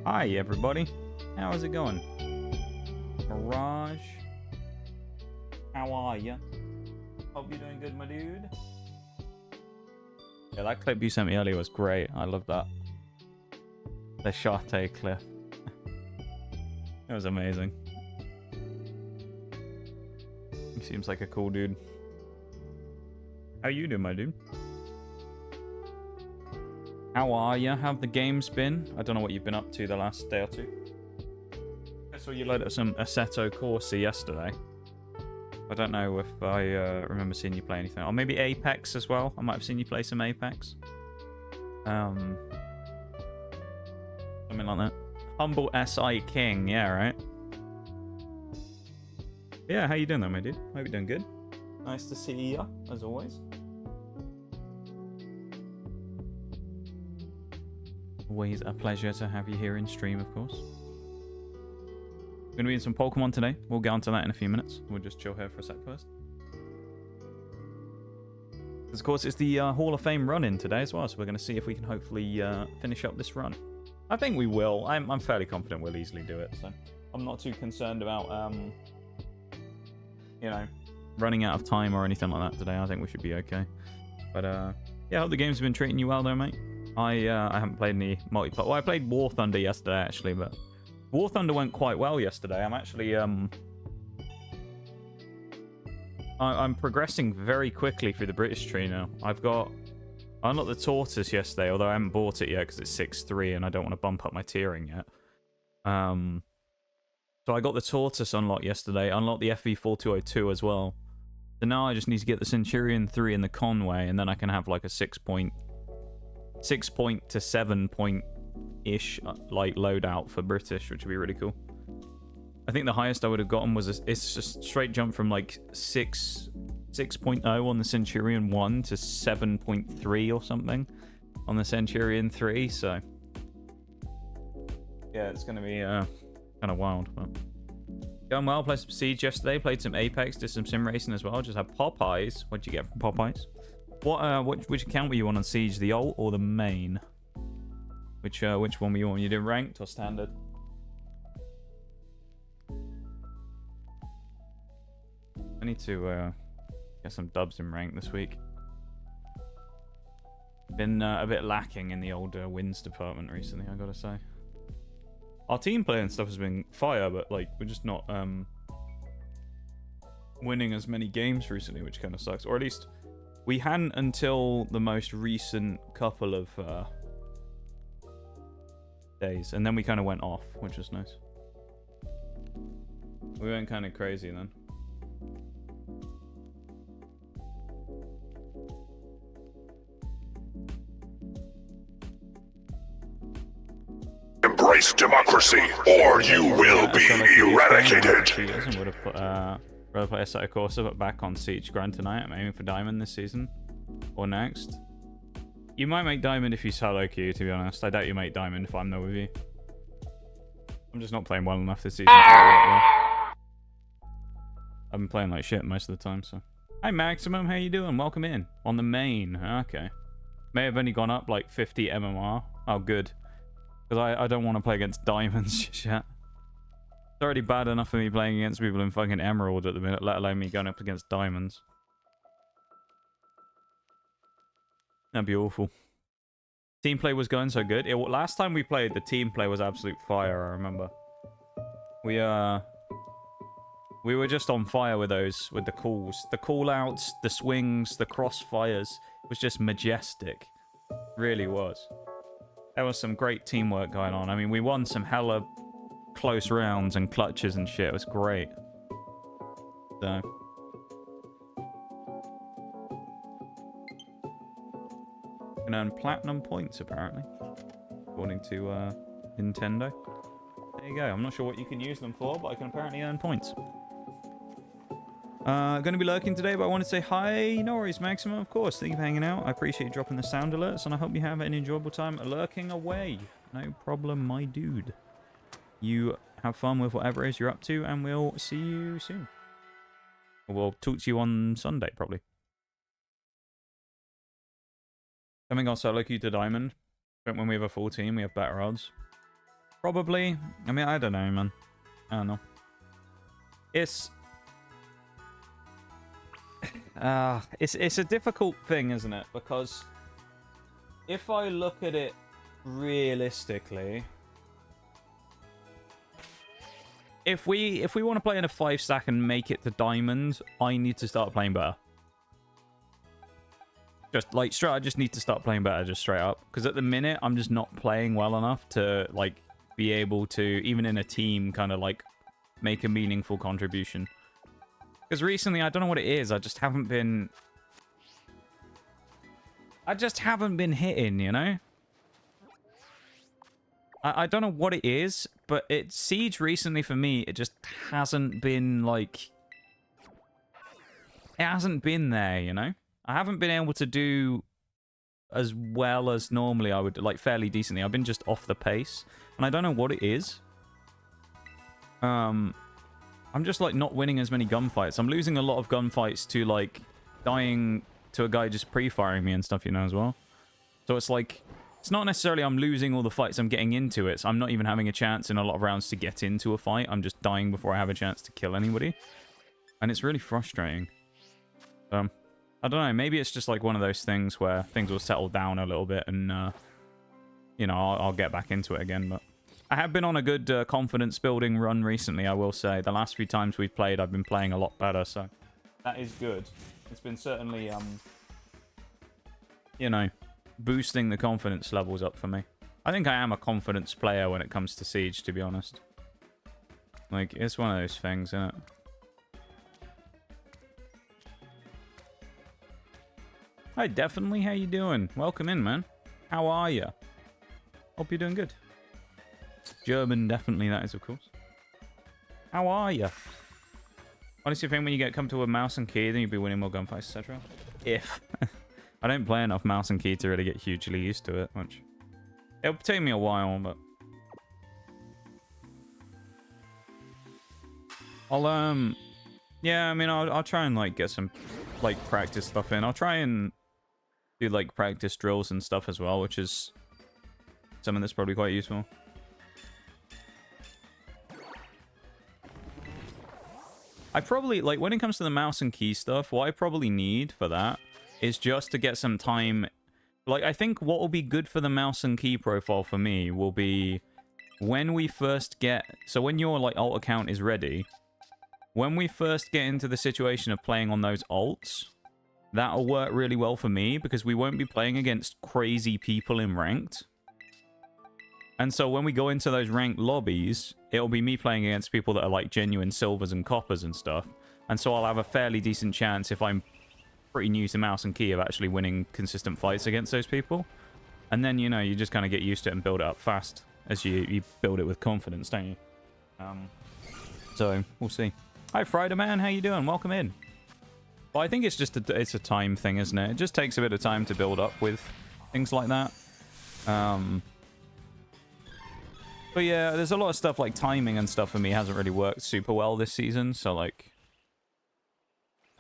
Hi, everybody. How's it going? Mirage, how are ya? Hope you're doing good, my dude. Yeah, that clip you sent me earlier was great. I love that. The Shartay clip. It was amazing. He seems like a cool dude. How you doing, my dude? How are ya? How've the games been? I don't know what you've been up to the last day or two. I saw you load up some Assetto Corsa yesterday. I don't know if I remember seeing you play anything. Or maybe Apex as well. I might have seen you play some Apex. Something like that. Humble SI King, yeah, right? Yeah, how you doing though, my dude? Hope you're doing good. Nice to see you, as always. Always a pleasure to have you here in stream, of course. We're going to be in some Pokemon today. We'll get onto that in a few minutes. We'll just chill here for a sec first. Because, of course, it's the Hall of Fame run-in today as well, so we're going to see if we can hopefully finish up this run. I think we will. I'm fairly confident we'll easily do it, so I'm not too concerned about, you know, running out of time or anything like that today. I think we should be okay. But, yeah, I hope the game's been treating you well, though, mate. I haven't played any multiplayer. Well, I played War Thunder yesterday, actually, but War Thunder went quite well yesterday. I'm actually, I'm progressing very quickly through the British tree now. I unlocked the Tortoise yesterday, although I haven't bought it yet because it's 6-3 and I don't want to bump up my tiering yet. So I got the Tortoise unlocked yesterday, unlocked the FV4202 as well. So now I just need to get the Centurion 3 and the Conway, and then I can have like a 6 point to 7 point-ish like loadout for British, which would be really cool. I think the highest I would have gotten was it's just straight jump from like 6.0 on the Centurion 1 to 7.3 or something on the Centurion 3, so yeah, it's gonna be kind of wild. But going well. Played some Siege yesterday, played some Apex, did some sim racing as well. Just had Popeyes. What'd you get from Popeyes? Which account were you on Siege, the alt or the main? Which one were you on? You did ranked or standard? I need to get some dubs in ranked this week. Been a bit lacking in the old wins department recently, I gotta say. Our team play and stuff has been fire, but like we're just not winning as many games recently, which kind of sucks. Or at least we hadn't until the most recent couple of days, and then we kind of went off, which was nice. We went kind of crazy then. Embrace democracy, or you will be eradicated. And would have put rather play Assetto Corsa, but back on Siege Grand tonight. I'm aiming for Diamond this season or next. You might make Diamond if you solo queue, to be honest. I doubt you make Diamond if I'm there with you. I'm just not playing well enough this season. I've been playing like shit most of the time, so. Hi Maximum, how you doing? Welcome in. On the main. Okay. May have only gone up like 50 MMR. Oh, good. Because I don't want to play against Diamonds just yet. It's already bad enough for me playing against people in fucking Emerald at the minute, let alone me going up against Diamonds. That'd be awful. Team play was going so good. Last time we played, the team play was absolute fire, I remember. We were just on fire with with the calls. The call-outs, the swings, the crossfires. It was just majestic. Really was. There was some great teamwork going on. I mean, we won some hella close rounds and clutches and shit. It was great. So. You can earn platinum points, apparently. According to Nintendo. There you go. I'm not sure what you can use them for, but I can apparently earn points. Going to be lurking today, but I want to say hi. No worries, Maximum, of course. Thank you for hanging out. I appreciate you dropping the sound alerts, and I hope you have an enjoyable time lurking away. No problem, my dude. You have fun with whatever it is you're up to, and we'll see you soon. Or we'll talk to you on Sunday, probably. Coming on solo queue to Diamond. But when we have a full team, we have better odds. Probably. I mean, I don't know, man. I don't know. It's a difficult thing, isn't it? Because if I look at it realistically, if we want to play in a 5-stack and make it to diamond, I need to start playing better. Just like straight, I just need to start playing better, just straight up. Because at the minute, I'm just not playing well enough to like be able to, even in a team, kind of like make a meaningful contribution. Because recently, I don't know what it is. I just haven't been hitting, you know? I don't know what it is, but Siege recently for me, it just hasn't been like... It hasn't been there, you know? I haven't been able to do as well as normally I would, like fairly decently. I've been just off the pace, and I don't know what it is. I'm just like not winning as many gunfights. I'm losing a lot of gunfights to like dying to a guy just pre-firing me and stuff, you know, as well. So it's like, it's not necessarily I'm losing all the fights I'm getting into it. So I'm not even having a chance in a lot of rounds to get into a fight. I'm just dying before I have a chance to kill anybody. And it's really frustrating. I don't know. Maybe it's just like one of those things where things will settle down a little bit and, you know, I'll get back into it again. But I have been on a good confidence building run recently, I will say. The last few times we've played, I've been playing a lot better. So that is good. It's been certainly, you know, boosting the confidence levels up for me. I think I am a confidence player when it comes to Siege, to be honest. Like, it's one of those things, isn't it? Hi, definitely. How you doing? Welcome in, man. How are you? Hope you're doing good. German, definitely, that is, of course. How are you? Honestly, I think when you get come to a mouse and key, then you'll be winning more gunfights, etc. If. I don't play enough mouse and key to really get hugely used to it, which... It'll take me a while, but... Yeah, I mean, I'll try and, like, get some, like, practice stuff in. I'll try and do, like, practice drills and stuff as well, which is something that's probably quite useful. I probably, like, when it comes to the mouse and key stuff, what I probably need for that is just to get some time. Like, I think what will be good for the mouse and key profile for me will be when we first get... So when your, like, alt account is ready, when we first get into the situation of playing on those alts, that'll work really well for me because we won't be playing against crazy people in ranked. And so when we go into those ranked lobbies, it'll be me playing against people that are, like, genuine silvers and coppers and stuff. And so I'll have a fairly decent chance if I'm pretty new to mouse and key of actually winning consistent fights against those people. And then, you know, you just kind of get used to it and build it up fast as you build it with confidence, don't you? So, we'll see. Hi, Friday Man, how you doing? Welcome in. Well, I think it's just it's a time thing, isn't it? It just takes a bit of time to build up with things like that. But yeah, there's a lot of stuff like timing and stuff for me hasn't really worked super well this season, so like...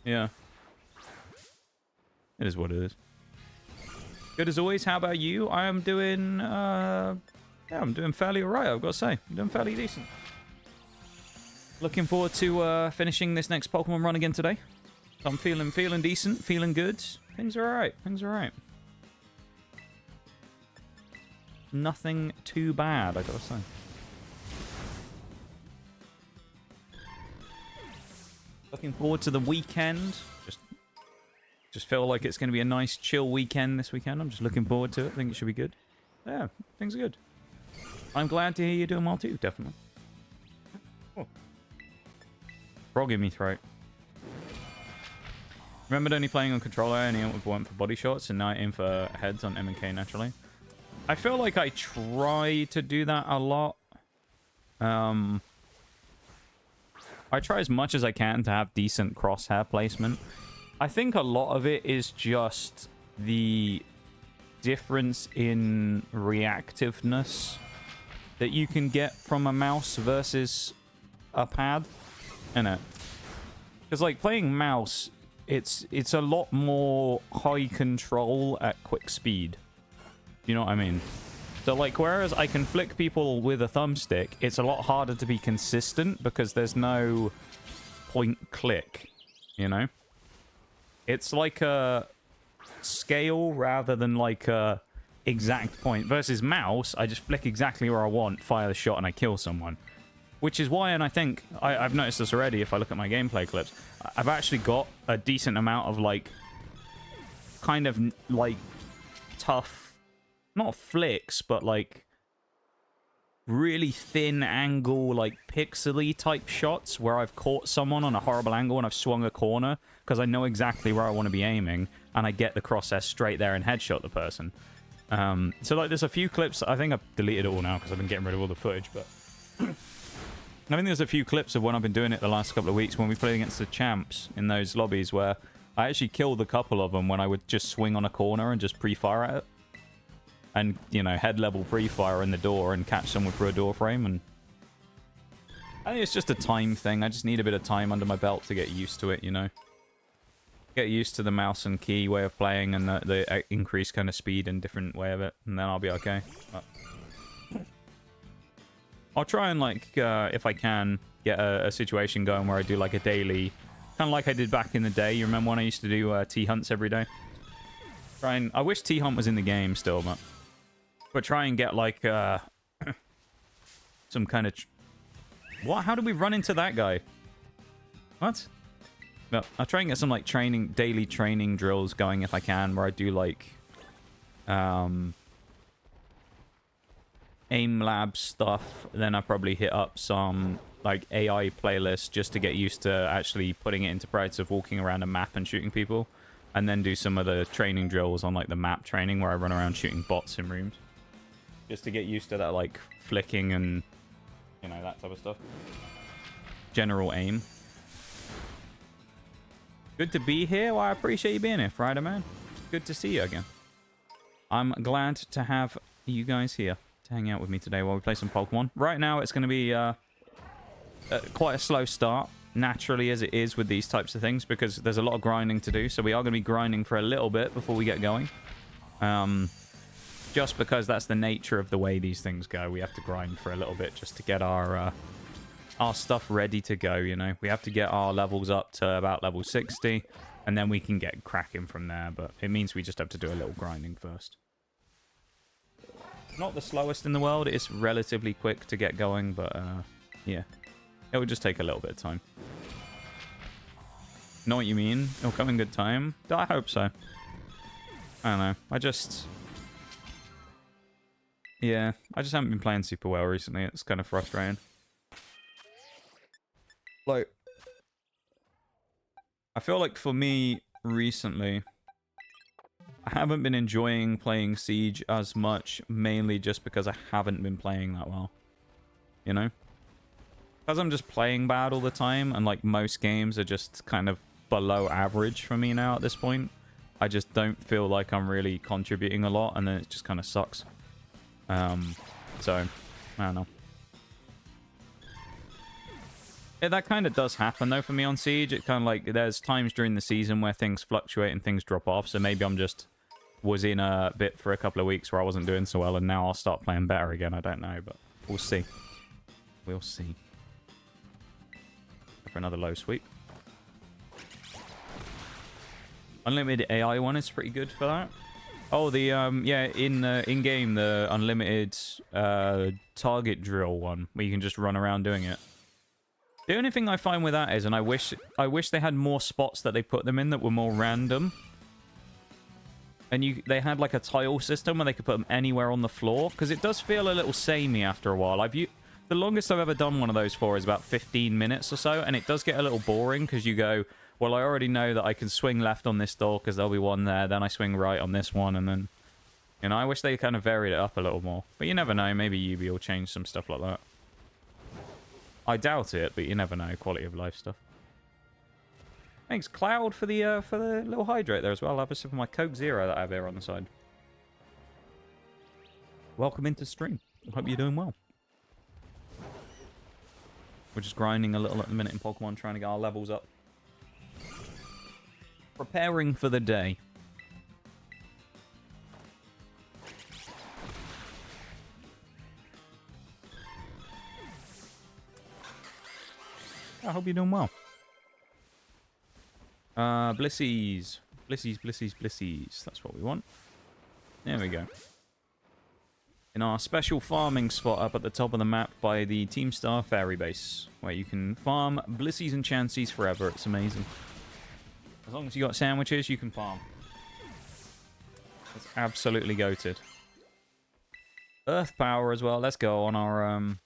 Yeah. It is what it is. Good as always. How about you? I am doing, yeah, I'm doing fairly alright, I've got to say. I'm doing fairly decent. Looking forward to finishing this next Pokemon run again today. So I'm feeling decent, feeling good. Things are alright. Things are alright. Nothing too bad, I gotta say. Looking forward to the weekend. Just feel like it's going to be a nice chill weekend this weekend. I'm just looking forward to it. I think it should be good. Yeah, things are good. I'm glad to hear you're doing well too, definitely. Oh. Frog in me throat. Remembered only playing on controller and he went for body shots and now I aim for heads on M&K naturally. I feel like I try to do that a lot. I try as much as I can to have decent crosshair placement. I think a lot of it is just the difference in reactiveness that you can get from a mouse versus a pad, innit? Because like playing mouse, it's a lot more high control at quick speed. You know what I mean? So, like, whereas I can flick people with a thumbstick, it's a lot harder to be consistent because there's no point click, you know? It's like a scale rather than like a exact point. Versus mouse, I just flick exactly where I want, fire the shot, and I kill someone. Which is why, and I think, I've noticed this already if I look at my gameplay clips, I've actually got a decent amount of, like, kind of, like, tough, not flicks, but, like, really thin angle, like, pixely type shots where I've caught someone on a horrible angle and I've swung a corner because I know exactly where I want to be aiming, and I get the crosshair straight there and headshot the person. So, like, there's a few clips, I think I've deleted it all now because I've been getting rid of all the footage, but... I think there's a few clips of when I've been doing it the last couple of weeks when we played against the champs in those lobbies where I actually killed a couple of them when I would just swing on a corner and just pre-fire at it. And, you know, head level pre-fire in the door and catch someone through a door frame. And I think it's just a time thing. I just need a bit of time under my belt to get used to it, you know. Get used to the mouse and key way of playing and the increased kind of speed and different way of it. And then I'll be okay. But I'll try and, like, if I can, get a situation going where I do, like, a daily... Kind of like I did back in the day. You remember when I used to do T-hunts every day? I wish T-hunt was in the game still, but try and get, like, some kind of... What? How did we run into that guy? What? No, I'll try and get some, like, daily training drills going if I can, where I do, like... aim lab stuff. Then I probably hit up some like AI playlists just to get used to actually putting it into practice of walking around a map and shooting people, and then do some of the training drills on like the map training where I run around shooting bots in rooms just to get used to that, like flicking and, you know, that type of stuff. General aim. Good to be here. Well, I appreciate you being here, Friday man. Good to see you again. I'm glad to have you guys here hang out with me today while we play some Pokemon. Right now, it's going to be quite a slow start, naturally as it is with these types of things, because there's a lot of grinding to do. So we are going to be grinding for a little bit before we get going. Just because that's the nature of the way these things go. We have to grind for a little bit just to get our stuff ready to go, you know. We have to get our levels up to about level 60, and then we can get cracking from there. But it means we just have to do a little grinding first. Not the slowest in the world. It's relatively quick to get going, but yeah. It would just take a little bit of time. Know what you mean? It'll come in good time. I hope so. I don't know. Yeah, I just haven't been playing super well recently. It's kind of frustrating. Like, I feel like for me recently, I haven't been enjoying playing Siege as much, mainly just because I haven't been playing that well. You know? Because I'm just playing bad all the time, and like most games are just kind of below average for me now at this point. I just don't feel like I'm really contributing a lot, and then it just kind of sucks. So, I don't know. Yeah, that kind of does happen though for me on Siege. It kind of like, there's times during the season where things fluctuate and things drop off, so maybe I'm just was in a bit for a couple of weeks where I wasn't doing so well, and now I'll start playing better again. I don't know, but we'll see. We'll see. For another low sweep. Unlimited AI one is pretty good for that. Oh, the yeah, in-game, the unlimited target drill one, where you can just run around doing it. The only thing I find with that is, and I wish they had more spots that they put them in that were more random. And they had like a tile system where they could put them anywhere on the floor, because it does feel a little samey after a while. The longest I've ever done one of those for is about 15 minutes or so, and it does get a little boring because you go, well, I already know that I can swing left on this door because there'll be one there, then I swing right on this one, and then, you know, I wish they kind of varied it up a little more. But you never know, maybe Yubi will change some stuff like that. I doubt it, but you never know, quality of life stuff. Thanks, Cloud, for the little hydrate there as well. I'll have a sip of my Coke Zero that I have here on the side. Welcome into stream. I hope you're doing well. We're just grinding a little at the minute in Pokemon, trying to get our levels up. Preparing for the day. I hope you're doing well. Blissies. Blissies, blissies, blissies. That's what we want. There we go. In our special farming spot up at the top of the map by the Team Star Fairy Base, where you can farm blissies and chancies forever. It's amazing. As long as you got sandwiches, you can farm. It's absolutely goated. Earth power as well. Let's go on our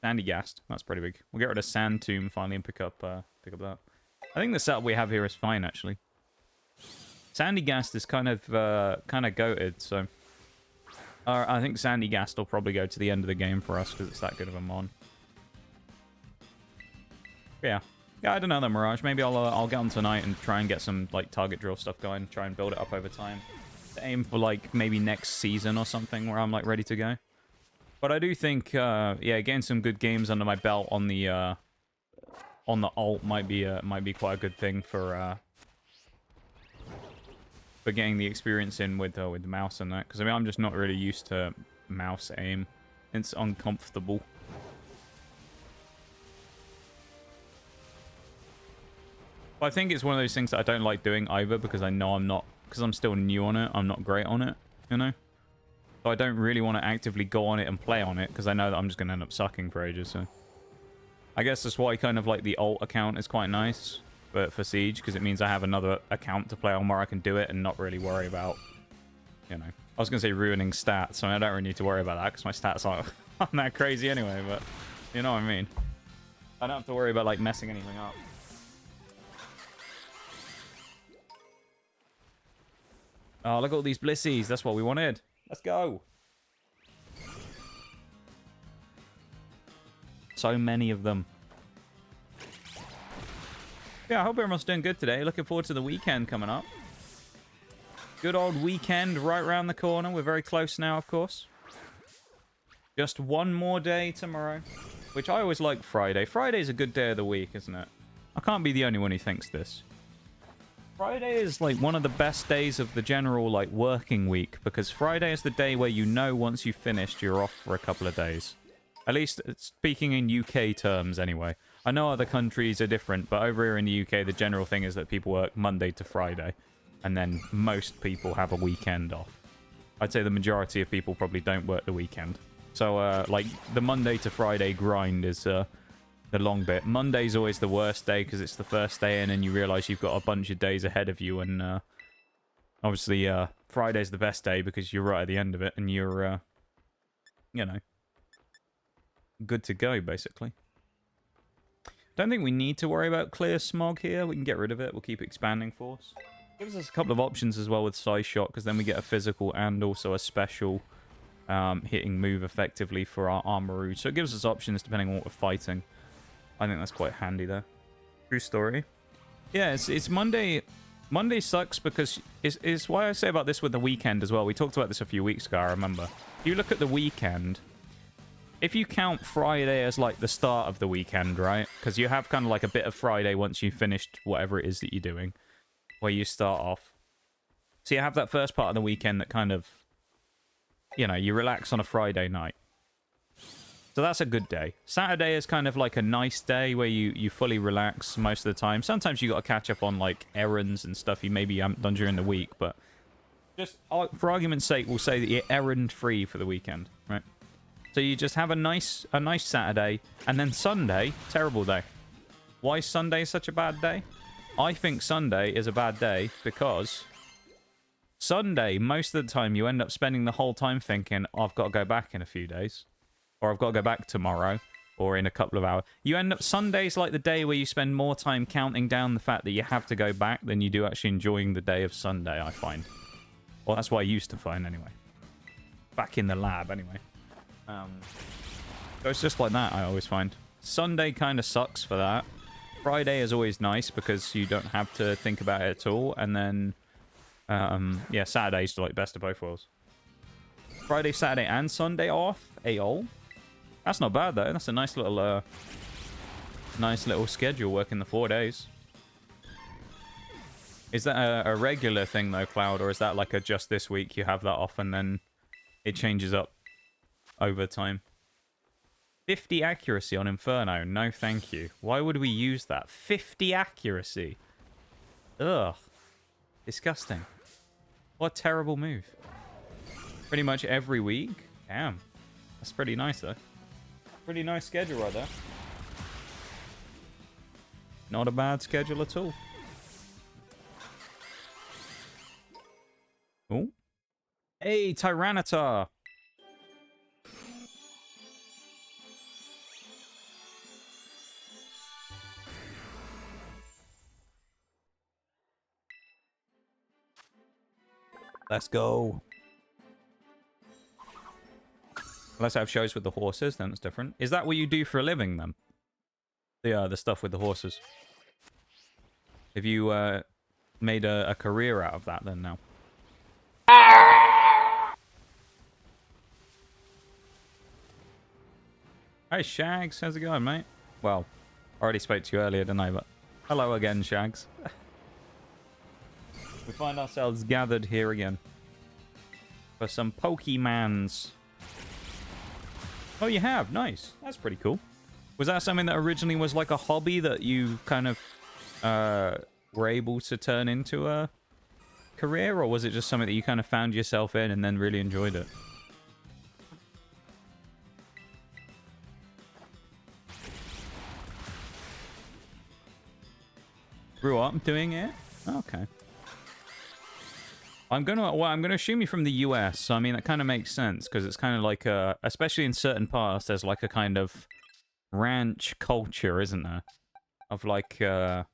Sandy Ghast. That's pretty big. We'll get rid of Sand Tomb finally and pick up that. I think the setup we have here is fine actually. Sandy Ghast is kind of goated, so I think Sandy Ghast will probably go to the end of the game for us because it's that good of a mon. Yeah, I don't know though, Mirage. Maybe I'll get on tonight and try and get some like target drill stuff going. Try and build it up over time. Aim for like maybe next season or something where I'm like ready to go. But I do think yeah, getting some good games under my belt on the alt might be quite a good thing for getting the experience in with the mouse and that, because I mean I'm just not really used to mouse aim. It's uncomfortable. But I think it's one of those things that I don't like doing either, because I know because I'm still new on it, I'm not great on it, you know? So I don't really want to actively go on it and play on it, because I know that I'm just going to end up sucking for ages, so... I guess that's why kind of like the alt account is quite nice for Siege, because it means I have another account to play on where I can do it and not really worry about, you know... I was going to say ruining stats, so I don't really need to worry about that, because my stats aren't that crazy anyway, but you know what I mean. I don't have to worry about like messing anything up. Oh, look at all these blissies. That's what we wanted. Let's go. So many of them. Yeah, I hope everyone's doing good today. Looking forward to the weekend coming up. Good old weekend right around the corner. We're very close now, of course. Just one more day tomorrow. Which I always like Friday. Friday's a good day of the week, isn't it? I can't be the only one who thinks this. Friday is like one of the best days of the general like working week, because Friday is the day where you know once you've finished you're off for a couple of days. At least speaking in UK terms anyway. I know other countries are different, but over here in the UK the general thing is that people work Monday to Friday, and then most people have a weekend off. I'd say the majority of people probably don't work the weekend. So like the Monday to Friday grind is the long bit. Monday's always the worst day because it's the first day in and you realize you've got a bunch of days ahead of you, and obviously Friday's the best day because you're right at the end of it and you're you know, good to go basically. Don't think we need to worry about clear smog here. We can get rid of it. We'll keep expanding force. Gives us a couple of options as well with size shot, because then we get a physical and also a special hitting move effectively for our Armorooge. So it gives us options depending on what we're fighting. I think that's quite handy there. True story. Yeah, it's Monday. Monday sucks because it's why I say about this with the weekend as well. We talked about this a few weeks ago, I remember. If you look at the weekend, if you count Friday as like the start of the weekend, right? Because you have kind of like a bit of Friday once you've finished whatever it is that you're doing, where you start off. So you have that first part of the weekend that kind of, you know, you relax on a Friday night. So that's a good day. Saturday is kind of like a nice day where you fully relax most of the time. Sometimes you got to catch up on like errands and stuff you maybe haven't done during the week, but just for argument's sake, we'll say that you're errand free for the weekend, right? So you just have a nice Saturday, and then Sunday, terrible day. Why is Sunday such a bad day? I think Sunday is a bad day because Sunday, most of the time, you end up spending the whole time thinking, oh, I've got to go back in a few days. Or I've got to go back tomorrow, or in a couple of hours. You end up, Sunday's like the day where you spend more time counting down the fact that you have to go back than you do actually enjoying the day of Sunday, I find. Well, that's what I used to find anyway. Back in the lab, anyway. So it's just like that, I always find. Sunday kind of sucks for that. Friday is always nice because you don't have to think about it at all. And then, yeah, Saturday's like best of both worlds. Friday, Saturday, and Sunday off. AOL. That's not bad though. That's a nice little schedule working the 4 days. Is that a regular thing though, Cloud, or is that like a just this week you have that off and then it changes up over time? 50 accuracy on Inferno. No, thank you. Why would we use that? 50 accuracy. Ugh. Disgusting. What a terrible move. Pretty much every week. Damn. That's pretty nice, though. Pretty nice schedule right there. Not a bad schedule at all. Oh. Hey, Tyranitar. Let's go. Unless I have shows with the horses, then it's different. Is that what you do for a living, then? The stuff with the horses. Have you made a career out of that, then, now? Hey, Shags. How's it going, mate? Well, I already spoke to you earlier, didn't I? But hello again, Shags. We find ourselves gathered here again for some Pokemans. Oh, you have? Nice. That's pretty cool. Was that something that originally was like a hobby that you kind of were able to turn into a career? Or was it just something that you kind of found yourself in and then really enjoyed it? Grew up doing it? Okay. I'm gonna assume you're from the US, so I mean that kind of makes sense because it's kind of like especially in certain parts, there's like a kind of ranch culture, isn't there? Of like that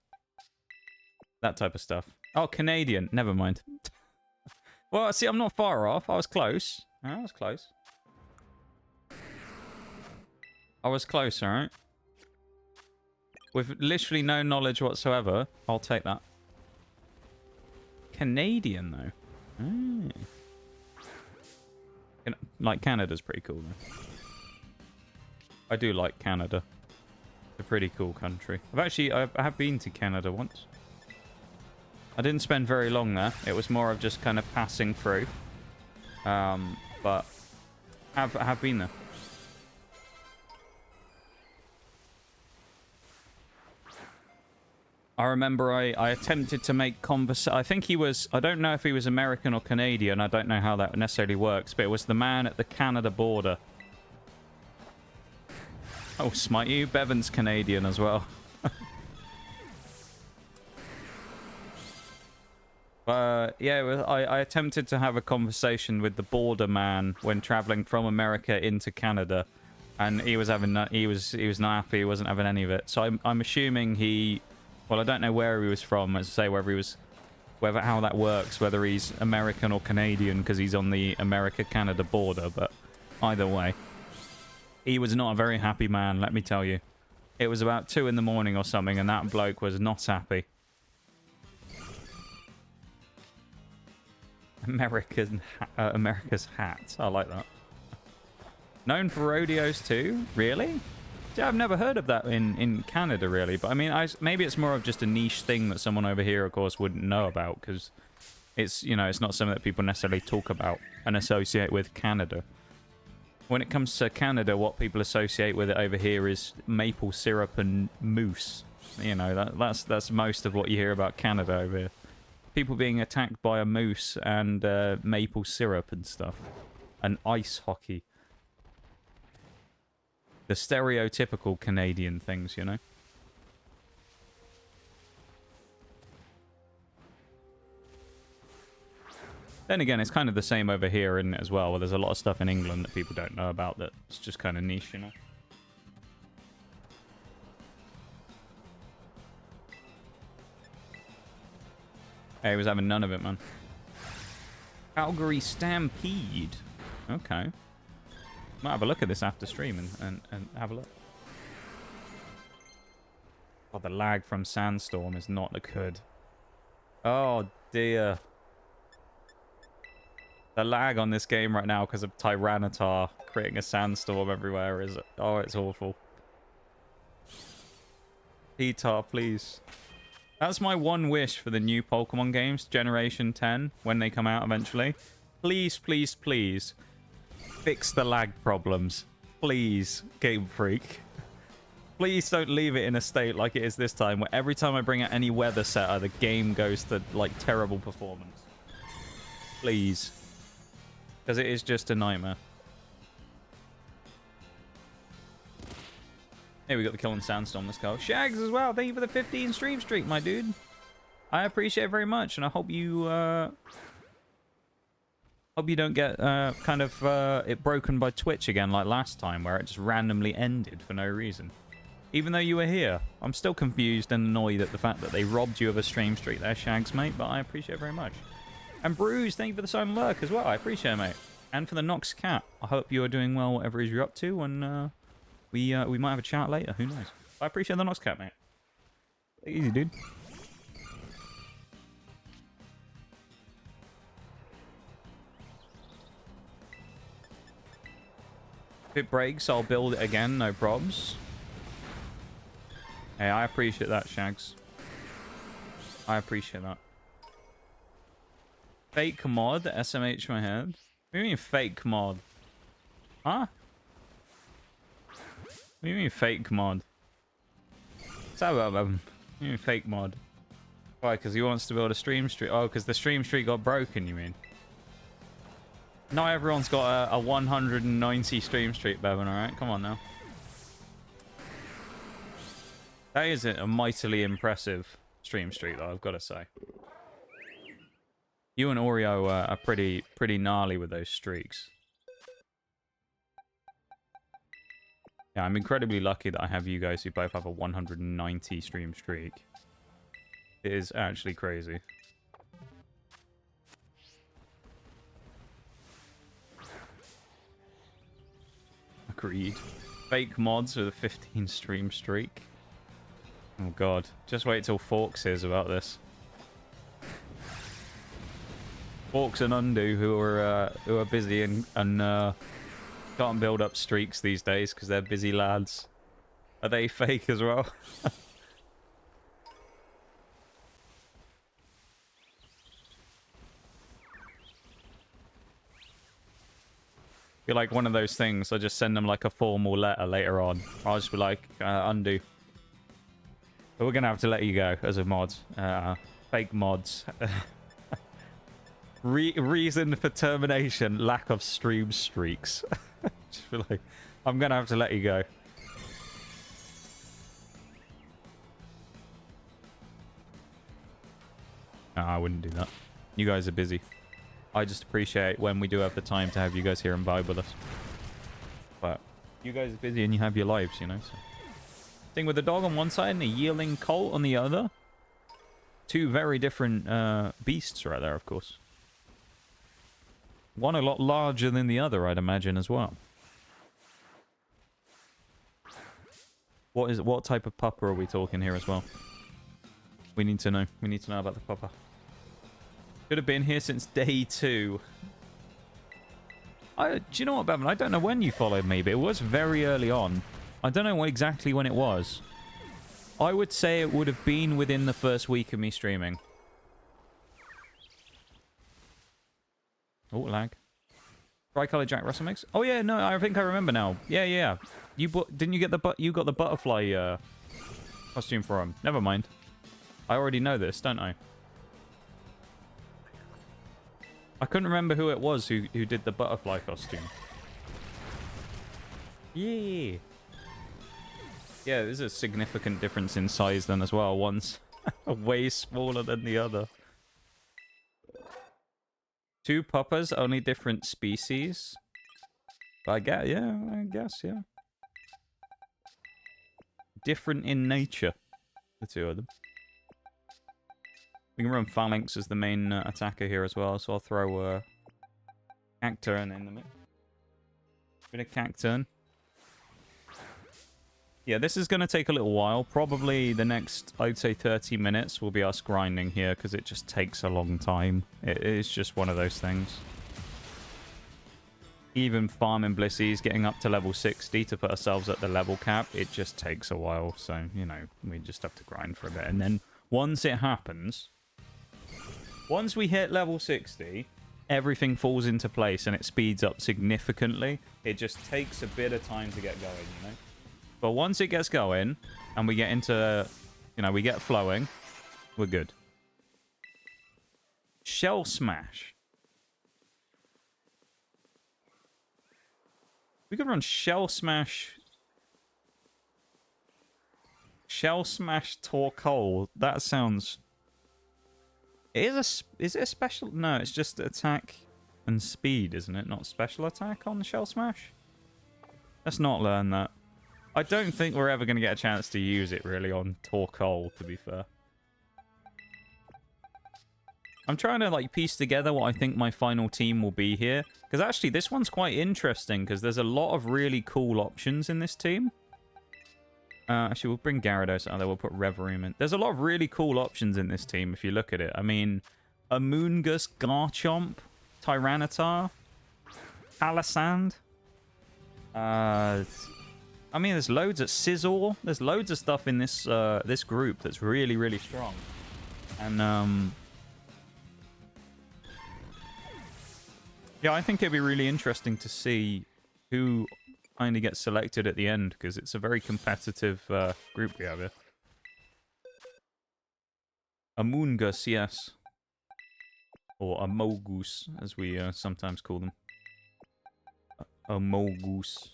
type of stuff. Oh, Canadian. Never mind. Well, see, I'm not far off. I was close. I was close. I was close, all right. With literally no knowledge whatsoever, I'll take that. Canadian though. Like, Canada's pretty cool, though. I do like Canada. It's a pretty cool country. I have been to Canada once. I didn't spend very long there. It was more of just kind of passing through. But I have been there. I remember I attempted to make conversation. I think he was... I don't know if he was American or Canadian. I don't know how that necessarily works. But it was the man at the Canada border. Oh, smite you. Bevan's Canadian as well. Yeah, I attempted to have a conversation with the border man when traveling from America into Canada. And he was having... He was not happy. He wasn't having any of it. So I'm assuming he... Well, I don't know where he was from, as I say, how that works, whether he's American or Canadian, because he's on the America-Canada border, but either way. He was not a very happy man, let me tell you. It was about 2 in the morning or something, and that bloke was not happy. America's hat. I like that. Known for rodeos too? Really? Yeah, I've never heard of that in Canada, really. But I mean, maybe it's more of just a niche thing that someone over here, of course, wouldn't know about, because it's, you know, it's not something that people necessarily talk about and associate with Canada. When it comes to Canada, what people associate with it over here is maple syrup and moose. You know, that's most of what you hear about Canada over here. People being attacked by a moose and maple syrup and stuff. And ice hockey. The stereotypical Canadian things, you know? Then again, it's kind of the same over here, isn't it, as well? Where there's a lot of stuff in England that people don't know about that's just kind of niche, you know? Hey, he was having none of it, man. Calgary Stampede. Okay. Might have a look at this after stream and have a look. Oh, the lag from Sandstorm is not good. Oh, dear. The lag on this game right now because of Tyranitar creating a sandstorm everywhere is... Oh, it's awful. Heatar, please. That's my one wish for the new Pokemon games, Generation 10, when they come out eventually. Please, please, please, fix the lag problems. Please, Game Freak. Please don't leave it in a state like it is this time, where every time I bring out any weather setter, the game goes to, like, terrible performance. Please. Because it is just a nightmare. Here we got the Kill and Sandstorm. Let's go. Shags as well. Thank you for the 15 stream streak, my dude. I appreciate it very much, and I hope you don't get kind of it broken by Twitch again like last time, where it just randomly ended for no reason. Even though you were here, I'm still confused and annoyed at the fact that they robbed you of a stream streak there, Shags, mate, but I appreciate it very much. And Bruce, thank you for the silent lurk as well. I appreciate it, mate. And for the Nox Cat, I hope you are doing well, whatever it is you're up to, and we might have a chat later. Who knows? I appreciate the Nox Cat, mate. Take it easy, dude. If it breaks, I'll build it again, no probs. Hey, I appreciate that, Shags. I appreciate that. Fake mod, SMH my head. What do you mean fake mod? Huh? What do you mean fake mod? What's that about, What do you mean fake mod? Why, because he wants to build a stream streak? Oh, because the stream streak got broken, you mean? Not everyone's got a 190 stream streak, Bevan, alright? Come on now. That is a mightily impressive stream streak, though, I've got to say. You and Oreo are pretty gnarly with those streaks. Yeah, I'm incredibly lucky that I have you guys who both have a 190 stream streak. It is actually crazy. Agreed. Fake mods with a 15 stream streak. Oh god. Just wait till Forks hears about this. Forks and Undo, who are busy and can't build up streaks these days because they're busy lads. Are they fake as well? You're like one of those things. I just send them like a formal letter later on. I'll just be like, Undo. But we're gonna have to let you go as a mod. Fake mods. Reason for termination: lack of stream streaks. Just be like, I'm gonna have to let you go. No, I wouldn't do that. You guys are busy. I just appreciate when we do have the time to have you guys here and vibe with us. But you guys are busy and you have your lives, you know. So. Thing with a dog on one side and a yearling colt on the other. Two very different beasts right there, of course. One a lot larger than the other, I'd imagine, as well. What type of pupper are we talking here as well? We need to know. We need to know about the pupper. Could have been here since day 2. Do you know what, Bevan? I don't know when you followed me, but it was very early on. I don't know exactly when it was. I would say it would have been within the first week of me streaming. Oh, lag. Tricolor Jack Russell mix? Oh yeah, no, I think I remember now. Yeah. Didn't you get you got the butterfly costume for him? Never mind. I already know this, don't I? I couldn't remember who it was who did the butterfly costume. Yeah. Yeah, there's a significant difference in size then as well. One's way smaller than the other. 2 puppers, only different species. I guess, yeah. Different in nature, the 2 of them. We can run Phalanx as the main attacker here as well, so I'll throw Cacturn in the mix. Bit of Cacturn. Yeah, this is going to take a little while. Probably the next, I'd say 30 minutes will be us grinding here, because it just takes a long time. It is just one of those things. Even farming Blissies, getting up to level 60 to put ourselves at the level cap, it just takes a while. So, you know, we just have to grind for a bit. And then once it happens, once we hit level 60, everything falls into place and it speeds up significantly. It just takes a bit of time to get going, you know? But once it gets going and we get into, you know, we get flowing, we're good. Shell Smash. We could run Shell Smash. Shell Smash Torkoal. That sounds... Is it a special? No, it's just attack and speed, isn't it? Not special attack on the Shell Smash? Let's not learn that. I don't think we're ever going to get a chance to use it, really, on Torkoal, to be fair. I'm trying to, like, piece together what I think my final team will be here. Because, actually, this one's quite interesting, because there's a lot of really cool options in this team. Actually, we'll bring Gyarados out there. We'll put Reverie in. There's a lot of really cool options in this team, if you look at it. I mean, Amoonguss, Garchomp, Tyranitar, Palisand. I mean, there's loads of Scizor. There's loads of stuff in this this group that's really, really strong. And, yeah, I think it'd be really interesting to see who kind of gets selected at the end, because it's a very competitive group we have here. Amoonguss, yes. Or Amogus, as we sometimes call them. Amogus.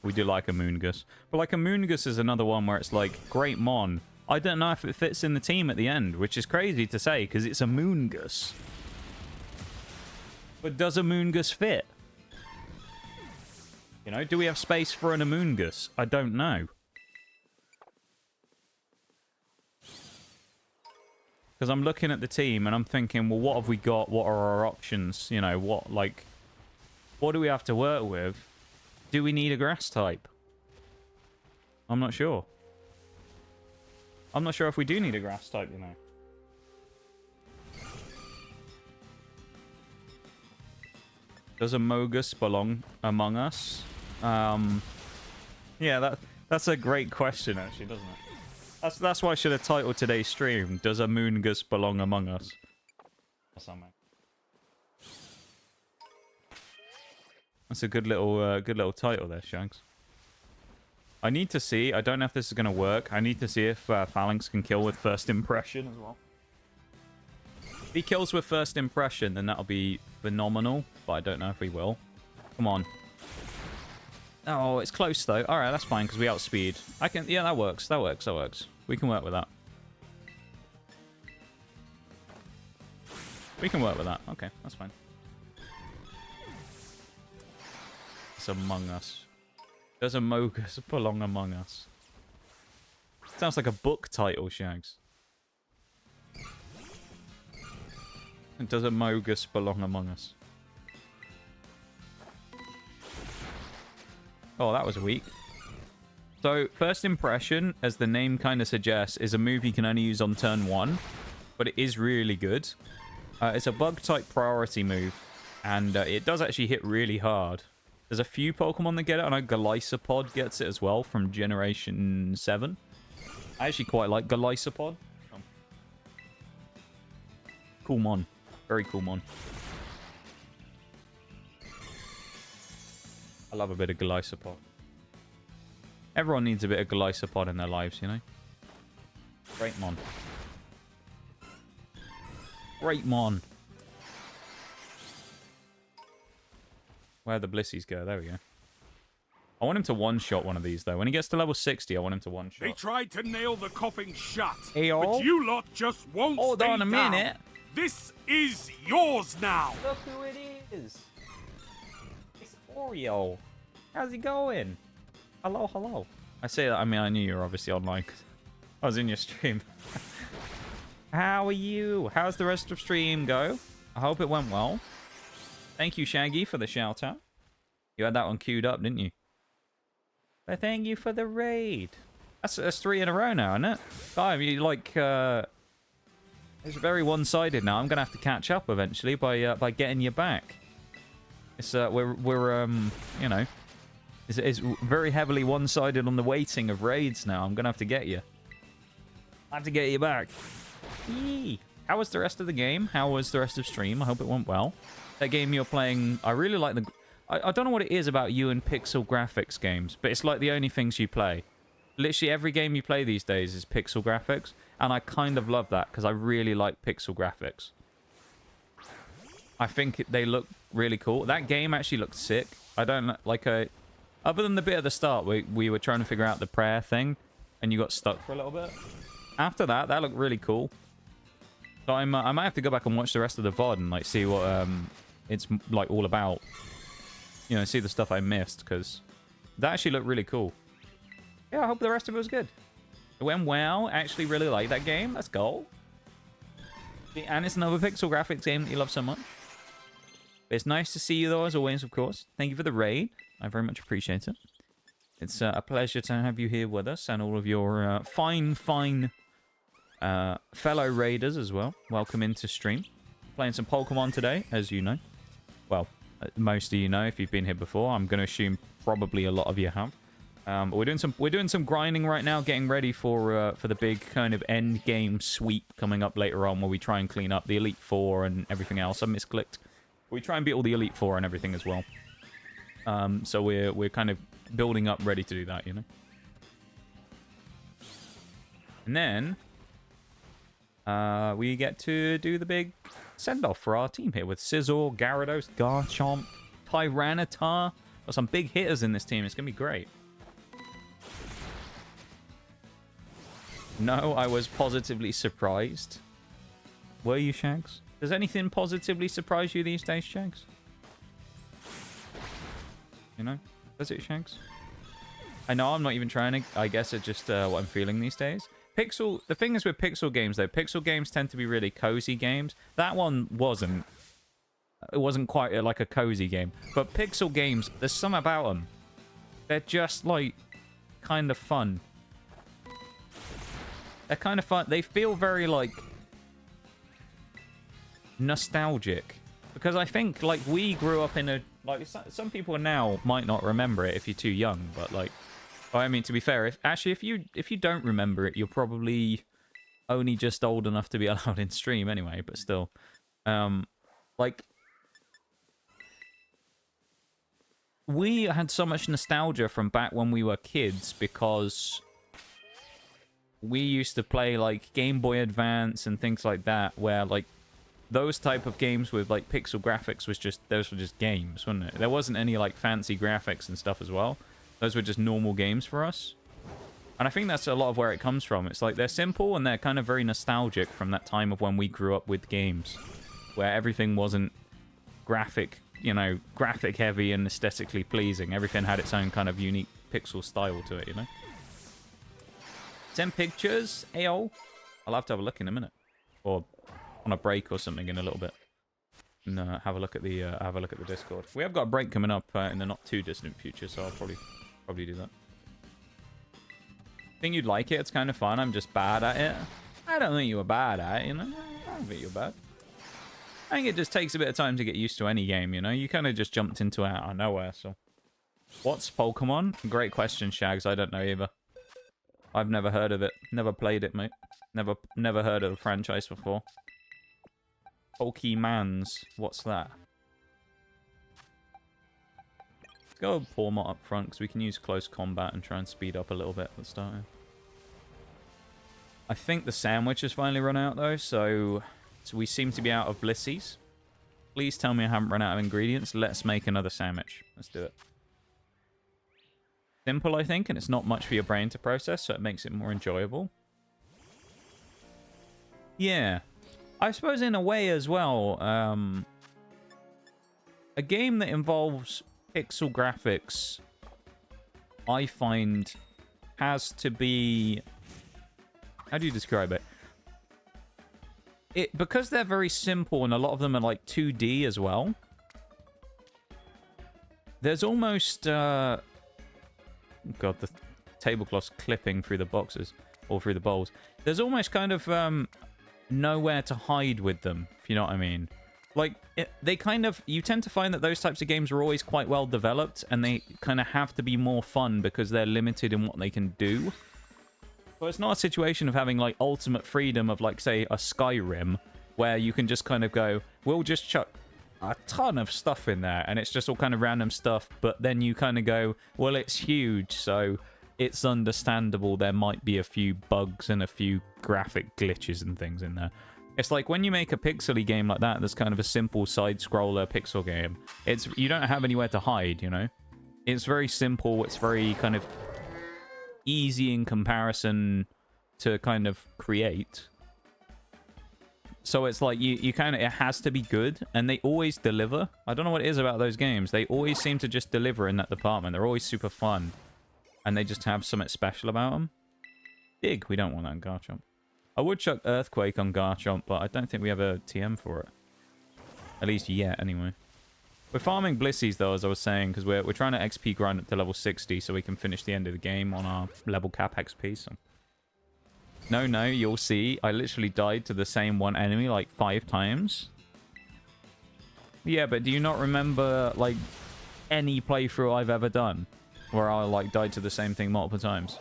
We do like Amoonguss. But like Amoonguss is another one where it's like, great Mon. I don't know if it fits in the team at the end, which is crazy to say, because it's Amoonguss. But does Amoonguss fit? You know, do we have space for an Amoonguss? I don't know. Because I'm looking at the team and I'm thinking, well, what have we got? What are our options? You know, what do we have to work with? Do we need a grass type? I'm not sure. I'm not sure if we do need a grass type, you know. Does Amogus belong among us? Yeah, that's a great question, actually, doesn't it? That's why I should have titled today's stream. Does Amoonguss belong among us? Or something. That's a good little title there, Shanks. I need to see. I don't know if this is going to work. I need to see if Phalanx can kill with First Impression as well. If he kills with First Impression, then that'll be phenomenal. But I don't know if we will. Come on. Oh, it's close, though. All right, that's fine, because we outspeed. I can... Yeah, that works. That works. That works. We can work with that. We can work with that. Okay, that's fine. It's Among Us. Does Amogus belong among us? Sounds like a book title, Shags. Does Amogus belong among us? Oh, that was weak. So, First Impression, as the name kind of suggests, is a move you can only use on turn 1. But it is really good. It's a bug-type priority move. And it does actually hit really hard. There's a few Pokemon that get it. I know Golisopod gets it as well from Generation 7. I actually quite like Golisopod. Oh. Cool Mon. Very cool Mon. I love a bit of Golisopod. Everyone needs a bit of Golisopod in their lives, you know? Great Mon. Great Mon. Where'd the Blissies go? There we go. I want him to one-shot one of these, though. When he gets to level 60, I want him to one-shot. They tried to nail the coffin shut, Ayo. but you lot just won't Hold stay on a down. minute. This is yours now. Look who it is. It's Oreo. How's he going? Hello, hello. I say that, I mean, I knew you were obviously online. I was in your stream. How are you? How's the rest of stream go? I hope it went well. Thank you, Shaggy, for the shout-out. You had that one queued up, didn't you? But thank you for the raid. That's 3 in a row now, isn't it? God, you like, it's very one-sided now. I'm gonna have to catch up eventually by getting you back. It's we're you know, it's very heavily one-sided on the weighting of raids now. I'm gonna have to get you. I have to get you back. Yee. How was the rest of the game? How was the rest of stream? I hope it went well. That game you're playing, I really like the... I don't know what it is about you and pixel graphics games, but it's like the only things you play. Literally every game you play these days is pixel graphics, and I kind of love that because I really like pixel graphics. I think they look really cool. That game actually looked sick. I don't like a... Other than the bit at the start where we were trying to figure out the prayer thing, and you got stuck for a little bit. After that, that looked really cool. So I might have to go back and watch the rest of the VOD and like see what it's like all about. You know, see the stuff I missed, because that actually looked really cool. Yeah, I hope the rest of it was good. It went well. Actually really like that game. Let's go. And it's another pixel graphics game that you love so much. It's nice to see you though, as always, of course. Thank you for the raid. I very much appreciate it. It's a pleasure to have you here with us and all of your fine fellow raiders as well. Welcome into stream. Playing some Pokemon today, as you know. Well, most of you know if you've been here before. I'm going to assume probably a lot of you have. But we're doing some grinding right now, getting ready for the big kind of end game sweep coming up later on, where we try and clean up the Elite Four and everything else. I misclicked. We try and beat all the Elite Four and everything as well. So we're kind of building up, ready to do that, you know. And then we get to do the big send-off for our team here with Scizor, Gyarados, Garchomp, Tyranitar. Got some big hitters in this team. It's gonna be great. No, I was positively surprised. Were you, Shags? Does anything positively surprise you these days, Shags? You know? Does it, Shags? I know I'm not even trying to. I guess it's just what I'm feeling these days. The thing is with pixel games, though, pixel games tend to be really cozy games. That one wasn't. It wasn't quite like a cozy game. But pixel games, there's something about them. They're just, like, kind of fun. They're kind of fun. They feel very, like, nostalgic. Because I think, like, we grew up in a... Like, some people now might not remember it if you're too young, but, like... I mean, to be fair, if you don't remember it, you're probably only just old enough to be allowed in stream anyway, but still. Like... We had so much nostalgia from back when we were kids because... We used to play, like, Game Boy Advance and things like that, where, like, those type of games with, like, pixel graphics was just... Those were just games, wasn't it? There wasn't any, like, fancy graphics and stuff as well. Those were just normal games for us. And I think that's a lot of where it comes from. It's like, they're simple and they're kind of very nostalgic from that time of when we grew up with games. Where everything wasn't graphic, you know, graphic heavy and aesthetically pleasing. Everything had its own kind of unique pixel style to it, you know? 10 pictures, AO. I'll have to have a look in a minute, or on a break or something in a little bit, and have a look at the Discord. We have got a break coming up in the not too distant future, so I'll probably do that. I think you'd like it. It's kind of fun. I'm just bad at it. I don't think you were bad at it, you know. I don't think you're bad. I think it just takes a bit of time to get used to any game, you know. You kind of just jumped into it out of nowhere. So, what's Pokemon? Great question, Shags. I don't know either. I've never heard of it. Never played it, mate. Never heard of the franchise before. Pokemans. What's that? Let's go with Pawmot up front, because we can use close combat and try and speed up a little bit at the start. I think the sandwich has finally run out, though, so we seem to be out of Blissies. Please tell me I haven't run out of ingredients. Let's make another sandwich. Let's do it. Simple, I think, and it's not much for your brain to process, so it makes it more enjoyable. Yeah. I suppose in a way as well, a game that involves pixel graphics, I find, has to be... How do you describe it? Because they're very simple and a lot of them are like 2D as well, there's almost... God, the tablecloth's clipping through the boxes, or through the bowls. There's almost kind of nowhere to hide with them, if you know what I mean. Like, they kind of... You tend to find that those types of games are always quite well developed, and they kind of have to be more fun because they're limited in what they can do. Well, it's not a situation of having, like, ultimate freedom of, like, say, a Skyrim, where you can just kind of go, we'll just chuck a ton of stuff in there, and it's just all kind of random stuff, but then you kind of go, well, it's huge, so it's understandable there might be a few bugs and a few graphic glitches and things in there. It's like when you make a pixely game like that, that's kind of a simple side-scroller pixel game, you don't have anywhere to hide, you know? It's very simple, it's very kind of easy in comparison to kind of create. So it's like you kind of, it has to be good, and they always deliver. I don't know what it is about those games. They always seem to just deliver in that department. They're always super fun, and they just have something special about them. Dig, we don't want that in Garchomp. I would chuck Earthquake on Garchomp, but I don't think we have a TM for it. At least yet, anyway. We're farming Blissies, though, as I was saying, because we're trying to XP grind up to level 60 so we can finish the end of the game on our level cap XP. So. No, you'll see. I literally died to the same one enemy like 5 times. Yeah, but do you not remember, like, any playthrough I've ever done where I, like, died to the same thing multiple times?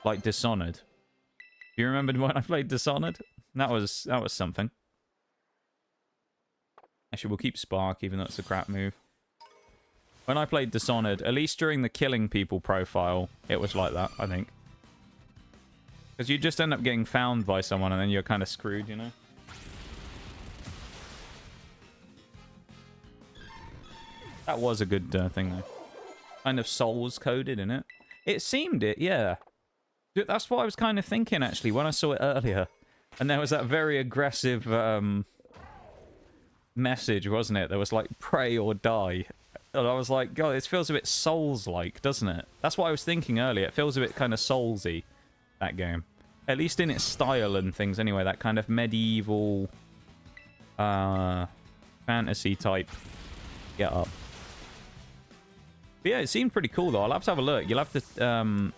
Like Dishonored. Do you remember when I played Dishonored? That was something. Actually, we'll keep Spark, even though it's a crap move. When I played Dishonored, at least during the killing people profile, it was like that, I think. Because you just end up getting found by someone, and then you're kind of screwed, you know? That was a good thing, though. Kind of Souls-coded in it. It seemed it, yeah. That's what I was kind of thinking, actually, when I saw it earlier. And there was that very aggressive message, wasn't it? There was like, pray or die. And I was like, God, this feels a bit Souls-like, doesn't it? That's what I was thinking earlier. It feels a bit kind of Souls-y, that game. At least in its style and things, anyway. That kind of medieval fantasy type get up. But yeah, it seemed pretty cool, though. I'll have to have a look. You'll have to...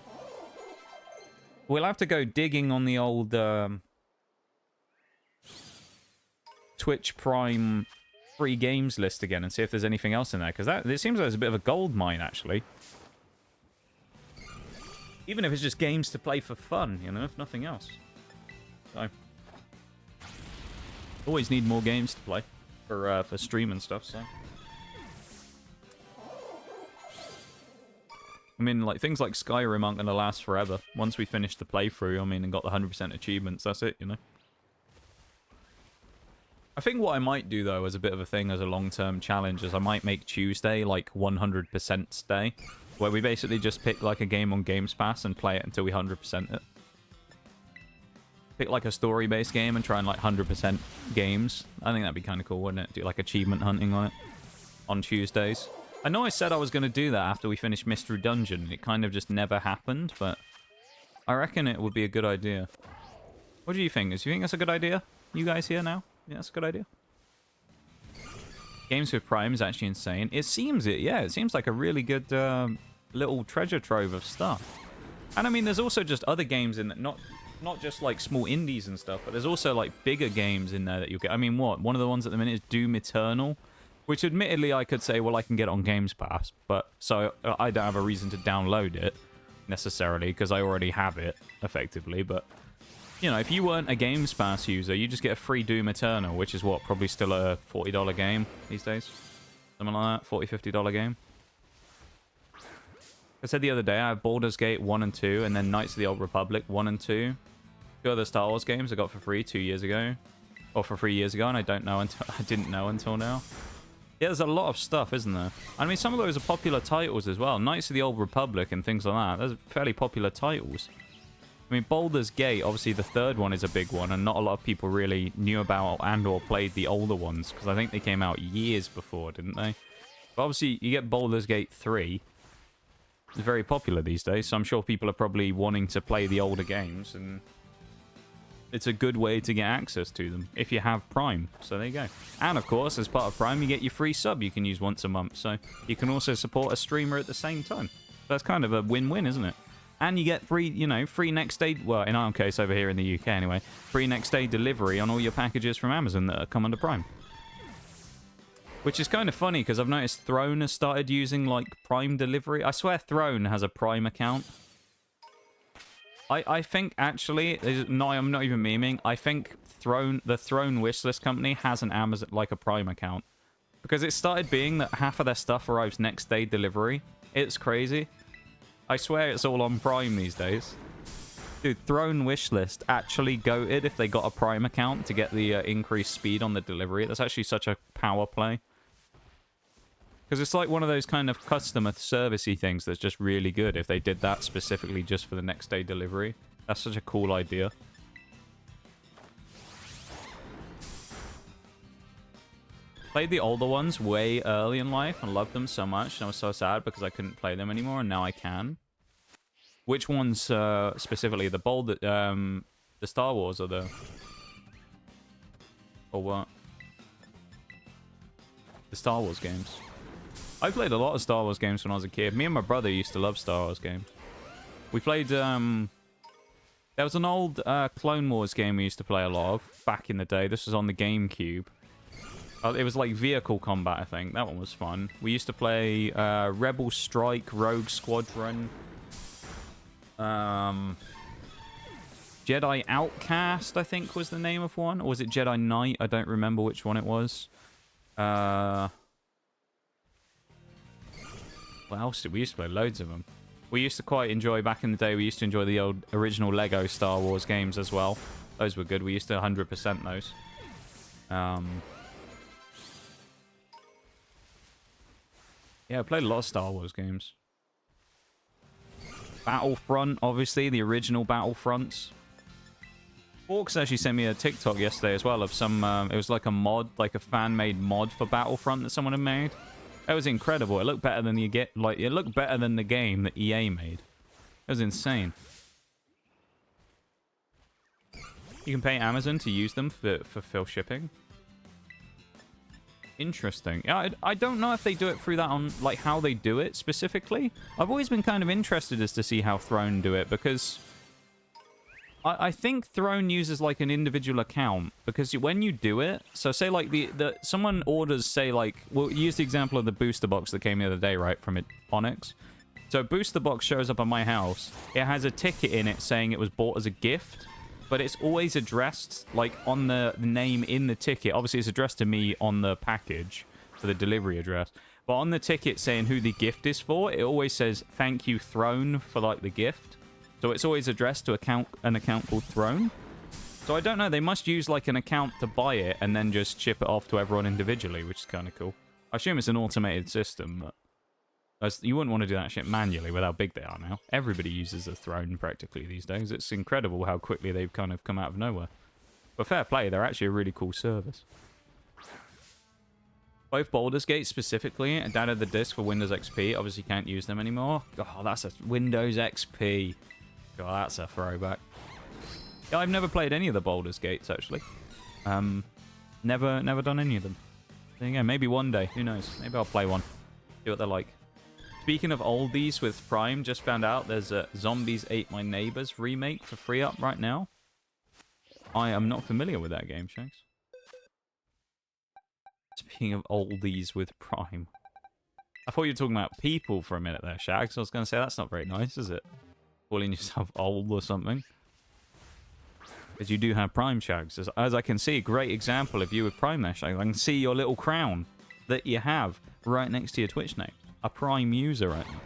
we'll have to go digging on the old... Twitch Prime free games list again and see if there's anything else in there, because it seems like there's a bit of a gold mine, actually. Even if it's just games to play for fun, you know, if nothing else. So, always need more games to play for stream and stuff, so. I mean, like, things like Skyrim aren't going to last forever. Once we finish the playthrough, I mean, and got the 100% achievements, that's it, you know. I think what I might do, though, as a bit of a thing, as a long-term challenge, is I might make Tuesday, like, 100% day, where we basically just pick, like, a game on Games Pass and play it until we 100% it. Pick, like, a story-based game and try and, like, 100% games. I think that'd be kind of cool, wouldn't it? Do, like, achievement hunting on it on Tuesdays. I know I said I was going to do that after we finished Mystery Dungeon. It kind of just never happened, but I reckon it would be a good idea. What do you think? Do you think that's a good idea? You guys here now? Yeah, that's a good idea. Games with Prime is actually insane. It seems it, yeah. It seems like a really good little treasure trove of stuff. And I mean, there's also just other games in that, not just like small indies and stuff, but there's also like bigger games in there that you'll get. I mean, one of the ones at the minute is Doom Eternal, which admittedly I could say, well, I can get on Games Pass, but so I don't have a reason to download it necessarily because I already have it effectively, but you know, if you weren't a Games Pass user, you just get a free Doom Eternal, which is what, probably still a $40 game these days? Something like that, $40, $50 game. I said the other day, I have Baldur's Gate 1 and 2, and then Knights of the Old Republic 1 and 2. 2 other Star Wars games I got for free 2 years ago. Or for 3 years ago, and I didn't know until now. Yeah, there's a lot of stuff, isn't there? I mean, some of those are popular titles as well. Knights of the Old Republic and things like that. Those are fairly popular titles. I mean, Baldur's Gate, obviously the third one is a big one, and not a lot of people really knew about and or played the older ones, because I think they came out years before, didn't they? But obviously, you get Baldur's Gate 3. It's very popular these days, so I'm sure people are probably wanting to play the older games, and it's a good way to get access to them, if you have Prime. So there you go. And, of course, as part of Prime, you get your free sub you can use once a month, so you can also support a streamer at the same time. That's kind of a win-win, isn't it? And you get free, you know, free next day, well, in our case over here in the UK anyway, free next day delivery on all your packages from Amazon that come under Prime. Which is kind of funny, because I've noticed Throne has started using, like, Prime delivery. I swear Throne has a Prime account. I think actually, no, I'm not even memeing. I think the Throne Wishlist company has an Amazon, like a Prime account. Because it started being that half of their stuff arrives next day delivery. It's crazy. I swear it's all on Prime these days. Dude, Throne Wishlist actually goated if they got a Prime account to get the increased speed on the delivery. That's actually such a power play. Because it's like one of those kind of customer servicey things that's just really good if they did that specifically just for the next day delivery. That's such a cool idea. Played the older ones way early in life and loved them so much. And I was so sad because I couldn't play them anymore, and now I can. Which ones specifically? The Star Wars or the... Or what? The Star Wars games. I played a lot of Star Wars games when I was a kid. Me and my brother used to love Star Wars games. We played... There was an old Clone Wars game we used to play a lot of back in the day. This was on the GameCube. It was like vehicle combat, I think. That one was fun. We used to play Rebel Strike, Rogue Squadron, Jedi Outcast, I think was the name of one. Or was it Jedi Knight? I don't remember which one it was. What else did we used to play? Loads of them. We used to quite enjoy, back in the day, we used to enjoy the old original Lego Star Wars games as well. Those were good. We used to 100% those. Yeah, I played a lot of Star Wars games. Battlefront, obviously, the original Battlefronts. Orcs actually sent me a TikTok yesterday as well of some, it was like a mod, like a fan-made mod for Battlefront that someone had made. It was incredible. It looked better than it looked better than the game that EA made. It was insane. You can pay Amazon to use them for fulfill shipping. Interesting. Yeah, I don't know if they do it through that on, like, how they do it specifically. I've always been kind of interested as to see how Throne do it, because I think Throne uses, like, an individual account, because when you do it, so say, like, someone orders, say, like, we'll use the example of the booster box that came the other day, right, from Onyx. So booster box shows up at my house. It has a ticket in it saying it was bought as a gift. But it's always addressed, like, on the name in the ticket. Obviously, it's addressed to me on the package for the delivery address. But on the ticket saying who the gift is for, it always says, thank you, Throne, for, like, the gift. So it's always addressed to an account called Throne. So I don't know. They must use, like, an account to buy it and then just ship it off to everyone individually, which is kind of cool. I assume it's an automated system, but... You wouldn't want to do that shit manually with how big they are now. Everybody uses the Throne practically these days. It's incredible how quickly they've kind of come out of nowhere. But fair play, they're actually a really cool service. Both Baldur's Gate specifically and downloaded the disc for Windows XP. Obviously can't use them anymore. Oh, that's a Windows XP. God, that's a throwback. Yeah, I've never played any of the Baldur's Gates, actually. Never done any of them. There you go. Maybe one day. Who knows? Maybe I'll play one. See what they're like. Speaking of oldies with Prime, just found out there's a Zombies Ate My Neighbors remake for free up right now. I am not familiar with that game, Shanks. Speaking of oldies with Prime. I thought you were talking about people for a minute there, Shags. I was going to say, that's not very nice, is it? Calling yourself old or something. Because you do have Prime, Shags. As I can see, great example of you with Prime there, Shags. I can see your little crown that you have right next to your Twitch name. A Prime user right now.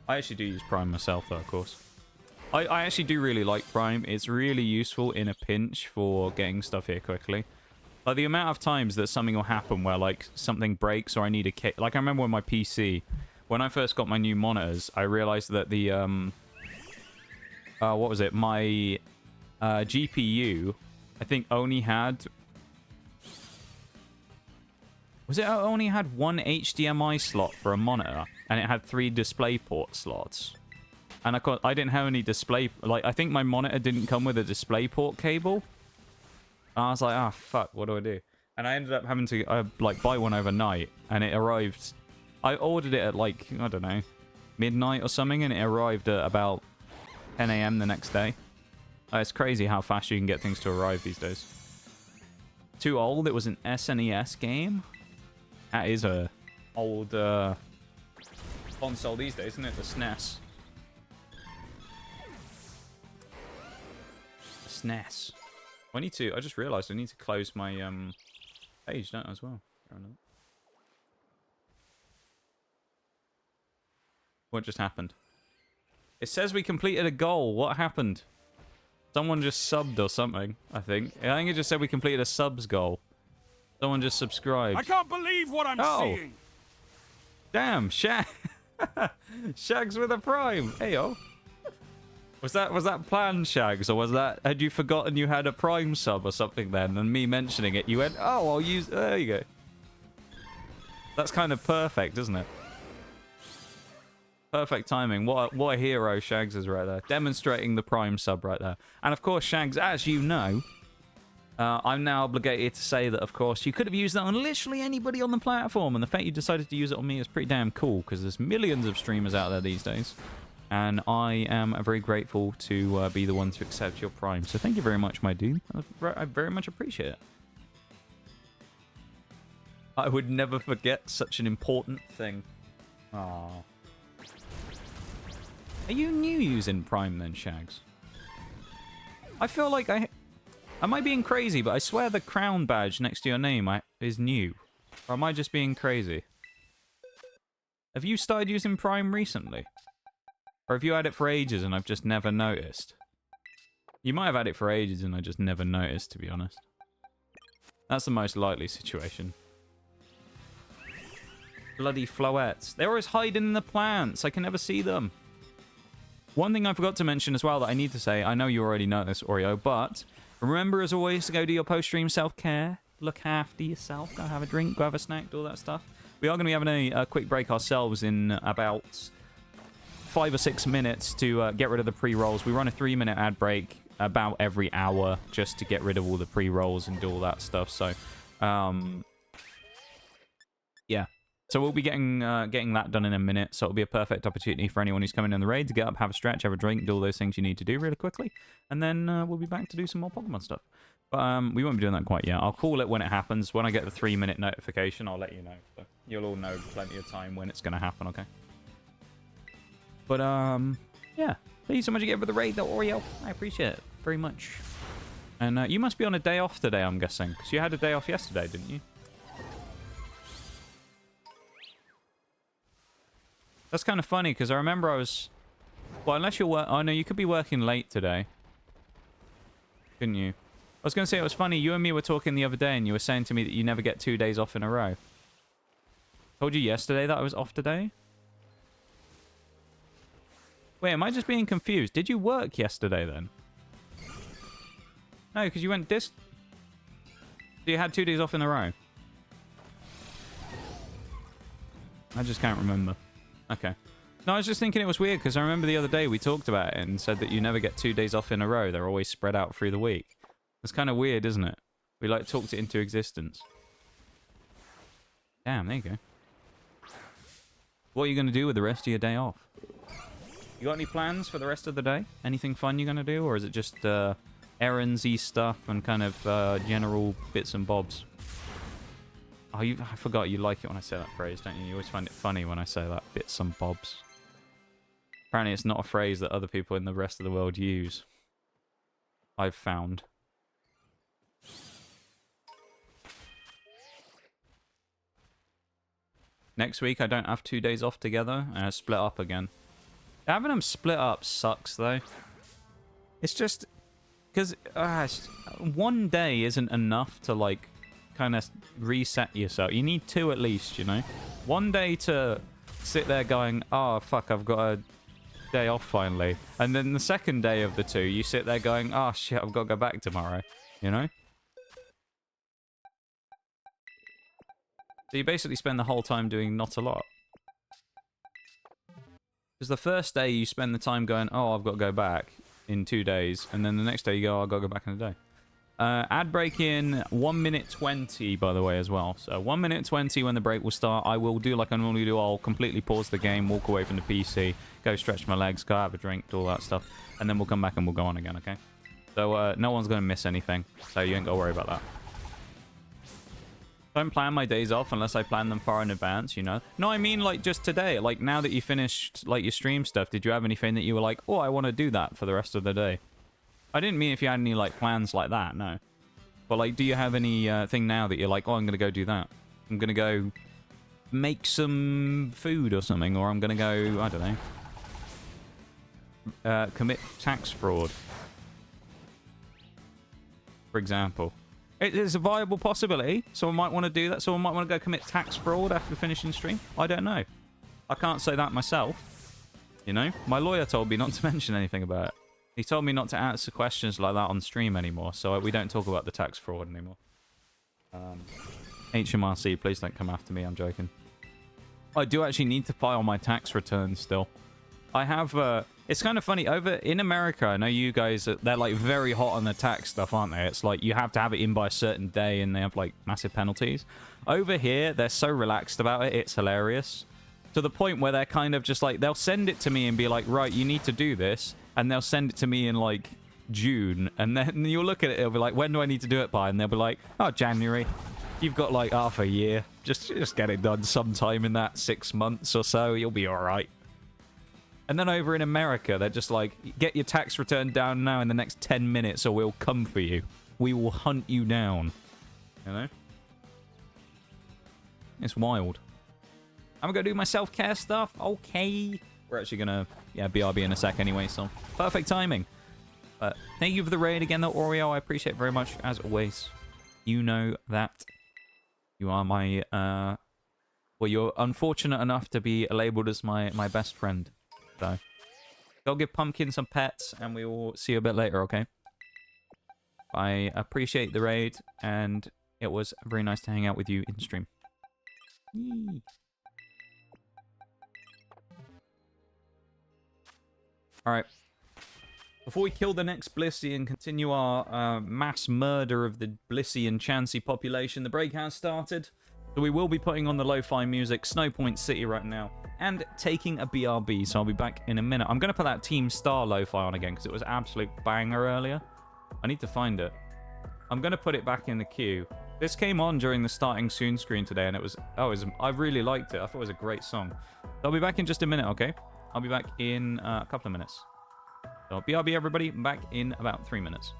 I actually do use Prime myself, though, of course. I actually do really like Prime. It's really useful in a pinch for getting stuff here quickly. Like, the amount of times that something will happen where, like, something breaks or I need a... Like, I remember when my PC... When I first got my new monitors, I realized that the... what was it? My GPU, I think, only had... Was it only had one HDMI slot for a monitor, and it had 3 DisplayPort slots? And I didn't have any display... Like, I think my monitor didn't come with a DisplayPort cable. And I was like, ah, fuck, what do I do? And I ended up having to, like, buy one overnight, and it arrived... I ordered it at, like, I don't know, midnight or something, and it arrived at about 10 AM the next day. It's crazy how fast you can get things to arrive these days. Too old? It was an SNES game? That is a old console these days, isn't it? The SNES. SNES. I just realized I need to close my page, don't I, as well? What just happened? It says we completed a goal. What happened? Someone just subbed or something, I think. I think it just said we completed a subs goal. Someone just subscribed. I can't believe what I'm seeing. Damn, Shag. Shags with a prime. Hey, yo. Was that planned, Shags, or had you forgotten you had a prime sub or something then, and me mentioning it, you went, oh, I'll use... There you go. That's kind of perfect, isn't it? Perfect timing. What a hero Shags is right there. Demonstrating the prime sub right there. And of course, Shags, as you know, I'm now obligated to say that, of course, you could have used that on literally anybody on the platform. And the fact you decided to use it on me is pretty damn cool, because there's millions of streamers out there these days. And I am very grateful to be the one to accept your prime. So thank you very much, my dude. I very much appreciate it. I would never forget such an important thing. Aww. Are you new using Prime then, Shags? I feel like I might be being crazy, but I swear the crown badge next to your name is new. Or am I just being crazy? Have you started using Prime recently? Or have you had it for ages and I've just never noticed? You might have had it for ages and I just never noticed, to be honest. That's the most likely situation. Bloody floettes. They're always hiding in the plants. I can never see them. One thing I forgot to mention as well that I need to say, I know you already know this, Oreo, but remember as always to go do your post-stream self-care. Look after yourself. Go have a drink, go have a snack, do all that stuff. We are going to be having a quick break ourselves in about 5 or 6 minutes to get rid of the pre-rolls. We run a 3-minute ad break about every hour just to get rid of all the pre-rolls and do all that stuff. So, yeah. So we'll be getting that done in a minute. So it'll be a perfect opportunity for anyone who's coming in the raid to get up, have a stretch, have a drink, do all those things you need to do really quickly. And then we'll be back to do some more Pokemon stuff. But we won't be doing that quite yet. I'll call it when it happens. When I get the 3-minute notification, I'll let you know. So you'll all know plenty of time when it's going to happen, okay? But, yeah. Thank you so much again for the raid, though, Oreo. I appreciate it very much. And you must be on a day off today, I'm guessing. Because you had a day off yesterday, didn't you? That's kind of funny, because I remember I was... Well, unless you're... Oh, no, you could be working late today. Couldn't you? I was going to say, it was funny. You and me were talking the other day, and you were saying to me that you never get 2 days off in a row. Told you yesterday that I was off today? Wait, am I just being confused? Did you work yesterday, then? No, because you went So you had 2 days off in a row? I just can't remember. Okay. No, I was just thinking it was weird because I remember the other day we talked about it and said that you never get 2 days off in a row. They're always spread out through the week. It's kind of weird, isn't it? We like talked it into existence. Damn, there you go. What are you going to do with the rest of your day off? You got any plans for the rest of the day? Anything fun you're going to do? Or is it just errands-y stuff and kind of general bits and bobs? Oh, I forgot you like it when I say that phrase, don't you? You always find it funny when I say that, bits and bobs. Apparently it's not a phrase that other people in the rest of the world use. I've found. Next week I don't have 2 days off together and I split up again. Having them split up sucks though. It's just... Because 1 day isn't enough to like... kind of reset yourself. You need 2 at least, you know? 1 day to sit there going, oh, fuck, I've got a day off finally. And then the second day of the 2, you sit there going, oh, shit, I've got to go back tomorrow, you know? So you basically spend the whole time doing not a lot. Because the first day you spend the time going, oh, I've got to go back in 2 days. And then the next day you go, oh, I've got to go back in a day. Ad break in 1 minute 20, by the way, as well. So 1 minute 20 when the break will start. I will do like I normally do. I'll completely pause the game, walk away from the PC, go stretch my legs, go have a drink, do all that stuff. And then we'll come back and we'll go on again, okay? So no one's going to miss anything. So you ain't got to worry about that. Don't plan my days off unless I plan them far in advance, you know? No, I mean like just today. Like now that you finished like your stream stuff, did you have anything that you were like, oh, I want to do that for the rest of the day? I didn't mean if you had any, like, plans like that, no. But, like, do you have any thing now that you're like, oh, I'm going to go do that? I'm going to go make some food or something, or I'm going to go, I don't know, commit tax fraud. For example. It is a viable possibility. Someone might want to do that. Someone might want to go commit tax fraud after finishing stream. I don't know. I can't say that myself. You know? My lawyer told me not to mention anything about it. He told me not to answer questions like that on stream anymore, so we don't talk about the tax fraud anymore. HMRC, please don't come after me, I'm joking. I do actually need to file my tax returns still. I have, it's kind of funny, over in America, I know you guys, they're like very hot on the tax stuff, aren't they? It's like you have to have it in by a certain day and they have like massive penalties. Over here, they're so relaxed about it, it's hilarious. To the point where they're kind of just like, they'll send it to me and be like, right, you need to do this. And they'll send it to me in like June. And then you'll look at it, it'll be like, when do I need to do it by? And they'll be like, oh, January. You've got like half a year. Just get it done sometime in that 6 months or so. You'll be all right. And then over in America, they're just like, get your tax return down now in the next 10 minutes or we'll come for you. We will hunt you down. You know? It's wild. I'm going to do my self-care stuff. Okay. We're actually going to, yeah, BRB in a sec anyway, so perfect timing. But thank you for the raid again, though, Oreo. I appreciate it very much, as always. You know that you are my, well, you're unfortunate enough to be labeled as my best friend. So, go give Pumpkin some pets, and we will see you a bit later, okay? I appreciate the raid, and it was very nice to hang out with you in stream. Yee. Alright. Before we kill the next Blissey and continue our mass murder of the Blissey and Chansey population, the break has started. So we will be putting on the lo-fi music, Snowpoint City right now, and taking a BRB, so I'll be back in a minute. I'm going to put that Team Star lo-fi on again, because it was an absolute banger earlier. I need to find it. I'm going to put it back in the queue. This came on during the starting soon screen today, and it was, I really liked it. I thought it was a great song. So I'll be back in just a minute, okay? I'll be back in a couple of minutes. So BRB, everybody, back in about 3 minutes.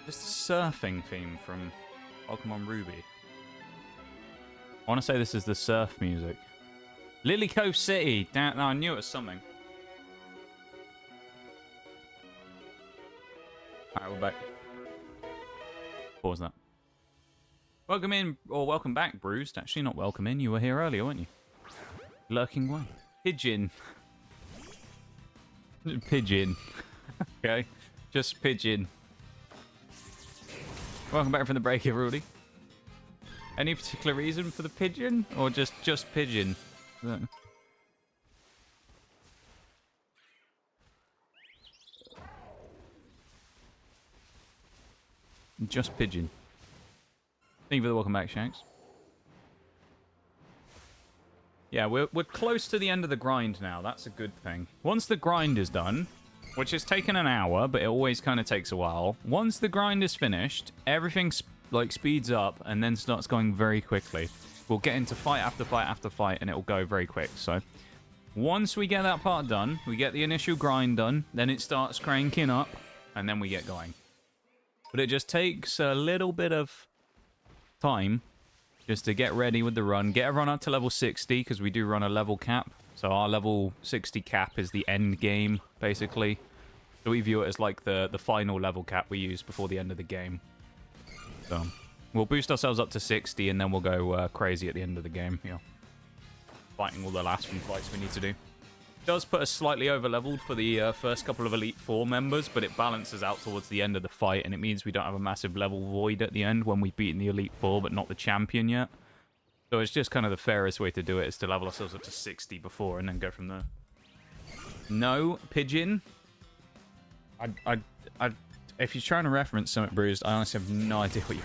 This surfing theme from Pokemon Ruby. I want to say this is the surf music. Lily Cove City. Damn, no, I knew it was something. Alright, we're back. Pause that. Welcome in, or welcome back, Bruised. Actually, not welcome in. You were here earlier, weren't you? Lurking away. Pigeon. Pigeon. Okay. Just pigeon. Welcome back from the break, everybody. Any particular reason for the pigeon? Or just pigeon? Just pigeon. Thank you for the welcome back, Shanks. Yeah, we're close to the end of the grind now. That's a good thing. Once the grind is done, which has taken an hour, but it always kind of takes a while. Once the grind is finished, everything like speeds up and then starts going very quickly. We'll get into fight after fight after fight, and it will go very quick. So once we get that part done, we get the initial grind done, then it starts cranking up, and then we get going. But it just takes a little bit of time just to get ready with the run. Get everyone up to level 60, because we do run a level cap. So our level 60 cap is the end game, basically. So we view it as like the final level cap we use before the end of the game. So we'll boost ourselves up to 60, and then we'll go crazy at the end of the game. Yeah, fighting all the last few fights we need to do. It does put us slightly over-leveled for the first couple of Elite Four members, but it balances out towards the end of the fight, and it means we don't have a massive level void at the end when we've beaten the Elite Four, but not the champion yet. So it's just kind of the fairest way to do it, is to level ourselves up to 60 before, and then go from there. No, pigeon. If you're trying to reference something, Bruised, I honestly have no idea what you're...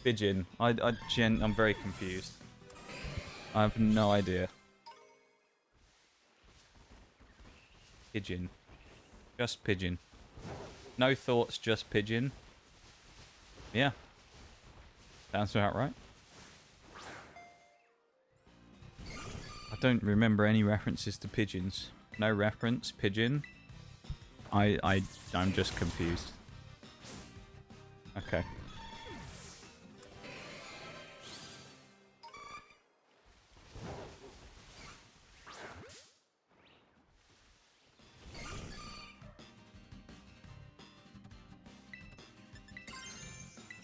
Pigeon. I'm very confused. I have no idea. Pigeon. Just pigeon. No thoughts, just pigeon. Yeah. Sounds about right. I don't remember any references to pigeons. No reference, pigeon. I'm just confused. Okay.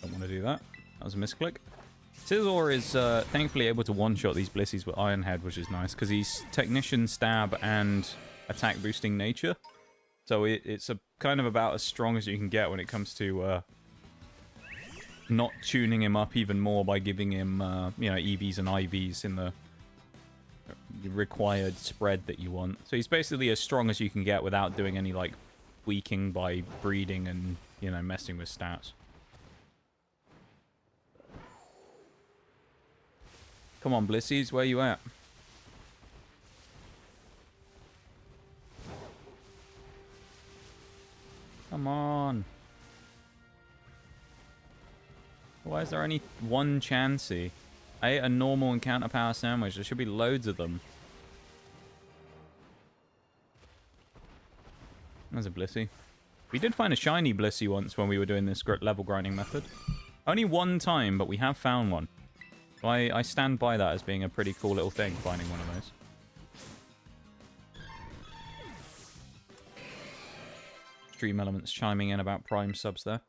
Don't want to do that. That was a misclick. Scizor is thankfully able to one-shot these Blissies with Iron Head, which is nice, because he's Technician, Stab, and attack boosting nature. So it's a kind of about as strong as you can get when it comes to not tuning him up even more by giving him you know, EVs and IVs in the required spread that you want. So he's basically as strong as you can get without doing any like tweaking by breeding and, you know, messing with stats. Come on, Blissies, where you at? Come on. Why is there only one Chansey? I ate a normal encounter power sandwich. There should be loads of them. There's a Blissey. We did find a shiny Blissey once when we were doing this level grinding method. Only one time, but we have found one. I stand by that as being a pretty cool little thing, finding one of those. Stream Elements chiming in about Prime subs there.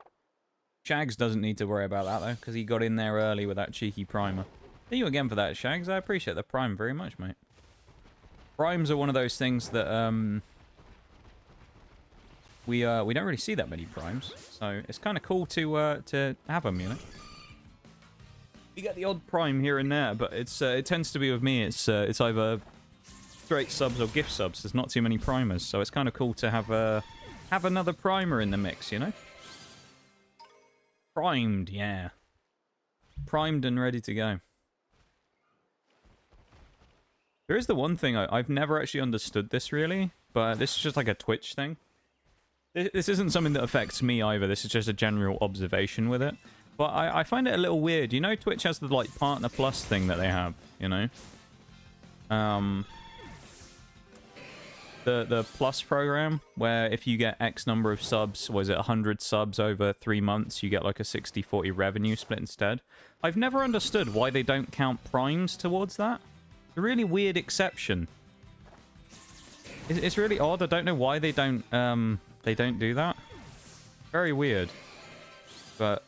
Shags doesn't need to worry about that, though, because he got in there early with that cheeky Primer. Thank you again for that, Shags. I appreciate the Prime very much, mate. Primes are one of those things that, we don't really see that many Primes, so it's kind of cool to have them, you know? You get the odd Prime here and there, but it's it tends to be with me. It's either straight subs or gift subs. There's not too many primers, so it's kind of cool to have another primer in the mix, you know? Primed, yeah. Primed and ready to go. There is the one thing I've never actually understood this really, but this is just like a Twitch thing. This isn't something that affects me either. This is just a general observation with it. But I find it a little weird. You know, Twitch has the, like, Partner Plus thing that they have, you know? The Plus program, where if you get X number of subs, was it 100 subs over 3 months, you get like a 60-40 revenue split instead. I've never understood why they don't count primes towards that. It's a really weird exception. It's really odd. I don't know why they don't do that. Very weird. But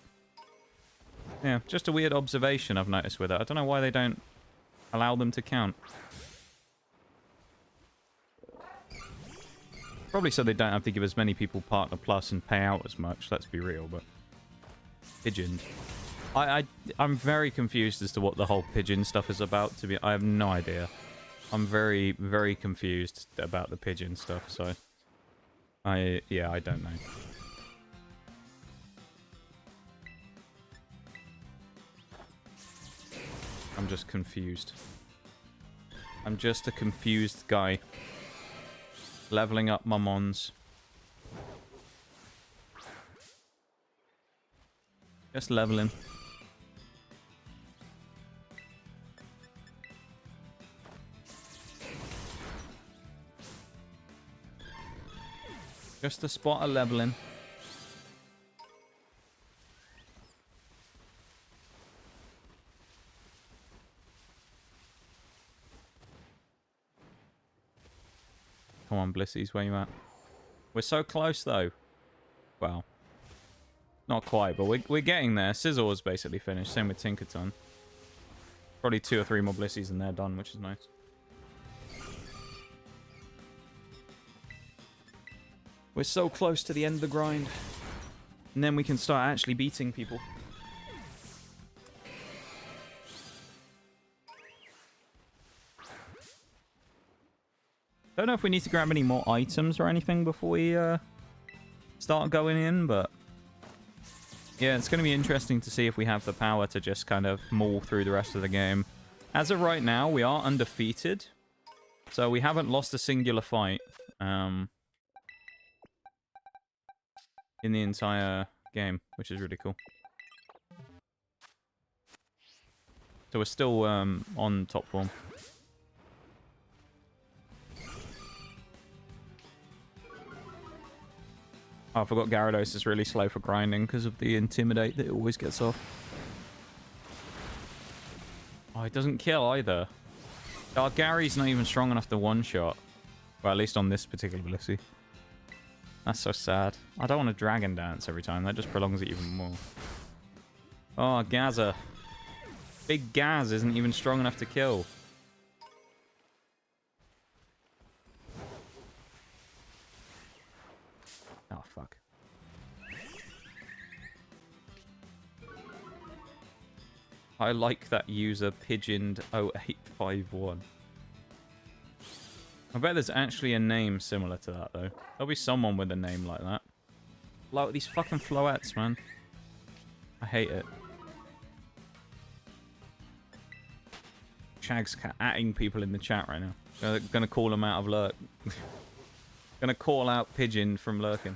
yeah, just a weird observation I've noticed with it. I don't know why they don't allow them to count. Probably so they don't have to give as many people Partner Plus and pay out as much, let's be real, but... Pigeon. I'm very confused as to what the whole pigeon stuff is about, I have no idea. I'm very, very confused about the pigeon stuff, so... yeah, I don't know. I'm just confused. I'm just a confused guy. Leveling up my mons. Just leveling. Just a spot of leveling. Come on, Blissies, where you at? We're so close, though. Well, not quite, but we're getting there. Scizor's basically finished. Same with Tinkerton. Probably 2 or 3 more Blissies and they're done, which is nice. We're so close to the end of the grind. And then we can start actually beating people. Don't know if we need to grab any more items or anything before we start going in, but yeah, it's going to be interesting to see if we have the power to just kind of maul through the rest of the game. As of right now, we are undefeated, so we haven't lost a singular fight in the entire game, which is really cool. So we're still on top form. Oh, I forgot Gyarados is really slow for grinding because of the Intimidate that it always gets off. Oh, it doesn't kill either. Oh, Gary's not even strong enough to one-shot. Well, at least on this particular Blissey. That's so sad. I don't want to Dragon Dance every time. That just prolongs it even more. Oh, Gaza. Big Gaz isn't even strong enough to kill. Oh, fuck. I like that user pigeoned 0851. I bet there's actually a name similar to that, though. There'll be someone with a name like that. Like these fucking floettes, man. I hate it. Shag's atting people in the chat right now. Gonna call them out of lurk. Gonna call out Pigeon from lurking.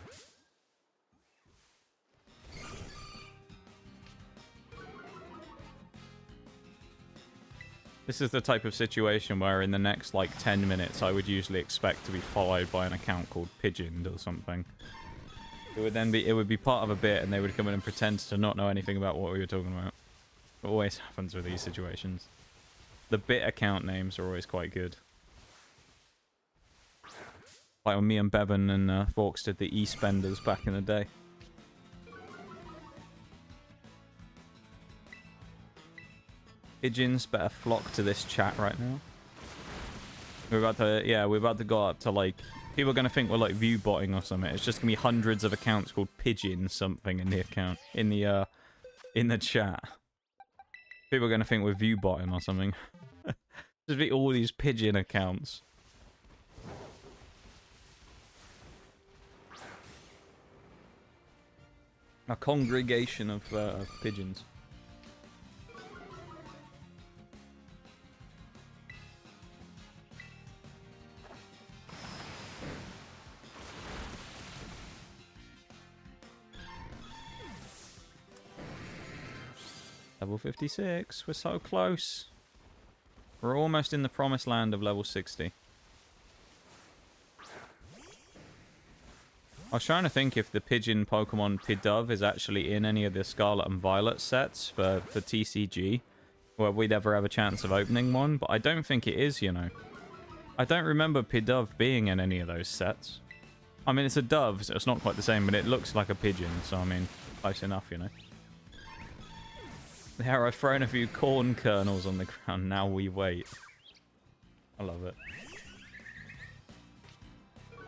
This is the type of situation where in the next, like, 10 minutes I would usually expect to be followed by an account called Pigeoned or something. It would then be, it would be part of a bit and they would come in and pretend to not know anything about what we were talking about. It always happens with these situations. The bit account names are always quite good. Like when me and Bevan and Forks did the E-Spenders back in the day. Pigeons better flock to this chat right now. We're about to, yeah, we're about to go up to, like, people are going to think we're, like, view botting or something. It's just going to be hundreds of accounts called Pigeon something in the account, in the chat. People are going to think we're view botting or something. Just be all these Pigeon accounts. A congregation of pigeons. Level 56. We're so close. We're almost in the promised land of level 60. I was trying to think if the pigeon Pokemon Pidove is actually in any of the Scarlet and Violet sets for TCG, where we'd ever have a chance of opening one, but I don't think it is, you know. I don't remember Pidove being in any of those sets. I mean, it's a dove, so it's not quite the same, but it looks like a pigeon, so I mean, close enough, you know. There, I've thrown a few corn kernels on the ground, now we wait. I love it.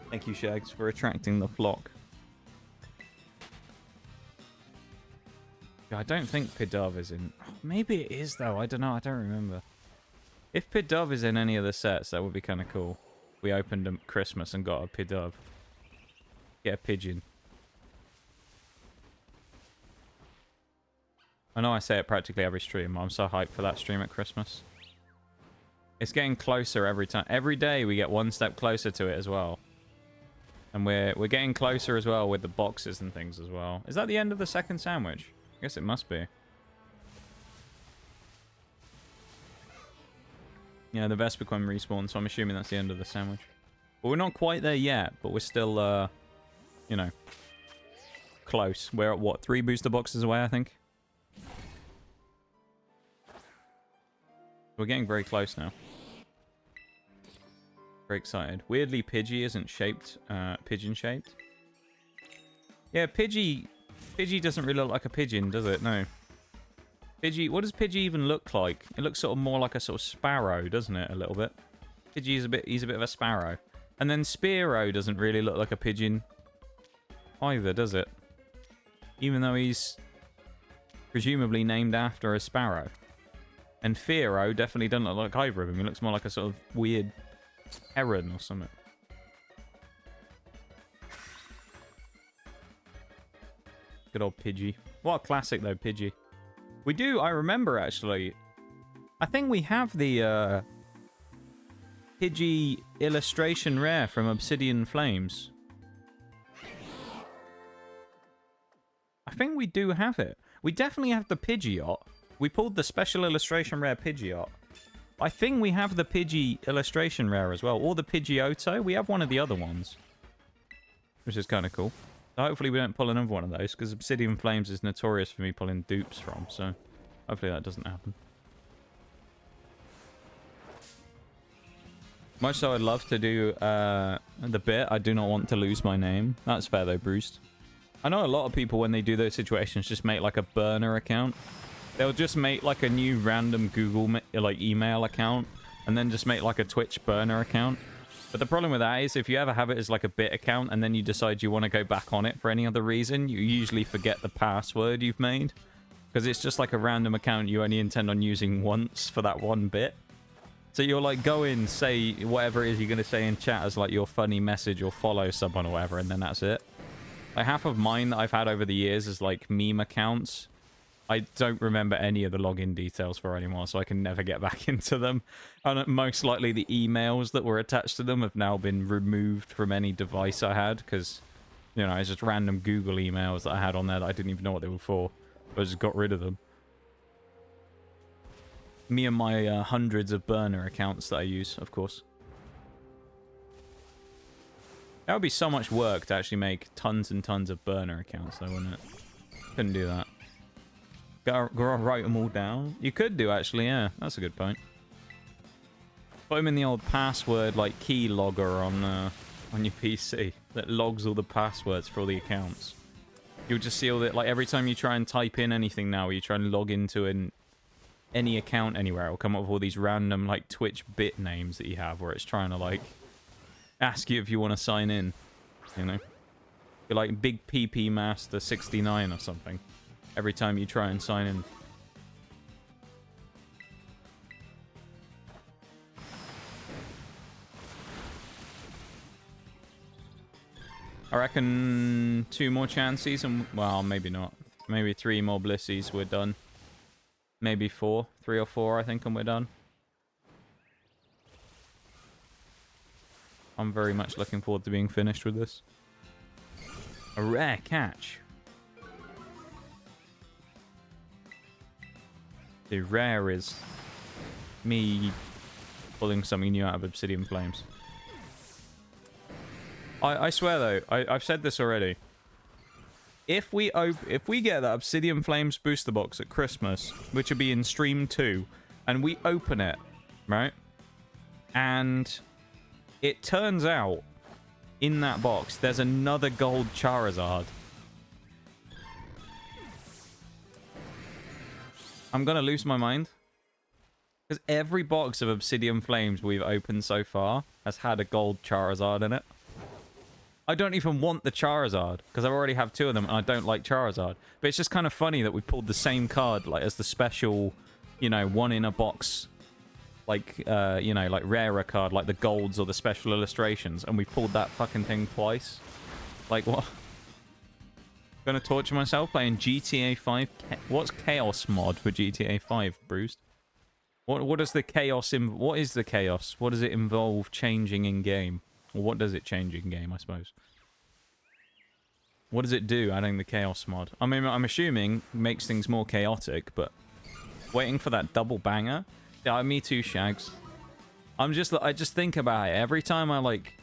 Thank you, Shags, for attracting the flock. Yeah, I don't think Pidove is in... Oh, maybe it is, though. I don't know. I don't remember. If Pidove is in any of the sets, that would be kind of cool. We opened at Christmas and got a Pidove. Get a pigeon. I know I say it practically every stream. I'm so hyped for that stream at Christmas. It's getting closer every time. Every day we get one step closer to it as well. And we're getting closer as well with the boxes and things as well. Is that the end of the second sandwich? I guess it must be. Yeah, the Vespiquen respawn, so I'm assuming that's the end of the sandwich. But we're not quite there yet, but we're still, you know, close. We're at, what, 3 booster boxes away, I think? We're getting very close now. Very excited. Weirdly, Pidgey isn't shaped, pigeon-shaped. Yeah, Pidgey doesn't really look like a pigeon, does it? No. Pidgey, what does Pidgey even look like? It looks sort of more like a sort of sparrow, doesn't it? A little bit. Pidgey is he's a bit of a sparrow. And then Spearow doesn't really look like a pigeon either, does it? Even though he's presumably named after a sparrow. And Fearow definitely doesn't look like either of them. He looks more like a sort of weird heron or something. Good old Pidgey. What a classic, though, Pidgey. We do, I remember, actually. I think we have the Pidgey illustration rare from Obsidian Flames. I think we do have it. We definitely have the Pidgeot. We pulled the special illustration rare Pidgeot. I think we have the Pidgey illustration rare as well. Or the Pidgeotto. We have one of the other ones. Which is kind of cool. So hopefully we don't pull another one of those. Because Obsidian Flames is notorious for me pulling dupes from. So hopefully that doesn't happen. Much so I'd love to do the bit, I do not want to lose my name. That's fair though, Bruce. I know a lot of people when they do those situations just make like a burner account. They'll just make like a new random Google like email account and then just make like a Twitch burner account. But the problem with that is if you ever have it as like a bit account and then you decide you want to go back on it for any other reason, you usually forget the password you've made. Because it's just like a random account you only intend on using once for that one bit. So you'll like go in, say whatever it is you're going to say in chat as like your funny message or follow someone or whatever, and then that's it. Like half of mine that I've had over the years is like meme accounts. I don't remember any of the login details for anymore, so I can never get back into them. And most likely the emails that were attached to them have now been removed from any device I had, because, you know, it's just random Google emails that I had on there that I didn't even know what they were for. I just got rid of them. Me and my hundreds of burner accounts that I use, of course. That would be so much work to actually make tons and tons of burner accounts, though, wouldn't it? Couldn't do that. Gotta write them all down. You could do, actually, yeah. That's a good point. Put them in the old password, like, key logger on your PC that logs all the passwords for all the accounts. You'll just see all that, like, every time you try and type in anything now, you try and log into any account anywhere, it'll come up with all these random, like, Twitch bit names that you have, where it's trying to, like, ask you if you want to sign in, you know? You're like Big PP Master 69 or something, every time you try and sign in. I reckon 2 more chances and, well, maybe not. Maybe 3 more Blissies, we're done. Maybe 4. 3 or 4, I think, and we're done. I'm very much looking forward to being finished with this. A rare catch. The rare is me pulling something new out of Obsidian Flames. I swear though, I've said this already. If we get that Obsidian Flames booster box at Christmas, which will be in stream 2, and we open it, right? And it turns out in that box there's another gold Charizard. I'm gonna lose my mind. Because every box of Obsidian Flames we've opened so far has had a gold Charizard in it. I don't even want the Charizard, because I already have 2 of them, and I don't like Charizard. But it's just kind of funny that we pulled the same card, like, as the special, you know, one in a box, like, you know, like, rarer card, like the golds or the special illustrations, and we pulled that fucking thing twice. Like, what? Gonna torture myself playing GTA 5? What's Chaos mod for GTA 5, Bruised? What does the Chaos... What is the Chaos? What does it involve changing in-game? Or what does it change in-game, I suppose? What does it do, adding the Chaos mod? I mean, I'm assuming it makes things more chaotic, but... Waiting for that double banger? Yeah, me too, Shags. I just think about it. Every time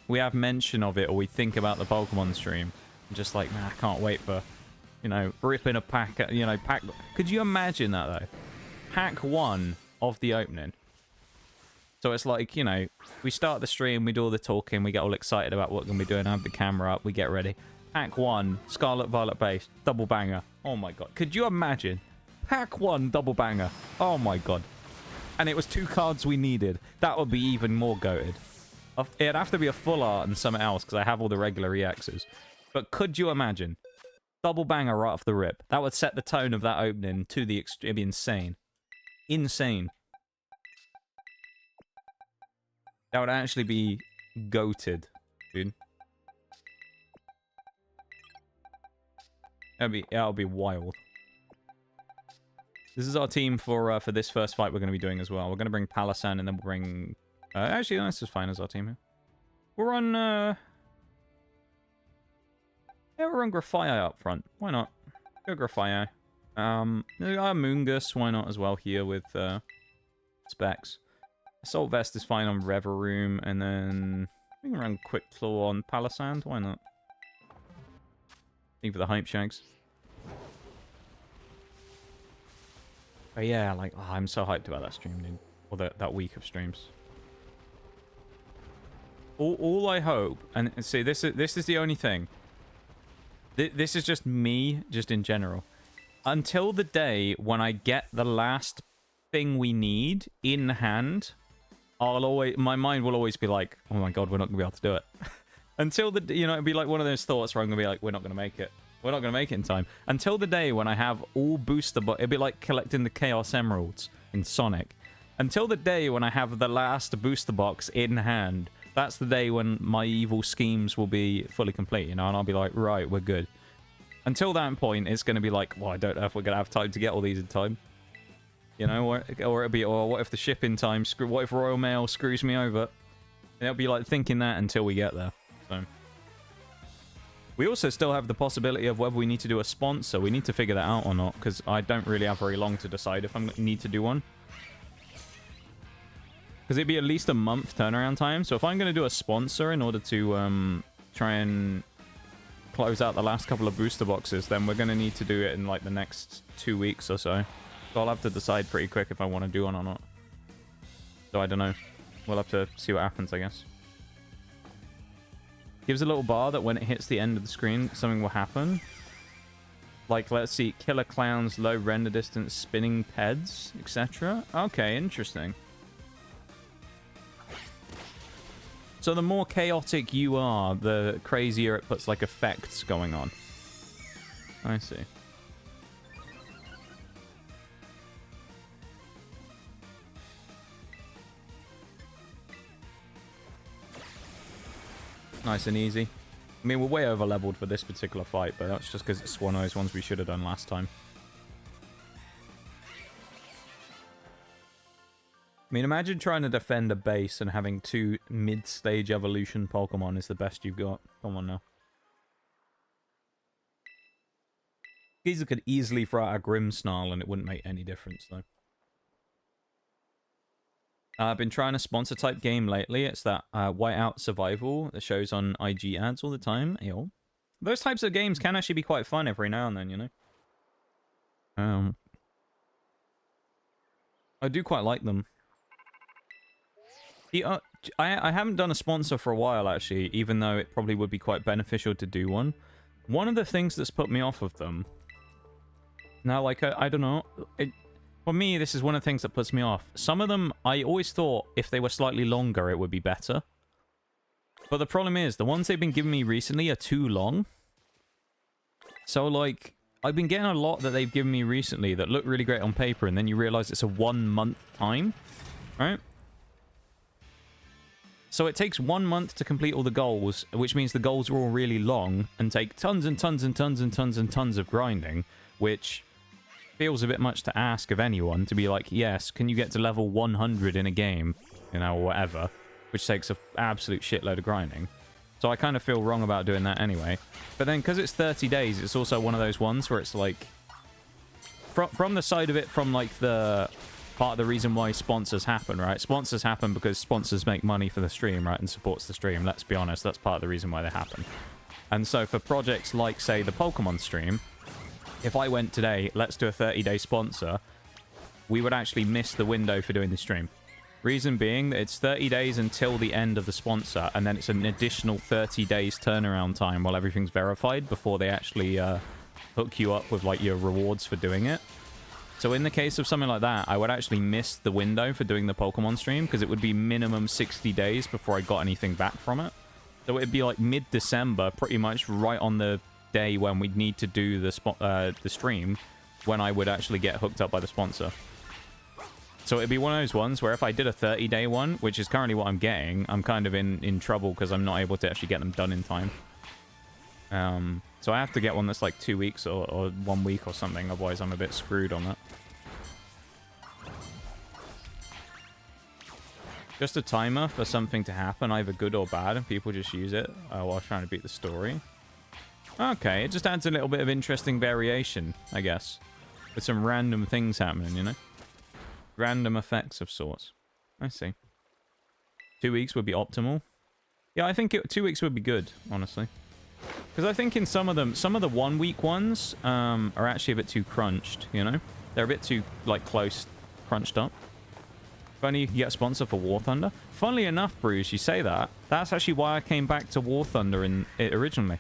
we have mention of it, or we think about the Pokemon stream, I'm just like, man, I can't wait for, you know, ripping a pack, pack... Could you imagine that, though? Pack 1 of the opening. So it's like, you know, we start the stream, we do all the talking, we get all excited about what we're going to be doing, I have the camera up, we get ready. Pack 1, Scarlet Violet base, double banger. Oh my god. Could you imagine? Pack 1, double banger. Oh my god. And it was 2 cards we needed. That would be even more goated. It'd have to be a full art and something else, because I have all the regular EXs. But could you imagine? Double banger right off the rip. That would set the tone of that opening to the extreme. It'd be insane. Insane. That would actually be goated, dude. That'll be wild. This is our team for this first fight we're going to be doing as well. We're going to bring Palossand, and then we'll bring... actually, no, this is fine as our team here. We're on... yeah, we're on Grafaiai up front. Why not? Go Grafaiai. Moongus, why not as well here with Specs. Assault Vest is fine on Reveroom, and then we can run Quick Claw on Palossand. Why not? Think for the hype, Shags. But yeah, like, oh, I'm so hyped about that stream, dude. Or that week of streams. All I hope, and see, this is the only thing. This is just me, just in general. Until the day when I get the last thing we need in hand, my mind will always be like, oh my god, we're not gonna be able to do it. Until the, you know, it'd be like one of those thoughts where I'm gonna be like, we're not gonna make it. We're not gonna make it in time. Until the day when I have all booster, but it'd be like collecting the Chaos Emeralds in Sonic. Until the day when I have the last booster box in hand, that's the day when my evil schemes will be fully complete, you know, and I'll be like, right, we're good. Until that point, it's gonna be like, well, I don't know if we're gonna have time to get all these in time. You know, or it'll be, or what if the shipping time, what if Royal Mail screws me over? And it'll be like thinking that until we get there. So we also still have the possibility of whether we need to do a sponsor. We need to figure that out or not, because I don't really have very long to decide if I need to do one. Because it'd be at least a month turnaround time. So if I'm going to do a sponsor in order to try and close out the last couple of booster boxes, then we're going to need to do it in like the next 2 weeks or so. So I'll have to decide pretty quick if I want to do one or not. So I don't know. We'll have to see what happens, I guess. Gives a little bar that when it hits the end of the screen, something will happen. Like, let's see, Killer Clowns, low render distance, spinning peds, etc. Okay, interesting. So the more chaotic you are, the crazier it puts, like, effects going on. I see. Nice and easy. I mean, we're way over leveled for this particular fight, but that's just because it's one of those ones we should have done last time. I mean, imagine trying to defend a base and having 2 mid-stage evolution Pokemon is the best you've got. Come on now. Giza could easily throw out a Grimmsnarl and it wouldn't make any difference, though. I've been trying a sponsor type game lately. It's that Whiteout Survival that shows on IG ads all the time. Yo. Those types of games can actually be quite fun every now and then, you know? I do quite like them. I haven't done a sponsor for a while, actually, even though it probably would be quite beneficial to do one. One of the things that's put me off of them... Now, like, I don't know... For me, this is one of the things that puts me off. Some of them, I always thought if they were slightly longer, it would be better. But the problem is, the ones they've been giving me recently are too long. So, like, I've been getting a lot that they've given me recently that look really great on paper, and then you realize it's a 1 month time, right? So it takes 1 month to complete all the goals, which means the goals are all really long and take tons and tons and tons and tons and tons of grinding, which feels a bit much to ask of anyone to be like, yes, can you get to level 100 in a game, you know, or whatever, which takes an absolute shitload of grinding. So I kind of feel wrong about doing that anyway. But then, because it's 30 days, it's also one of those ones where it's like... From the side of it, from like the... part of the reason why sponsors happen, right? Sponsors happen because sponsors make money for the stream, right? And supports the stream. Let's be honest, that's part of the reason why they happen. And so for projects like, say, the Pokemon stream, if I went today, let's do a 30-day sponsor, we would actually miss the window for doing the stream. Reason being that it's 30 days until the end of the sponsor, and then it's an additional 30 days turnaround time while everything's verified before they actually hook you up with like your rewards for doing it. So in the case of something like that, I would actually miss the window for doing the Pokemon stream because it would be minimum 60 days before I got anything back from it. So it'd be like mid-December, pretty much right on the day when we'd need to do the stream, when I would actually get hooked up by the sponsor. So it'd be one of those ones where if I did a 30-day one, which is currently what I'm getting, I'm kind of in trouble because I'm not able to actually get them done in time. So I have to get one that's like 2 weeks or 1 week or something, otherwise I'm a bit screwed on that. Just a timer for something to happen, either good or bad, and people just use it while trying to beat the story. Okay, it just adds a little bit of interesting variation, I guess. With some random things happening, you know? Random effects of sorts. I see. 2 weeks would be optimal. Yeah, I think 2 weeks would be good, honestly. Because I think in some of them, some of the 1 week ones are actually a bit too crunched, you know? They're a bit too, like, close, crunched up. If only you can get a sponsor for War Thunder. Funnily enough, Bruce, you say that. That's actually why I came back to War Thunder originally.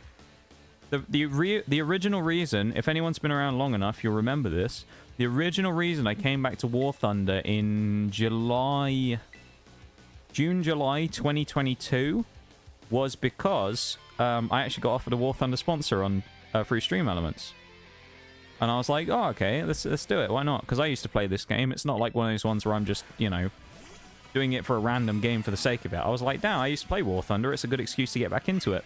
The original reason, if anyone's been around long enough, you'll remember this. The original reason I came back to War Thunder in June, July 2022 was because I actually got offered a War Thunder sponsor on through Stream Elements. And I was like, oh, okay, let's do it. Why not? Because I used to play this game. It's not like one of those ones where I'm just, you know, doing it for a random game for the sake of it. I was like, damn, I used to play War Thunder. It's a good excuse to get back into it.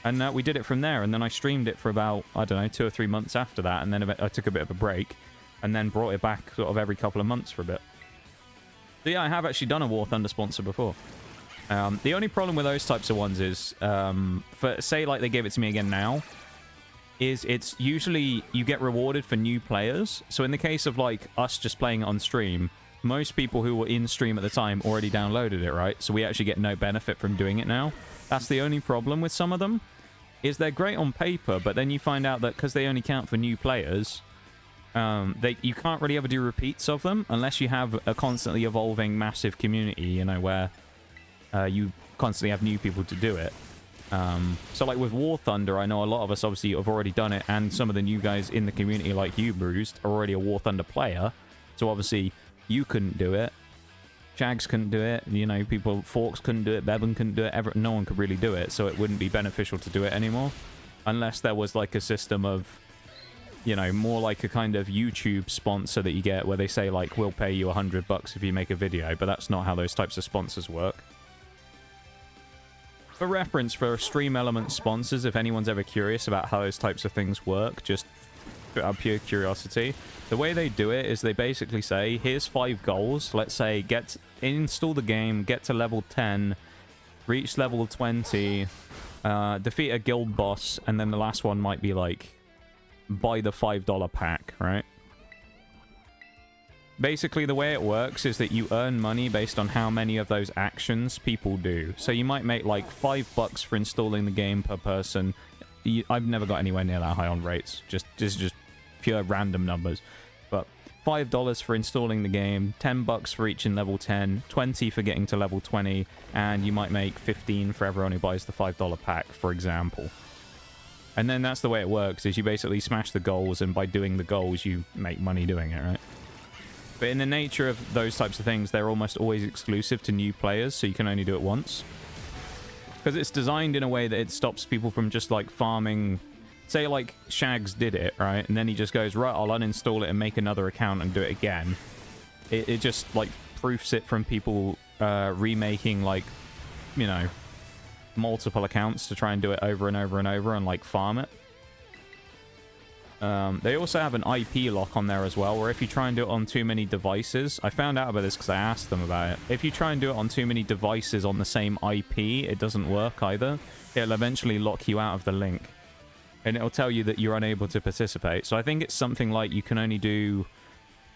And we did it from there. And then I streamed it for about, I don't know, 2 or 3 months after that. And then I took a bit of a break. And then brought it back sort of every couple of months for a bit. So yeah, I have actually done a War Thunder sponsor before. The only problem with those types of ones is, for say like they gave it to me again now, is it's usually you get rewarded for new players. So in the case of like us just playing it on stream, most people who were in stream at the time already downloaded it, right? So we actually get no benefit from doing it now. That's the only problem with some of them, is they're great on paper, but then you find out that because they only count for new players, you can't really ever do repeats of them unless you have a constantly evolving massive community, you know, where you constantly have new people to do it. So like with War Thunder, I know a lot of us obviously have already done it, and some of the new guys in the community like you, Bruised, are already a War Thunder player. So obviously you couldn't do it. Jags couldn't do it. You know, people, Forks couldn't do it. Bevan couldn't do it. No one could really do it. So it wouldn't be beneficial to do it anymore. Unless there was like a system of, you know, more like a kind of YouTube sponsor that you get where they say like, we'll pay you $100 if you make a video. But that's not how those types of sponsors work. For reference, for Stream Element sponsors, if anyone's ever curious about how those types of things work, just out of pure curiosity, the way they do it is they basically say, here's 5 goals. Let's say install the game, get to level 10, reach level 20, defeat a guild boss, and then the last one might be like, buy the $5 pack, right? basically the way it works is that you earn money based on how many of those actions people do. So you might make like $5 for installing the game per person. I've never got anywhere near that high on rates. This is just pure random numbers. But $5 for installing the game, $10 for reaching level 10, 20 for getting to level 20, and you might make 15 for everyone who buys the $5 pack, for example. And then that's the way it works, is you basically smash the goals, and by doing the goals, you make money doing it, right? But in the nature of those types of things, they're almost always exclusive to new players, so you can only do it once. Because it's designed in a way that it stops people from just, like, farming... Say, like, Shags did it, right? And then he just goes, right, I'll uninstall it and make another account and do it again. It just, like, proofs it from people remaking, like, you know, multiple accounts to try and do it over and over and over and, like, farm it. They also have an IP lock on there as well, where if you try and do it on too many devices... I found out about this because I asked them about it. If you try and do it on too many devices on the same IP, it doesn't work either. It'll eventually lock you out of the link. And it'll tell you that you're unable to participate. So I think it's something like you can only do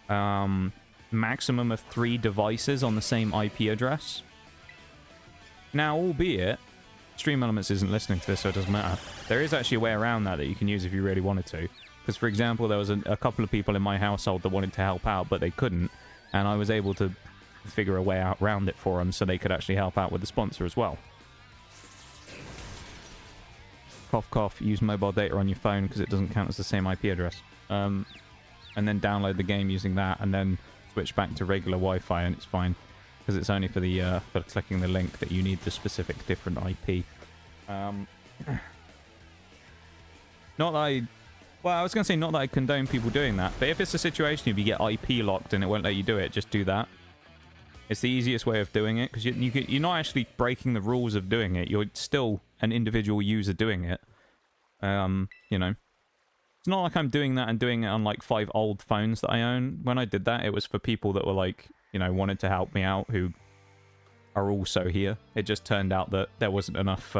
maximum of 3 devices on the same IP address. Now, albeit, Stream Elements isn't listening to this, so it doesn't matter. There is actually a way around that you can use if you really wanted to. Because, for example, there was a couple of people in my household that wanted to help out, but they couldn't. And I was able to figure a way out around it for them so they could actually help out with the sponsor as well. Cough, cough, use mobile data on your phone because it doesn't count as the same IP address. And then download the game using that and then switch back to regular Wi-Fi and it's fine. Because it's only for the for clicking the link that you need the specific different IP. Not that I... Well, I was going to say not that I condone people doing that, but if it's a situation if you get IP locked and it won't let you do it, just do that. It's the easiest way of doing it, because you're not actually breaking the rules of doing it. You're still an individual user doing it. You know. It's not like I'm doing that and doing it on, like, 5 old phones that I own. When I did that, it was for people that were, like, you know, wanted to help me out, who are also here. It just turned out that there wasn't enough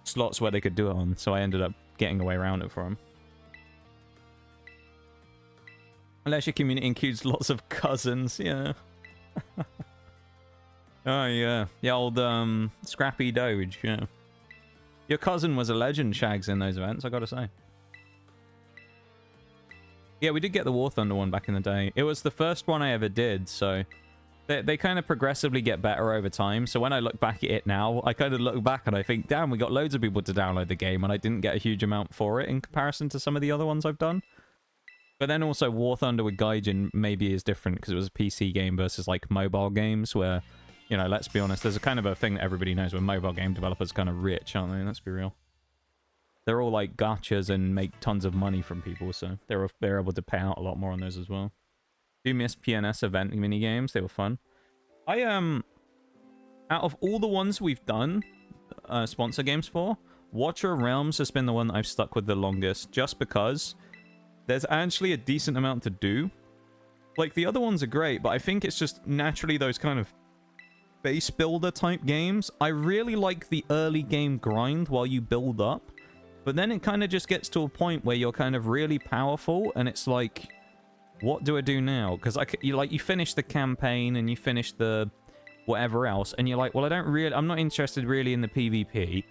slots where they could do it on, so I ended up getting a way around it for them. Unless your community includes lots of cousins, yeah. Oh, yeah. The old, Scrappy Doge, yeah. Your cousin was a legend, Shags, in those events, I gotta say. Yeah, we did get the War Thunder one back in the day. It was the first one I ever did, so... They kind of progressively get better over time, so when I look back at it now, I kind of look back and I think, damn, we got loads of people to download the game, and I didn't get a huge amount for it in comparison to some of the other ones I've done. But then also War Thunder with Gaijin maybe is different, because it was a PC game versus, like, mobile games, where, you know, let's be honest, there's a kind of a thing that everybody knows where mobile game developers are kind of rich, aren't they? Let's be real. They're all, like, gachas and make tons of money from people, so they're able to pay out a lot more on those as well. Do miss PNS event minigames. They were fun. Out of all the ones we've done sponsor games for, Watcher Realms has been the one that I've stuck with the longest, just because there's actually a decent amount to do. Like, the other ones are great, but I think it's just naturally those kind of base builder type games. I really like the early game grind while you build up, but then it kind of just gets to a point where you're kind of really powerful, and it's like, what do I do now? Because you finish the campaign and you finish the whatever else, and you're like, well, I'm not interested really in the PvP.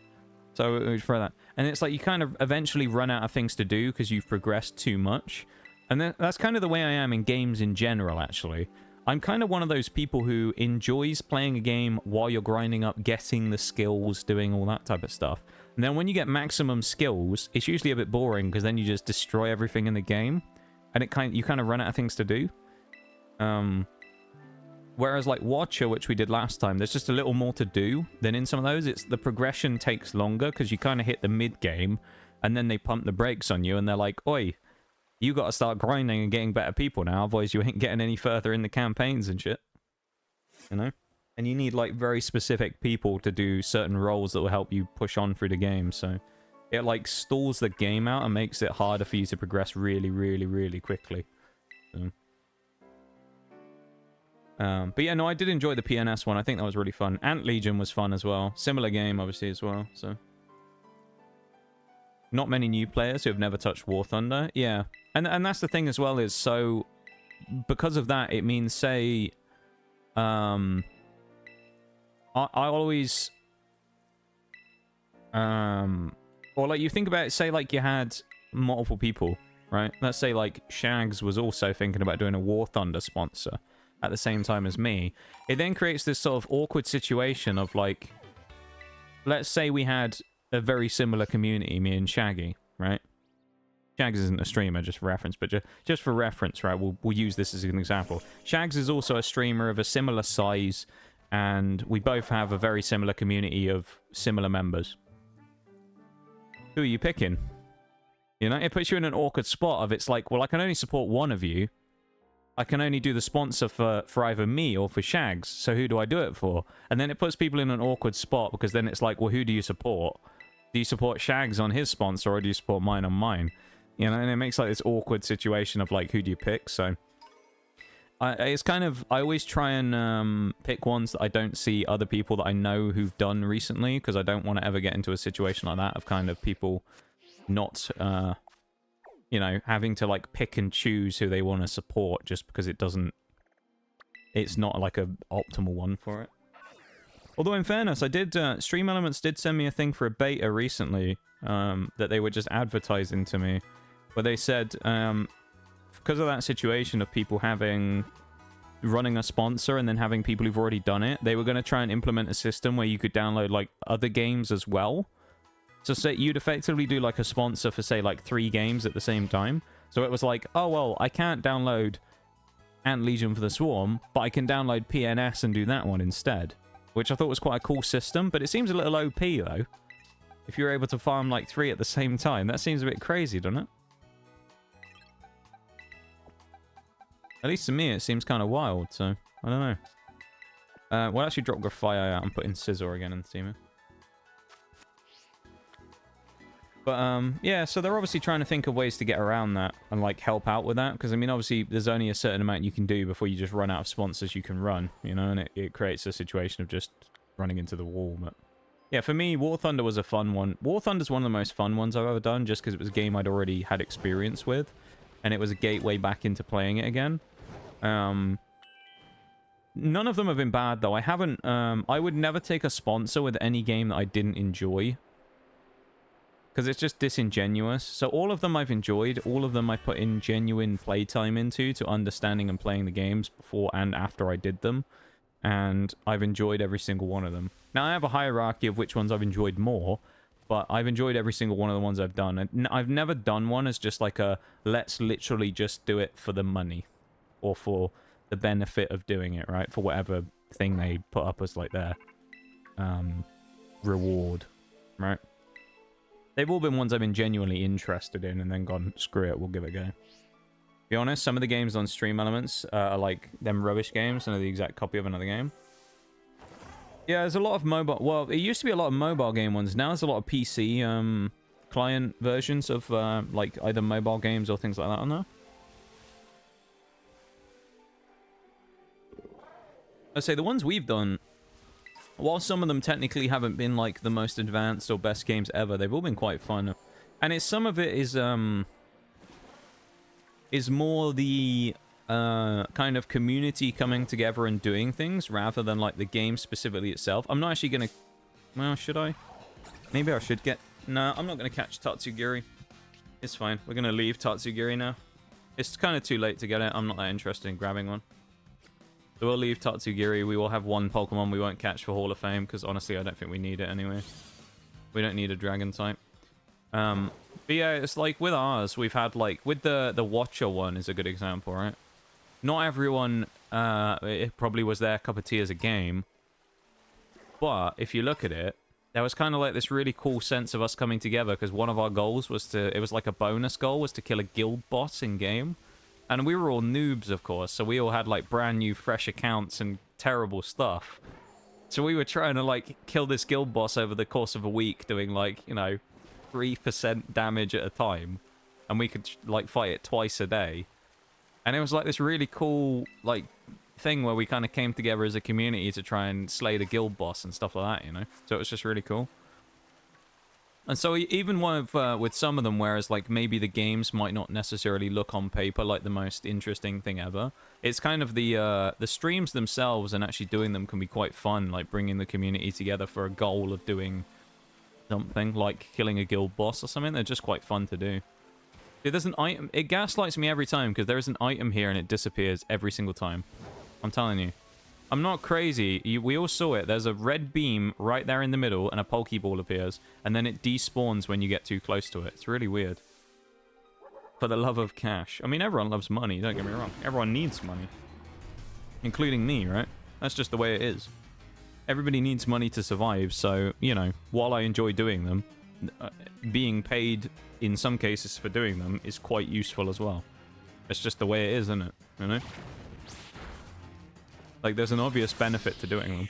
So for that, and it's like you kind of eventually run out of things to do because you've progressed too much. And that's kind of the way I am in games in general, actually. I'm kind of one of those people who enjoys playing a game while you're grinding up, getting the skills, doing all that type of stuff. And then when you get maximum skills, it's usually a bit boring because then you just destroy everything in the game. And you kind of run out of things to do. Whereas like Watcher, which we did last time, there's just a little more to do than in some of those. The progression takes longer because you kind of hit the mid-game and then they pump the brakes on you and they're like, oi, you got to start grinding and getting better people now, otherwise you ain't getting any further in the campaigns and shit. You know? And you need like very specific people to do certain roles that will help you push on through the game, so... It, like, stalls the game out and makes it harder for you to progress really, really, really quickly. So. But yeah, no, I did enjoy the PNS one. I think that was really fun. Ant Legion was fun as well. Similar game, obviously, as well, so. Not many new players who have never touched War Thunder. Yeah. And that's the thing as well, is so... because of that, it means, say, I always, or like you think about it, say like you had multiple people, right? Let's say like Shags was also thinking about doing a War Thunder sponsor at the same time as me. It then creates this sort of awkward situation of like, let's say we had a very similar community, me and Shaggy, right? Shags isn't a streamer, just for reference, but just for reference, right? We'll use this as an example. Shags is also a streamer of a similar size, and we both have a very similar community of similar members. Who are you picking? You know, it puts you in an awkward spot of it's like, well, I can only support one of you. I can only do the sponsor for either me or for Shags, so who do I do it for? And then it puts people in an awkward spot, because then it's like, well, who do you support? Do you support Shags on his sponsor, or do you support mine on mine? You know, and it makes like this awkward situation of like, who do you pick? So it's kind of, I always try and pick ones that I don't see other people that I know who've done recently, because I don't want to ever get into a situation like that of kind of people not, you know, having to like pick and choose who they want to support just because it's not like a optimal one for it. Although in fairness, I did, Stream Elements did send me a thing for a beta recently that they were just advertising to me, where they said, because of that situation of people running a sponsor and then having people who've already done it, they were going to try and implement a system where you could download like other games as well. So say you'd effectively do like a sponsor for say like 3 games at the same time. So it was like, oh well, I can't download Ant Legion for the Swarm, but I can download PNS and do that one instead. Which I thought was quite a cool system, but it seems a little OP though. If you're able to farm like 3 at the same time, that seems a bit crazy, doesn't it? At least to me, it seems kind of wild, so I don't know. We'll actually drop Grafia out and put in Scizor again in the team. But, yeah, so they're obviously trying to think of ways to get around that and, like, help out with that. Because, I mean, obviously, there's only a certain amount you can do before you just run out of sponsors you can run, you know? And it creates a situation of just running into the wall. But, yeah, for me, War Thunder was a fun one. War Thunder's one of the most fun ones I've ever done, just because it was a game I'd already had experience with. And it was a gateway back into playing it again. None of them have been bad, though. I haven't, I would never take a sponsor with any game that I didn't enjoy. Because it's just disingenuous. So all of them I've enjoyed. All of them I put in genuine playtime into, to understanding and playing the games before and after I did them. And I've enjoyed every single one of them. Now, I have a hierarchy of which ones I've enjoyed more. But I've enjoyed every single one of the ones I've done. And I've never done one as just like a, let's literally just do it for the money. Or for the benefit of doing it, right? For whatever thing they put up as like their reward, right? They've all been ones I've been genuinely interested in and then gone, screw it, we'll give it a go. To be honest, some of the games on Stream Elements are like them rubbish games and are the exact copy of another game. Yeah, there's a lot of mobile... Well, it used to be a lot of mobile game ones. Now there's a lot of PC client versions of like either mobile games or things like that on there. I'd say the ones we've done, while some of them technically haven't been like the most advanced or best games ever, they've all been quite fun. And it's some of it is more the kind of community coming together and doing things rather than like the game specifically itself. I'm not actually gonna, well, should I? Maybe I should get, no, I'm not gonna catch Tatsugiri. It's fine, we're gonna leave Tatsugiri now. It's kind of too late to get it. I'm not that interested in grabbing one. So we'll leave Tatsugiri. We will have one Pokemon we won't catch for Hall of Fame, because honestly, I don't think we need it anyway. We don't need a Dragon type. But yeah, it's like with ours, we've had like, with the Watcher one is a good example, right? Not everyone, it probably was their cup of tea as a game. But if you look at it, there was kind of like this really cool sense of us coming together, because one of our goals was to, it was like a bonus goal, was to kill a guild boss in game. And we were all noobs, of course, so we all had, like, brand new, fresh accounts and terrible stuff. So we were trying to, like, kill this guild boss over the course of a week, doing, like, you know, 3% damage at a time. And we could, like, fight it twice a day. And it was, like, this really cool, like, thing where we kind of came together as a community to try and slay the guild boss and stuff like that, you know? So it was just really cool. And so even with some of them, whereas like maybe the games might not necessarily look on paper like the most interesting thing ever, it's kind of the streams themselves and actually doing them can be quite fun, like bringing the community together for a goal of doing something like killing a guild boss or something. They're just quite fun to do. Dude, there's an item. It gaslights me every time because there is an item here and it disappears every single time. I'm telling you. I'm not crazy. We all saw it. There's a red beam right there in the middle and a Pokeball appears. And then it despawns when you get too close to it. It's really weird. For the love of cash. I mean, everyone loves money. Don't get me wrong. Everyone needs money. Including me, right? That's just the way it is. Everybody needs money to survive. So, you know, while I enjoy doing them, being paid in some cases for doing them is quite useful as well. It's just the way it is, isn't it? You know? Like, there's an obvious benefit to doing them.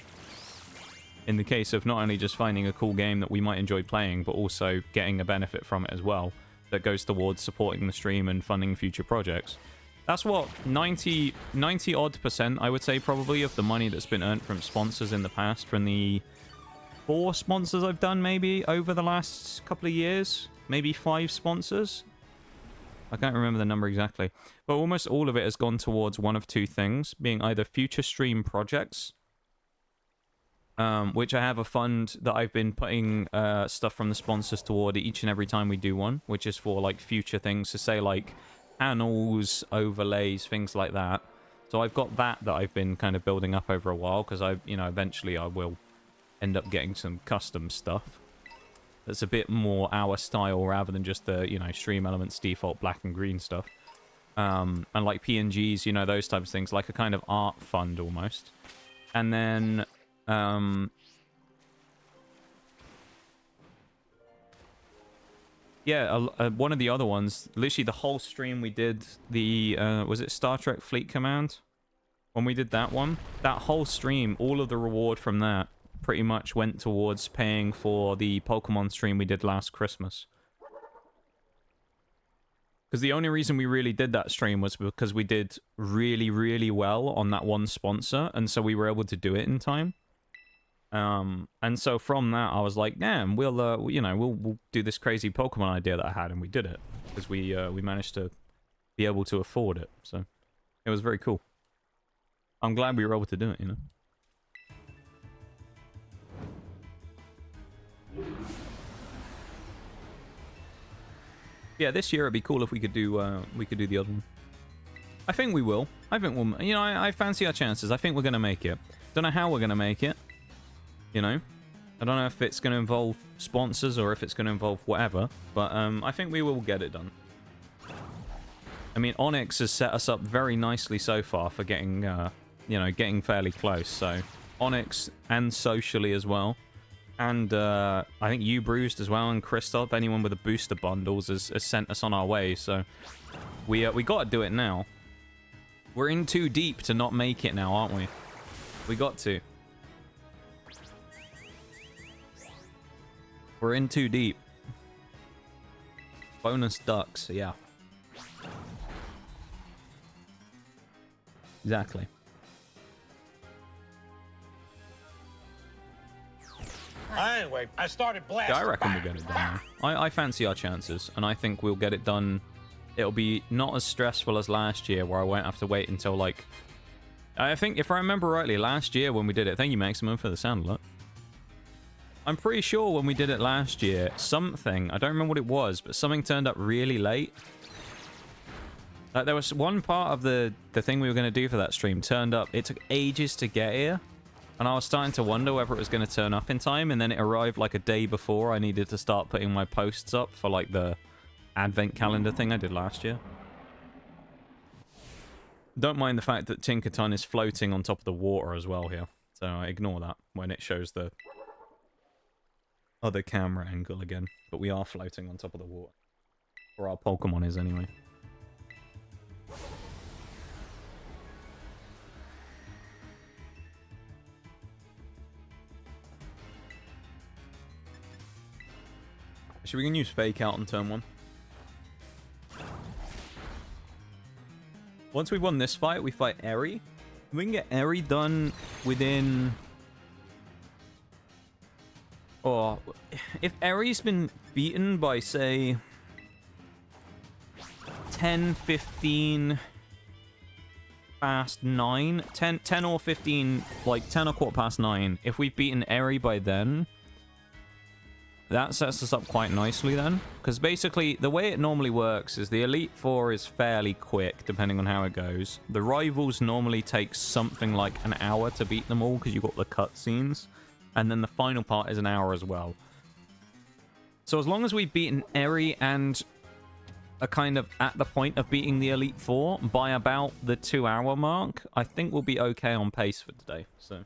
In the case of not only just finding a cool game that we might enjoy playing, but also getting a benefit from it as well that goes towards supporting the stream and funding future projects. That's what, 90-odd%, I would say, probably, of the money that's been earned from sponsors in the past, from the 4 sponsors I've done, maybe, over the last couple of years. Maybe 5 sponsors. I can't remember the number exactly. But almost all of it has gone towards one of 2 things, being either future stream projects, which I have a fund that I've been putting stuff from the sponsors toward each and every time we do one, which is for, like, future things, to say, like, panels, overlays, things like that. So I've got that I've been kind of building up over a while, because eventually I will end up getting some custom stuff that's a bit more our style rather than just the, Stream Elements default black and green stuff. And like PNGs, those types of things, like a kind of art fund almost. And then, yeah, one of the other ones, literally the whole stream we did, the, was it Star Trek Fleet Command? When we did that one, that whole stream, all of the reward from that pretty much went towards paying for the Pokemon stream we did last Christmas. Because the only reason we really did that stream was because we did really, really well on that one sponsor, and so we were able to do it in time. And so from that, I was like, damn, we'll do this crazy Pokemon idea that I had, and we did it. Because we managed to be able to afford it, so it was very cool. I'm glad we were able to do it, Yeah, this year it'd be cool if we could do the other one. I think we will. I think we'll. I fancy our chances. I think we're gonna make it. Don't know how we're gonna make it. I don't know if it's gonna involve sponsors or if it's gonna involve whatever. But I think we will get it done. I mean, Onyx has set us up very nicely so far for getting, getting fairly close. So Onyx and socially as well. And I think you, Bruised, as well, and Christoph, anyone with the booster bundles, has sent us on our way. So we got to do it now. We're in too deep to not make it now, aren't we? We got to. We're in too deep. Bonus ducks, yeah. Exactly. Anyway, I started blasting. Yeah, I reckon we'll get it done. I fancy our chances, and I think we'll get it done. It'll be not as stressful as last year, where I won't have to wait until, like... I think, if I remember rightly, last year when we did it... Thank you, Maximum, for the sound alert. I'm pretty sure when we did it last year, something... I don't remember what it was, but something turned up really late. Like, there was one part of the thing we were going to do for that stream turned up. It took ages to get here. And I was starting to wonder whether it was going to turn up in time, and then it arrived like a day before I needed to start putting my posts up for like the advent calendar thing I did last year. Don't mind the fact that Tinkerton is floating on top of the water as well here. So I ignore that when it shows the other camera angle again. But we are floating on top of the water. Or our Pokemon is anyway. Should we can use Fake Out on turn 1? Once we've won this fight, we fight Eri. We can get Eri done within... Or if Eri's been beaten by, say, 10, 15 past 9, 10 or 15, like 10 or quarter past 9, if we've beaten Eri by then, that sets us up quite nicely then. Because basically, the way it normally works is the Elite Four is fairly quick, depending on how it goes. The Rivals normally take something like an hour to beat them all, because you've got the cutscenes. And then the final part is an hour as well. So as long as we've beaten Eri and are kind of at the point of beating the Elite Four by about the 2-hour mark, I think we'll be okay on pace for today. So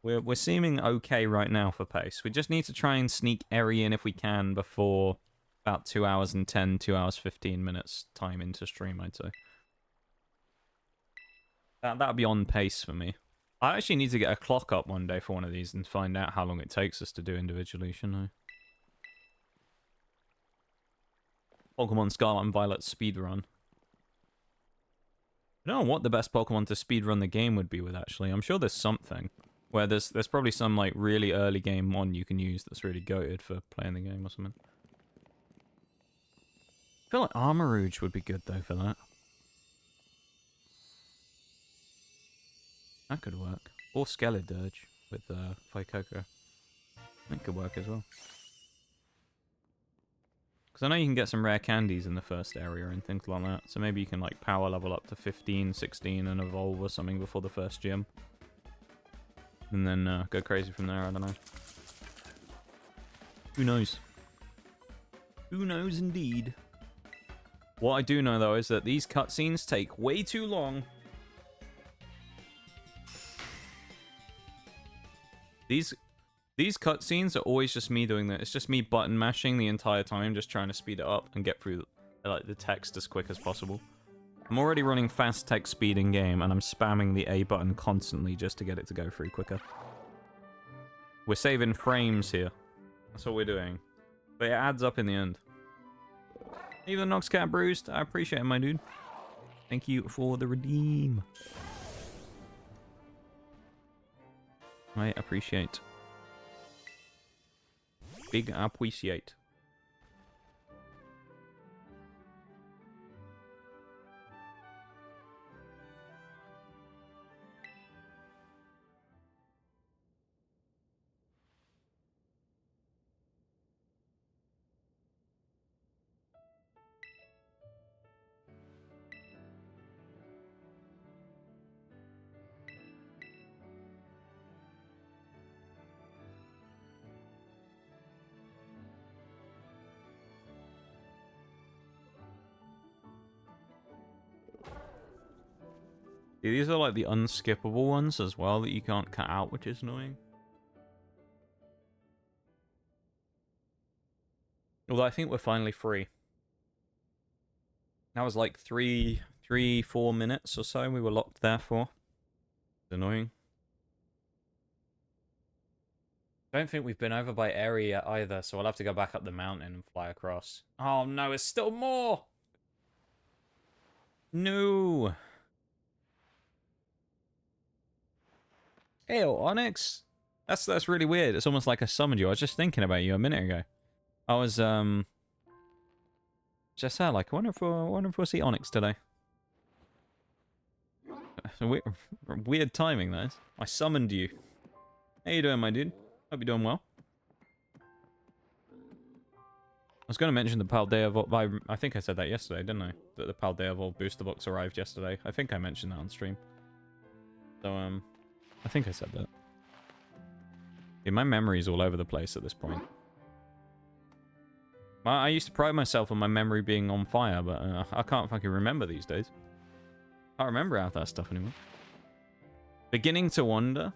we're seeming okay right now for pace. We just need to try and sneak Eri in if we can before about 2 hours and 10, 2 hours 15 minutes time into stream, I'd say. That'll be on pace for me. I actually need to get a clock up one day for one of these and find out how long it takes us to do individually, shouldn't I? Pokemon Scarlet and Violet speedrun. I don't know what the best Pokemon to speedrun the game would be with, actually. I'm sure there's something. Where there's probably some, like, really early game one you can use that's really goated for playing the game or something. I feel like Armarouge would be good, though, for that. That could work. Or Skeledirge with Fuecoco. That could work as well. Because I know you can get some rare candies in the first area and things like that. So maybe you can like power level up to 15, 16 and evolve or something before the first gym. And then go crazy from there, I don't know. Who knows? Who knows indeed? What I do know though is that these cutscenes take way too long. These cutscenes are always just me doing that. It's just me button mashing the entire time, just trying to speed it up and get through like the text as quick as possible. I'm already running fast text speed in game, and I'm spamming the A button constantly just to get it to go through quicker. We're saving frames here. That's what we're doing. But it adds up in the end. Even Noxcat Bruised, I appreciate it, my dude. Thank you for the redeem. I appreciate. Big appreciate. These are like the unskippable ones as well that you can't cut out, which is annoying. Although I think we're finally free. That was like 4 minutes or so we were locked there for. It's annoying. I don't think we've been over by Eri yet either, so I'll have to go back up the mountain and fly across. Oh no, it's still more! No! Ew, Onyx. That's really weird. It's almost like I summoned you. I was just thinking about you a minute ago. I was just like, I wonder if we'll see Onyx today. Weird timing, that is. I summoned you. How you doing, my dude? Hope you're doing well. I was going to mention the Paldea Vault. I think I said that yesterday, didn't I? That the Paldea Vault booster box arrived yesterday. I think I mentioned that on stream. So I think I said that. Yeah, my memory's all over the place at this point. I used to pride myself on my memory being on fire, but I can't fucking remember these days. I can't remember half that stuff anymore. Beginning to wonder.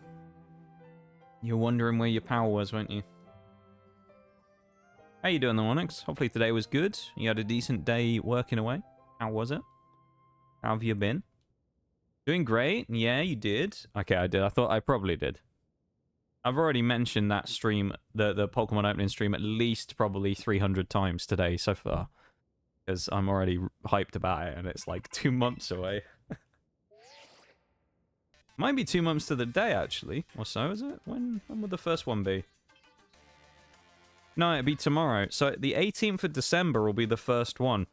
You're wondering where your power was, weren't you? How you doing, the Onyx? Hopefully today was good. You had a decent day working away. How was it? How have you been? Doing great? Yeah, you did. Okay, I did. I thought I probably did. I've already mentioned that stream, the Pokemon opening stream, at least probably 300 times today so far. Because I'm already hyped about it, and it's like 2 months away. Might be 2 months to the day, actually. Or so, is it? When would the first one be? No, it'll be tomorrow. So the 18th of December will be the first one.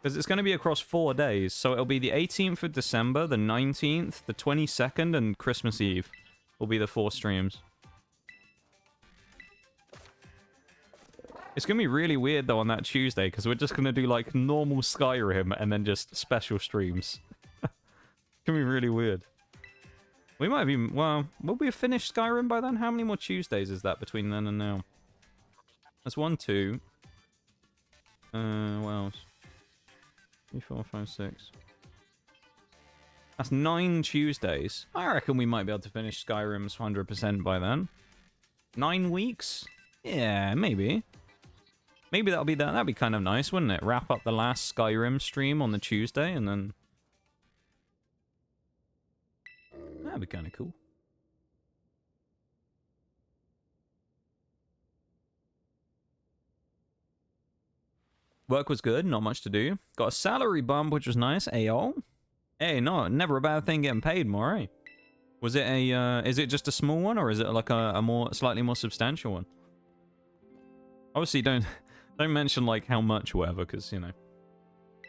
Because it's going to be across 4 days. So it'll be the 18th of December, the 19th, the 22nd, and Christmas Eve will be the 4 streams. It's going to be really weird, though, on that Tuesday, because we're just going to do, like, normal Skyrim and then just special streams. It's going to be really weird. We might have even... Well, will we have finished Skyrim by then? How many more Tuesdays is that between then and now? That's 1, 2. What else? 3, 4, 5, 6. That's 9 Tuesdays. I reckon we might be able to finish Skyrim's 100% by then. 9 weeks? Yeah, maybe. Maybe that'll be that. That'd be kind of nice, wouldn't it? Wrap up the last Skyrim stream on the Tuesday and then... That'd be kind of cool. Work was good, not much to do. Got a salary bump, which was nice. Ayo. Hey, no, never a bad thing getting paid more, eh? Was it a, is it just a small one, or is it like a more, slightly more substantial one? Obviously, don't mention, like, how much or whatever, because, you know,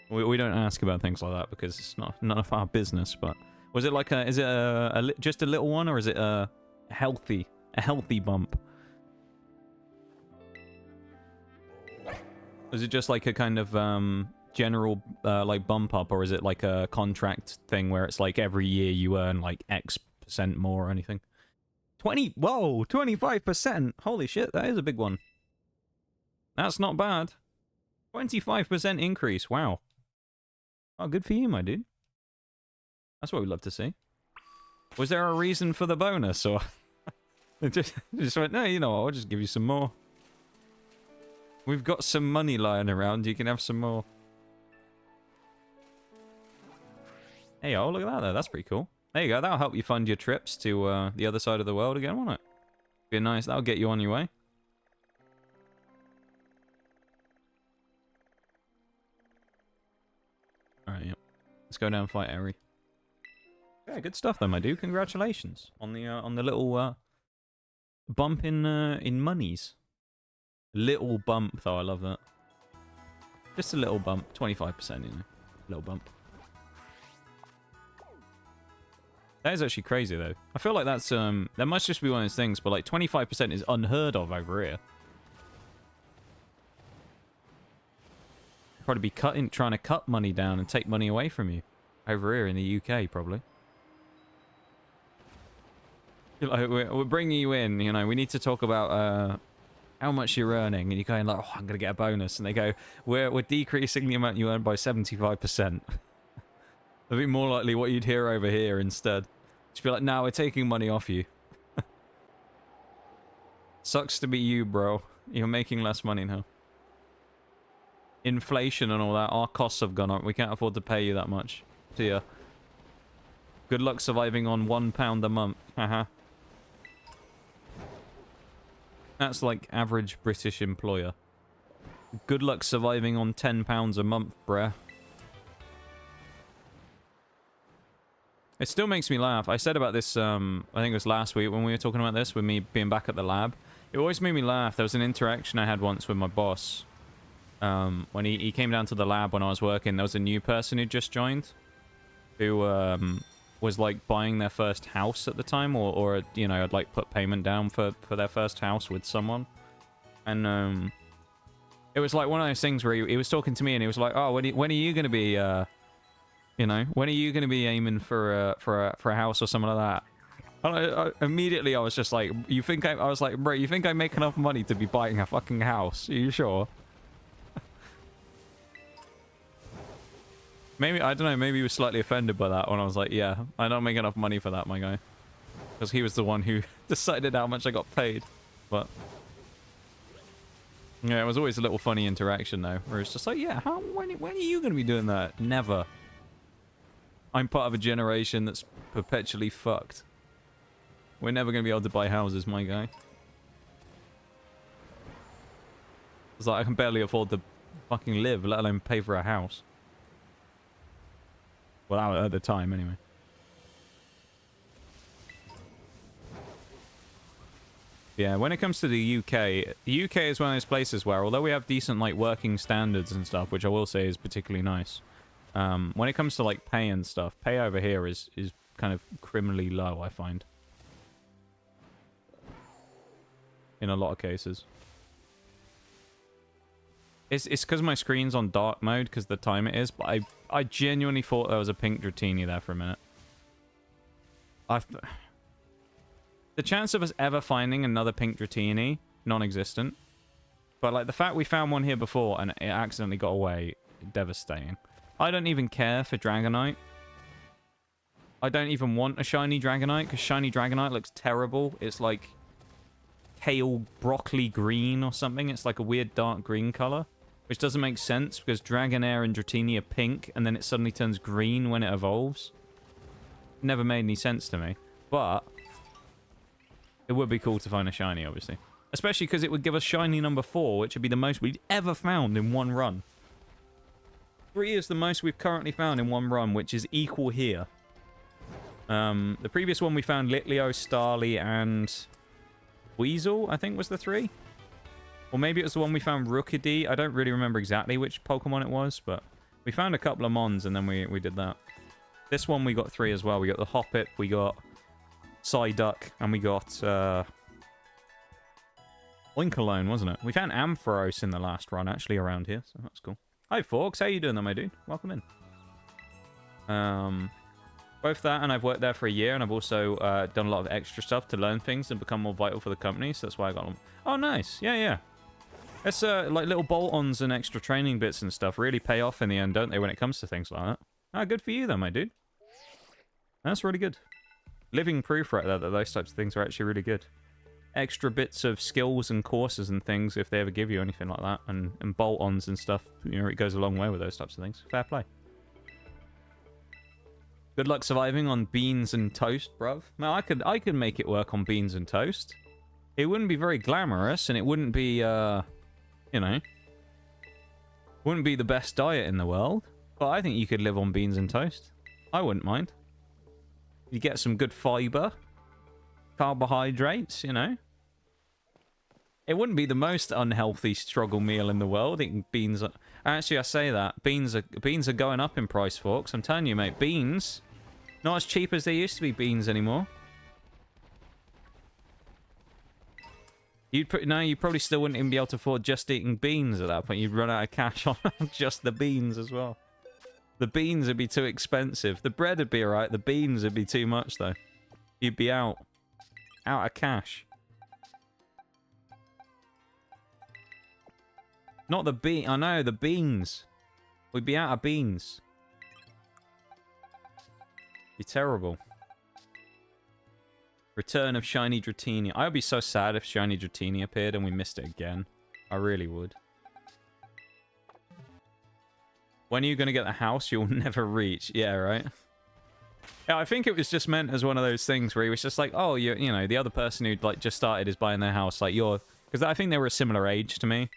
we don't ask about things like that, because it's none of our business, but... Was it like is it just a little one, or is it a healthy bump? Is it just like a kind of general like bump up, or is it like a contract thing where it's like every year you earn like X% more or anything? 25%! Holy shit, that is a big one. That's not bad. 25% increase, wow. Oh, good for you, my dude. That's what we'd love to see. Was there a reason for the bonus, or... just went, no, you know what, I'll just give you some more. We've got some money lying around, you can have some more. Hey, oh, look at that, though. That's pretty cool. There you go, that'll help you fund your trips to the other side of the world again, won't it? Be nice, that'll get you on your way. Alright, yeah. Let's go down and fight Eri. Yeah, good stuff, though, my dude. Congratulations on the little bump in monies. Little bump, though. I love that. Just a little bump, 25%, you know, little bump. That is actually crazy, though. I feel like that's that must just be one of those things, but like 25% is unheard of over here. Probably be trying to cut money down and take money away from you over here in the UK, probably. Like, we're bringing you in, you know, we need to talk about how much you're earning, and you're going like, oh, I'm going to get a bonus, and they go, we're decreasing the amount you earn by 75%. That'd be more likely what you'd hear over here instead. Just be like, no, we're taking money off you. Sucks to be you, bro. You're making less money now. Inflation and all that, our costs have gone up. We can't afford to pay you that much. See ya. Good luck surviving on £1 a month. Haha. That's like average British employer. Good luck surviving on £10 a month, bruh. It still makes me laugh. I said about this, I think it was last week when we were talking about this, with me being back at the lab. It always made me laugh. There was an interaction I had once with my boss. When he came down to the lab when I was working, there was a new person who just joined. Who, was like buying their first house at the time, or you know, had like put payment down for their first house with someone, and it was like one of those things where he was talking to me and he was like, oh, when are you gonna be you know, when are you gonna be aiming for a house or something like that? And immediately I was just like, I was like, bro, you think I make enough money to be buying a fucking house? Are you sure? Maybe, I don't know, maybe he was slightly offended by that when I was like, yeah, I don't make enough money for that, my guy. Because he was the one who decided how much I got paid. But yeah, it was always a little funny interaction though, where it's just like, yeah, when are you going to be doing that? Never. I'm part of a generation that's perpetually fucked. We're never going to be able to buy houses, my guy. It's like, I can barely afford to fucking live, let alone pay for a house. Well, at the time, anyway. Yeah, when it comes to the UK is one of those places where, although we have decent like working standards and stuff, which I will say is particularly nice, when it comes to like pay and stuff, pay over here is kind of criminally low, I find. In a lot of cases. It's because my screen's on dark mode because the time it is, but I genuinely thought there was a pink Dratini there for a minute. The chance of us ever finding another pink Dratini, non-existent. But like the fact we found one here before and it accidentally got away, devastating. I don't even care for Dragonite. I don't even want a shiny Dragonite because shiny Dragonite looks terrible. It's like pale broccoli green or something. It's like a weird dark green color, which doesn't make sense because Dragonair and Dratini are pink and then it suddenly turns green when it evolves. Never made any sense to me, but it would be cool to find a shiny, obviously. Especially because it would give us shiny number 4, which would be the most we'd ever found in one run. 3 is the most we've currently found in one run, which is equal here. The previous one we found Litleo, Starly, and Weasel, I think was the 3. Or maybe it was the one we found Rookidee. I don't really remember exactly which Pokemon it was, but we found a couple of Mons and then we did that. This one we got 3 as well. We got the Hoppip, we got Psyduck, and we got Oinkologne, wasn't it? We found Ampharos in the last run, actually, around here, so that's cool. Hi, Forks. How you doing there, my dude? Welcome in. Both that and I've worked there for a year, and I've also done a lot of extra stuff to learn things and become more vital for the company, so that's why I got them. Oh, nice. Yeah, yeah. It's like little bolt-ons and extra training bits and stuff really pay off in the end, don't they, when it comes to things like that? Ah, good for you, though, my dude. That's really good. Living proof right there that those types of things are actually really good. Extra bits of skills and courses and things, if they ever give you anything like that, and bolt-ons and stuff, you know, it goes a long way with those types of things. Fair play. Good luck surviving on beans and toast, bruv. Now, I could make it work on beans and toast. It wouldn't be very glamorous, and it wouldn't be, you know, wouldn't be the best diet in the world, but I think you could live on beans and toast. I wouldn't mind. You get some good fiber, carbohydrates, you know. It wouldn't be the most unhealthy struggle meal in the world. Eating beans. Actually, I say that beans are going up in price, folks. I'm telling you, mate. Beans, not as cheap as they used to be. Beans anymore. You probably still wouldn't even be able to afford just eating beans at that point. You'd run out of cash on just the beans as well. The beans would be too expensive. The bread would be alright. The beans would be too much, though. You'd be out of cash. Not the bean. I know, the beans. We'd be out of beans. Be terrible. Return of Shiny Dratini. I would be so sad if Shiny Dratini appeared and we missed it again. I really would. When are you going to get the house you'll never reach? Yeah, right? Yeah, I think it was just meant as one of those things where he was just like, oh, you know, the other person who like just started is buying their house. Like, you're... Because I think they were a similar age to me.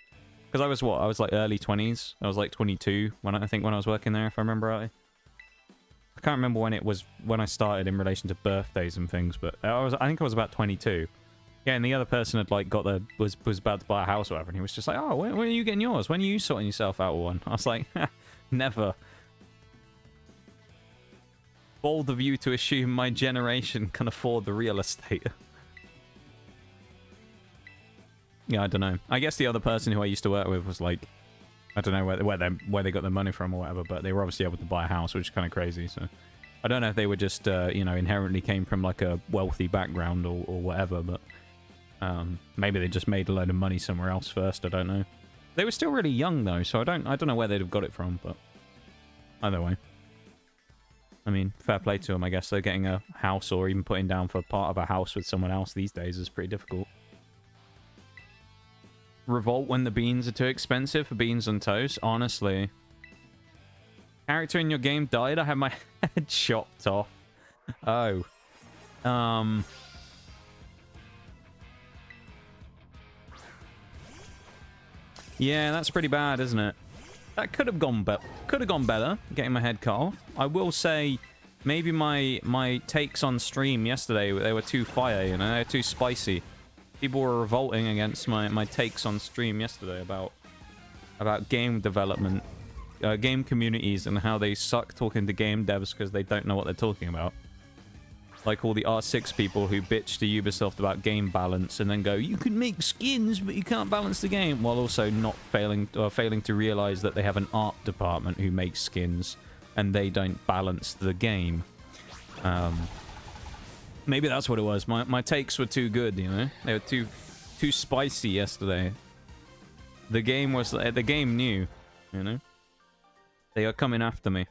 Because I was, what? I was like early 20s. I was like 22 when I think when I was working there, if I remember rightly. I can't remember when it was, when I started in relation to birthdays and things, but I think I was about 22. Yeah, and the other person had like got was about to buy a house or whatever, and he was just like, oh, when are you getting yours? When are you sorting yourself out with one? I was like, never. Bold of you to assume my generation can afford the real estate. Yeah, I don't know. I guess the other person who I used to work with was like, I don't know where they got their money from or whatever, but they were obviously able to buy a house, which is kind of crazy. So I don't know if they were just, you know, inherently came from like a wealthy background or whatever, but maybe they just made a load of money somewhere else first. I don't know. They were still really young though, so I don't know where they'd have got it from, but either way. I mean, fair play to them, I guess. They're getting a house or even putting down for part of a house with someone else these days is pretty difficult. Revolt when the beans are too expensive for beans and toast. Honestly. Character in your game died. I had my head chopped off. Oh. Yeah, that's pretty bad, isn't it? That could have gone better, getting my head cut off. I will say, maybe my takes on stream yesterday, they were too fire, you know, they're too spicy. People were revolting against my takes on stream yesterday about game development, game communities, and how they suck talking to game devs because they don't know what they're talking about. Like all the R6 people who bitch to Ubisoft about game balance and then go, you can make skins, but you can't balance the game, while also not failing to realize that they have an art department who makes skins and they don't balance the game. Maybe that's what it was. My takes were too good, you know? They were too spicy yesterday. The game knew, you know? They are coming after me.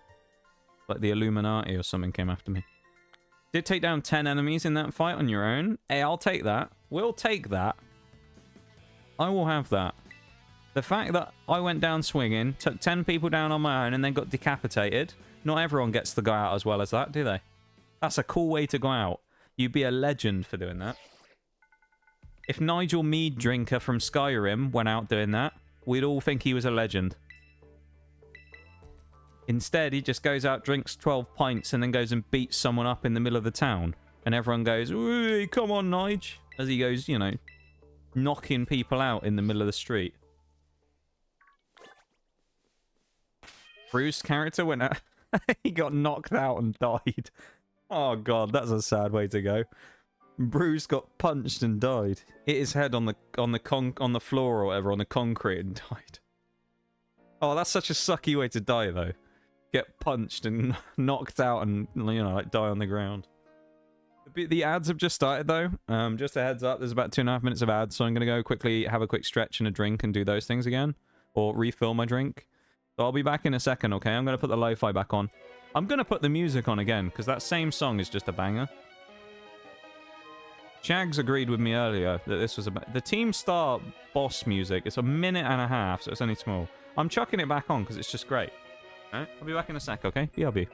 Like the Illuminati or something came after me. Did take down 10 enemies in that fight on your own. Hey, I'll take that. We'll take that. I will have that. The fact that I went down swinging, took 10 people down on my own, and then got decapitated. Not everyone gets to go out as well as that, do they? That's a cool way to go out. You'd be a legend for doing that. If Nigel Mead Drinker from Skyrim went out doing that, we'd all think he was a legend. Instead, he just goes out, drinks 12 pints, and then goes and beats someone up in the middle of the town. And everyone goes, "Hey, come on, Nige," as he goes, you know, knocking people out in the middle of the street. Bruce's character went out. He got knocked out and died. Oh god, that's a sad way to go. Bruce got punched and died. Hit his head on the floor or whatever, on the concrete, and died. Oh, that's such a sucky way to die, though. Get punched and knocked out and, you know, like die on the ground. The ads have just started, though. Just a heads up, there's about 2.5 minutes of ads, so I'm going to go quickly have a quick stretch and a drink and do those things again. Or refill my drink. So I'll be back in a second, okay? I'm going to put the lo-fi back on. I'm going to put the music on again, because that same song is just a banger. Shags agreed with me earlier that this was the Team Star boss music. It's 1.5 minutes, so it's only small. I'm chucking it back on because it's just great. Alright, I'll be back in a sec, okay? BRB.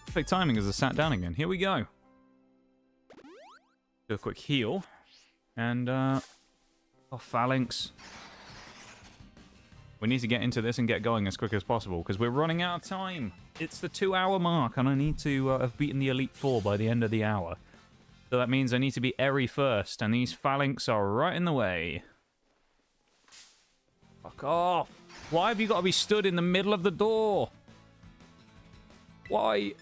Perfect timing as I sat down again. Here we go. Do a quick heal. And, oh, phalanx. We need to get into this and get going as quick as possible, because we're running out of time. It's the 2-hour mark, and I need to have beaten the Elite Four by the end of the hour. So that means I need to be Eri first, and these phalanx are right in the way. Fuck off. Why have you got to be stood in the middle of the door? Why?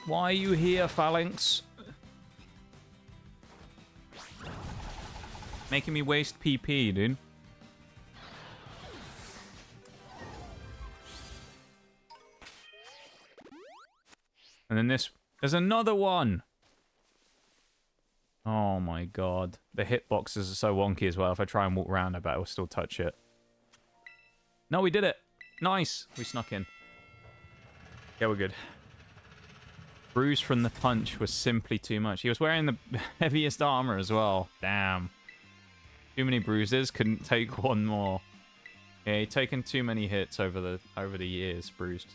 Why are you here, Phalanx? Making me waste PP, dude. And then this... There's another one! Oh my god. The hitboxes are so wonky as well. If I try and walk around, I bet I'll still touch it. No, we did it! Nice! We snuck in. Yeah, we're good. Bruise from the punch was simply too much. He was wearing the heaviest armor as well. Damn. Too many bruises. Couldn't take one more. Yeah, he'd taken too many hits over the years, bruised.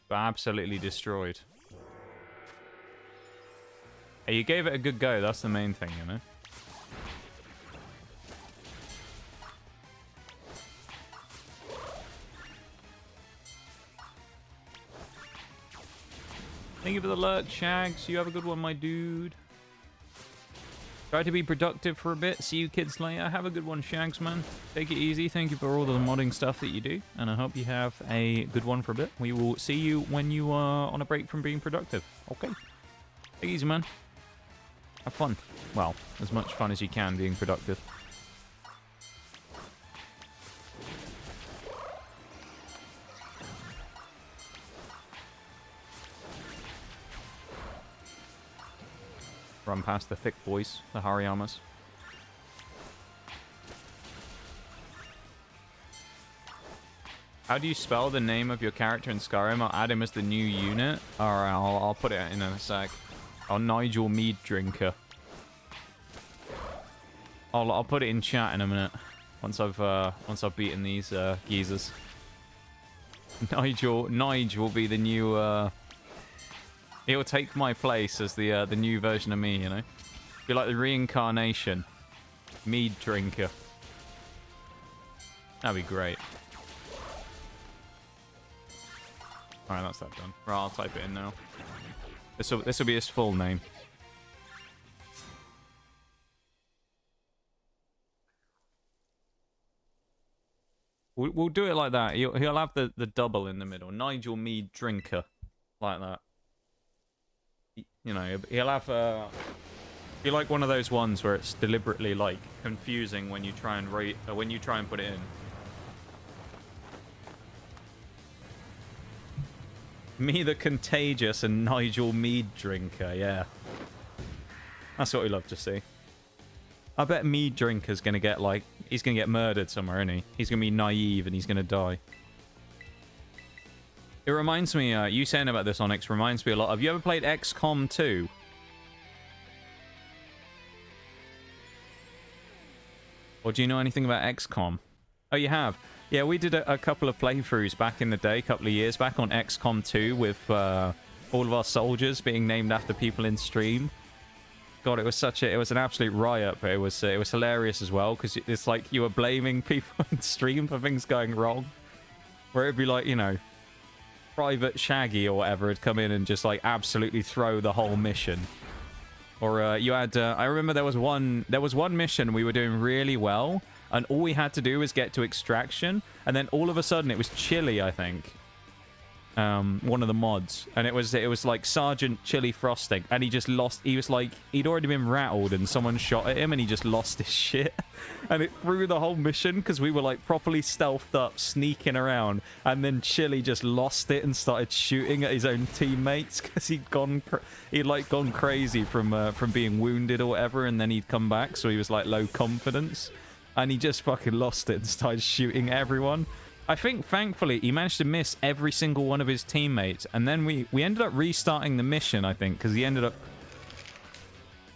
But absolutely destroyed. Hey, you gave it a good go. That's the main thing, you know? Thank you for the alert, Shags. You have a good one, my dude. Try to be productive for a bit. See you kids later. Have a good one, Shags, man. Take it easy. Thank you for all the modding stuff that you do. And I hope you have a good one for a bit. We will see you when you are on a break from being productive. Okay. Take it easy, man. Have fun. Well, as much fun as you can being productive. Run past the thick boys, the Hariyamas. How do you spell the name of your character in Skyrim? I'll add him as the new unit. Alright, I'll put it in a sec. Oh, Nigel Mead Drinker. I'll put it in chat in a minute. Once I've beaten these geezers. Nigel will be the new He'll take my place as the new version of me, you know? Be like the reincarnation. Mead Drinker. That'd be great. Alright, that's that done. Right, I'll type it in now. This will be his full name. We'll do it like that. He'll have the double in the middle. Nigel Mead Drinker. Like that. You know, he'll have be like one of those ones where it's deliberately like confusing when you try and put it in. Me the Contagious and Nigel Mead Drinker, yeah. That's what we love to see. I bet Mead Drinker's gonna get like he's gonna get murdered somewhere, isn't he? He's gonna be naive and he's gonna die. It reminds me, you saying about this, Onyx, reminds me a lot of... You ever played XCOM 2? Or do you know anything about XCOM? Oh, you have? Yeah, we did a couple of playthroughs back in the day, a couple of years back on XCOM 2 with all of our soldiers being named after people in stream. God, it was an absolute riot, but it was hilarious as well, because it's like you were blaming people in stream for things going wrong. Where it'd be like, you know... Private Shaggy or whatever had come in and just like absolutely throw the whole mission. Or you had I remember there was one mission we were doing really well and all we had to do was get to extraction and then all of a sudden it was Chili, I think. One of the mods, and it was like Sergeant Chili Frosting, and he just lost. He was like he'd already been rattled, and someone shot at him, and he just lost his shit, and it threw the whole mission because we were like properly stealthed up, sneaking around, and then Chili just lost it and started shooting at his own teammates because he'd gone crazy from being wounded or whatever, and then he'd come back, so he was like low confidence, and he just fucking lost it and started shooting everyone. I think, thankfully, he managed to miss every single one of his teammates. And then we ended up restarting the mission, I think, because he ended up...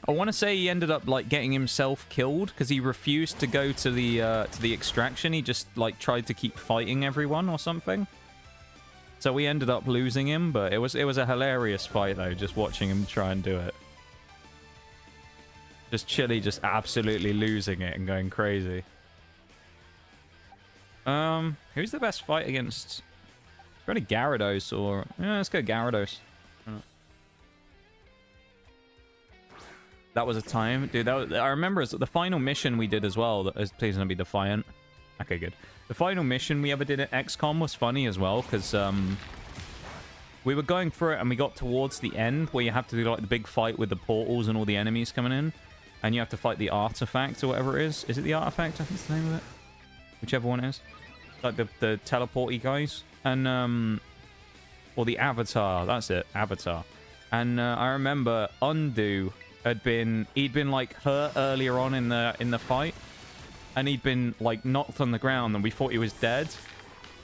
I want to say he ended up, like, getting himself killed because he refused to go to the extraction. He just, like, tried to keep fighting everyone or something. So we ended up losing him, but it was a hilarious fight, though, just watching him try and do it. Just Chili just absolutely losing it and going crazy. Who's the best fight against... Probably Gyarados or... Yeah, let's go Gyarados. That was a time, dude. I remember the final mission we did as well. That is, please don't be defiant. Okay, good. The final mission we ever did at XCOM was funny as well because we were going through it and we got towards the end where you have to do like the big fight with the portals and all the enemies coming in, and you have to fight the artifact or whatever it is. Is it the artifact? I think it's the name of it. Whichever one it is, like the teleporty guys, and or the avatar. That's it, avatar. And I remember Undo he'd been like hurt earlier on in the fight, and he'd been like knocked on the ground, and we thought he was dead.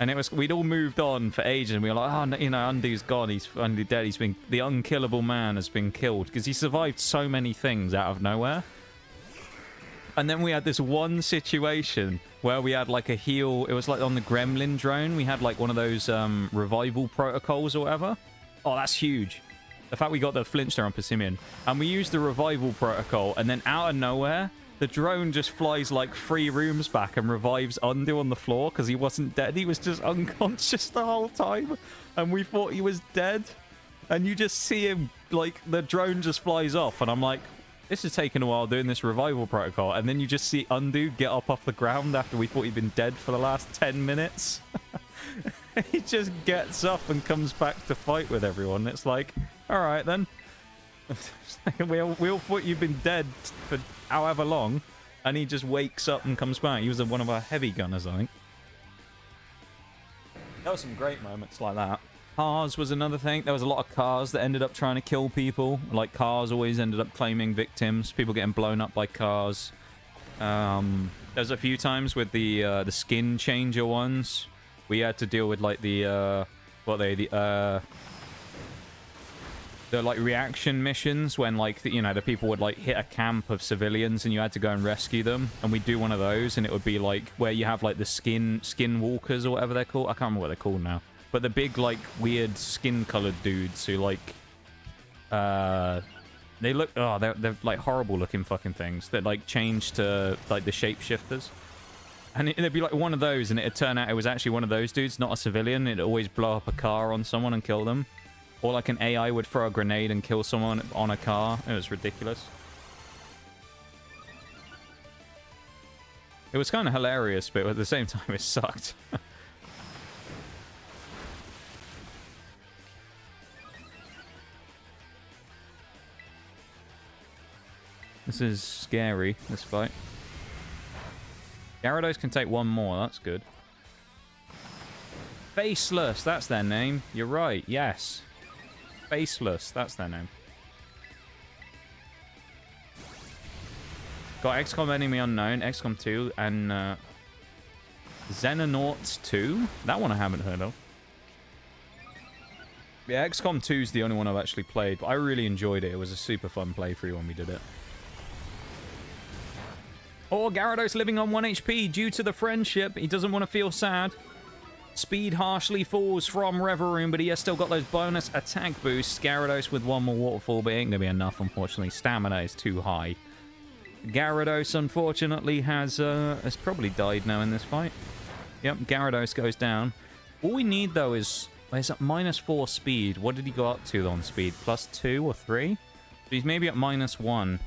And we'd all moved on for ages, and we were like, oh, no, you know, Undo's gone. He's finally dead. He's been, the unkillable man has been killed because he survived so many things out of nowhere. And then we had this one situation where we had like a heal. It was like on the Gremlin drone. We had like one of those revival protocols or whatever. Oh, that's huge. The fact we got the Flintstone on Persimmon. And we used the revival protocol, and then out of nowhere, the drone just flies like 3 rooms back and revives Undo on the floor because he wasn't dead. He was just unconscious the whole time. And we thought he was dead. And you just see him, like, the drone just flies off. And I'm like, this is taking a while doing this revival protocol. And then you just see Undo get up off the ground after we thought he'd been dead for the last 10 minutes. He just gets up and comes back to fight with everyone. It's like, all right, then. we all thought you'd been dead for however long, and he just wakes up and comes back. He was one of our heavy gunners, I think. There were some great moments like that. Cars was another thing. There was a lot of cars that ended up trying to kill people. Like, cars always ended up claiming victims. People getting blown up by cars. There's a few times with the skin changer ones. We had to deal with like the like reaction missions when like the people would like hit a camp of civilians and you had to go and rescue them, and we'd do one of those, and it would be like where you have like the skin walkers or whatever they're called. I can't remember what they're called now, but the big like weird skin colored dudes who like they look, oh, they're like horrible looking fucking things that like change to like the shapeshifters. And it'd be like one of those, and it'd turn out it was actually one of those dudes, not a civilian. It'd always blow up a car on someone and kill them. Or like an AI would throw a grenade and kill someone on a car. It was ridiculous. It was kind of hilarious, but at the same time it sucked. This is scary, this fight. Gyarados can take one more, that's good. Faceless, that's their name. You're right, yes. Faceless, that's their name. Got XCOM Enemy Unknown, XCOM 2, and Xenonauts 2? That one I haven't heard of. Yeah, XCOM 2 is the only one I've actually played, but I really enjoyed it. It was a super fun playthrough when we did it. Oh, Gyarados living on 1 HP due to the friendship. He doesn't want to feel sad. Speed harshly falls from Reveroom, but he has still got those bonus attack boosts. Gyarados with one more waterfall, but it ain't going to be enough, unfortunately. Stamina is too high. Gyarados, unfortunately, has probably died now in this fight. Yep, Gyarados goes down. All we need, though, is... He's at -4 speed. What did he go up to on speed? +2 or 3? So he's maybe at -1.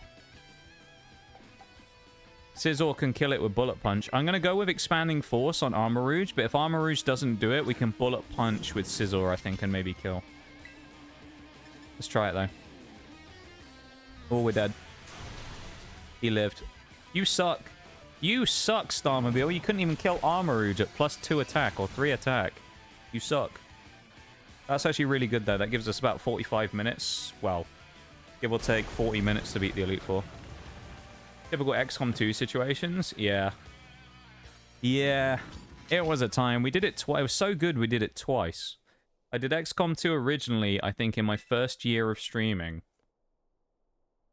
Scizor can kill it with Bullet Punch. I'm going to go with Expanding Force on Armarouge, but if Armarouge doesn't do it, we can Bullet Punch with Scizor, I think, and maybe kill. Let's try it, though. Oh, we're dead. He lived. You suck. You suck, Starmobile. You couldn't even kill Armarouge at +2 attack or 3 attack. You suck. That's actually really good, though. That gives us about 45 minutes. Well, give or take 40 minutes to beat the Elite Four. Typical XCOM 2 situations. Yeah. Yeah. It was a time. We did it twice. It was so good we did it twice. I did XCOM 2 originally, I think, in my first year of streaming.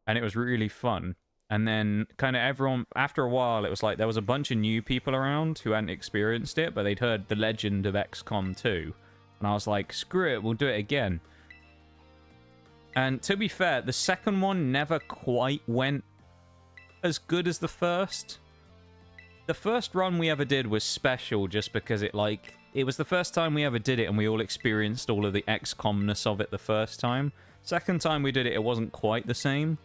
And it was really fun. And then kind of everyone, after a while, it was like there was a bunch of new people around who hadn't experienced it, but they'd heard the legend of XCOM 2. And I was like, screw it, we'll do it again. And to be fair, the second one never quite went as good as the first. The first run we ever did was special just because it was the first time we ever did it and we all experienced all of the XCOM-ness of it the first time. Second time we did it, it wasn't quite the same.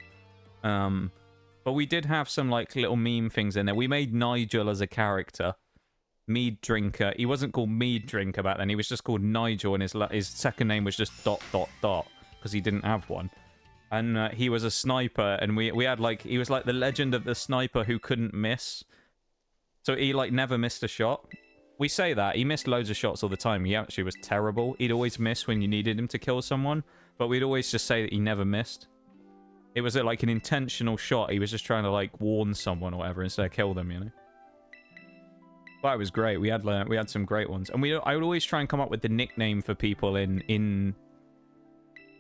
But we did have some like little meme things in there. We made Nigel as a character. Mead Drinker. He wasn't called Mead Drinker back then. He was just called Nigel, and his second name was just ... because he didn't have one. And he was a sniper, and we had like, he was like the legend of the sniper who couldn't miss. So he like never missed a shot. We say that he missed loads of shots all the time. He actually was terrible. He'd always miss when you needed him to kill someone, but we'd always just say that he never missed. It was like an intentional shot. He was just trying to like warn someone or whatever instead of kill them, you know. But it was great. We had some great ones, and I would always try and come up with the nickname for people in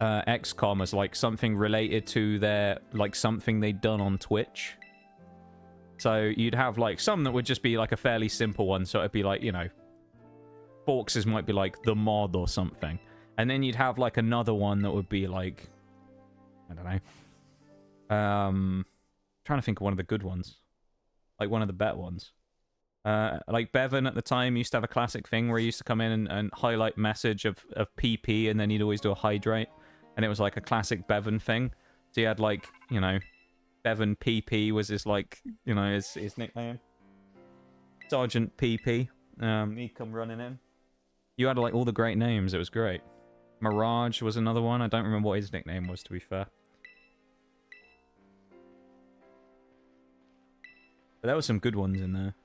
XCOM as like something related to their like something they'd done on Twitch. So you'd have like some that would just be like a fairly simple one. So it'd be like, you know, Forks' might be like the mod or something, and then you'd have like another one that would be like, I don't know. Trying to think of one of the good ones, like one of the better ones. Like Bevan at the time used to have a classic thing where he used to come in and highlight message of PP, and then he'd always do a hydrate, and it was like a classic Bevan thing. So he had like, you know, Bevan PP was his like, you know, his nickname. Sergeant PP. He'd come running in. You had like all the great names. It was great. Mirage was another one. I don't remember what his nickname was, to be fair. But there were some good ones in there.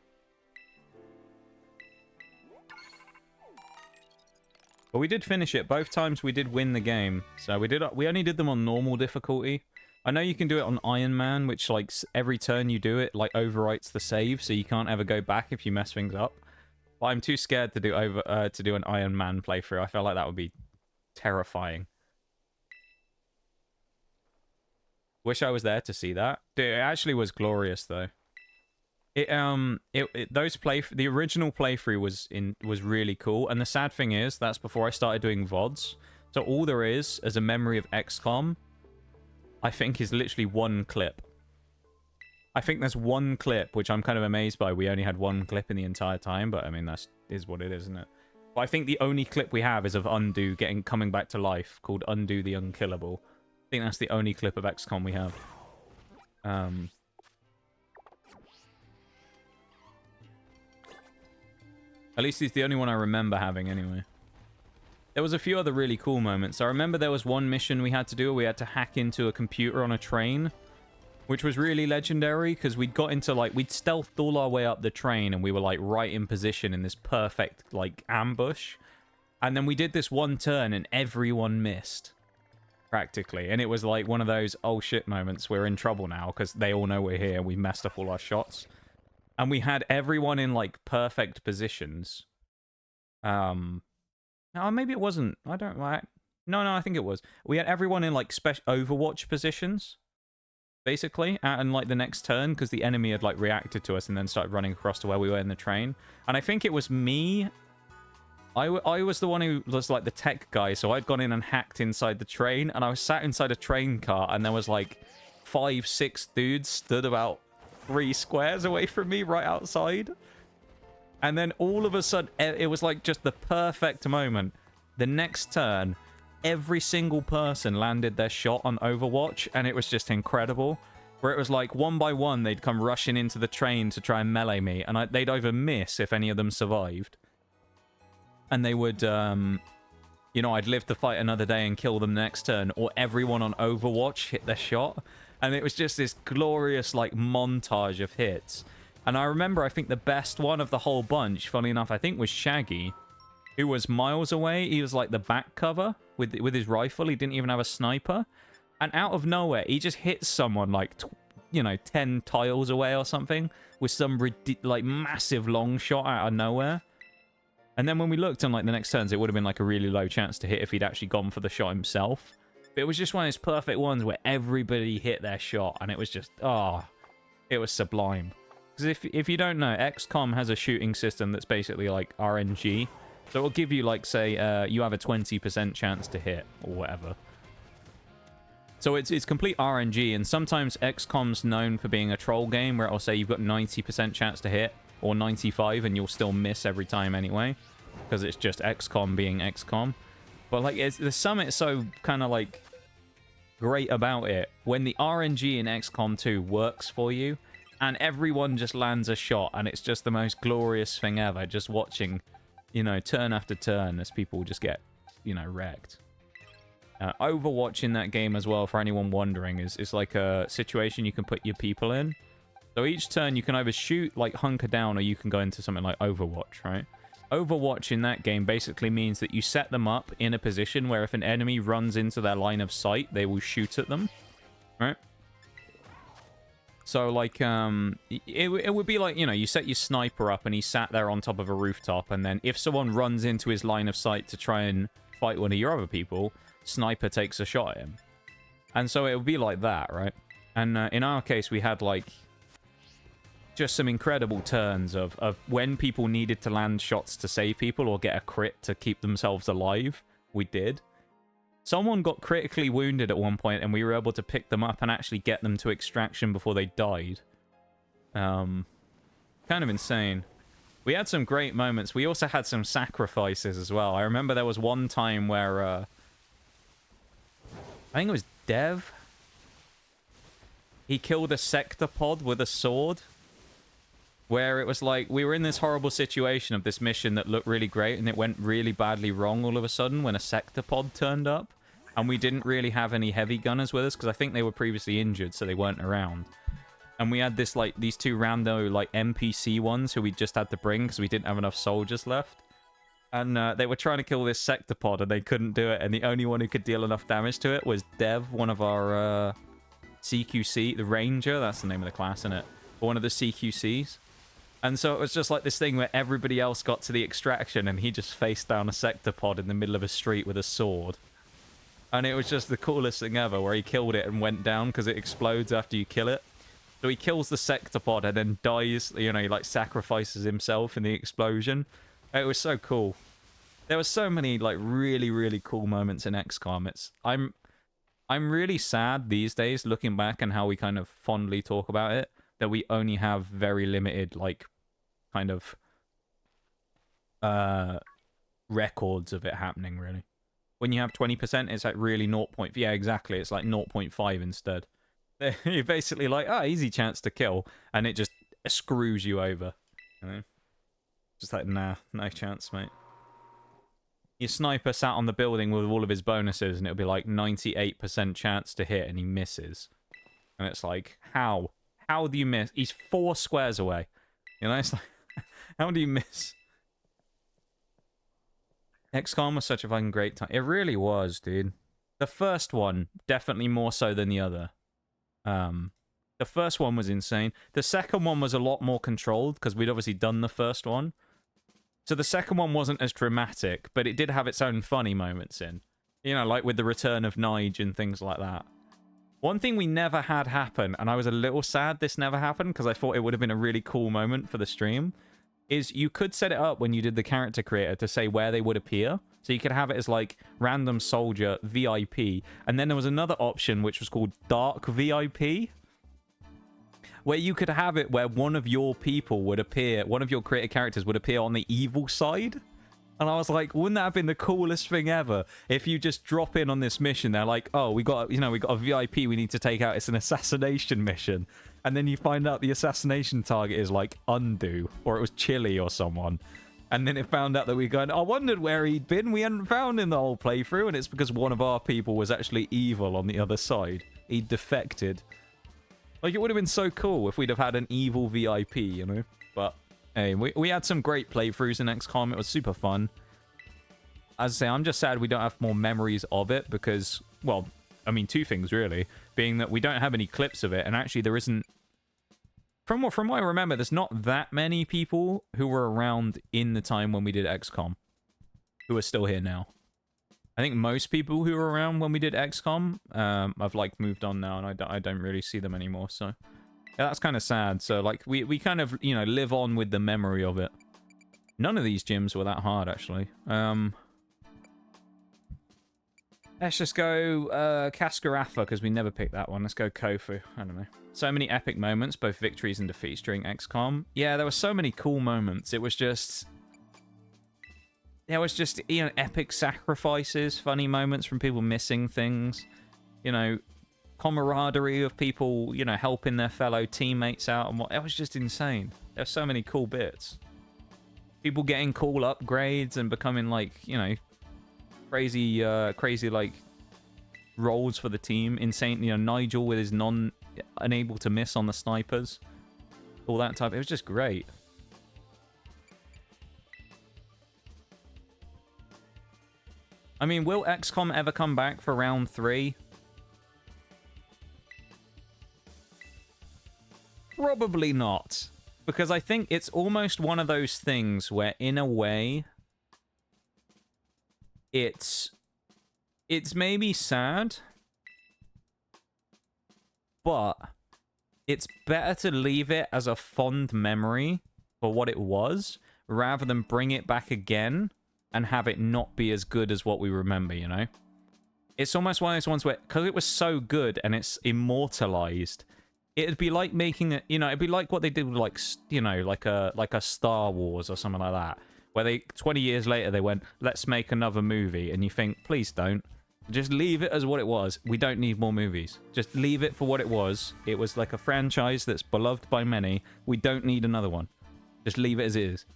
But we did finish it. Both times we did win the game. So we only did them on normal difficulty. I know you can do it on Iron Man, which like every turn you do it like overwrites the save, so you can't ever go back if you mess things up. But I'm too scared to do an Iron Man playthrough. I felt like that would be terrifying. Wish I was there to see that. Dude, it actually was glorious though. The original playthrough was really cool, and the sad thing is that's before I started doing VODs. So all there is as a memory of XCOM, I think, is literally one clip. I think there's one clip, which I'm kind of amazed by. We only had one clip in the entire time, but I mean that is what it is, isn't it? But I think the only clip we have is of Undo coming back to life, called Undo the Unkillable. I think that's the only clip of XCOM we have. At least it's the only one I remember having, anyway. There was a few other really cool moments. I remember there was one mission we had to do where we had to hack into a computer on a train, which was really legendary, because we'd stealthed all our way up the train, and we were, like, right in position in this perfect, like, ambush. And then we did this one turn, and everyone missed, practically. And it was, like, one of those, oh, shit moments. We're in trouble now, because they all know we're here, and we messed up all our shots. And we had everyone in, like, perfect positions. No, maybe it wasn't. I don't like. No, I think it was. We had everyone in, like, Overwatch positions, basically, and, like, the next turn, because the enemy had, like, reacted to us and then started running across to where we were in the train. And I think it was me. I was the one who was, like, the tech guy, so I'd gone in and hacked inside the train, and I was sat inside a train car, and there was, like, 5-6 dudes stood about 3 squares away from me right outside. And then all of a sudden, it was like just the perfect moment. The next turn, every single person landed their shot on Overwatch, and it was just incredible. Where it was like one by one, they'd come rushing into the train to try and melee me, and they'd either miss if any of them survived. And they would, you know, I'd live to fight another day and kill them next turn, or everyone on Overwatch hit their shot. And it was just this glorious, like, montage of hits. And I remember, I think the best one of the whole bunch, funny enough, I think was Shaggy, who was miles away. He was, like, the back cover with his rifle. He didn't even have a sniper. And out of nowhere, he just hits someone, like, 10 tiles away or something with some, like, massive long shot out of nowhere. And then when we looked on, like, the next turns, it would have been, like, a really low chance to hit if he'd actually gone for the shot himself. But it was just one of those perfect ones where everybody hit their shot, and it was just, it was sublime. Because if you don't know, XCOM has a shooting system that's basically like RNG. So it'll give you, like, say, you have a 20% chance to hit, or whatever. So it's complete RNG, and sometimes XCOM's known for being a troll game, where it'll say you've got 90% chance to hit, or 95, and you'll still miss every time anyway. Because it's just XCOM being XCOM. But, like, the Summit's so kind of, like, great about it when the RNG in XCOM 2 works for you and everyone just lands a shot and it's just the most glorious thing ever, just watching, you know, turn after turn as people just get, you know, wrecked. Overwatch in that game as well, for anyone wondering, is like a situation you can put your people in. So each turn you can either shoot, like hunker down, or you can go into something like Overwatch, right? Overwatch in that game basically means that you set them up in a position where if an enemy runs into their line of sight, they will shoot at them, right? So, like, it would be like, you know, you set your sniper up and he sat there on top of a rooftop, and then if someone runs into his line of sight to try and fight one of your other people, sniper takes a shot at him. And so it would be like that, right? And in our case, we had, like, just some incredible turns of when people needed to land shots to save people or get a crit to keep themselves alive. We did. Someone got critically wounded at one point, and we were able to pick them up and actually get them to extraction before they died. Kind of insane. We had some great moments. We also had some sacrifices as well. I remember there was one time where, I think it was Dev. He killed a sectopod with a sword. Where it was like, we were in this horrible situation of this mission that looked really great, and it went really badly wrong all of a sudden when a sectopod turned up. And we didn't really have any heavy gunners with us, because I think they were previously injured, so they weren't around. And we had this, like, these two rando, like, NPC ones who we just had to bring, because we didn't have enough soldiers left. And they were trying to kill this sectopod, and they couldn't do it, and the only one who could deal enough damage to it was Dev, one of our CQC, the Ranger, that's the name of the class, isn't it? One of the CQCs. And so it was just like this thing where everybody else got to the extraction, and he just faced down a sectopod in the middle of a street with a sword. And it was just the coolest thing ever, where he killed it and went down because it explodes after you kill it. So he kills the sectopod and then dies, you know, he like sacrifices himself in the explosion. It was so cool. There were so many like really, really cool moments in XCOM. I'm really sad these days looking back and how we kind of fondly talk about it, that we only have very limited like kind of records of it happening, really. When you have 20%, it's like really 0. Yeah, exactly. It's like 0.5 instead. You're basically like, oh, easy chance to kill, and it just screws you over. You know? Just like, nah, no chance, mate. Your sniper sat on the building with all of his bonuses, and it'll be like 98% chance to hit, and he misses. And it's like, how? How do you miss? He's 4 squares away. You know, it's like, how do you miss? XCOM was such a fucking great time. It really was, dude. The first one, definitely more so than the other. The first one was insane. The second one was a lot more controlled, because we'd obviously done the first one. So the second one wasn't as dramatic, but it did have its own funny moments in. You know, like with the return of Nige and things like that. One thing we never had happen, and I was a little sad this never happened, because I thought it would have been a really cool moment for the stream, is you could set it up when you did the character creator to say where they would appear. So you could have it as like random soldier VIP, and then there was another option which was called dark VIP, where you could have it where one of your people would appear, one of your creator characters would appear on the evil side. And I was like, wouldn't that have been the coolest thing ever? If you just drop in on this mission, they're like, oh, we got a VIP we need to take out. It's an assassination mission. And then you find out the assassination target is like Undo, or it was Chili or someone. And then it found out that we're going, I wondered where he'd been. We hadn't found him the whole playthrough. And it's because one of our people was actually evil on the other side. He'd defected. Like, it would have been so cool if we'd have had an evil VIP, you know? But hey, we had some great playthroughs in XCOM. It was super fun. As I say, I'm just sad we don't have more memories of it because, well, I mean, two things really. Being that we don't have any clips of it, and actually there isn't... From what I remember, there's not that many people who were around in the time when we did XCOM who are still here now. I think most people who were around when we did XCOM have, like, moved on now, and I don't really see them anymore, so... Yeah, that's kind of sad. So, like, we kind of, you know, live on with the memory of it. None of these gyms were that hard, actually. Let's just go Cascarafa, because we never picked that one. Let's go Kofu. I don't know. So many epic moments, both victories and defeats during XCOM. Yeah, there were so many cool moments. It was just... There was just, you know, epic sacrifices, funny moments from people missing things. you know, camaraderie of people, you know, helping their fellow teammates out and what. It was just insane. There's so many cool bits. People getting cool upgrades and becoming like, you know, crazy like roles for the team. Insane, you know, Nigel with his unable to miss on the snipers. All that type. It was just great. I mean, will XCOM ever come back for round 3? Probably not. Because I think it's almost one of those things where, in a way, it's maybe sad, but it's better to leave it as a fond memory for what it was, rather than bring it back again and have it not be as good as what we remember, you know? It's almost one of those ones where, because it was so good and it's immortalized, it'd be like making it, you know, it'd be like what they did with, like, you know, like a Star Wars or something like that, where they, 20 years later, they went, let's make another movie, and you think, please don't. Just leave it as what it was. We don't need more movies. Just leave it for what it was. It was like a franchise that's beloved by many. We don't need another one. Just leave it as it is.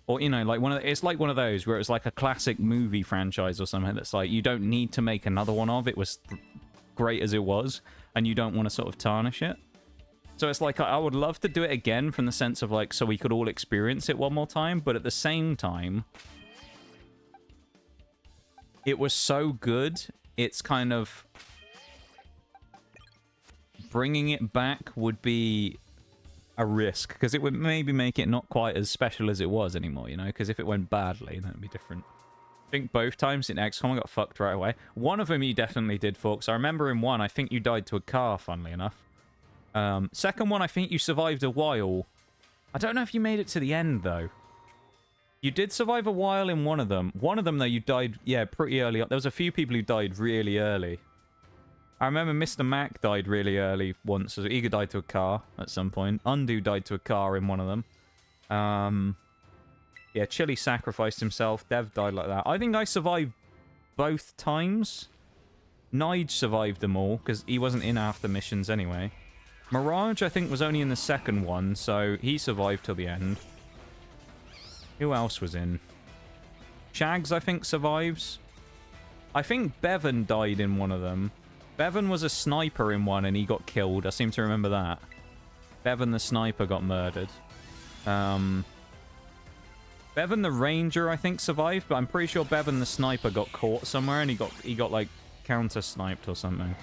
Or, you know, like it's like one of those where it's like a classic movie franchise or something that's like, you don't need to make another one of. It was great as it was, and you don't want to sort of tarnish it. So it's like, I would love to do it again from the sense of like, so we could all experience it one more time, but at the same time, it was so good, it's kind of, bringing it back would be a risk, because it would maybe make it not quite as special as it was anymore, you know, because if it went badly, then it'd be different. I think both times in XCOM I got fucked right away. One of them you definitely did, folks. I remember in one, I think you died to a car, funnily enough. Second one, I think you survived a while. I don't know if you made it to the end, though. You did survive a while in one of them. One of them, though, you died, yeah, pretty early. There was a few people who died really early. I remember Mr. Mac died really early once. So Eager died to a car at some point. Undo died to a car in one of them. Yeah, Chili sacrificed himself. Dev died like that. I think I survived both times. Nige survived them all, because he wasn't in after missions anyway. Mirage, I think, was only in the second one, so he survived till the end. Who else was in? Shags, I think, survives. I think Bevan died in one of them. Bevan was a sniper in one, and he got killed. I seem to remember that. Bevan the sniper got murdered. Bevan the ranger, I think, survived, but I'm pretty sure Bevan the sniper got caught somewhere, and he got like, counter-sniped or something.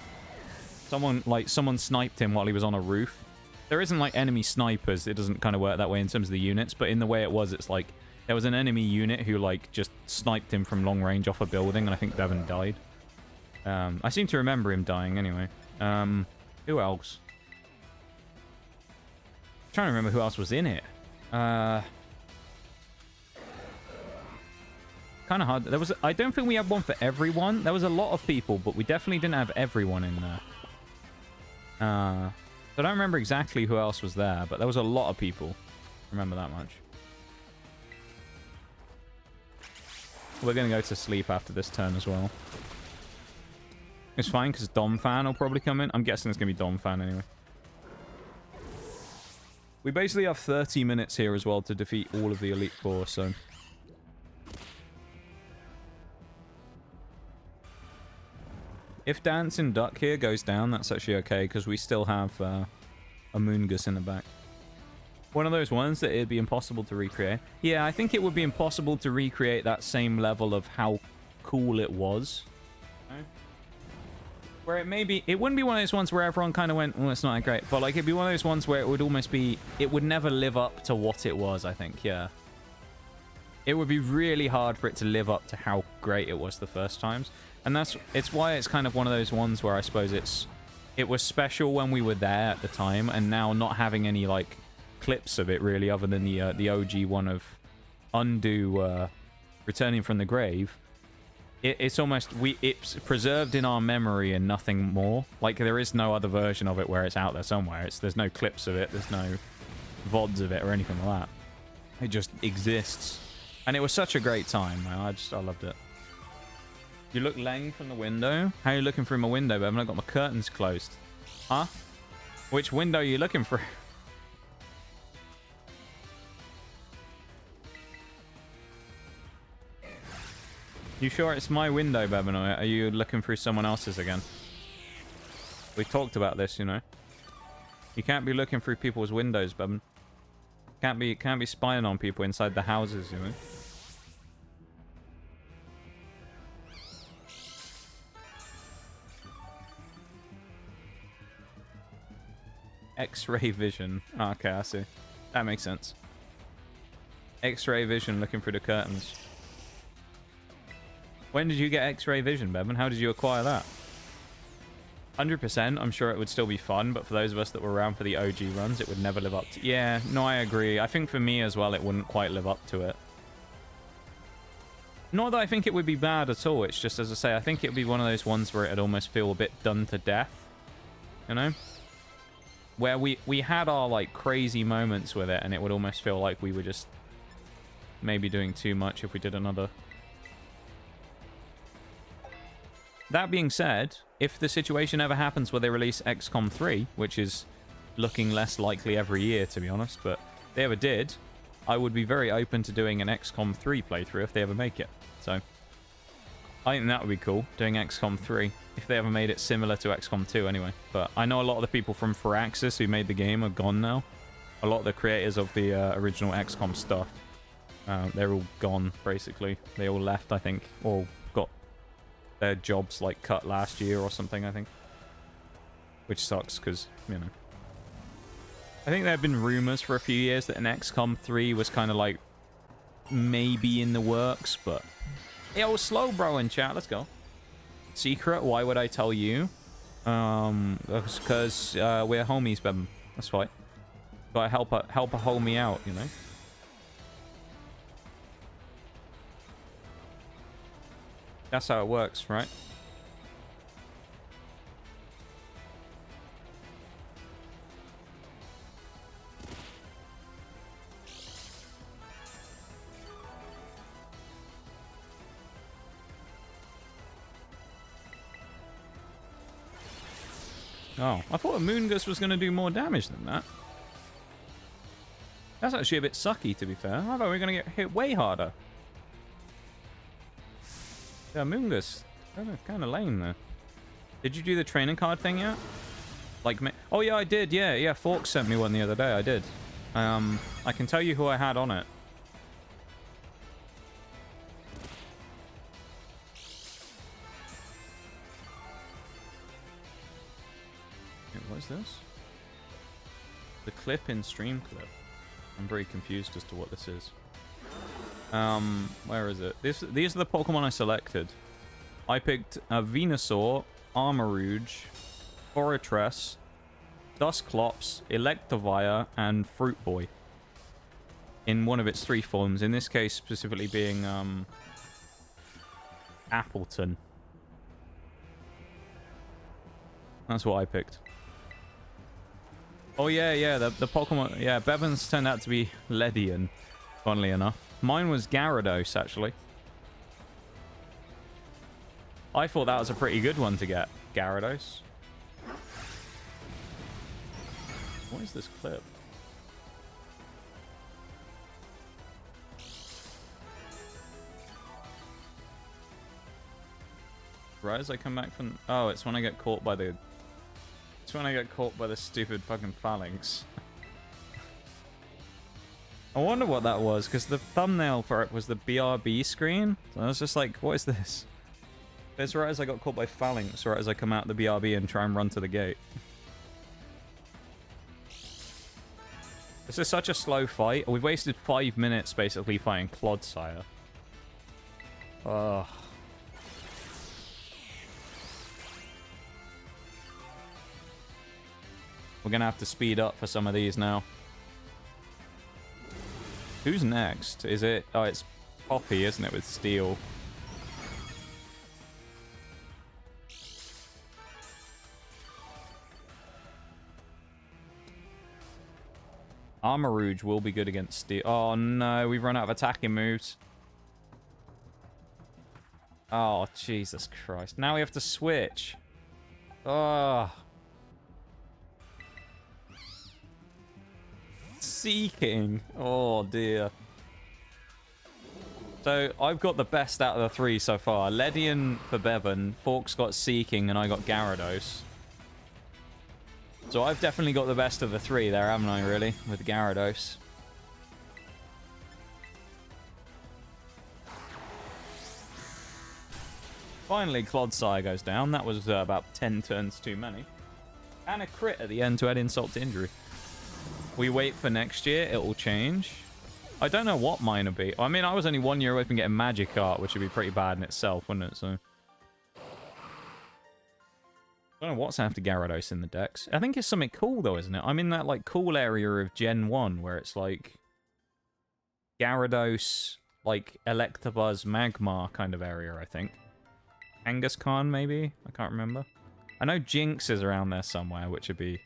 Someone sniped him while he was on a roof. There isn't, like, enemy snipers. It doesn't kind of work that way in terms of the units, but in the way it was, it's like, there was an enemy unit who, like, just sniped him from long range off a building, and I think Bevan died. I seem to remember him dying anyway. Who else? I'm trying to remember who else was in it. Kind of hard. There was. I don't think we had one for everyone. There was a lot of people, but we definitely didn't have everyone in there. I don't remember exactly who else was there, but there was a lot of people. Remember that much. We're going to go to sleep after this turn as well. It's fine, because Dom Fan will probably come in. I'm guessing it's going to be Dom Fan anyway. We basically have 30 minutes here as well to defeat all of the Elite Four, so... If Dancing Duck here goes down, that's actually okay, because we still have Amoongus in the back. One of those ones that it'd be impossible to recreate. Yeah, I think it would be impossible to recreate that same level of how cool it was. Where it wouldn't be one of those ones where everyone kind of went, oh, it's not that great. But like, it'd be one of those ones where it would almost be, it would never live up to what it was, I think, yeah. It would be really hard for it to live up to how great it was the first times. And it's why it's kind of one of those ones where I suppose it was special when we were there at the time, and now not having any, like, clips of it, really, other than the OG one of Undo returning from the grave. It's almost, it's preserved in our memory and nothing more. Like, there is no other version of it where it's out there somewhere. There's no clips of it, there's no VODs of it or anything like that. It just exists. And it was such a great time, man. I loved it. You look lame from the window? How are you looking through my window, Bevan? I've got my curtains closed. Huh? Which window are you looking through? You sure it's my window, Bevan, or are you looking through someone else's again? We talked about this, you know. You can't be looking through people's windows, Bevan. Can't be spying on people inside the houses, you know. X-ray vision. Oh, okay, I see. That makes sense. X-ray vision looking through the curtains. When did you get X-ray vision, Bevan? How did you acquire that? 100%, I'm sure it would still be fun, but for those of us that were around for the OG runs, it would never live up to... Yeah, no, I agree. I think for me as well, it wouldn't quite live up to it. Not that I think it would be bad at all. It's just, as I say, I think it would be one of those ones where it'd almost feel a bit done to death. You know? Where we had our, like, crazy moments with it, and it would almost feel like we were just maybe doing too much if we did another. That being said, if the situation ever happens where they release XCOM 3, which is looking less likely every year, to be honest, but if they ever did, I would be very open to doing an XCOM 3 playthrough if they ever make it. So, I think that would be cool, doing XCOM 3, if they ever made it similar to XCOM 2 anyway. But I know a lot of the people from Firaxis who made the game are gone now. A lot of the creators of the original XCOM stuff, they're all gone, basically. They all left, I think, or got their jobs like cut last year or something, I think. Which sucks because, you know. I think there have been rumors for a few years that an XCOM 3 was kind of like maybe in the works, but... Yo, slow bro in chat, let's go. Secret, why would I tell you? Because we're homies, Bevan. That's right. Gotta help a homie out, you know? That's how it works, right? Oh, I thought a Moongus was going to do more damage than that. That's actually a bit sucky, to be fair. I thought we were going to get hit way harder. Yeah, Moongus. Kind of lame, though. Did you do the training card thing yet? Like me? Oh, yeah, I did. Yeah, Fork sent me one the other day. I did. I can tell you who I had on it. What is this? The clip in stream clip. I'm very confused as to what this is. Where is it? These are the Pokemon I selected. I picked Venusaur, Armarouge, Forretress, Dusclops, Electivire, and Fruit Boy. In one of its 3 forms. In this case, specifically being Appleton. That's what I picked. Oh, yeah, the Pokemon... Yeah, Bevan's turned out to be Ledian, funnily enough. Mine was Gyarados, actually. I thought that was a pretty good one to get, Gyarados. What is this clip? Right as I come back from... Oh, it's when I get caught by the... It's when I get caught by the stupid fucking phalanx. I wonder what that was, because the thumbnail for it was the BRB screen. So I was just like, what is this? It's right as I got caught by phalanx, right as I come out the BRB and try and run to the gate. This is such a slow fight. We've wasted 5 minutes basically fighting Clodsire. Ugh. We're gonna have to speed up for some of these now. Who's next? Is it... Oh, it's Poppy, isn't it, with Steel? Armarouge will be good against Steel. Oh, no. We've run out of attacking moves. Oh, Jesus Christ. Now we have to switch. Oh. Seeking. Oh, dear. So, I've got the best out of the three so far. Ledian for Bevan, Forks got Seeking, and I got Gyarados. So, I've definitely got the best of the three there, haven't I, really? With Gyarados. Finally, Clodsire goes down. That was about 10 turns too many. And a crit at the end to add insult to injury. We wait for next year. It will change. I don't know what mine will be. I mean, I was only 1 year away from getting Magikarp, which would be pretty bad in itself, wouldn't it? So, I don't know what's after Gyarados in the decks. I think it's something cool, though, isn't it? I'm in that, like, cool area of Gen 1, where it's, like, Gyarados, like, Electabuzz, Magmar kind of area, I think. Kangaskhan, maybe? I can't remember. I know Jinx is around there somewhere, which would be,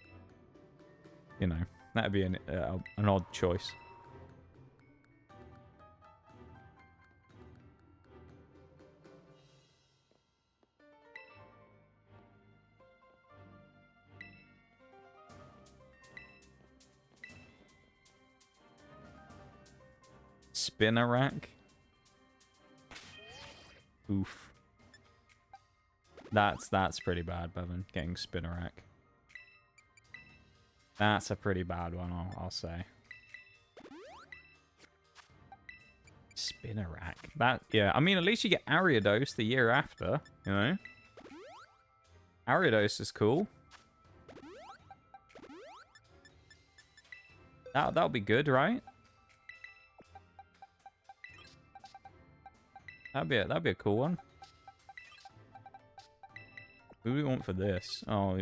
you know, that would be an odd choice. Spinarak? Oof. That's pretty bad, Bevan, getting Spinarak. That's a pretty bad one, I'll say. Spinarak. That, yeah, I mean, at least you get Ariados the year after, you know? Ariados is cool. That'll be good, right? That'd be a cool one. Who do we want for this? Oh,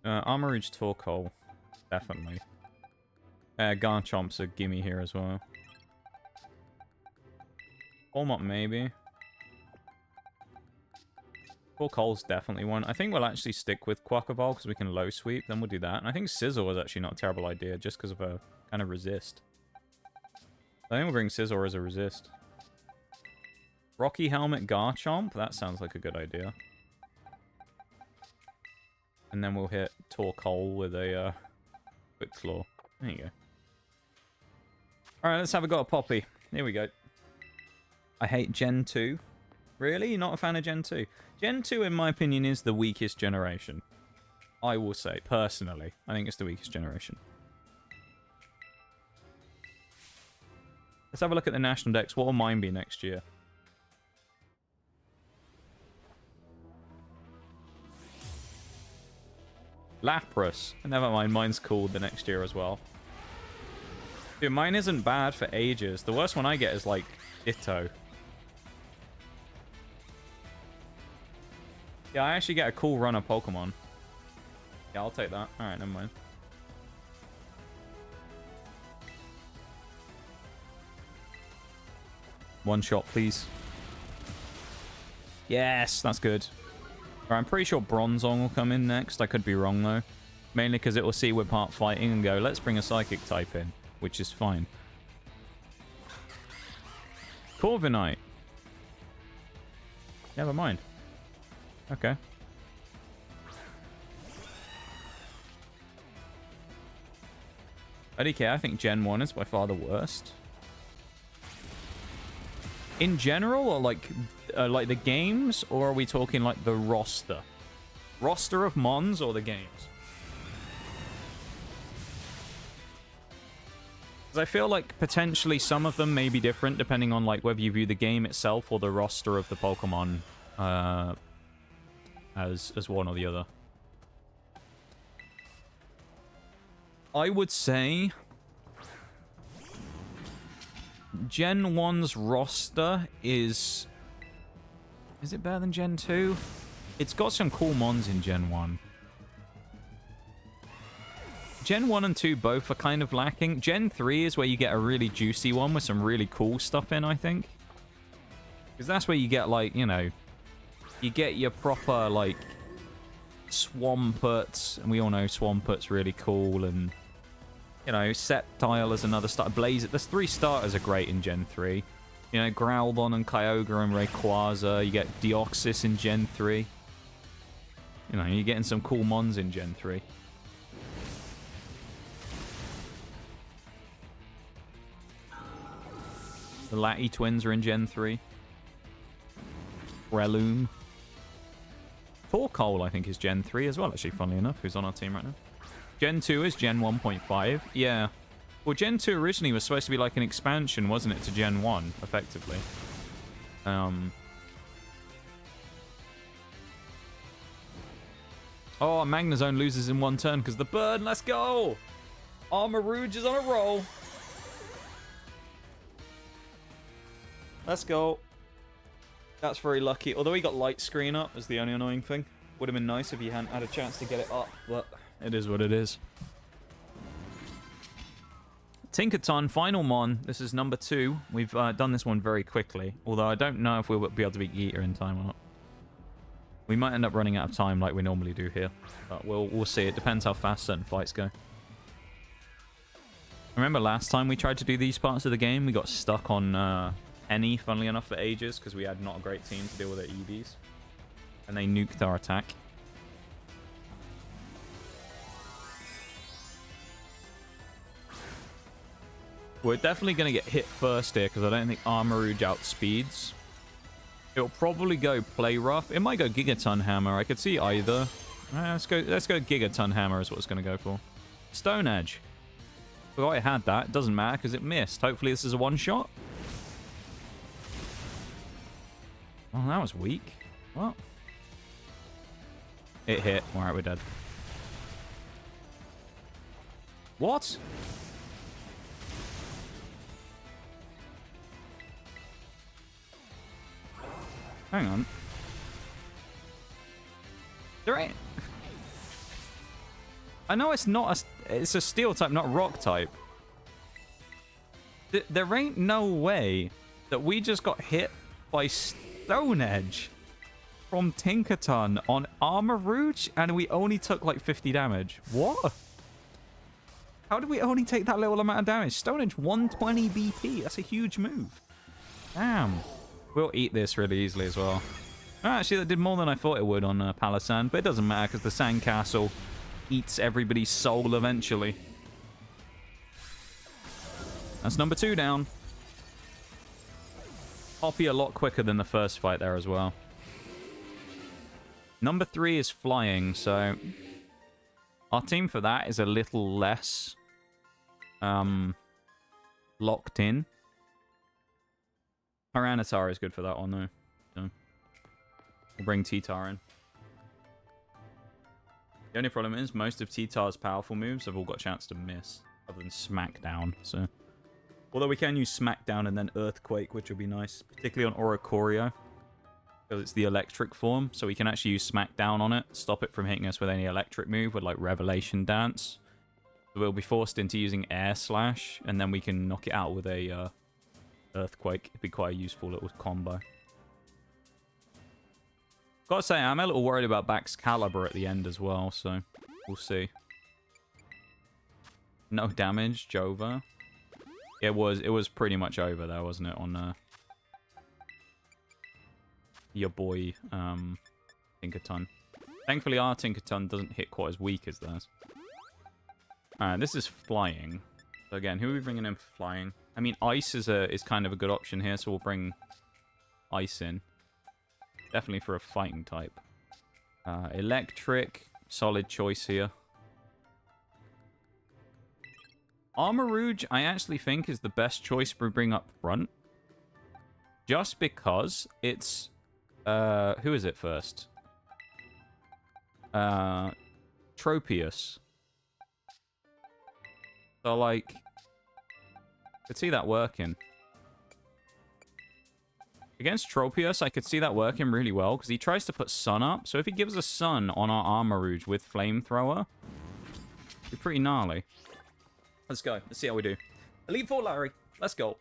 Armorage Torkoal. Definitely. Garchomp's a gimme here as well. Ormot maybe. Torkoal's definitely one. I think we'll actually stick with Quackaball because we can low sweep. Then we'll do that. And I think Scizor is actually not a terrible idea just because of a kind of resist. I think we'll bring Scizor as a resist. Rocky Helmet Garchomp. That sounds like a good idea. And then we'll hit Torkoal with a Quick Claw. There you go. Alright, let's have a go at Poppy. Here we go. I hate Gen 2. Really? You're not a fan of Gen 2? Gen 2, in my opinion, is the weakest generation. I will say, personally. I think it's the weakest generation. Let's have a look at the national decks. What will mine be next year? Lapras. Never mind, mine's cool the next year as well. Dude, mine isn't bad for ages. The worst one I get is, like, Ditto. Yeah, I actually get a cool runner Pokemon. Yeah, I'll take that. Alright, never mind. One shot, please. Yes, that's good. Alright, I'm pretty sure Bronzong will come in next. I could be wrong, though. Mainly because it will see we're part fighting and go, let's bring a Psychic type in, which is fine. Corviknight. Never mind. Okay. IDK, I think Gen 1 is by far the worst. In general, or like the games, or are we talking like the roster? Roster of Mons or the games? Because I feel like potentially some of them may be different depending on like whether you view the game itself or the roster of the Pokemon as one or the other. I would say Gen 1's roster is it better than Gen 2? It's got some cool mons in Gen 1. Gen 1 and 2 both are kind of lacking. Gen 3 is where you get a really juicy one with some really cool stuff in, I think. Because that's where you get, like, you know, you get your proper, like, Swampert. And we all know Swampert's really cool. And, you know, Sceptile is another starter. Blaze. There's 3 starters are great in Gen 3. You know, Growlithe and Kyogre and Rayquaza. You get Deoxys in Gen 3. You know, you're getting some cool mons in Gen 3. The Lati twins are in Gen 3. Breloom. Torkoal, I think, is Gen 3 as well, actually, funnily enough, who's on our team right now. Gen 2 is Gen 1.5. Yeah. Well, Gen 2 originally was supposed to be like an expansion, wasn't it, to Gen 1, effectively. Oh, Magnezone loses in one turn because the burn. Let's go! Armarouge is on a roll. Let's go. That's very lucky. Although he got light screen up, is the only annoying thing. Would have been nice if he hadn't had a chance to get it up, but it is what it is. Tinkaton, final mon. This is number 2. We've done this one very quickly, although I don't know if we'll be able to beat Geeta in time or not. We might end up running out of time like we normally do here, but we'll see. It depends how fast certain fights go. Remember last time we tried to do these parts of the game, we got stuck on Penny, funnily enough, for ages because we had not a great team to deal with their EVs, and they nuked our attack. We're definitely going to get hit first here because I don't think Armarouge outspeeds. It'll probably go Play Rough. It might go Gigaton Hammer. I could see either. Let's go Gigaton Hammer is what it's going to go for. Stone Edge. Forgot I had that. It doesn't matter because it missed. Hopefully this is a one-shot. Oh, that was weak. What? It hit. Alright, we're dead. What? Hang on. There ain't... I know it's not a... It's a steel type, not rock type. There ain't no way that we just got hit by Stone Edge from Tinkaton on Armarouge and we only took like 50 damage. What? How did we only take that little amount of damage? Stone Edge 120 BP. That's a huge move. Damn. We'll eat this really easily as well. Oh, actually, that did more than I thought it would on Palossand, but it doesn't matter because the Sandcastle eats everybody's soul eventually. That's number 2 down. Hoppy a lot quicker than the first fight there as well. Number 3 is flying, so our team for that is a little less locked in. Tyranitar is good for that one, though. So we'll bring T-Tar in. The only problem is most of T-Tar's powerful moves have all got a chance to miss, other than Smackdown. So, although we can use Smackdown and then Earthquake, which would be nice, particularly on Oricorio, because it's the electric form. So we can actually use Smackdown on it, stop it from hitting us with any electric move, with like Revelation Dance. So we'll be forced into using Air Slash, and then we can knock it out with a Earthquake. It'd be quite a useful little combo. Gotta say, I'm a little worried about Baxcalibur at the end as well, so we'll see. No damage, Jova. It was pretty much over there, wasn't it, on your boy Tinkaton. Thankfully, our Tinkaton doesn't hit quite as weak as theirs. Alright, this is flying. So again, who are we bringing in for flying? I mean, Ice is kind of a good option here, so we'll bring Ice in. Definitely for a fighting type. Electric, solid choice here. Armarouge, I actually think, is the best choice to bring up front. Just because it's... who is it first? Tropius. So, like... could see that working. Against Tropius, I could see that working really well, because he tries to put Sun up. So if he gives us Sun on our Armarouge with Flamethrower, it'd be pretty gnarly. Let's go. Let's see how we do. Elite Four Larry. Let's go.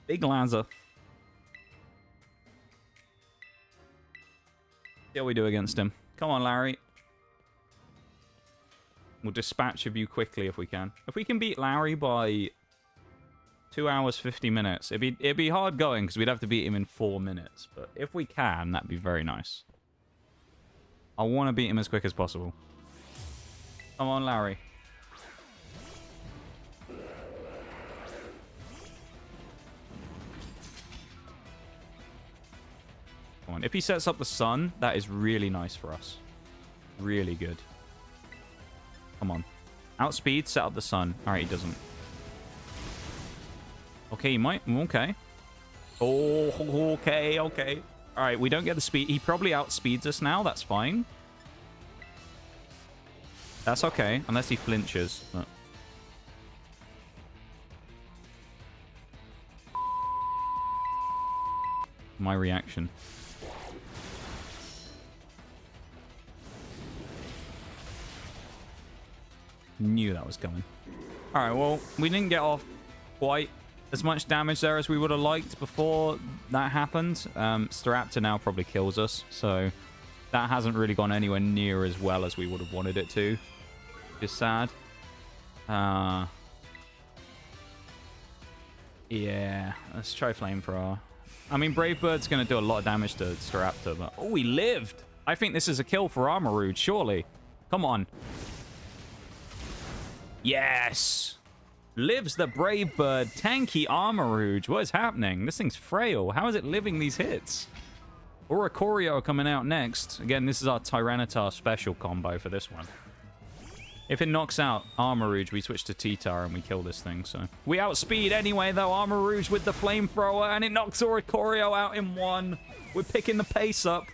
Big Lazza. See how we do against him. Come on, Larry. We'll dispatch of you quickly if we can. If we can beat Larry by 2 hours, 50 minutes. It'd be hard going because we'd have to beat him in 4 minutes. But if we can, that'd be very nice. I want to beat him as quick as possible. Come on, Larry. Come on. If he sets up the sun, that is really nice for us. Really good. Come on. Outspeed, set up the sun. Alright, he doesn't. Okay, he might. Okay. Oh, okay, okay. Alright, we don't get the speed. He probably outspeeds us now. That's fine. That's okay, unless he flinches. But... my reaction. Knew that was coming. Alright, well, we didn't get off quite as much damage there as we would have liked before that happened. Staraptor now probably kills us, so that hasn't really gone anywhere near as well as we would have wanted it to. Just sad. Yeah, let's try Flamethrower. I mean, Brave Bird's going to do a lot of damage to Staraptor, but... oh, he lived! I think this is a kill for Armarouge, surely. Come on. Yes! Lives the Brave Bird, tanky Armarouge. What is happening? This thing's frail. How is it living these hits? Oricorio coming out next. Again, this is our Tyranitar special combo for this one. If it knocks out Armarouge, we switch to T-Tar and we kill this thing, so... we outspeed anyway, though. Armarouge with the Flamethrower, and it knocks Oricorio out in one. We're picking the pace up.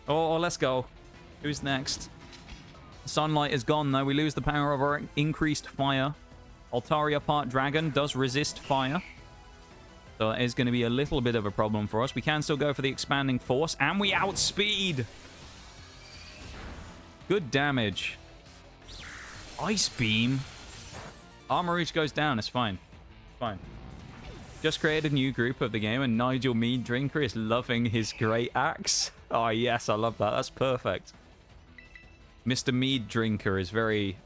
Oh, let's go. Who's next? Sunlight is gone, though. We lose the power of our increased fire. Altaria Part Dragon does resist fire. So that is going to be a little bit of a problem for us. We can still go for the Expanding Force, and we outspeed. Good damage. Ice Beam. Armarouge goes down. It's fine. Fine. Just created a new group of the game, and Nigel Mead Drinker is loving his great axe. Oh, yes. I love that. That's perfect. Mr. Mead Drinker is very...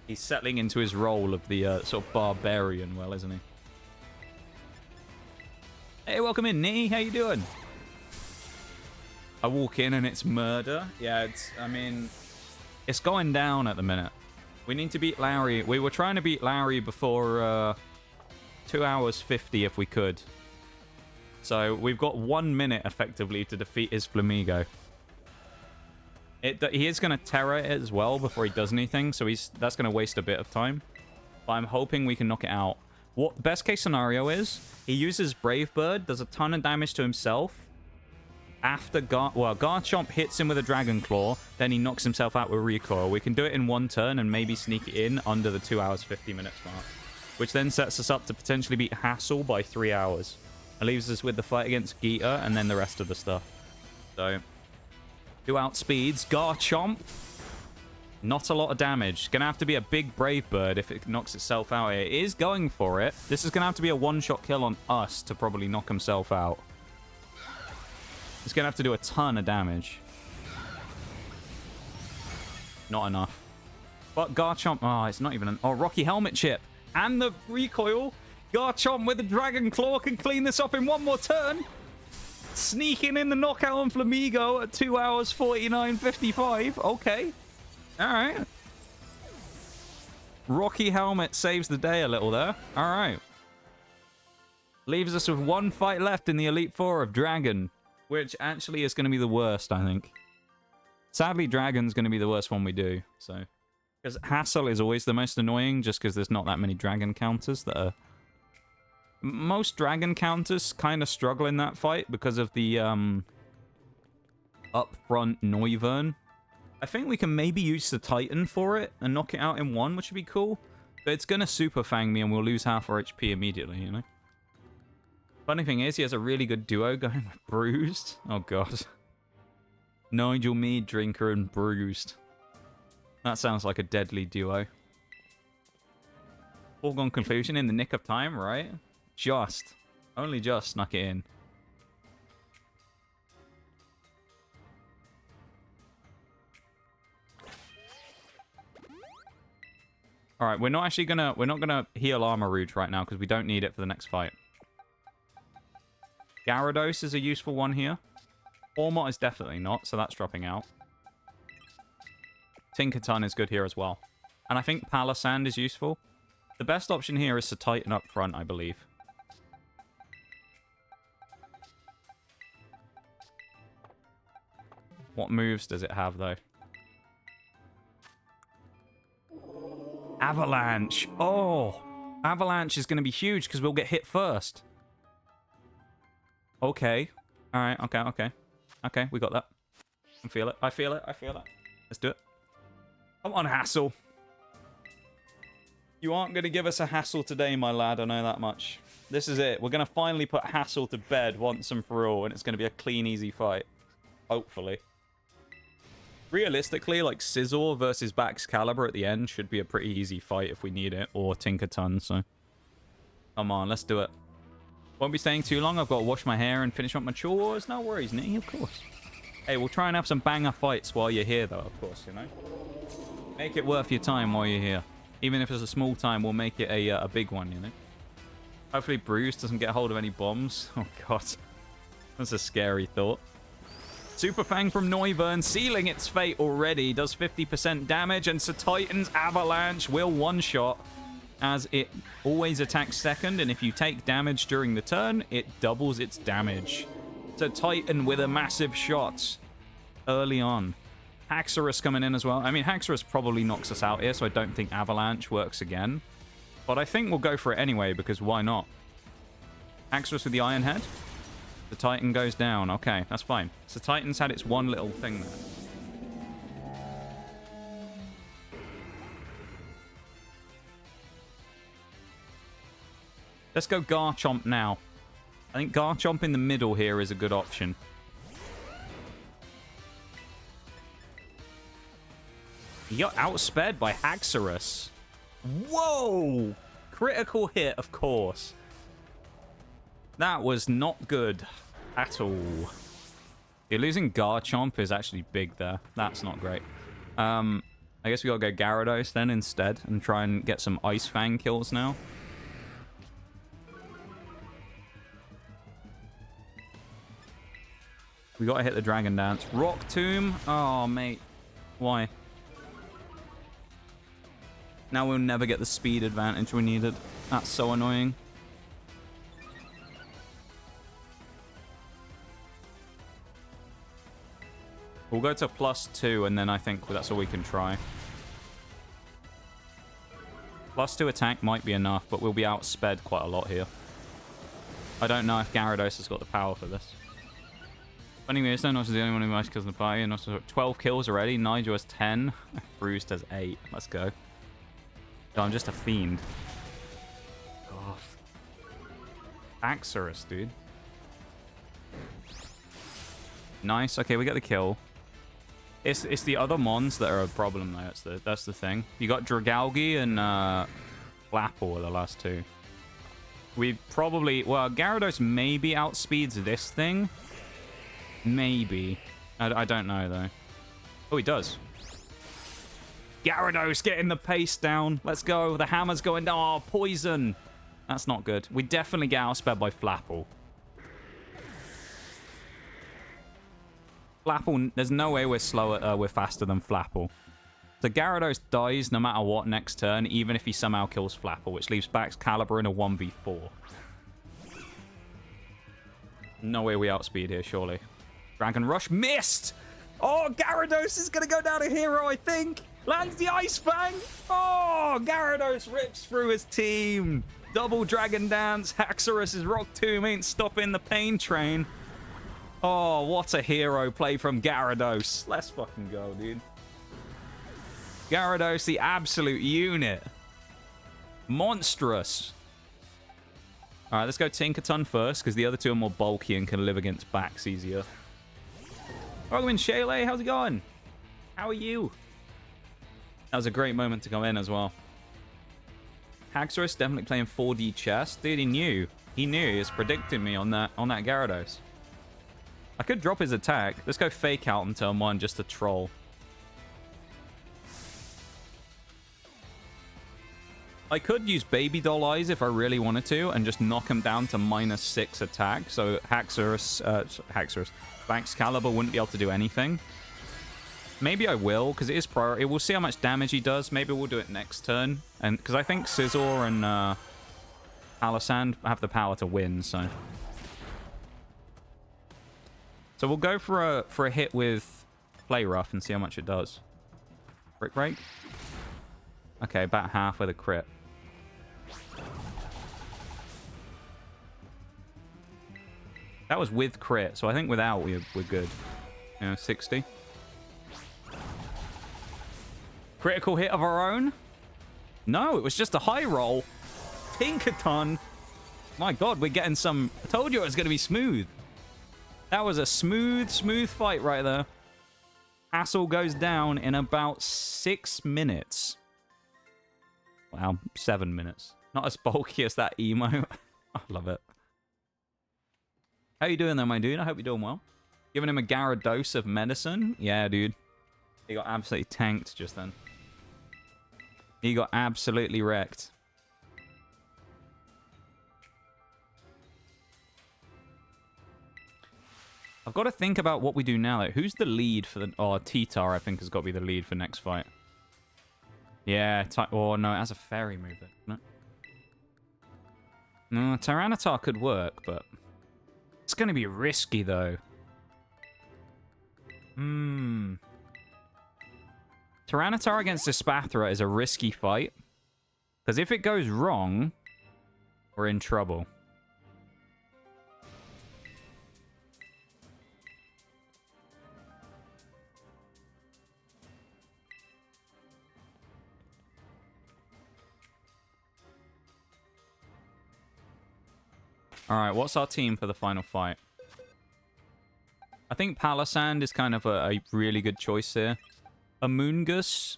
he's settling into his role of the sort of barbarian well, isn't he? Hey, welcome in, Nee. How you doing? I walk in and it's murder. Yeah, it's... I mean... it's going down at the minute. We need to beat Larry. We were trying to beat Larry before 2 hours 50 if we could. So we've got 1 minute effectively to defeat his Flamigo. He is going to Terra it as well before he does anything, so that's going to waste a bit of time. But I'm hoping we can knock it out. What best case scenario is, he uses Brave Bird, does a ton of damage to himself. After Garchomp hits him with a Dragon Claw, then he knocks himself out with Recoil. We can do it in 1 turn and maybe sneak it in under the 2 hours 50 minutes mark. Which then sets us up to potentially beat Hassel by 3 hours. It leaves us with the fight against Geeta and then the rest of the stuff. So, 2 outspeeds. Garchomp. Not a lot of damage. Gonna have to be a big Brave Bird if it knocks itself out here. It is going for it. This is gonna have to be a one-shot kill on us to probably knock himself out. It's going to have to do a ton of damage. Not enough. But Garchomp... oh, it's not even an... oh, Rocky Helmet Chip. And the recoil. Garchomp with the Dragon Claw can clean this up in 1 more turn. Sneaking in the knockout on Flamigo at 2 hours 49:55. Okay. All right. Rocky Helmet saves the day a little there. All right. Leaves us with 1 fight left in the Elite Four of Dragon. Which actually is going to be the worst, I think. Sadly, Dragon's going to be the worst one we do. So, because Hassel is always the most annoying, just because there's not that many Dragon counters that are... most Dragon counters kind of struggle in that fight because of the upfront Noivern. I think we can maybe use the Titan for it and knock it out in 1, which would be cool. But it's going to Super Fang me and we'll lose half our HP immediately, you know? Funny thing is, he has a really good duo going with Bruised. Oh, God. Nigel Mead Drinker and Bruised. That sounds like a deadly duo. Foregone conclusion in the nick of time, right? Just. Only just snuck it in. All right, we're not gonna heal Armor Rouge right now because we don't need it for the next fight. Gyarados is a useful one here. Ormot is definitely not, so that's dropping out. Tinkaton is good here as well. And I think Palossand is useful. The best option here is to Titan up front, I believe. What moves does it have, though? Avalanche. Oh, Avalanche is going to be huge because we'll get hit first. Okay. All right. Okay. Okay. Okay. We got that. I feel it. I feel it. I feel it. Let's do it. Come on, Hassel. You aren't going to give us a hassle today, my lad. I know that much. This is it. We're going to finally put Hassel to bed once and for all, and it's going to be a clean, easy fight. Hopefully. Realistically, like Scizor versus Baxcalibur at the end should be a pretty easy fight if we need it, or Tinkaton, so come on, let's do it. Won't be staying too long. I've got to wash my hair and finish up my chores. No worries, Nitty, of course. Hey, we'll try and have some banger fights while you're here, though, of course, you know? Make it worth your time while you're here. Even if it's a small time, we'll make it a big one, you know? Hopefully Bruce doesn't get hold of any bombs. Oh, God. That's a scary thought. Super Fang from Noivern sealing its fate already. Does 50% damage, and Titan's Avalanche will one-shot as it always attacks second, and if you take damage during the turn, it doubles its damage. Titan with a massive shot early on. Haxorus coming in as well. I mean, Haxorus probably knocks us out here, so I don't think Avalanche works again. But I think we'll go for it anyway, because why not? Haxorus with the Iron Head. The Titan goes down. Okay, that's fine. So Titan's had its one little thing there. Let's go Garchomp now. I think Garchomp in the middle here is a good option. He got outsped by Haxorus. Whoa! Critical hit, of course. That was not good at all. Yeah, losing Garchomp is actually big there. That's not great. I guess we gotta go Gyarados then instead and try and get some Ice Fang kills now. We gotta hit the Dragon Dance. Rock Tomb? Oh, mate. Why? Now we'll never get the speed advantage we needed. That's so annoying. We'll go to +2, and then I think that's all we can try. +2 attack might be enough, but we'll be outsped quite a lot here. I don't know if Gyarados has got the power for this. Funny me, Nox is the only one who managed kills in the party. And also 12 kills already. Nigel has 10. Bruce has 8. Let's go. Oh, I'm just a fiend. God. Haxorus, dude. Nice. Okay, we get the kill. It's the other mons that are a problem, though. That's the thing. You got Dragalge and Flapple are the last two. We probably... Well, Gyarados maybe outspeeds this thing. Maybe. I don't know, though. Oh, he does. Gyarados getting the pace down. Let's go. The hammer's going down. Oh, poison. That's not good. We definitely get outsped by Flapple. Flapple, there's no way we're slower, we're faster than Flapple. So Gyarados dies no matter what next turn, even if he somehow kills Flapple, which leaves Baxcalibur in a 1v4. No way we outspeed here, surely. Dragon Rush missed! Oh, Gyarados is going to go down a hero, I think! Lands the Ice Fang! Oh, Gyarados rips through his team! Double Dragon Dance, Haxorus' Rock Tomb ain't stopping the pain train. Oh, what a hero play from Gyarados. Let's fucking go, dude. Gyarados, the absolute unit. Monstrous. All right, let's go Tinkaton first, because the other two are more bulky and can live against backs easier. Welcome in, Shaylee. How's it going? How are you? That was a great moment to come in as well. Haxorus definitely playing 4D chess. Dude, he knew. He knew. He was predicting me on that Gyarados. I could drop his attack. Let's go Fake Out on turn 1 just to troll. I could use Baby Doll Eyes if I really wanted to and just knock him down to -6 attack. So Haxorus, Excalibur wouldn't be able to do anything. Maybe I will, because it is priority. We'll see how much damage he does. Maybe we'll do it next turn. And because I think Scizor and Palossand have the power to win, so... So we'll go for a hit with Play Rough and see how much it does. Brick Break? Okay, about half with a crit. That was with crit, so I think without we're good. 60. Critical hit of our own? No, it was just a high roll. Tinkaton. My god, we're getting some... I told you it was going to be smooth. That was a smooth fight right there. Hassel goes down in about 6 minutes. Wow, 7 minutes. Not as bulky as that emo. I love it. How you doing there, my dude? I hope you're doing well. Giving him a Gyarados of medicine? Yeah, dude. He got absolutely tanked just then. He got absolutely wrecked. I've got to think about what we do now. Like, who's the lead for the... Oh, Titar, I think, has got to be the lead for next fight. Yeah. Oh, no, it has a fairy move, doesn't it? No, Tyranitar could work, but... It's going to be risky, though. Tyranitar against Espathra is a risky fight. Because if it goes wrong, we're in trouble. Alright, what's our team for the final fight? I think Palossand is kind of a really good choice here. Amoonguss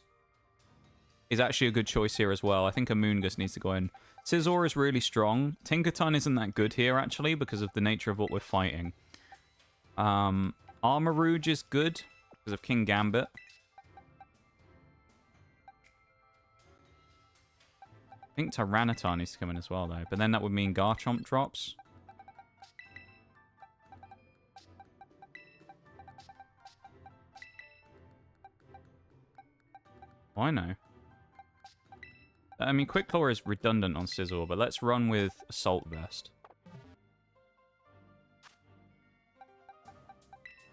is actually a good choice here as well. I think Amoonguss needs to go in. Scizor is really strong. Tinkaton isn't that good here, actually, because of the nature of what we're fighting. Armarouge is good because of King Gambit. I think Tyranitar needs to come in as well, though. But then that would mean Garchomp drops. Oh, I know. I mean, Quick Claw is redundant on Scizor, but let's run with Assault Vest.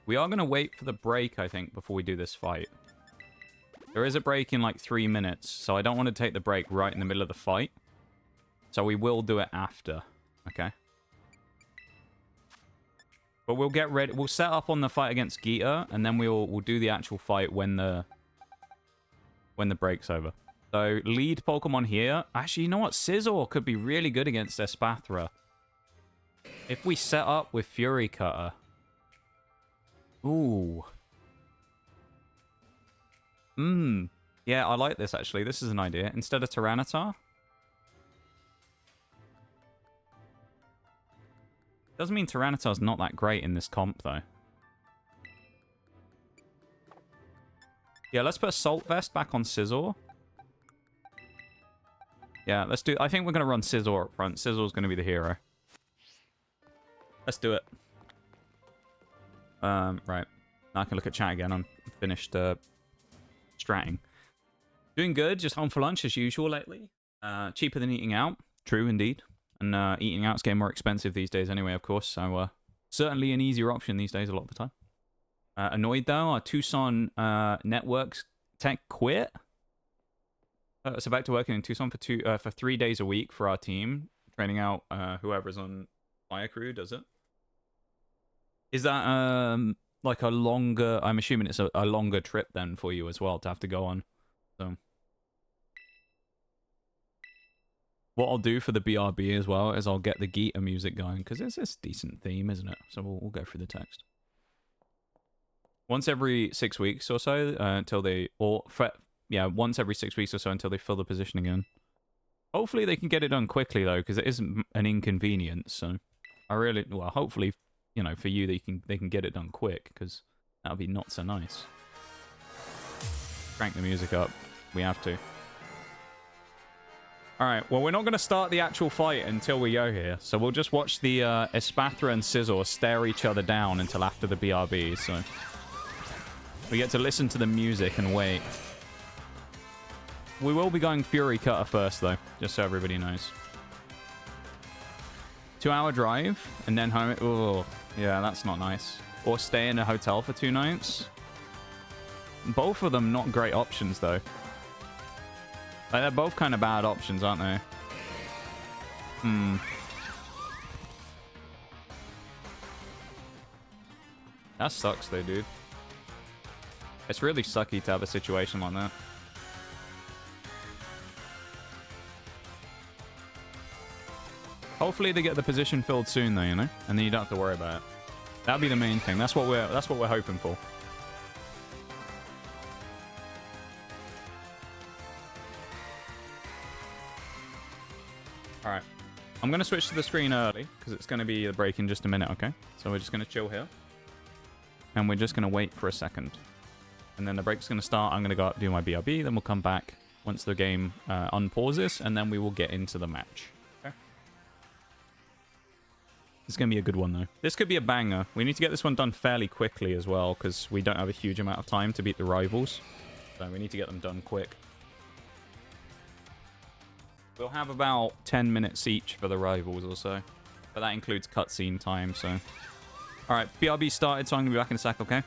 We are going to wait for the break, I think, before we do this fight. There is a break in like 3 minutes, so I don't want to take the break right in the middle of the fight. So we will do it after, okay? But we'll get ready. We'll set up on the fight against Geeta, and then we'll do the actual fight when the break's over. So lead Pokemon here. Actually, you know what? Scizor could be really good against Espathra. If we set up with Fury Cutter. Ooh. Yeah, I like this, actually. This is an idea. Instead of Tyranitar. Doesn't mean Tyranitar's not that great in this comp, though. Yeah, let's put Assault Vest back on Scizor. Yeah, let's do... I think we're going to run Scizor up front. Scizzor's going to be the hero. Let's do it. Right. Now I can look at chat again. I'm finished stratting. Doing good. Just home for lunch as usual lately. Cheaper than eating out. True, indeed. And eating out's getting more expensive these days anyway, of course. So certainly an easier option these days a lot of the time. Annoyed, though. Our Tucson networks tech quit. So back to working in Tucson for 3 days a week for our team. Training out whoever's on Fire Crew, does it? Is that like a longer... I'm assuming it's a longer trip then for you as well to have to go on. So what I'll do for the BRB as well is I'll get the Geeta music going, because it's a decent theme, isn't it? So we'll go through the text. Once every 6 weeks or so until they... once every 6 weeks or so until they fill the position again. Hopefully they can get it done quickly, though, because it isn't an inconvenience. So I really... Well, hopefully, you know, for you, they can get it done quick, because that would be not so nice. Crank the music up. We have to. All right, well, we're not going to start the actual fight until we go here. So we'll just watch the Espathra and Scizor stare each other down until after the BRB. So we get to listen to the music and wait. We will be going Fury Cutter first, though, just so everybody knows. 2-hour drive and then home. Oh, yeah, that's not nice. Or stay in a hotel for 2 nights. Both of them not great options, though. Like, they're both kind of bad options, aren't they? That sucks, though, dude. It's really sucky to have a situation like that. Hopefully they get the position filled soon, though, you know? And then you don't have to worry about it. That'd be the main thing. That's what we're hoping for. Alright. I'm going to switch to the screen early, because it's going to be a break in just a minute, okay? So we're just going to chill here. And we're just going to wait for a second. And then the break's going to start. I'm going to go up, do my BRB, then we'll come back once the game unpauses, and then we will get into the match. Okay? It's going to be a good one, though. This could be a banger. We need to get this one done fairly quickly as well, because we don't have a huge amount of time to beat the rivals. So we need to get them done quick. We'll have about 10 minutes each for the rivals or so. But that includes cutscene time, so... Alright, BRB started, so I'm going to be back in a sec, okay?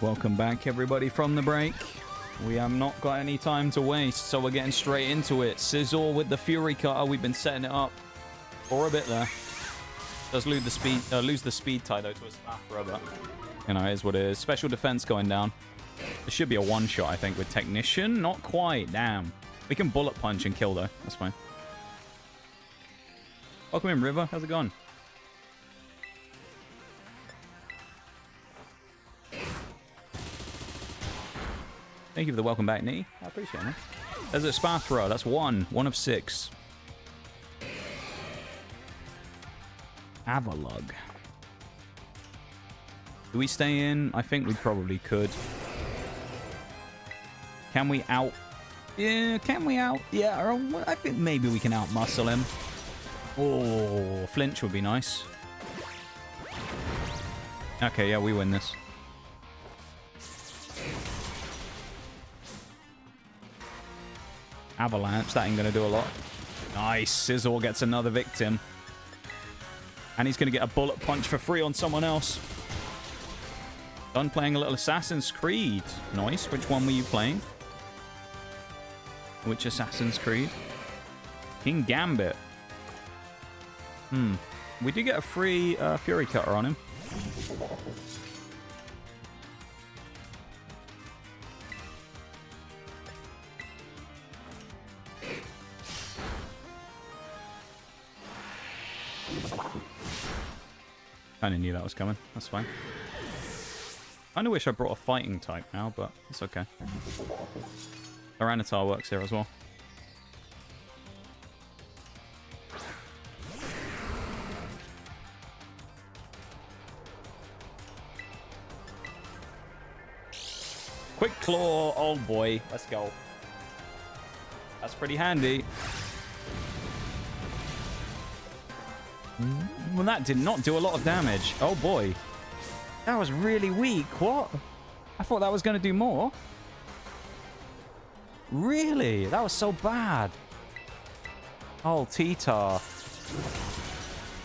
Welcome back, everybody, from the break. We have not got any time to waste, so we're getting straight into it. Scizor with the Fury Cutter. We've been setting it up for a bit there. Does lose the speed tie, though, to a Spathra, but, you know, it is what it is. Special defense going down. This should be a one-shot, I think, with Technician. Not quite. Damn. We can bullet punch and kill, though. That's fine. Welcome in, River. How's it going? Thank you for the welcome back, Nee. I appreciate it. There's a Spathra. That's one. One of 6. Avalug. Do we stay in? I think we probably could. Can we out? Yeah, can we out? Yeah, I think maybe we can out-muscle him. Oh, flinch would be nice. Okay, yeah, we win this. Avalanche, that ain't gonna do a lot. Nice, Sizzle gets another victim. And he's gonna get a bullet punch for free on someone else. Done playing a little Assassin's Creed. Nice, which one were you playing? Which Assassin's Creed? King Gambit. We do get a free Fury Cutter on him. Kinda knew that was coming. That's fine. I wish I brought a fighting type now, but it's okay. Tyranitar works here as well. Quick Claw, old boy. Let's go. That's pretty handy. Well, that did not do a lot of damage. Oh boy. That was really weak. What? I thought that was going to do more. Really? That was so bad. Oh, T-Tar.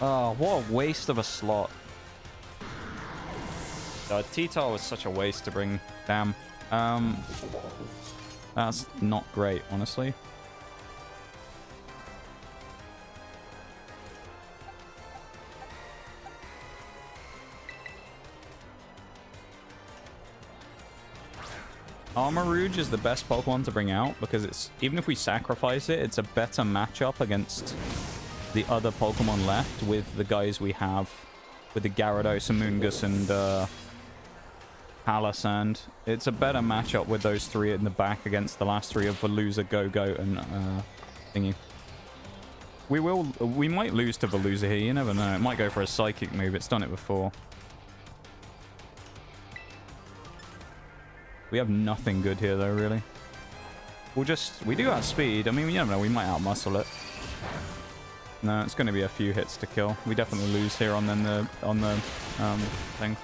Oh, what a waste of a slot. T-Tar was such a waste to bring. Damn. That's not great, honestly. Armarouge is the best Pokemon to bring out because it's, even if we sacrifice it, it's a better matchup against the other Pokemon left with the guys we have, with the Gyarados, Amoonguss, and Palossand. It's a better matchup with those 3 in the back against the last 3 of Veluza, Go-Go, and thingy. We might lose to Veluza here, you never know. It might go for a Psychic move, it's done it before. We have nothing good here, though, really. We do have speed. I mean, you never know, we might outmuscle it. No, it's going to be a few hits to kill. We definitely lose here on the thing.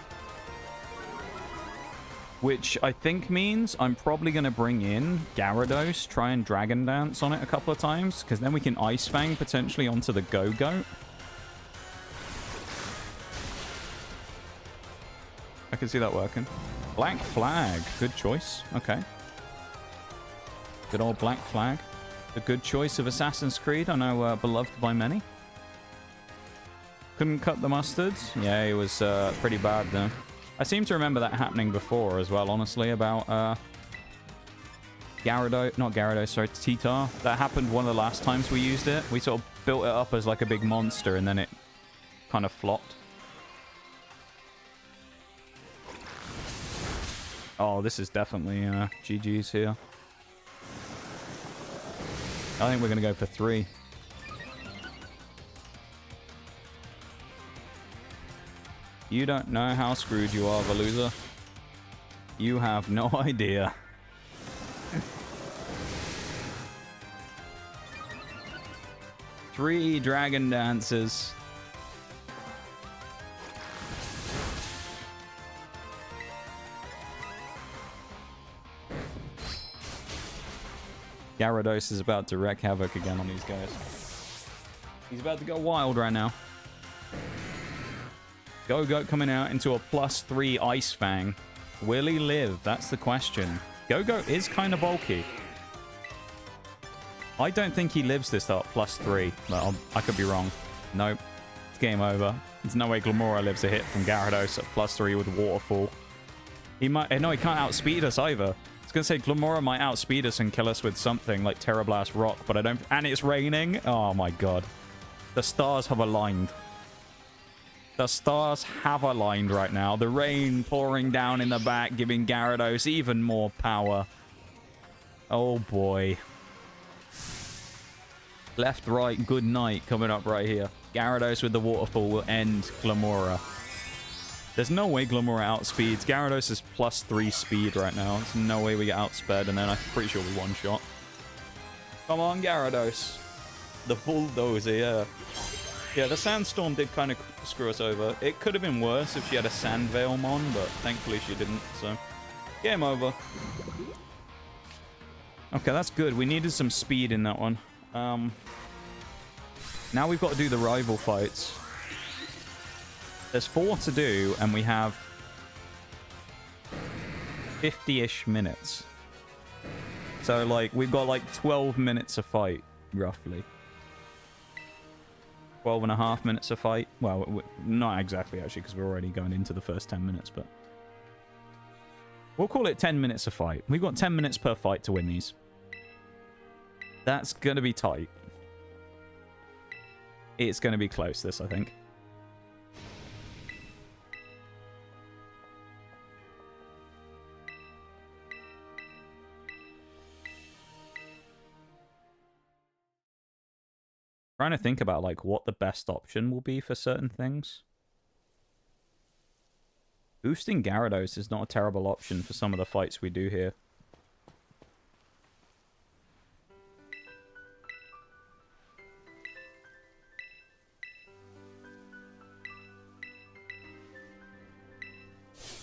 Which I think means I'm probably going to bring in Gyarados, try and Dragon Dance on it a couple of times, because then we can Ice Fang potentially onto the Go-Go. I can see that working. Black Flag. Good choice. Okay. Good old Black Flag. A good choice of Assassin's Creed. I know beloved by many. Couldn't cut the mustard. Yeah, it was pretty bad, though. I seem to remember that happening before as well, honestly, about Gyarados. Not Gyarados, sorry, T-Tar. That happened one of the last times we used it. We sort of built it up as like a big monster, and then it kind of flopped. Oh, this is definitely GG's here. I think we're going to go for 3. You don't know how screwed you are, Veluza. You have no idea. Three Dragon Dances. Gyarados is about to wreak havoc again on these guys. He's about to go wild right now. Go-Go coming out into a +3 Ice Fang. Will he live? That's the question. Go-Go is kind of bulky. I don't think he lives this up +3. But I could be wrong. Nope. It's game over. There's no way Glimmora lives a hit from Gyarados at +3 with Waterfall. He might... No, he can't outspeed us either. I was going to say Glimmora might outspeed us and kill us with something like Terra Blast Rock, but I don't... And it's raining? Oh my god. The stars have aligned. The stars have aligned right now. The rain pouring down in the back, giving Gyarados even more power. Oh boy. Left, right, good night coming up right here. Gyarados with the waterfall will end Glamora. There's no way Glamora outspeeds. Gyarados is +3 speed right now. There's no way we get outsped, and then I'm pretty sure we one-shot. Come on, Gyarados. The bulldozer, yeah. Yeah, the sandstorm did kind of screw us over. It could have been worse if she had a sand veil mon, but thankfully she didn't, so game over. Okay, that's good. We needed some speed in that one. Now we've got to do the rival fights. There's 4 to do, and we have 50-ish minutes. So, like, we've got, like, 12 minutes a fight, roughly. 12 and a half minutes a fight. Well, not exactly, actually, because we're already going into the first 10 minutes, but we'll call it 10 minutes a fight. We've got 10 minutes per fight to win these. That's going to be tight. It's going to be close, this, I think. Trying to think about like what the best option will be for certain things. Boosting Gyarados is not a terrible option for some of the fights we do here.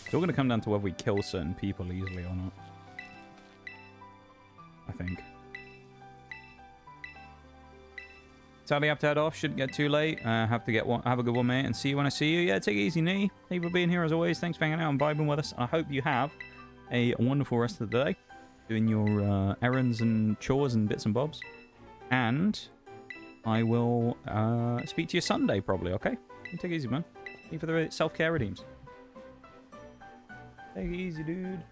It's all going to come down to whether we kill certain people easily or not. I think. Sadly, I have to head off. Shouldn't get too late. Have to get one. Have a good one, mate, and see you when I see you. Yeah, take it easy, Nee. Thank you for being here as always. Thanks for hanging out and vibing with us. I hope you have a wonderful rest of the day, doing your errands and chores and bits and bobs. And I will speak to you Sunday, probably. Okay? Take it easy, man. Thank you for the self-care redeems. Take it easy, dude.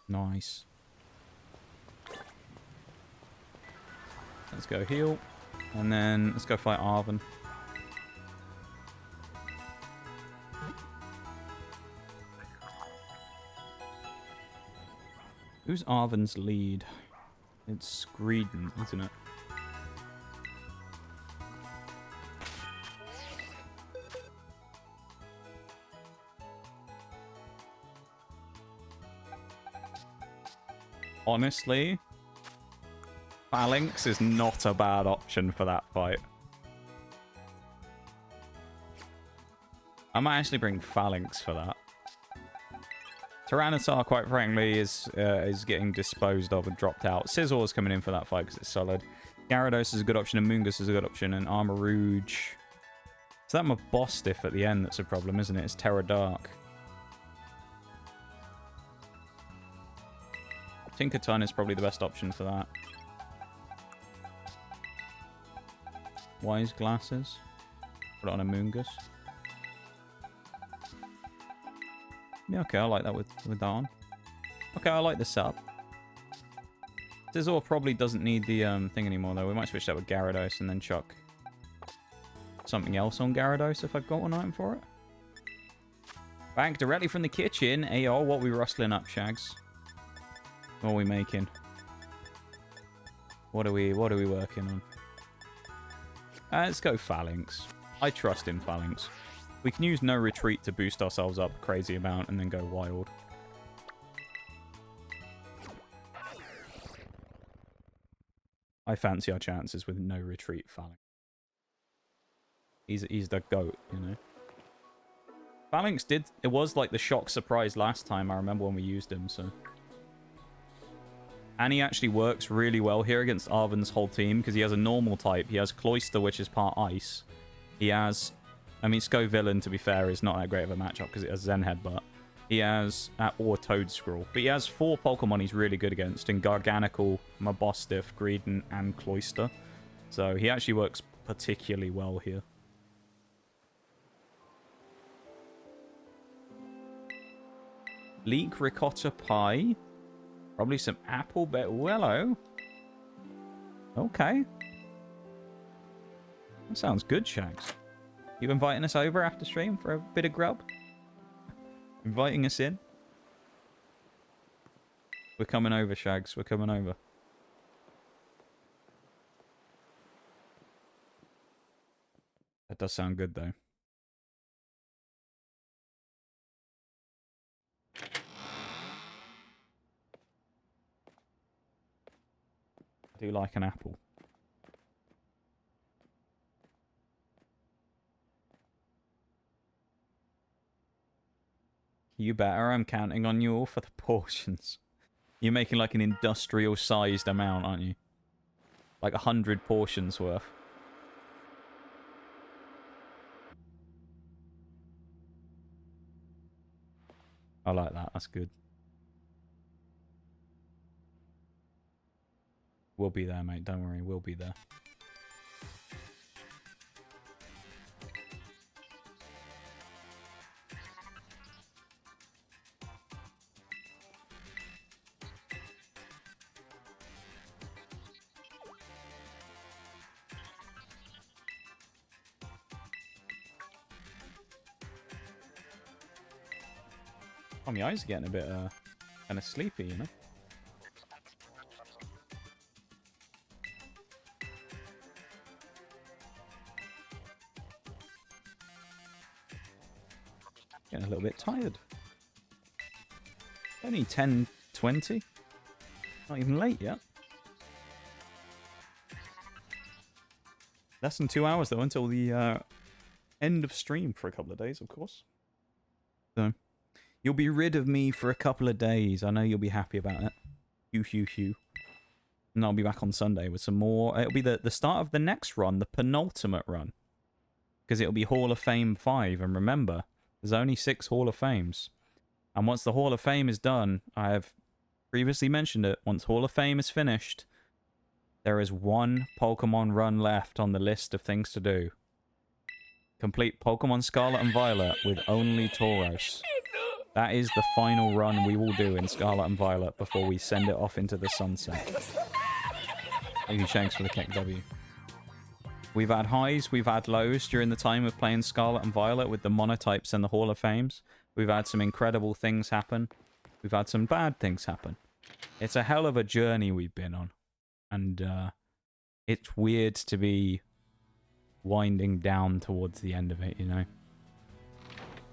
Nice. Let's go heal. And then let's go fight Arven. Who's Arven's lead? It's Greedent, isn't it? Honestly, Phalanx is not a bad option for that fight. I might actually bring Phalanx for that. Tyranitar, quite frankly, is getting disposed of and dropped out. Scizor's coming in for that fight because it's solid. Gyarados is a good option, and Moongus is a good option, and Armarouge. It's that Mabostiff at the end that's a problem, isn't it? It's Terra Dark. Tinkerton is probably the best option for that. Wise Glasses. Put it on a Moongus. Yeah, okay, I like that with that on. Okay, I like the sub. Scizor probably doesn't need the thing anymore, though. We might switch that with Gyarados and then chuck something else on Gyarados if I've got one item for it. Back directly from the kitchen. Ayo, what are we rustling up, Shags? What are we making? What are we working on? Let's go Phalanx. I trust in Phalanx. We can use No Retreat to boost ourselves up a crazy amount and then go wild. I fancy our chances with No Retreat Phalanx. He's the GOAT, you know. Phalanx it was like the shock surprise last time, I remember when we used him, so. And he actually works really well here against Arven's whole team because he has a normal type. He has Cloyster, which is part ice. He has... I mean, Scovillain, to be fair, is not that great of a matchup because it has Zen Headbutt. He has... or Toedscruel. But he has 4 Pokemon he's really good against in Garganical, Mabostiff, Greedent, and Cloyster. So he actually works particularly well here. Leek ricotta pie. Probably some apple hello. Okay. That sounds good, Shags. You inviting us over after stream for a bit of grub? Inviting us in? We're coming over, Shags. We're coming over. That does sound good, though. I do like an apple. You better. I'm counting on you all for the portions. You're making like an industrial-sized amount, aren't you? Like 100 portions worth. I like that. That's good. We'll be there, mate. Don't worry. We'll be there. Oh, my eyes are getting a bit kind of sleepy, you know? Getting a little bit tired. Only 10:20. Not even late yet. Less than 2 hours though until the end of stream for a couple of days, of course. So you'll be rid of me for a couple of days. I know you'll be happy about it. Hugh. And I'll be back on Sunday with some more. It'll be the start of the next run, the penultimate run. Because it'll be Hall of Fame 5. And remember, there's only 6 Hall of Fames. And once the Hall of Fame is done, I have previously mentioned it, once Hall of Fame is finished, there is one Pokemon run left on the list of things to do. Complete Pokemon Scarlet and Violet with only Tauros. That is the final run we will do in Scarlet and Violet before we send it off into the sunset. Thank you, Shanks, for the kick W. We've had highs, we've had lows during the time of playing Scarlet and Violet with the monotypes and the Hall of Fames. We've had some incredible things happen. We've had some bad things happen. It's a hell of a journey we've been on. And it's weird to be winding down towards the end of it, you know?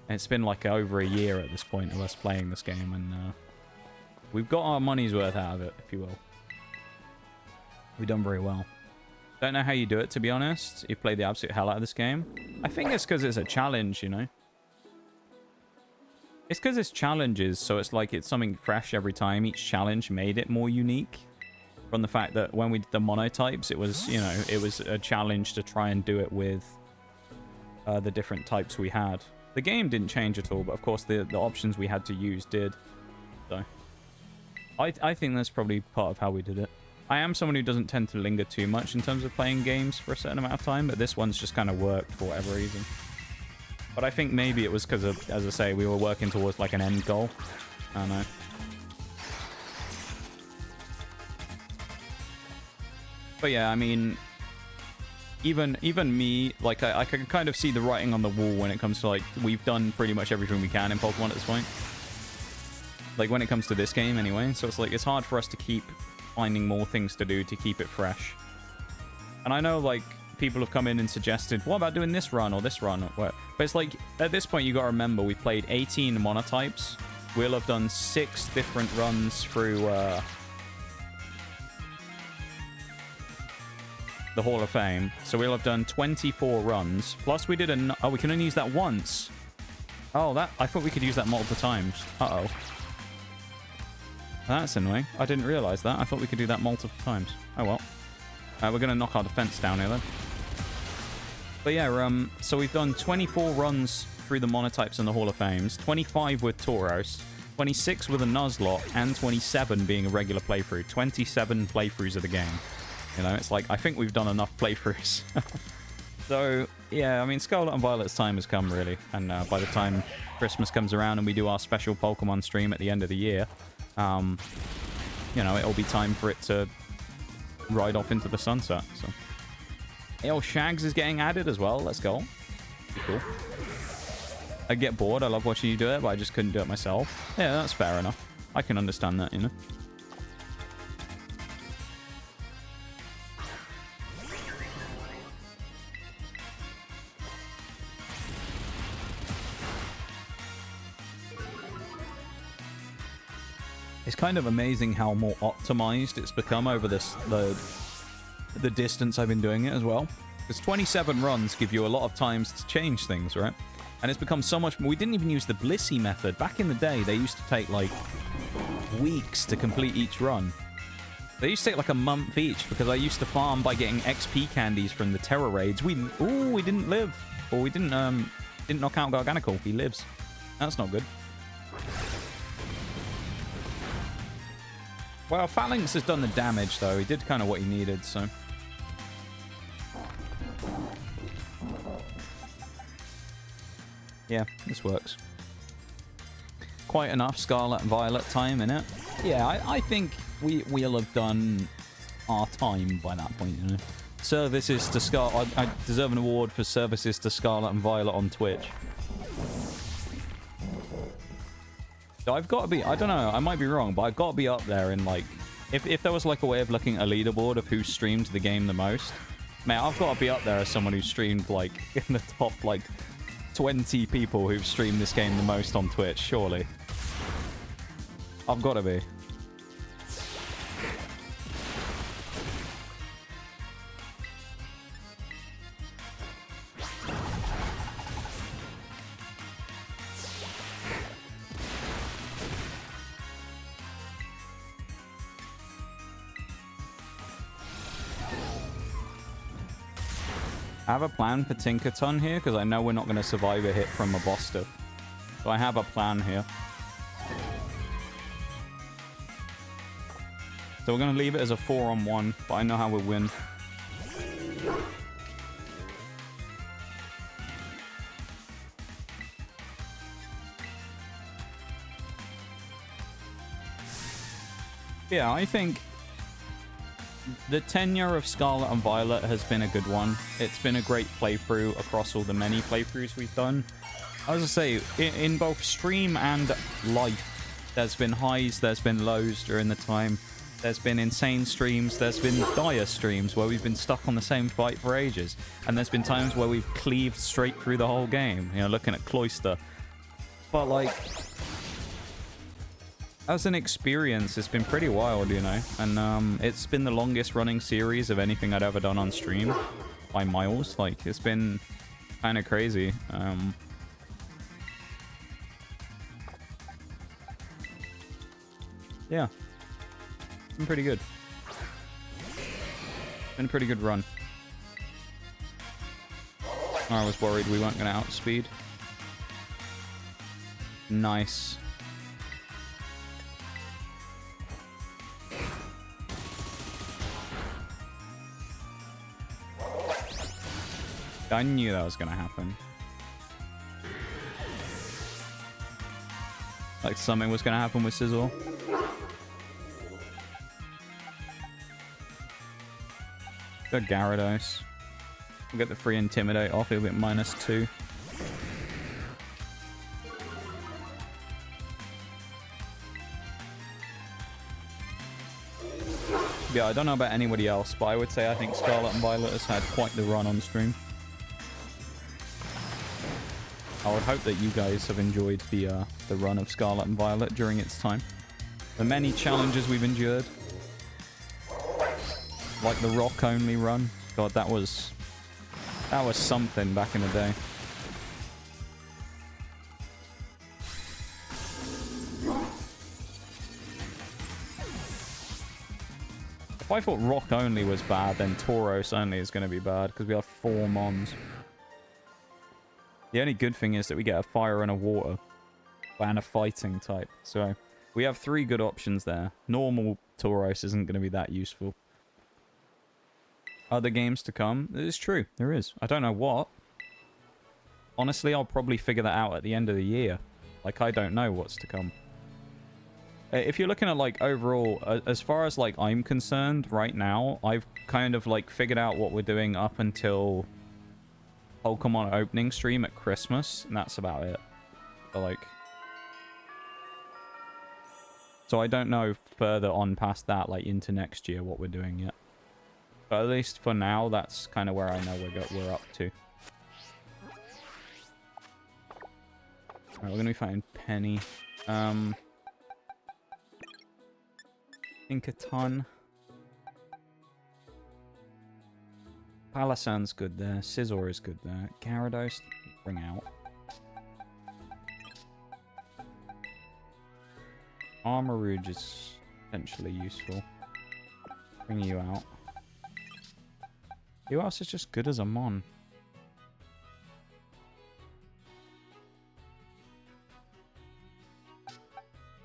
It's been like over a year at this point of us playing this game, and we've got our money's worth out of it, if you will. We've done very well. Don't know how you do it, to be honest. You played the absolute hell out of this game. I think it's because it's a challenge, you know? It's because it's challenges, so it's like it's something fresh every time. Each challenge made it more unique. From the fact that when we did the monotypes, it was, you know, it was a challenge to try and do it with the different types we had. The game didn't change at all, but of course the options we had to use did. So I think that's probably part of how we did it. I am someone who doesn't tend to linger too much in terms of playing games for a certain amount of time, but this one's just kind of worked for whatever reason. But I think maybe it was because of, as I say, we were working towards like an end goal. I don't know. But yeah, I mean, even me, like, I can kind of see the writing on the wall when it comes to, like, we've done pretty much everything we can in Pokemon at this point. Like, when it comes to this game, anyway. So it's like, it's hard for us to keep finding more things to do to keep it fresh. And I know, like, people have come in and suggested, what about doing this run or this run? But it's like, at this point, you got to remember, we played 18 monotypes. We'll have done 6 different runs through, the Hall of Fame. So we'll have done 24 runs. Plus we did oh, we can only use that once. Oh, I thought we could use that multiple times. Uh-oh. That's annoying. I didn't realize that. I thought we could do that multiple times. Oh, well. We're going to knock our defense down here, then. But yeah, so we've done 24 runs through the monotypes and the Hall of Fames, 25 with Tauros, 26 with a Nuzlocke, and 27 being a regular playthrough. 27 playthroughs of the game. You know, it's like, I think we've done enough playthroughs. So, Yeah, I mean, Scarlet and Violet's time has come, really. And by the time Christmas comes around and we do our special Pokemon stream at the end of the year, you know, it'll be time for it to ride off into the sunset. So, yo, Shags is getting added as well. Let's go. Cool. I get bored. I love watching you do it, but I just couldn't do it myself. Yeah, that's fair enough. I can understand that, you know. It's kind of amazing how more optimized it's become over the distance I've been doing it as well. Because 27 runs give you a lot of times to change things, right? And it's become so much more. We didn't even use the Blissey method. Back in the day, they used to take, like, weeks to complete each run. They used to take, like, a month each, because I used to farm by getting XP candies from the Terror Raids. We didn't live. Or we didn't knock out Garganical. He lives. That's not good. Well, Phalanx has done the damage, though. He did kind of what he needed, so... Yeah, this works. Quite enough Scarlet and Violet time in it. Yeah, I think we'll have done our time by that point, you know. Services to Scarlet... I deserve an award for services to Scarlet and Violet on Twitch. So I've got to be... I don't know, I might be wrong, but I've got to be up there in, like... If there was, like, a way of looking at a leaderboard of who streamed the game the most... Man, I've got to be up there as someone who streamed, like, in the top, like... 20 people who've streamed this game the most on Twitch, surely. I've got to be. I have a plan for Tinkerton here, because I know we're not going to survive a hit from a Bostiff. So I have a plan here. So we're going to leave it as a 4-on-1, but I know how we'll win. Yeah, I think... the tenure of Scarlet and Violet has been a good one. It's been a great playthrough across all the many playthroughs we've done. As I say, in both stream and life, there's been highs, there's been lows during the time. There's been insane streams, there's been dire streams where we've been stuck on the same fight for ages. And there's been times where we've cleaved straight through the whole game, you know, looking at Cloyster. But, like... as an experience, it's been pretty wild, you know, and it's been the longest running series of anything I'd ever done on stream by miles. Like, it's been kind of crazy. Yeah, it's been pretty good. Been a pretty good run. I was worried we weren't going to outspeed. Nice. I knew that was going to happen. Like something was going to happen with Sizzle. Go Gyarados. We'll get the free Intimidate off. It'll be at -2. Yeah, I don't know about anybody else, but I would say I think Scarlet and Violet has had quite the run on stream. I would hope that you guys have enjoyed the run of Scarlet and Violet during its time. The many challenges we've endured. Like the rock-only run. God, that was something back in the day. If I thought rock-only was bad, then Tauros only is going to be bad, because we have 4 Mons. The only good thing is that we get a fire and a water. And a fighting type. So, we have 3 good options there. Normal Tauros isn't going to be that useful. Other games to come? It is true. There is. I don't know what. Honestly, I'll probably figure that out at the end of the year. Like, I don't know what's to come. If you're looking at, like, overall, as far as, like, I'm concerned right now, I've kind of, like, figured out what we're doing up until Pokemon opening stream at Christmas, and that's about it. So, like... So I don't know further on past that, like, into next year, what we're doing yet. But at least for now, that's kind of where I know we're up to. Alright, we're gonna be fighting Penny. I think a ton. Palossand's good there. Scizor is good there. Gyarados, bring out. Armarouge is potentially useful. Bring you out. Who else is just good as a Mon?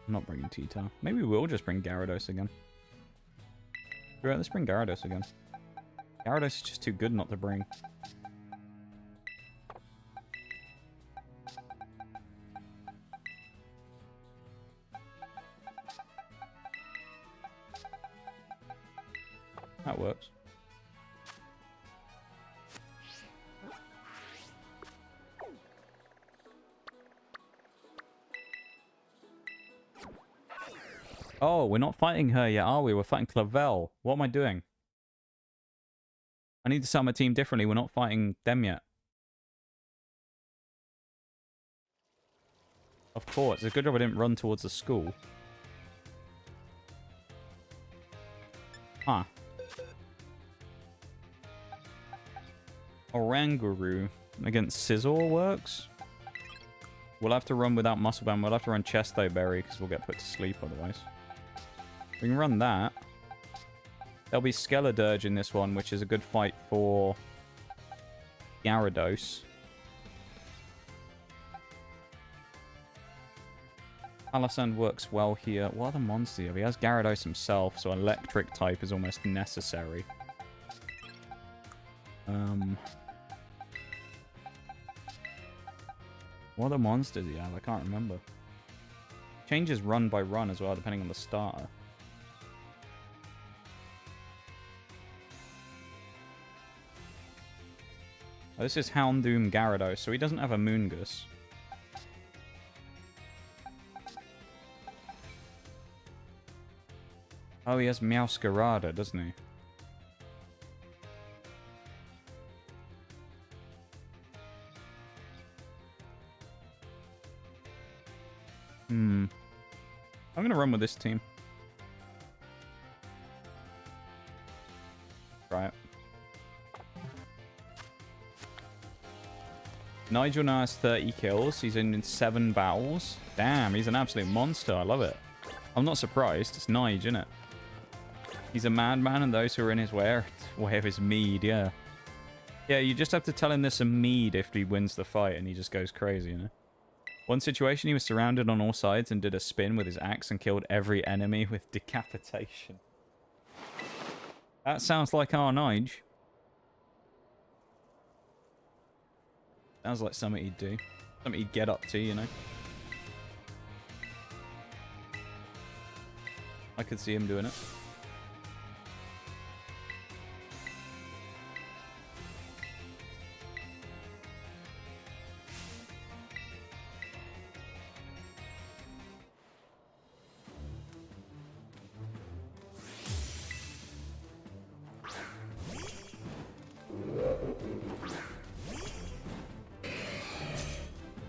I'm not bringing Tita. Maybe we'll just bring Gyarados again. Right, let's bring Gyarados again. Gyarados is just too good not to bring. That works. Oh, we're not fighting her yet, are we? We're fighting Clavel. What am I doing? I need to set my team differently. We're not fighting them yet. Of course. It's a good job I didn't run towards the school. Huh. Oranguru against Scizor works. We'll have to run without Muscle Band. We'll have to run Chesto Berry because we'll get put to sleep otherwise. We can run that. There'll be Skeledirge in this one, which is a good fight for Gyarados. Palossand works well here. What other monsters do you have? He has Gyarados himself, so Electric type is almost necessary. What other monsters do you have? I can't remember. Changes run by run as well, depending on the starter. Oh, this is Houndoom Gyarados, so he doesn't have a Moongus. Oh, he has Meowscarada, doesn't he? I'm gonna run with this team. Right. Nigel now has 30 kills. He's in 7 battles. Damn, he's an absolute monster. I love it. I'm not surprised. It's Nige, isn't it? He's a madman, and those who are in his way of his mead, yeah. Yeah, you just have to tell him there's some mead if he wins the fight, and he just goes crazy, you know? One situation, he was surrounded on all sides and did a spin with his axe and killed every enemy with decapitation. That sounds like our Nige. Sounds like something he'd do. Something he'd get up to, you know? I could see him doing it.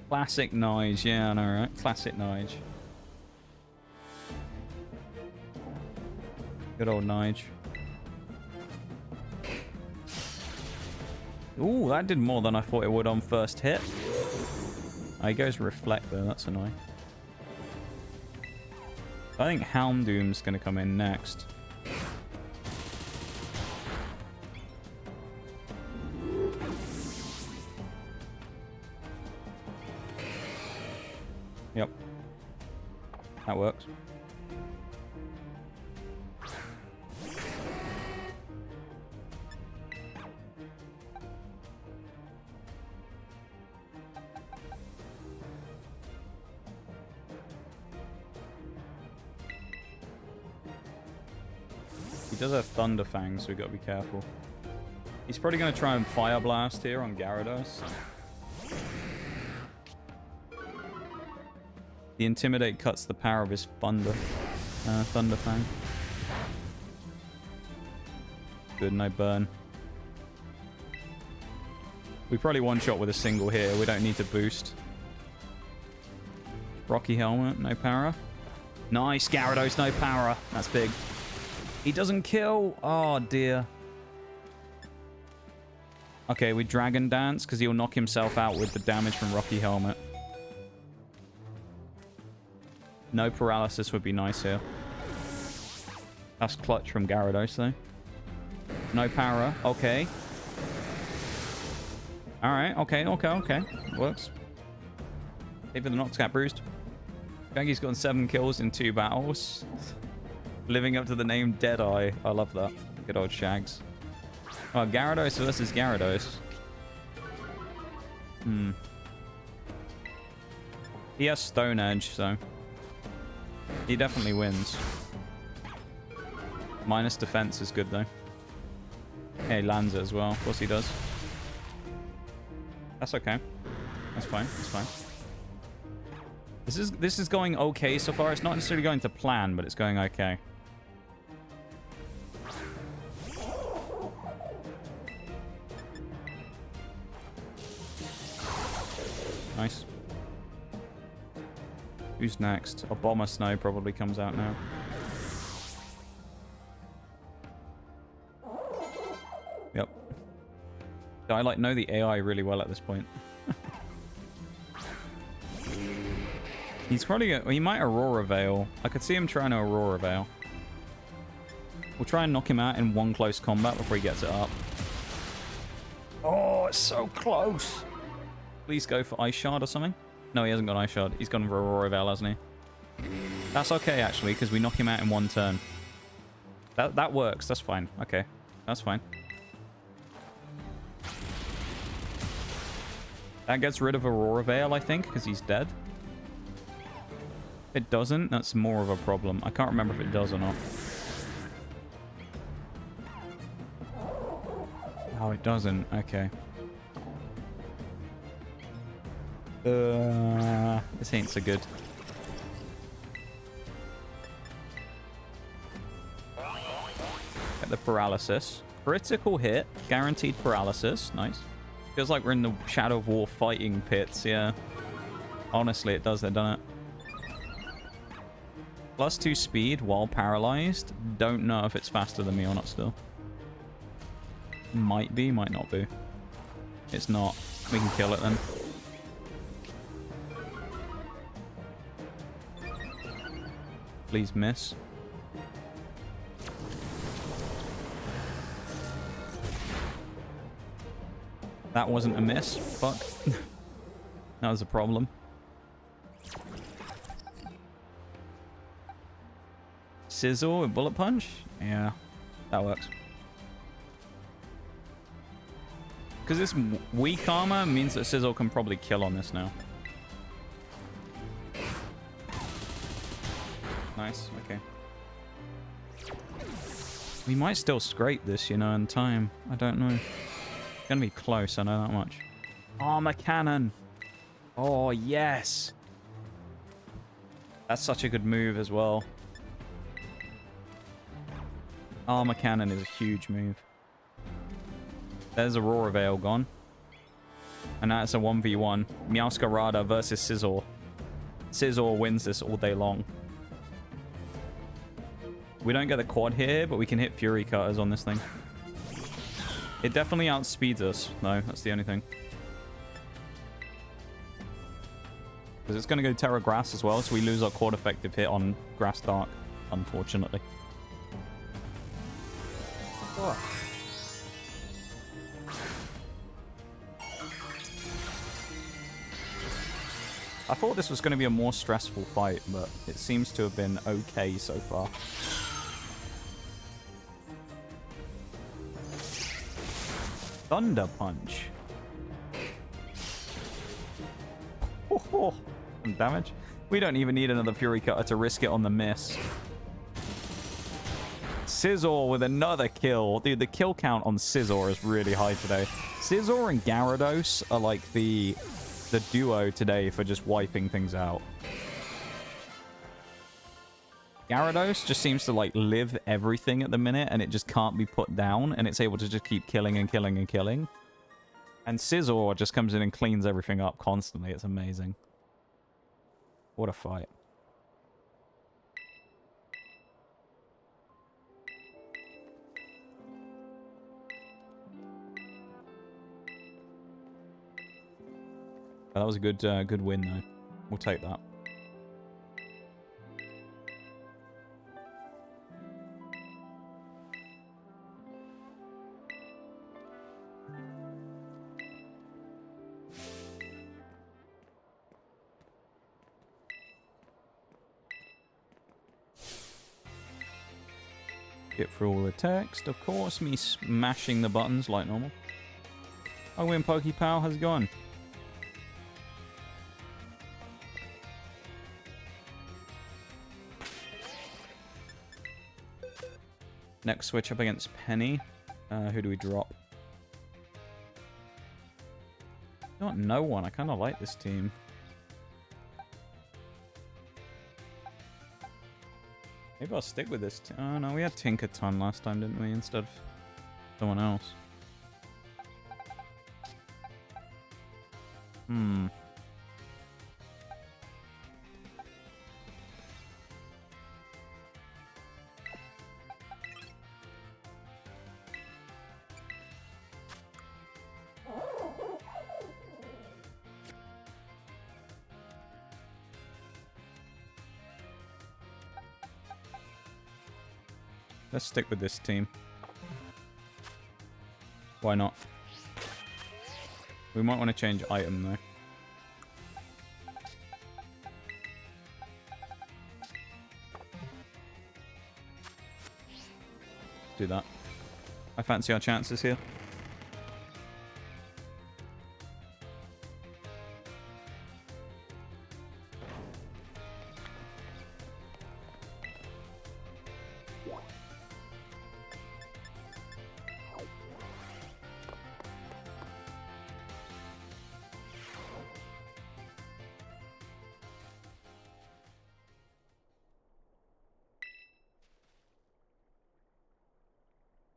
Classic Nige, yeah, I know, right? Classic Nige. Good old Nige. Ooh, that did more than I thought it would on first hit. Oh, he goes Reflect though, that's annoying. I think Houndoom's gonna come in next. Yep. That works. does have Thunder Fang, so we gotta be careful. He's probably gonna try and Fire Blast here on Gyarados. The Intimidate cuts the power of his Thunder Fang. Good, no burn. We probably one-shot with a single here. We don't need to boost. Rocky Helmet, no power. Nice, Gyarados, no power. That's big. He doesn't kill. Oh, dear. Okay, we Dragon Dance because he'll knock himself out with the damage from Rocky Helmet. No paralysis would be nice here. That's clutch from Gyarados, though. No power. Okay. Alright, okay. Works. Even the Noxcat bruised. Gangi's gotten 7 kills in 2 battles. Living up to the name Deadeye. I love that. Good old Shags. Oh, Gyarados versus Gyarados. He has Stone Edge, so he definitely wins. Minus defense is good, though. Yeah, he lands it as well. Of course he does. That's okay. That's fine. That's fine. This is going okay so far. It's not necessarily going to plan, but it's going okay. Nice. Who's next? Abomasnow probably comes out now. Yep. I like know the AI really well at this point. He's probably gonna, he might Aurora Veil. I could see him trying to Aurora Veil. We'll try and knock him out in one close combat before he gets it up. Oh, it's so close. Please go for Ice Shard or something. No, he hasn't got Ice Shard. He's gone for Aurora Veil, hasn't he? That's okay, actually, because we knock him out in one turn. That works. That's fine. Okay. That's fine. That gets rid of Aurora Veil, I think, because he's dead. If it doesn't, that's more of a problem. I can't remember if it does or not. Oh, it doesn't. Okay. This ain't so good. Get the paralysis. Critical hit. Guaranteed paralysis. Nice. Feels like we're in the Shadow of War fighting pits, yeah. Honestly, it does that, doesn't it? +2 speed while paralyzed. Don't know if it's faster than me or not still. Might be, might not be. It's not. We can kill it then. Please miss. That wasn't a miss. Fuck. That was a problem. Sizzle with Bullet Punch? Yeah, that works. Because this weak armor means that Sizzle can probably kill on this now. Nice, okay. We might still scrape this, you know, in time. I don't know. It's gonna be close, I know that much. Armor Cannon! Oh, yes! That's such a good move as well. Armor Cannon is a huge move. There's Aurora Veil gone. And that's a 1v1. Meowscarada versus Scizor. Scizor wins this all day long. We don't get the quad here, but we can hit Fury Cutters on this thing. It definitely outspeeds us, though. That's the only thing. Because it's going to go Terra Grass as well, so we lose our quad effective hit on Grass Dark, unfortunately. Oh. I thought this was going to be a more stressful fight, but it seems to have been okay so far. Thunder Punch. Oh, some damage. We don't even need another Fury Cutter to risk it on the miss. Scizor with another kill. Dude, the kill count on Scizor is really high today. Scizor and Gyarados are like the duo today for just wiping things out. Gyarados just seems to like live everything at the minute, and it just can't be put down, and it's able to just keep killing and killing and killing. And Scizor just comes in and cleans everything up constantly. It's amazing. What a fight. That was a good win, though. We'll take that. Get through all the text, of course. Me smashing the buttons like normal. I win, PokePal. How's it going? Next switch up against Penny. Who do we drop? Not no one. I kind of like this team. Maybe I'll stick with this. Oh no, we had Tinkerton last time, didn't we? Instead of someone else. Let's stick with this team. Why not? We might want to change item though. Do that. I fancy our chances here.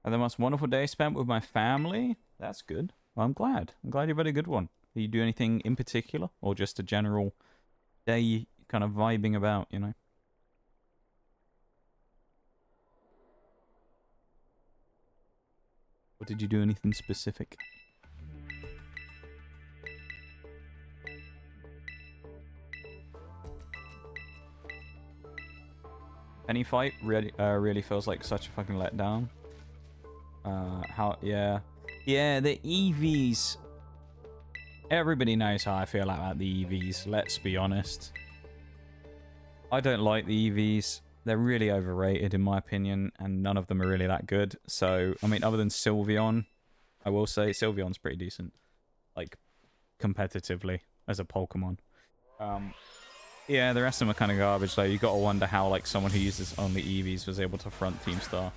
The most wonderful day spent with my family. That's good. Well, I'm glad. I'm glad you've had a good one. Do you do anything in particular, or just a general day kind of vibing about, you know? Or did you do anything specific? Any fight really feels like such a fucking letdown. Yeah, the EVs. Everybody knows how I feel about the EVs, let's be honest. I don't like the EVs. They're really overrated in my opinion, and none of them are really that good. So, I mean, other than Sylveon, I will say Sylveon's pretty decent. Like, competitively, as a Pokemon. Yeah, the rest of them are kind of garbage, though. You gotta wonder how, like, someone who uses only EVs was able to front Team Star.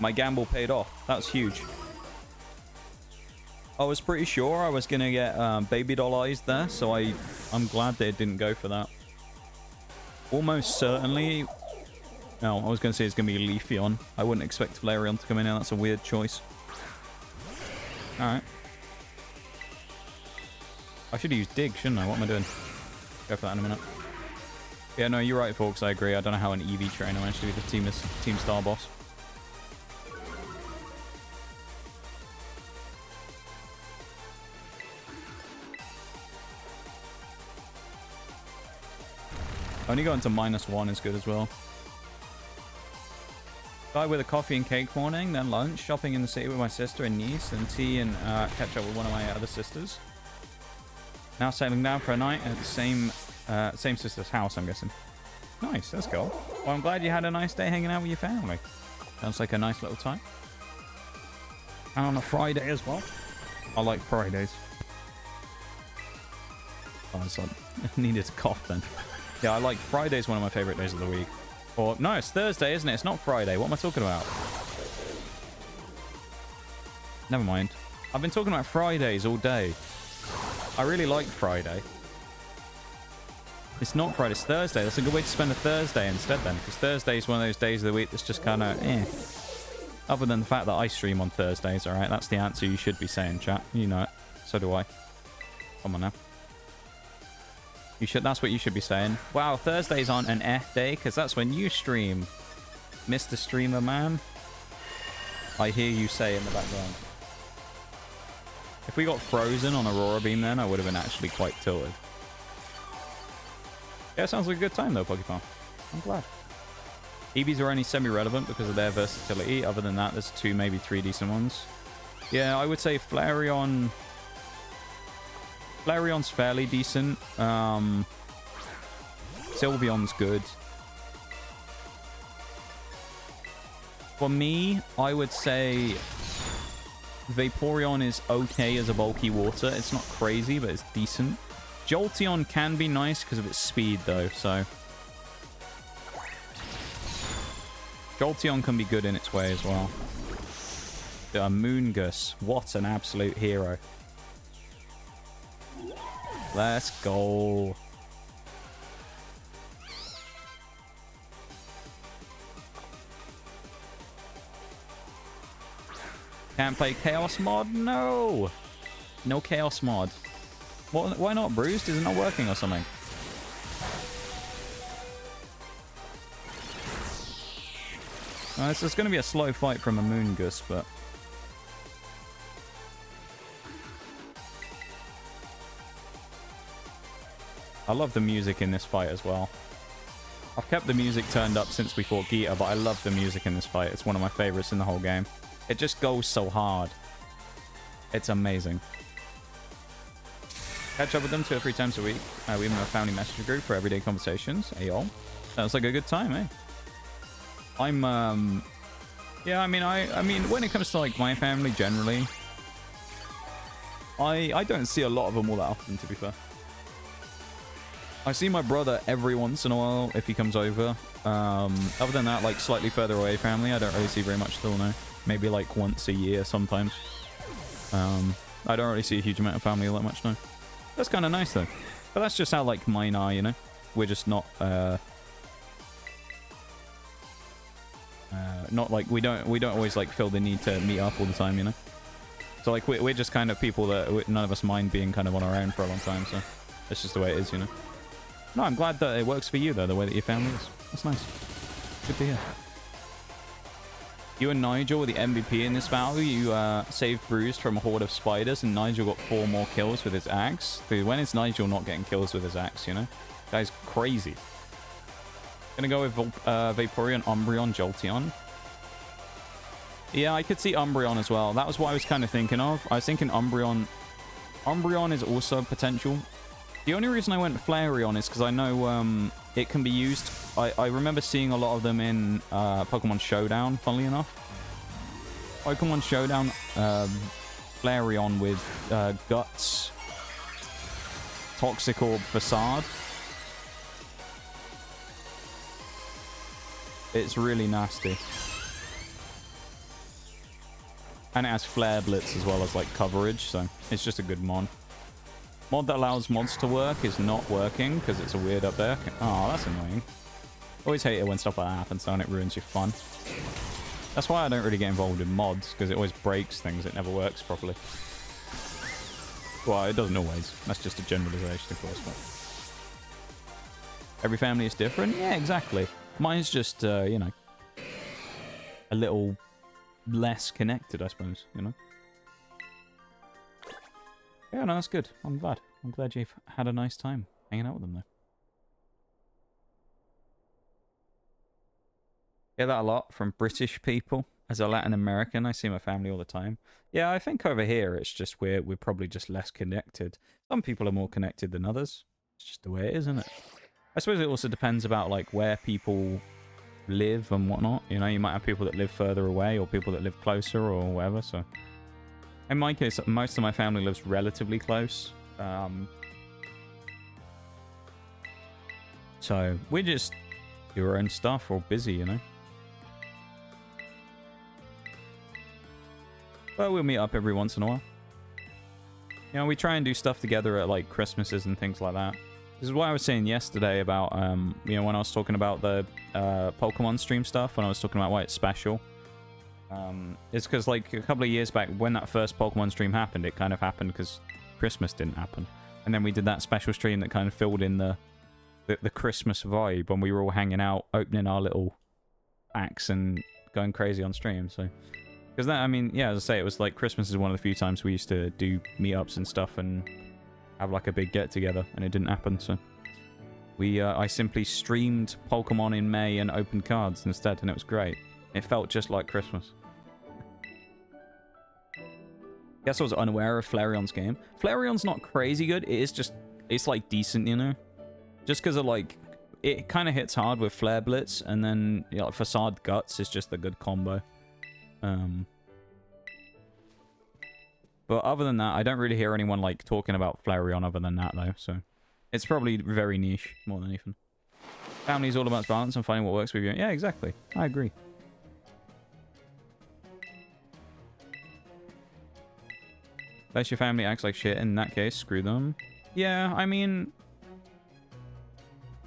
My gamble paid off. That's huge. I was pretty sure I was gonna get baby doll eyes there, so I'm glad they didn't go for that. Almost certainly. No, I was gonna say it's gonna be Leafeon. I wouldn't expect Flareon to come in, and that's a weird choice. All right. I should have used Dig, shouldn't I? What am I doing? Go for that in a minute. Yeah, no, you're right, folks. I agree. I don't know how an EV trainer managed to be the Team Star boss. Only going to -1 is good as well. Started with a coffee and cake morning, then lunch, shopping in the city with my sister and niece, then tea and catch up with one of my other sisters. Now settling down for a night at the same sister's house, I'm guessing. Nice, that's cool. Well, I'm glad you had a nice day hanging out with your family. Sounds like a nice little time. And on a Friday as well. I like Fridays. Oh, I needed to cough then. Yeah, I like Fridays, one of my favorite days of the week. Or, no, it's Thursday, isn't it? It's not Friday. What am I talking about? Never mind. I've been talking about Fridays all day. I really like Friday. It's not Friday, it's Thursday. That's a good way to spend a Thursday instead then. Because Thursday is one of those days of the week that's just kind of eh. Other than the fact that I stream on Thursdays, alright? That's the answer you should be saying, chat. You know it. So do I. Come on now. You should. That's what you should be saying. Wow, Thursdays aren't an day, because that's when you stream. Mr. Streamer Man. I hear you say in the background. If we got frozen on Aurora Beam then, I would have been actually quite tilted. Yeah, sounds like a good time though, Pokemon. I'm glad. EVs are only semi-relevant because of their versatility. Other than that, there's 2, maybe 3 decent ones. Yeah, I would say Flareon... Flareon's fairly decent. Sylveon's good. For me, I would say Vaporeon is okay as a bulky water. It's not crazy, but it's decent. Jolteon can be nice because of its speed, though, so... Jolteon can be good in its way as well. Moongus. What an absolute hero. Let's go. Can't play Chaos Mod? No! No Chaos Mod. What, why not, Bruised? Is it not working or something? It's going to be a slow fight from a Moongus, but... I love the music in this fight as well. I've kept the music turned up since we fought Geeta, but I love the music in this fight. It's one of my favorites in the whole game. It just goes so hard. It's amazing. Catch up with them 2 or 3 times a week. We even have a family messenger group for everyday conversations. Ayo. Sounds like a good time, eh? I'm, yeah, I mean, when it comes to, like, my family generally, I don't see a lot of them all that often, to be fair. I see my brother every once in a while if he comes over. Other than that, like, slightly further away family, I don't really see very much still now. Maybe, like, once a year sometimes. I don't really see a huge amount of family all that much now. That's kind of nice, though. But that's just how, like, mine are, you know? We're just not, not like we don't always like feel the need to meet up all the time, you know. So like we're just kind of people that none of us mind being kind of on our own for a long time. So it's just the way it is, you know. No, I'm glad that it works for you though, the way that your family is. That's nice. Good to hear. You and Nigel were the MVP in this battle. You saved Bruised from a horde of spiders, and Nigel got 4 more kills with his axe. Dude, when is Nigel not getting kills with his axe? You know, guy's crazy. Gonna go with Vaporeon, Umbreon, Jolteon. Yeah, I could see Umbreon as well. That was what I was kind of thinking of. I was thinking Umbreon. Umbreon is also potential. The only reason I went Flareon is because I know it can be used. I remember seeing a lot of them in Pokemon Showdown, funnily enough. Pokemon Showdown, Flareon with Guts, Toxic Orb, Facade. It's really nasty. And it has Flare Blitz as well as like coverage, so it's just a good mod. Mod that allows mods to work is not working because it's a weird up there. Oh, that's annoying. Always hate it when stuff like that happens though, and it ruins your fun. That's why I don't really get involved in mods, because it always breaks things. It never works properly. Well, it doesn't always. That's just a generalization, of course. But every family is different. Yeah, exactly. Mine's just, you know, a little less connected, I suppose, you know? Yeah, no, that's good. I'm glad. I'm glad you've had a nice time hanging out with them, though. Hear that a lot from British people. As a Latin American, I see my family all the time. Yeah, I think over here, it's just we're probably just less connected. Some people are more connected than others. It's just the way it is, isn't it? I suppose it also depends about like where people live and whatnot. You know, you might have people that live further away or people that live closer or whatever. So in my case, most of my family lives relatively close. So we're just do our own stuff or busy, you know. But we'll meet up every once in a while. You know, we try and do stuff together at like Christmases and things like that. This is what I was saying yesterday about, you know, when I was talking about the Pokemon stream stuff, when I was talking about why it's special. It's because, like, a couple of years back, when that first Pokemon stream happened, it kind of happened because Christmas didn't happen. And then we did that special stream that kind of filled in the Christmas vibe when we were all hanging out, opening our little packs and going crazy on stream, so... Because that, I mean, yeah, as I say, it was like Christmas is one of the few times we used to do meetups and stuff and have like a big get-together, and it didn't happen, so... I simply streamed Pokemon in May and opened cards instead, and it was great. It felt just like Christmas. Guess I was unaware of Flareon's game. Flareon's not crazy good, it is just... It's like decent, you know? Just because of like... It kind of hits hard with Flare Blitz, and then, you know, like, Facade Guts is just a good combo. But other than that, I don't really hear anyone like talking about Flareon other than that though, so it's probably very niche more than anything. Family is all about balance and finding what works with you. Yeah, exactly. I agree. Unless your family acts like shit, in that case, screw them. Yeah, I mean...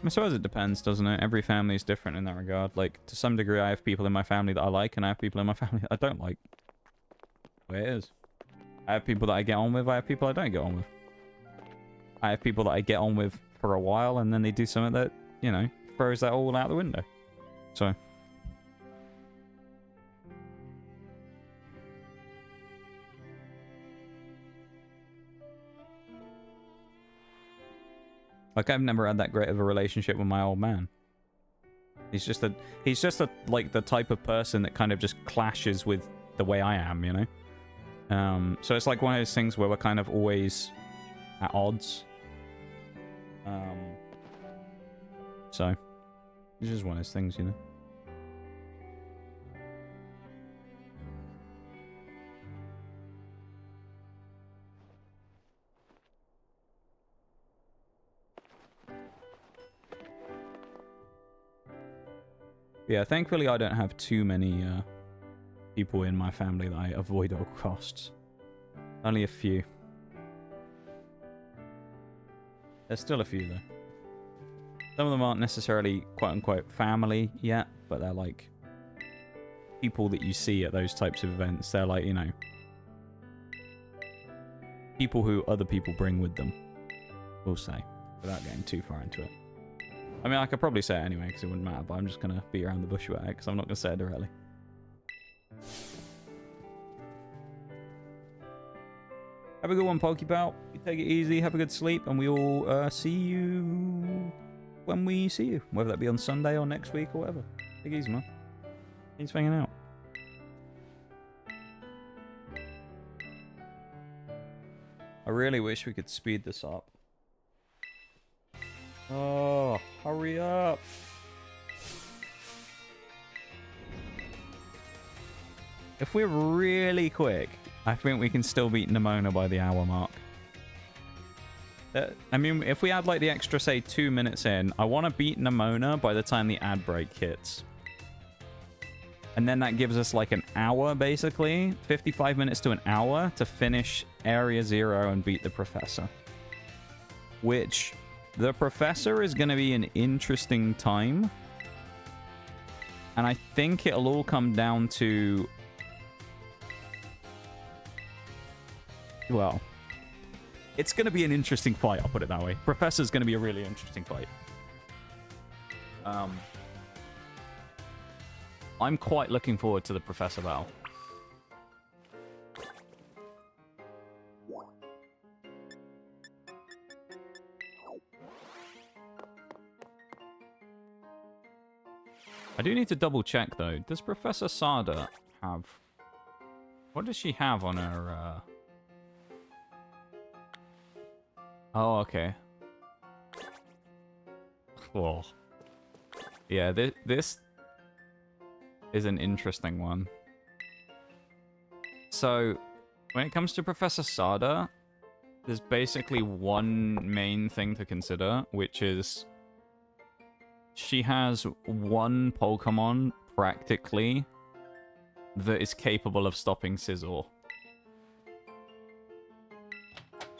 I suppose it depends, doesn't it? Every family is different in that regard. Like, to some degree, I have people in my family that I like, and I have people in my family that I don't like. The way it is. I have people that I get on with, I have people I don't get on with. I have people that I get on with for a while, and then they do something that, you know, throws that all out the window. So... Like, I've never had that great of a relationship with my old man. He's just a, like, the type of person that kind of just clashes with the way I am, you know? So it's like one of those things where we're kind of always at odds. So, it's just one of those things, you know? Yeah, thankfully I don't have too many people in my family that I avoid at all costs. Only a few. There's still a few though. Some of them aren't necessarily quote-unquote family yet, but they're like people that you see at those types of events. They're like, you know, people who other people bring with them, we'll say, without getting too far into it. I mean, I could probably say it anyway, because it wouldn't matter, but I'm just going to beat around the bush about it, because I'm not going to say it directly. Have a good one, Pokeball. You take it easy, have a good sleep, and we will see you when we see you. Whether that be on Sunday or next week or whatever. Take it easy, man. Thanks for hanging out. I really wish we could speed this up. Oh, hurry up. If we're really quick, I think we can still beat Nemona by the hour mark. I mean, if we add like the extra, say, 2 minutes in, I want to beat Nemona by the time the ad break hits. And then that gives us like an hour, basically. 55 minutes to an hour to finish Area 0 and beat the Professor. Which... The Professor is going to be an interesting time. And I think it'll all come down to... Well, it's going to be an interesting fight, I'll put it that way. Professor's going to be a really interesting fight. I'm quite looking forward to the Professor battle. I do need to double check though. Does Professor Sada have... What does she have on her... Oh, okay. Oh. Yeah, this is an interesting one. So, when it comes to Professor Sada, there's basically one main thing to consider, which is she has one Pokemon, practically, that is capable of stopping Scizor.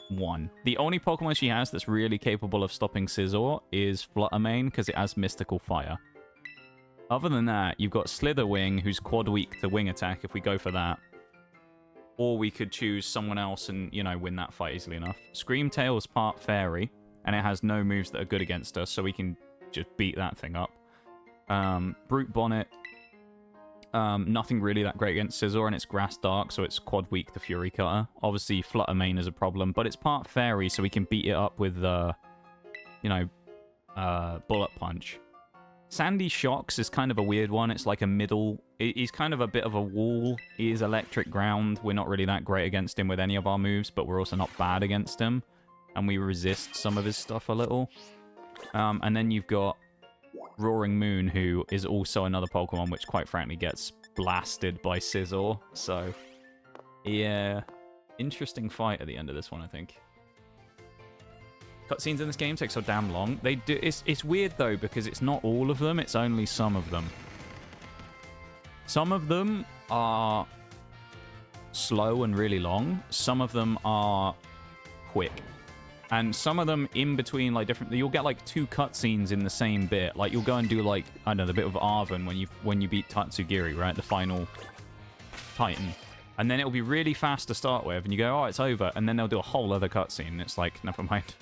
One. The only Pokemon she has that's really capable of stopping Scizor is Fluttermane, because it has Mystical Fire. Other than that, you've got Slitherwing, who's quad weak to Wing Attack, if we go for that. Or we could choose someone else and, you know, win that fight easily enough. Screamtail is part Fairy, and it has no moves that are good against us, so we can just beat that thing up. Brute Bonnet, nothing really that great against Scizor, and it's Grass Dark, so it's quad weak to Fury Cutter. Obviously, Fluttermane is a problem, but it's part Fairy, so we can beat it up with, you know, Bullet Punch. Sandy Shocks is kind of a weird one. It's like a middle... He's kind of a bit of a wall. He is Electric Ground. We're not really that great against him with any of our moves, but we're also not bad against him. And we resist some of his stuff a little. And then you've got Roaring Moon, who is also another Pokemon which, quite frankly, gets blasted by Scizor. So, yeah. Interesting fight at the end of this one, I think. Cutscenes in this game take so damn long. They do. It's weird though, because it's not all of them. It's only some of them. Some of them are slow and really long. Some of them are quick, and some of them in between, like different. You'll get like 2 cutscenes in the same bit. Like you'll go and do like, I don't know, the bit of Arven when you beat Tatsugiri, right? The final Titan. And then it'll be really fast to start with, and you go, oh, it's over. And then they'll do a whole other cutscene, and it's like, never mind.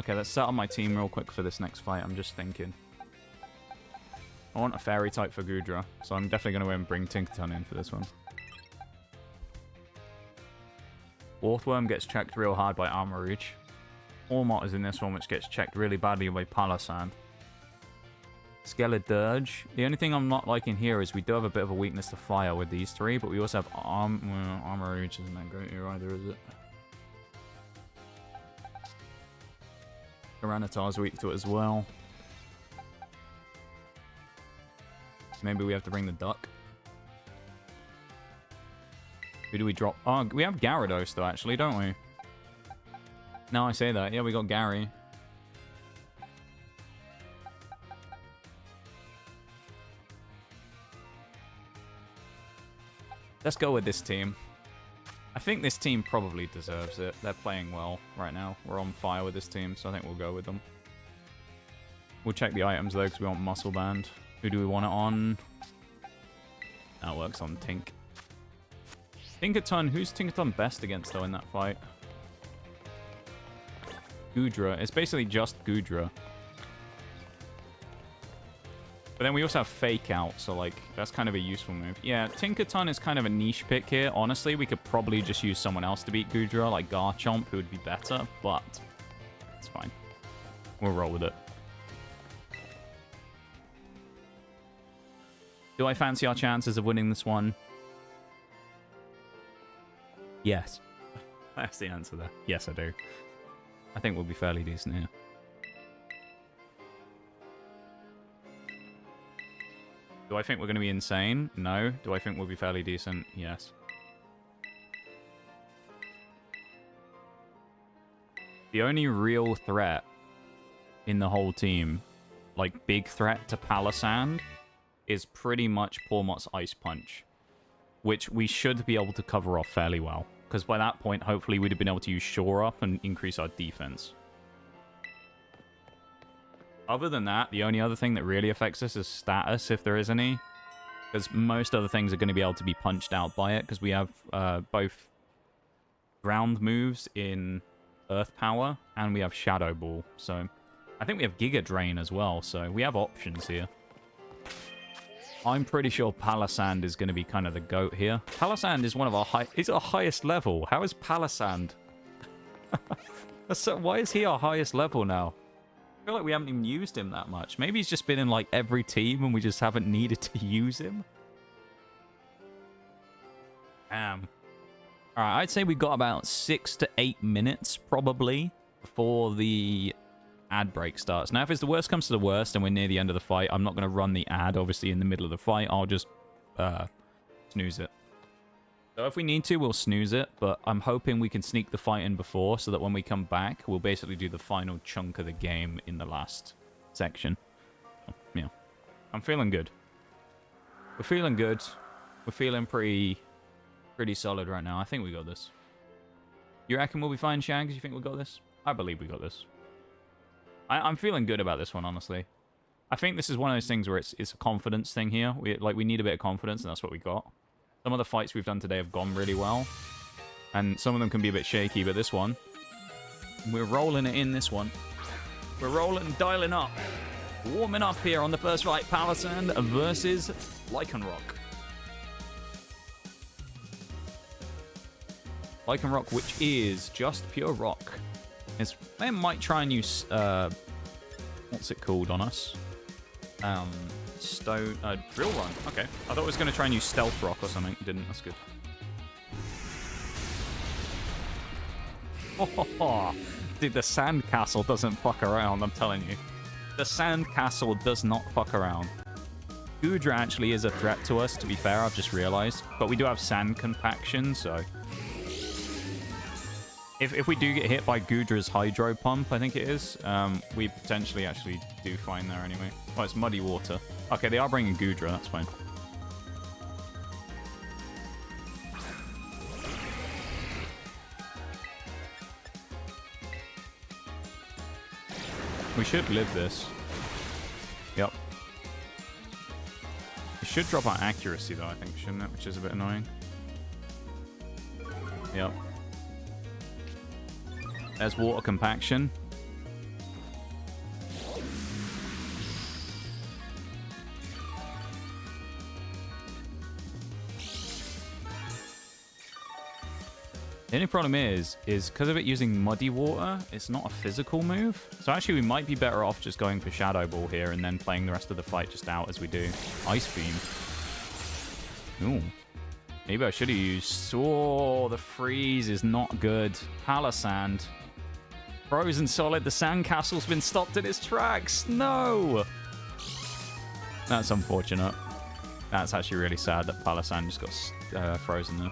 Okay, let's set up my team real quick for this next fight. I'm just thinking. I want a Fairy type for Goodra, so I'm definitely going to go and bring Tinkaton in for this one. Orthworm gets checked real hard by Armarouge. Ormot is in this one, which gets checked really badly by Palossand. Skeledirge. The only thing I'm not liking here is we do have a bit of a weakness to fire with these 3, but we also have Armarouge isn't that great here either, is it? Tyranitar's weak to it as well. Maybe we have to bring the duck. Who do we drop? Oh, we have Gyarados though, actually, don't we? Now I say that. Yeah, we got Gary. Let's go with this team. I think this team probably deserves it. They're playing well right now. We're on fire with this team, so I think we'll go with them. We'll check the items, though, because we want Muscle Band. Who do we want it on? That works on Tink. Tinkaton. Who's Tinkaton best against, though, in that fight? Goodra. It's basically just Goodra. But then we also have Fake Out, so, like, that's kind of a useful move. Yeah, Tinkaton is kind of a niche pick here. Honestly, we could probably just use someone else to beat Goodra, like Garchomp, who would be better, but it's fine. We'll roll with it. Do I fancy our chances of winning this one? Yes. That's the answer there. Yes, I do. I think we'll be fairly decent here. Do I think we're going to be insane? No. Do I think we'll be fairly decent? Yes. The only real threat in the whole team, like big threat to Palossand, is pretty much Pormot's Ice Punch, which we should be able to cover off fairly well, because by that point, hopefully, we'd have been able to use Shore Up and increase our defense. Other than that, the only other thing that really affects us is status, if there is any. Because most other things are going to be able to be punched out by it, because we have both ground moves in Earth Power, and we have Shadow Ball. So, I think we have Giga Drain as well, so we have options here. I'm pretty sure Palossand is going to be kind of the GOAT here. Palossand is one of our he's our highest level. How is Palossand? So, why is he our highest level now? I feel like we haven't even used him that much. Maybe he's just been in like every team and we just haven't needed to use him. Damn. All right, I'd say we've got about 6 to 8 minutes probably before the ad break starts. Now, if it's the worst comes to the worst and we're near the end of the fight, I'm not going to run the ad, obviously, in the middle of the fight. I'll just snooze it. So if we need to, we'll snooze it, but I'm hoping we can sneak the fight in before so that when we come back, we'll basically do the final chunk of the game in the last section. So, yeah. I'm feeling good. We're feeling good. We're feeling pretty solid right now. I think we got this. You reckon we'll be fine, Shags? You think we got this? I believe we got this. I'm feeling good about this one, honestly. I think this is one of those things where it's a confidence thing here. We need a bit of confidence, and that's what we got. Some of the fights we've done today have gone really well. And some of them can be a bit shaky, but this one, we're rolling it in this one. We're rolling, dialing up. Warming up here on the first fight. Palossand versus Lycanroc. Lycanroc, which is just pure rock. They might try and use, what's it called on us? Drill Run. Okay. I thought it was going to try and use Stealth Rock or something. It didn't. That's good. Oh, dude, the Sandcastle doesn't fuck around, I'm telling you. The Sandcastle does not fuck around. Goodra actually is a threat to us, to be fair, I've just realized. But we do have Sand Compaction, so... If we do get hit by Goodra's Hydro Pump, I think it is, we potentially actually do fine there anyway. Oh, it's Muddy Water. Okay, they are bringing Goodra, that's fine. We should live this. Yep. It should drop our accuracy, though, I think, shouldn't it? Which is a bit annoying. Yep. There's Water Compaction. The only problem is because of it using Muddy Water, it's not a physical move. So actually, we might be better off just going for Shadow Ball here and then playing the rest of the fight just out as we do. Ice Beam. Ooh. Maybe I should have used... Oh, the freeze is not good. Palossand. Frozen solid. The Sandcastle's been stopped in its tracks. No! That's unfortunate. That's actually really sad that Palossand just got frozen there.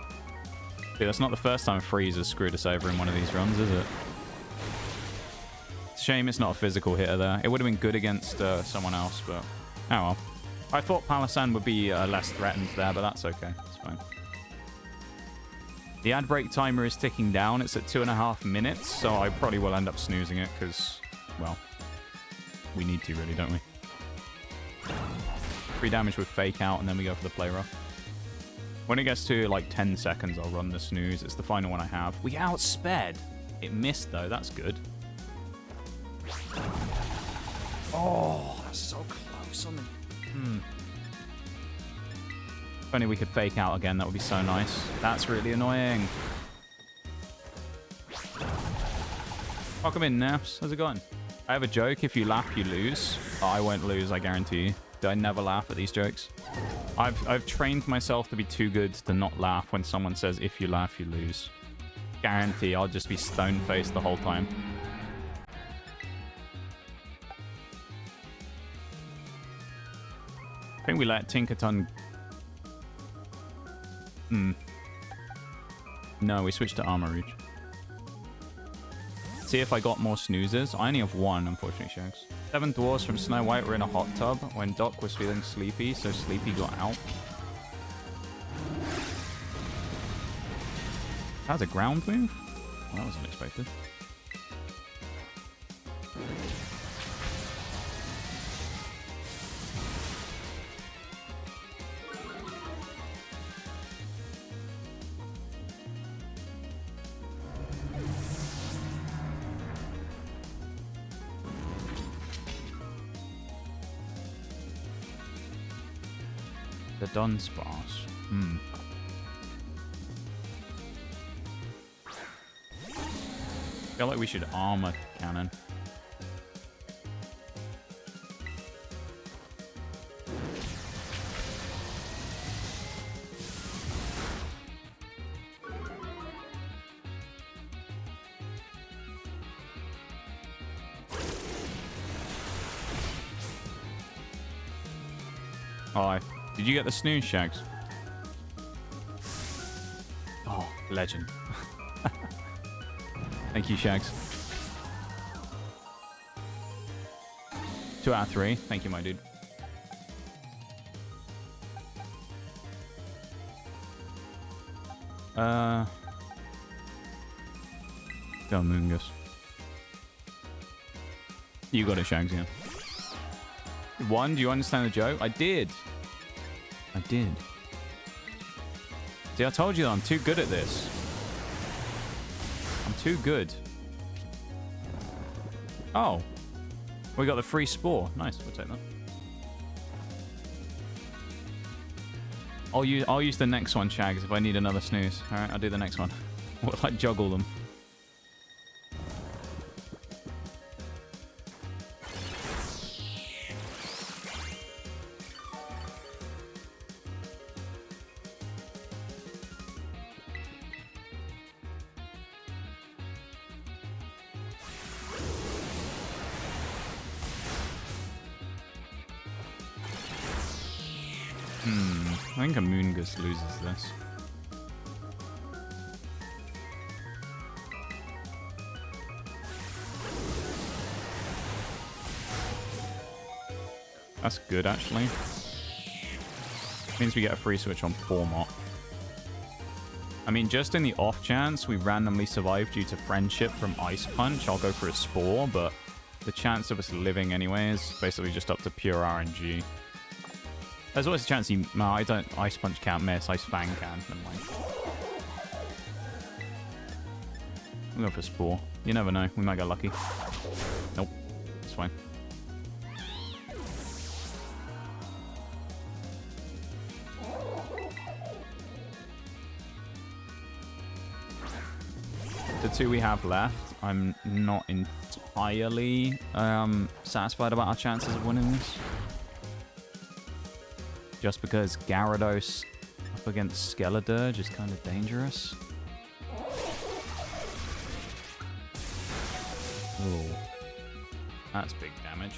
Dude, that's not the first time Freeze has screwed us over in one of these runs, is it? It's a shame it's not a physical hitter there. It would have been good against someone else, but... Oh well. I thought Palossand would be less threatened there, but that's okay. It's fine. The ad break timer is ticking down. It's at 2.5 minutes, so I probably will end up snoozing it because, well, we need to really, don't we? 3 damage with Fake Out, and then we go for the Play Rough. When it gets to like 10 seconds, I'll run the snooze. It's the final one I have. We outsped. It missed, though. That's good. Oh, that's so close on the... If only we could Fake Out again, that would be so nice. That's really annoying. Welcome in, Naps. How's it going? I have a joke. If you laugh, you lose. Oh, I won't lose, I guarantee you. I never laugh at these jokes. I've trained myself to be too good to not laugh when someone says, if you laugh, you lose. Guarantee I'll just be stone-faced the whole time. I think we let Tinkaton... No, we switched to Armor Rouge. See if I got more snoozes. I only have one, unfortunately, Shags. 7 dwarves from Snow White were in a hot tub when Doc was feeling sleepy, so Sleepy got out. That's a ground move? Well, that was unexpected. The Dunsparce. I feel like we should Armor Cannon. Hi. Did you get the snooze, Shags? Oh, legend. Thank you, Shags. 2 out of 3. Thank you, my dude. Go on, Moongus. You got it, Shags, yeah. 1, do you understand the joke? I did. I did. See, I told you that I'm too good at this. I'm too good. Oh. We got the free spore. Nice, we'll take that. I'll use the next one, Shags, if I need another snooze. Alright, I'll do the next one. We'll like juggle them. I think Amoongus loses this. That's good, actually. Means we get a free switch on Formot. I mean, just in the off chance we randomly survive due to friendship from Ice Punch, I'll go for a Spore, but the chance of us living anyway is basically just up to pure RNG. There's always a chance he... No, I don't... Ice Punch can't miss. Ice Fang can. Never mind. We'll go for Spore. You never know. We might get lucky. Nope. It's fine. The 2 we have left, I'm not entirely satisfied about our chances of winning this. Just because Gyarados up against Skeledirge is kind of dangerous. Oh, that's big damage.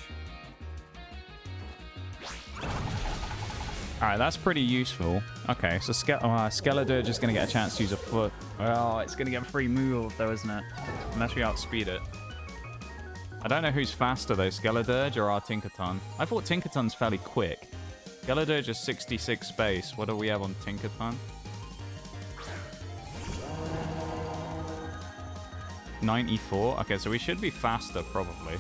Alright, that's pretty useful. Okay, so Skeledirge is going to get a chance to use a foot. Well, it's going to get a free move though, isn't it? Unless we outspeed it. I don't know who's faster though, Skeledirge or our Tinkaton. I thought Tinkaton's fairly quick. Skeledirge is 66 base. What do we have on Tinkaton? 94? Okay, so we should be faster, probably.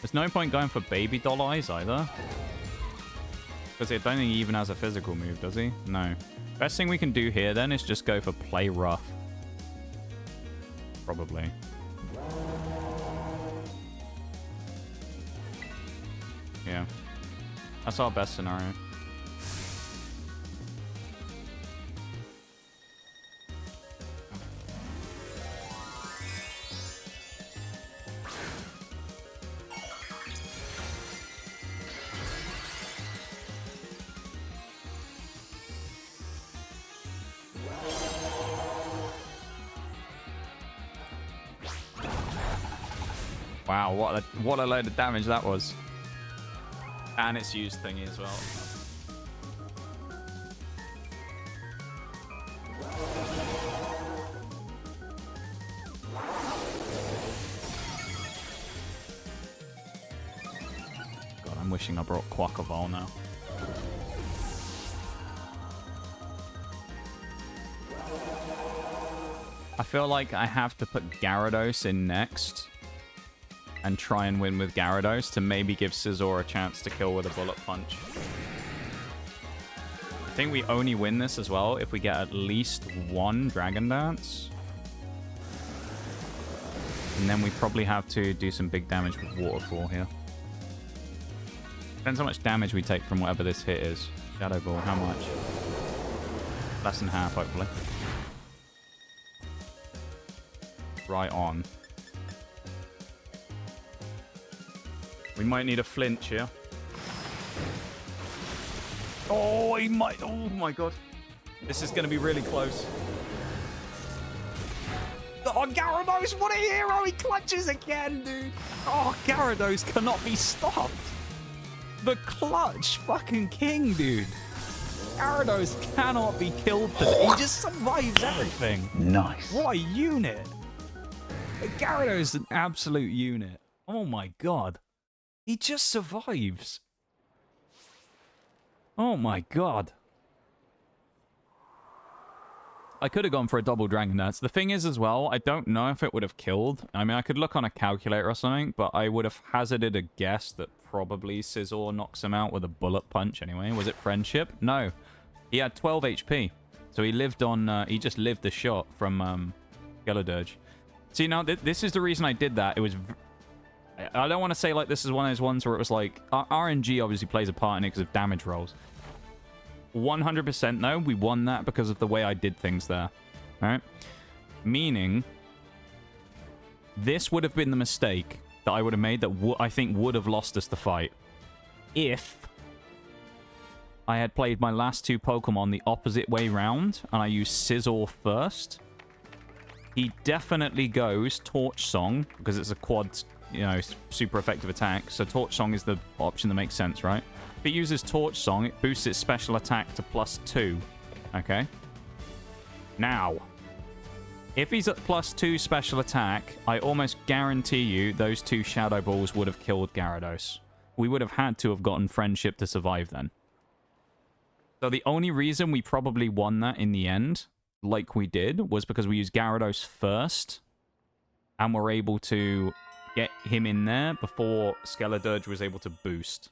There's no point going for Baby Doll Eyes, either. Because I don't think he even has a physical move, does he? No. Best thing we can do here, then, is just go for Play Rough. Probably. Yeah. That's our best scenario. Wow, what a load of damage that was. And it's used thingy as well. God, I'm wishing I brought Quackable now. I feel like I have to put Gyarados in next. And try and win with Gyarados to maybe give Scizor a chance to kill with a Bullet Punch. I think we only win this as well if we get at least 1 Dragon Dance. And then we probably have to do some big damage with Waterfall here. Depends how much damage we take from whatever this hit is. Shadow Ball, how much? Less than half, hopefully. Right on. We might need a flinch here. Oh, he might. Oh my god. This is going to be really close. Oh, Oh, Gyarados, what a hero! He clutches again, dude. Oh, Gyarados cannot be stopped. The clutch fucking king, dude. Gyarados cannot be killed today. He just survives everything. Nice. What a unit. Gyarados is an absolute unit. Oh my god. He just survives. Oh my god. I could have gone for a double Dragon Dance. The thing is as well, I don't know if it would have killed. I mean, I could look on a calculator or something, but I would have hazarded a guess that probably Scizor knocks him out with a bullet punch anyway. Was it Friendship? No. He had 12 HP. So he lived on... he just lived the shot from Skeledirge. See, now, this is the reason I did that. It was... I don't want to say like this is one of those ones where it was like... RNG obviously plays a part in it because of damage rolls. 100% though, we won that because of the way I did things there. Alright? Meaning, this would have been the mistake that I would have made that I think would have lost us the fight. If I had played my last two Pokemon the opposite way round, and I used Scizor first. He definitely goes Torch Song, because it's a quad, you know, super effective attack. So Torch Song is the option that makes sense, right? If it uses Torch Song, it boosts its special attack to +2. Okay? Now, if he's at +2 special attack, I almost guarantee you those two Shadow Balls would have killed Gyarados. We would have had to have gotten Friendship to survive then. So the only reason we probably won that in the end, like we did, was because we used Gyarados first, and were able to get him in there before Skeledirge was able to boost.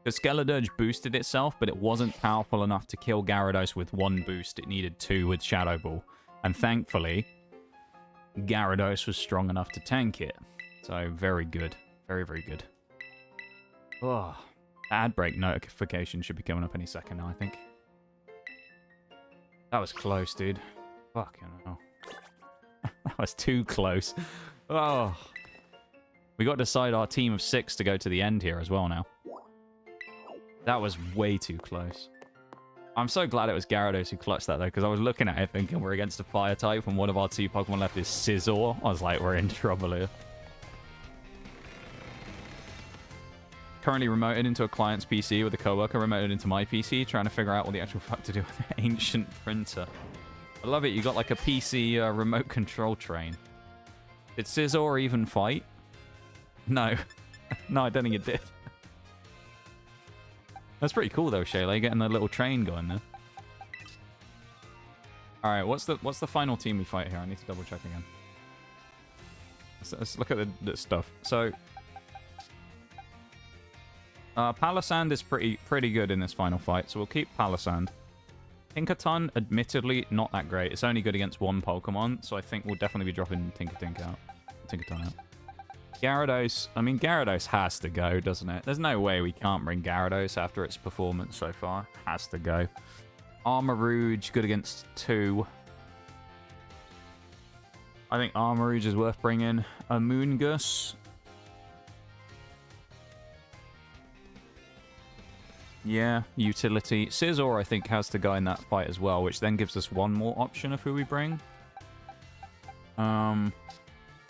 Because Skeledirge boosted itself, but it wasn't powerful enough to kill Gyarados with one boost. It needed two with Shadow Ball. And thankfully, Gyarados was strong enough to tank it. So, very good. Very, very good. Oh, ad break notification should be coming up any second now, I think. That was close, dude. Fucking hell. That was too close. Oh. We got to decide our team of 6 to go to the end here as well now. That was way too close. I'm so glad it was Gyarados who clutched that, though, because I was looking at it thinking we're against a fire type, and one of our two Pokemon left is Scizor. I was like, we're in trouble here. Currently remoted into a client's PC with a coworker remoted into my PC, trying to figure out what the actual fuck to do with an ancient printer. I love it. You got like a PC remote control train. Did Scizor even fight? No. No, I don't think it did. That's pretty cool though, Shayla, getting the little train going there. All right, what's the final team we fight here? I need to double check again. Let's look at the stuff. So, Palossand is pretty good in this final fight, so we'll keep Palossand. Tinkaton, admittedly, not that great. It's only good against one Pokemon, so I think we'll definitely be dropping Tinkaton out. Gyarados, I mean, Gyarados has to go, doesn't it? There's no way we can't bring Gyarados after its performance so far. Has to go. Armarouge, good against 2. I think Armarouge is worth bringing. Amoonguss. Yeah, utility. Scizor, I think, has to go in that fight as well, which then gives us one more option of who we bring. Probably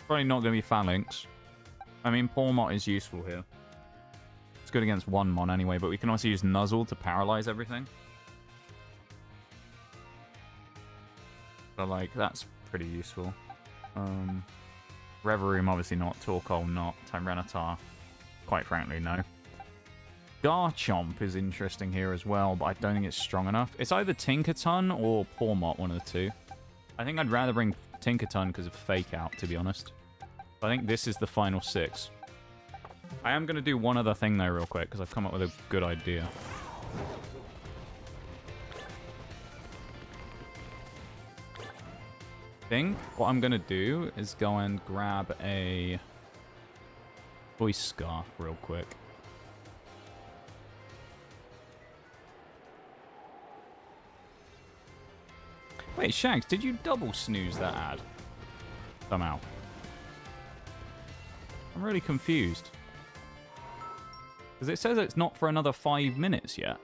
not going to be Phalanx. I mean, Pawmot is useful here. It's good against one Mon anyway, but we can also use Nuzzle to paralyze everything. So, like, that's pretty useful. Reverie, obviously not. Torkoal, not. Tyranitar, quite frankly, no. Garchomp is interesting here as well, but I don't think it's strong enough. It's either Tinkaton or Pawmot, one of the two. I think I'd rather bring Tinkaton because of Fake Out, to be honest. I think this is the final 6. I am going to do one other thing, though, real quick, because I've come up with a good idea. I think what I'm going to do is go and grab a Voice Scarf real quick. Wait, Shags, did you double snooze that ad? Somehow. I'm really confused. Because it says it's not for another 5 minutes yet.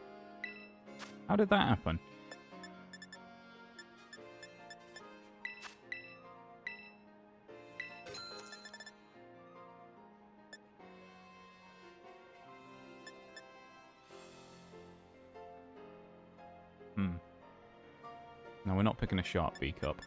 How did that happen? No, we're not picking a sharp B cup.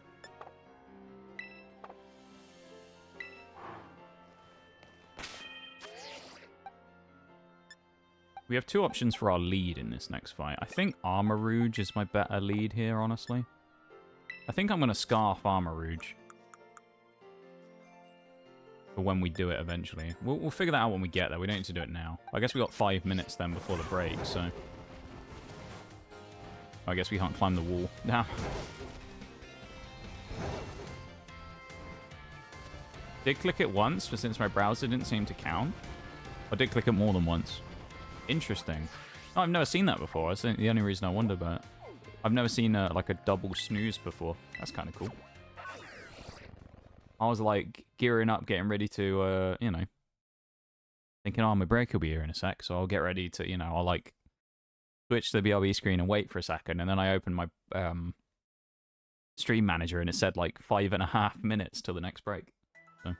We have two options for our lead in this next fight. I think Armor Rouge is my better lead here, honestly. I think I'm going to Scarf Armor Rouge. For when we do it eventually. We'll figure that out when we get there. We don't need to do it now. I guess we got 5 minutes then before the break, so... I guess we can't climb the wall. Damn. Did click it once, but since my browser didn't seem to count. I did click it more than once. Interesting. Oh, I've never seen that before. That's the only reason I wonder about it. I've never seen like a double snooze before. That's kind of cool. I was like gearing up, getting ready to, you know, thinking, oh, my break will be here in a sec, so I'll get ready to, you know, I'll like switch to the BRB screen and wait for a second, and then I opened my stream manager and it said like 5.5 minutes till the next break. So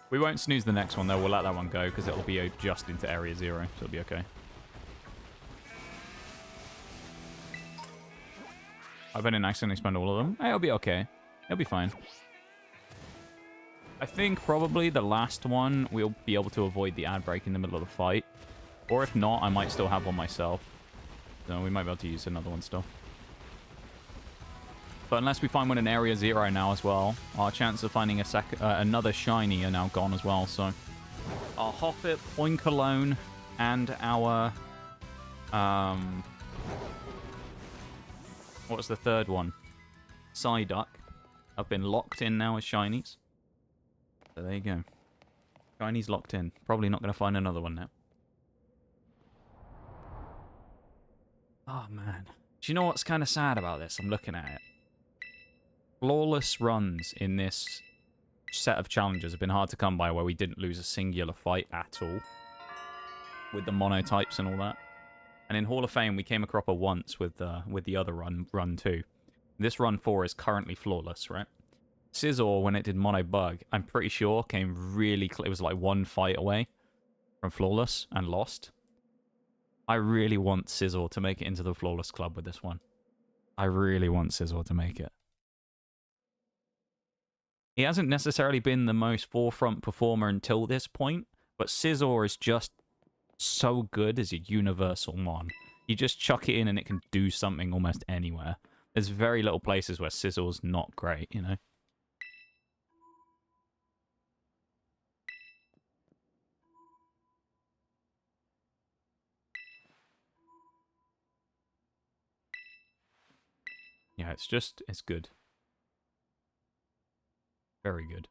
we won't snooze the next one though. We'll let that one go because it'll be just into area 0, so it'll be okay. I bet I didn't accidentally spend all of them. Hey, it'll be okay. It'll be fine. I think probably the last one we'll be able to avoid the ad break in the middle of the fight. Or if not, I might still have one myself. So we might be able to use another one still. But unless we find one in area 0 now as well, our chance of finding another shiny are now gone as well. So our Hoppip, Oinkologne, and our... what's the third one? Psyduck have been locked in now as shinies. So there you go. Shinies locked in. Probably not going to find another one now. Oh, man. Do you know what's kind of sad about this? I'm looking at it. Flawless runs in this set of challenges have been hard to come by where we didn't lose a singular fight at all. With the monotypes and all that. And in Hall of Fame, we came a cropper once with the other run 2. This run 4 is currently flawless, right? Scizor, when it did Mono Bug, I'm pretty sure came really close. It was like one fight away from flawless and lost. I really want Scizor to make it into the flawless club with this one. I really want Scizor to make it. He hasn't necessarily been the most forefront performer until this point, but Scizor is just so good as a universal mon. You just chuck it in and it can do something almost anywhere. There's very little places where Scizor's not great, you know? Yeah, it's good. Very good.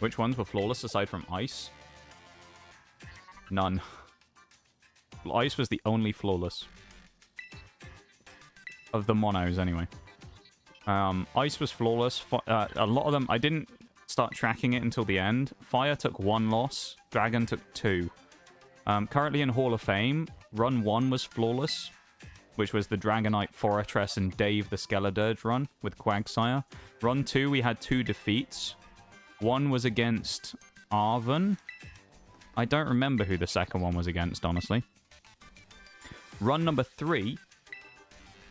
Which ones were flawless aside from Ice? None. Ice was the only flawless. Of the monos, anyway. Ice was flawless. A lot of them, I didn't start tracking it until the end. Fire took 1 loss. Dragon took 2. Currently in Hall of Fame, Run 1 was flawless, which was the Dragonite, Fortress, and Dave the Skeledirge run with Quagsire. Run 2, we had 2 defeats. One was against Arven. I don't remember who the second one was against, honestly. Run number 3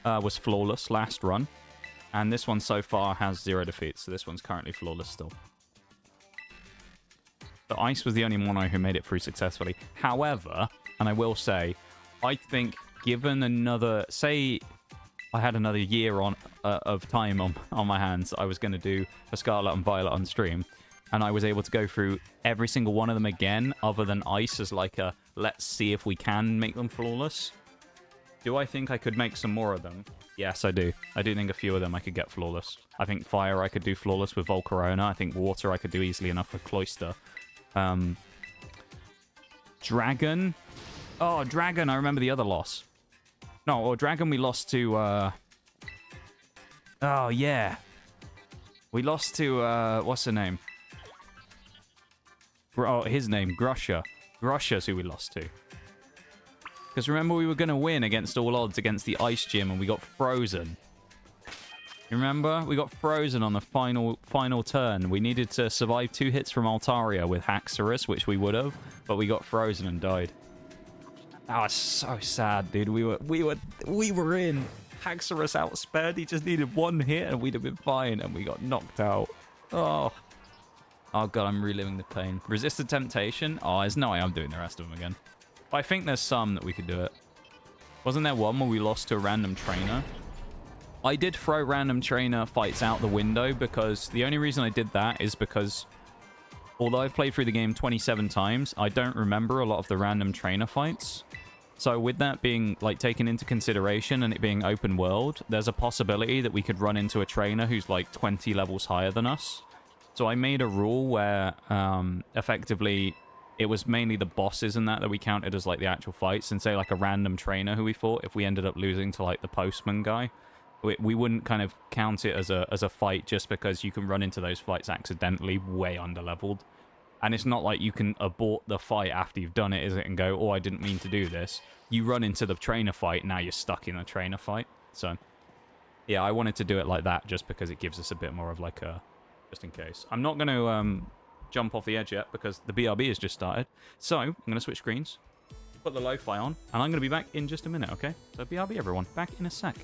was flawless, last run. And this one so far has 0 defeats, so this one's currently flawless still. But Ice was the only mono who made it through successfully. However, and I will say, I think given another... Say I had another year of time on my hands I was going to do for Scarlet and Violet on stream, and I was able to go through every single one of them again, other than Ice, as like a, let's see if we can make them flawless. Do I think I could make some more of them? Yes, I do. I do think a few of them I could get flawless. I think Fire I could do flawless with Volcarona. I think Water I could do easily enough with Cloyster. Dragon? Oh, Dragon, I remember the other loss. No, or Dragon we lost to... Oh, yeah. We lost to... What's her name? Oh, his name, Grusha. Grusha's who we lost to. Because remember, we were going to win against all odds against the Ice Gym, and we got frozen. You remember? We got frozen on the final turn. We needed to survive 2 hits from Altaria with Haxorus, which we would have, but we got frozen and died. That was so sad, dude. We were in. Haxorus outspared. He just needed 1 hit and we'd have been fine, and we got knocked out. Oh god, I'm reliving the pain. Resisted Temptation. Oh, there's no way I'm doing the rest of them again. But I think there's some that we could do it. Wasn't there one where we lost to a random trainer? I did throw random trainer fights out the window, because the only reason I did that is because although I've played through the game 27 times, I don't remember a lot of the random trainer fights. So with that being like taken into consideration and it being open world, there's a possibility that we could run into a trainer who's like 20 levels higher than us. So I made a rule where effectively it was mainly the bosses and that we counted as like the actual fights, and say like a random trainer who we fought, if we ended up losing to like the postman guy, we wouldn't kind of count it as a fight, just because you can run into those fights accidentally way under-leveled. And it's not like you can abort the fight after you've done it, is it? And go, oh, I didn't mean to do this. You run into the trainer fight, now you're stuck in a trainer fight. So, yeah, I wanted to do it like that just because it gives us a bit more of like a... just in case. I'm not going to jump off the edge yet because the BRB has just started. So, I'm going to switch screens, put the lo-fi on, and I'm going to be back in just a minute, okay? So, BRB, everyone. Back in a sec.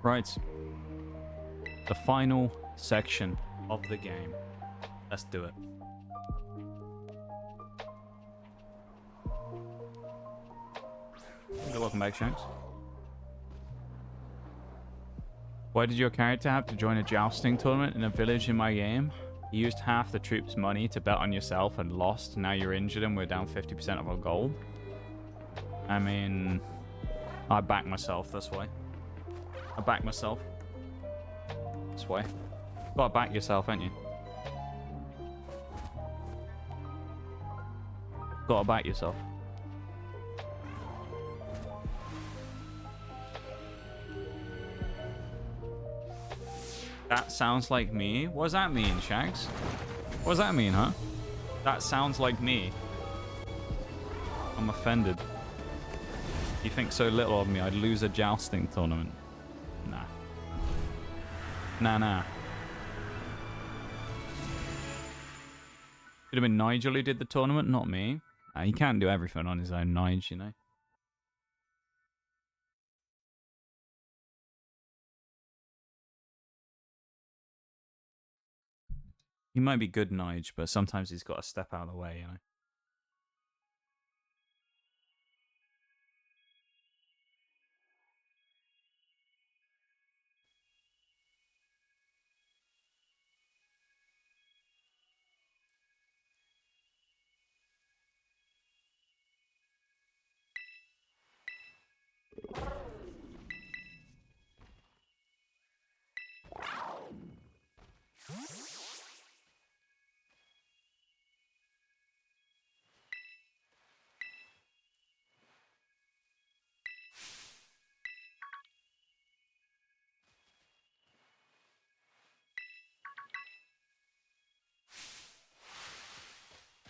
Right. The final section of the game. Let's do it. Welcome back, Shanks. Why did your character have to join a jousting tournament in a village in my game? You used half the troops' money to bet on yourself and lost. Now you're injured and we're down 50% of our gold. I mean, I back myself this way. I back myself. This way. Gotta back yourself, ain't you? Gotta back yourself. That sounds like me. What does that mean, Shags? What does that mean, huh? That sounds like me. I'm offended. You think so little of me, I'd lose a jousting tournament. Nah. Nah. Could have been Nigel who did the tournament, not me. He can't do everything on his own, Nigel, you know. He might be good, Nige, but sometimes he's got to step out of the way, you know.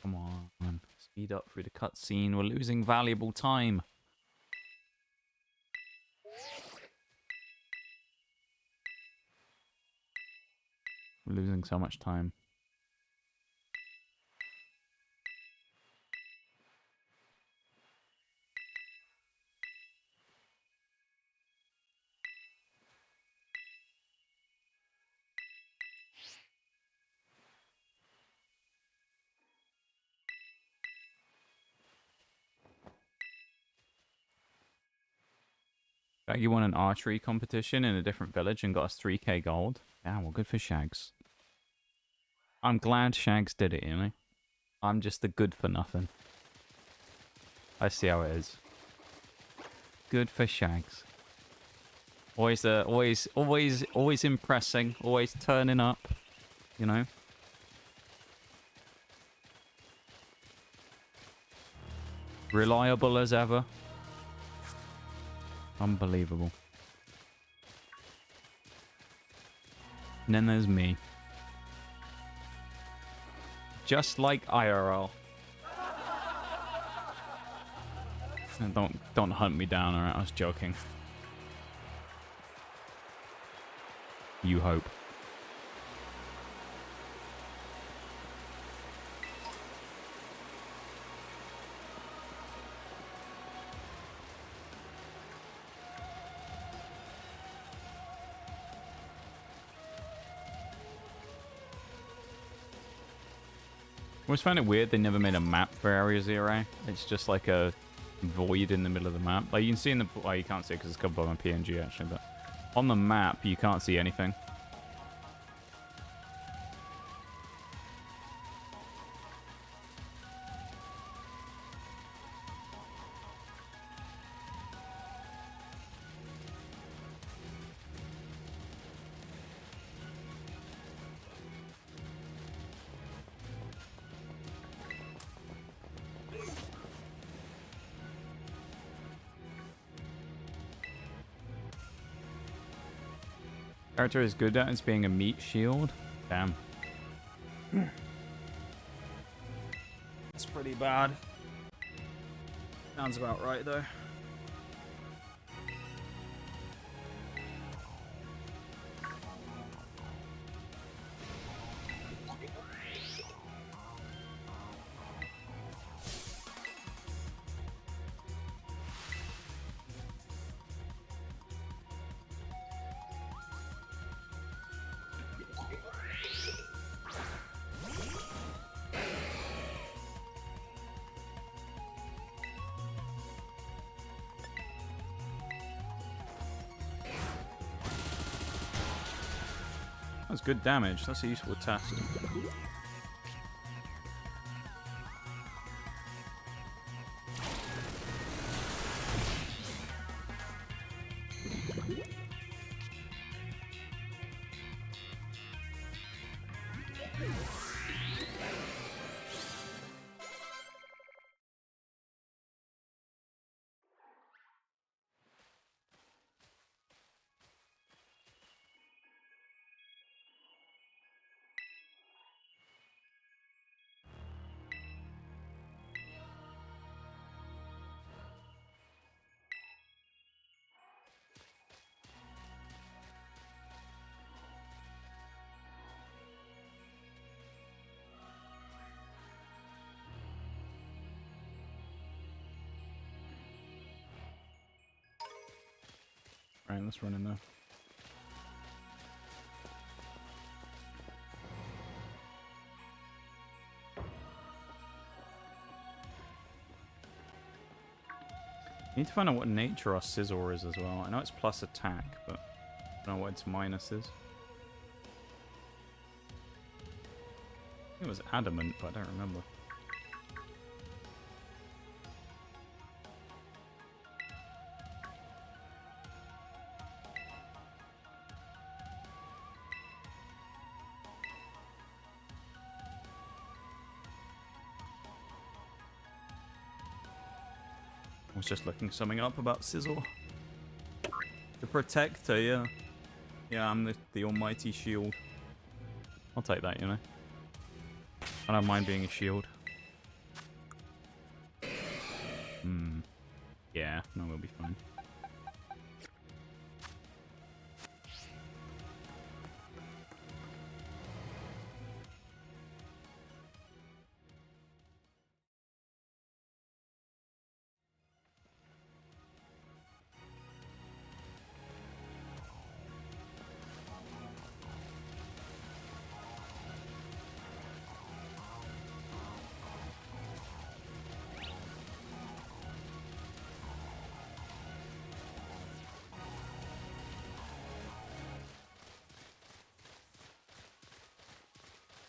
Come on. Speed up through the cutscene. We're losing valuable time. We're losing so much time. You won an archery competition in a different village and got us 3k gold. Yeah, well, good for Shags. I'm glad Shags did it, you know? I'm just the good for nothing. I see how it is. Good for Shags. Always impressing. Always turning up, you know? Reliable as ever. Unbelievable. And then there's me. Just like IRL. And don't hunt me down, alright? I was joking. You hope. I always found it weird they never made a map for Area Zero. It's just like a void in the middle of the map. Like you can see in the... Well, you can't see it because it's covered by my PNG actually, but on the map you can't see anything. Character is good at is being a meat shield. Damn. It's pretty bad. Sounds about right though. That's good damage. That's a useful test. Right, let's run in there. Need to find out what nature our Scizor is as well. I know it's plus attack, but I don't know what its minus is. I think it was adamant, but I don't remember. I was just looking something up about Scizor. The Protector, yeah. Yeah, I'm the almighty shield. I'll take that, you know. I don't mind being a shield. Yeah, no, we'll be fine.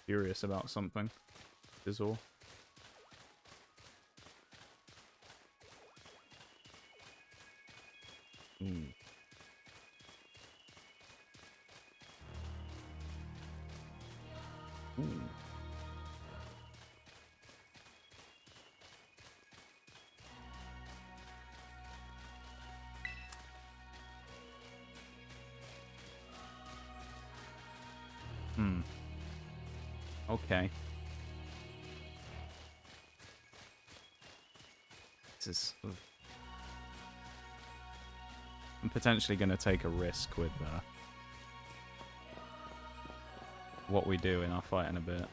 Curious about something. Is all. Ooh. Ooh. Okay. This is... I'm potentially going to take a risk with what we do in our fight in a bit.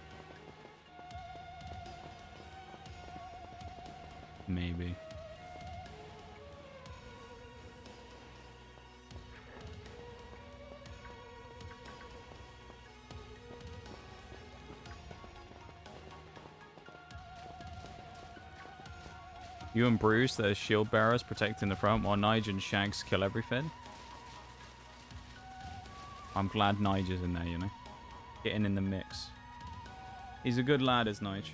Maybe. You and Bruce, there's shield bearers protecting the front while Nige and Shags kill everything. I'm glad Nige is in there, you know. Getting in the mix. He's a good lad, is Nige.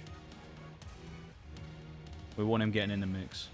We want him getting in the mix.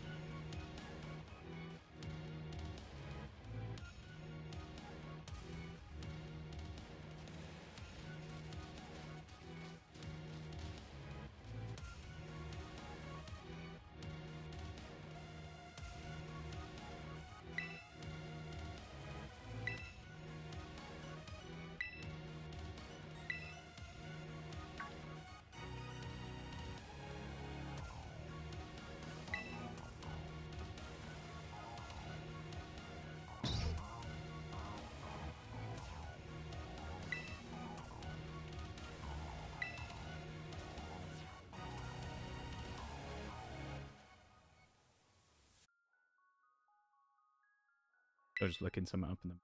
They're just looking something up in them.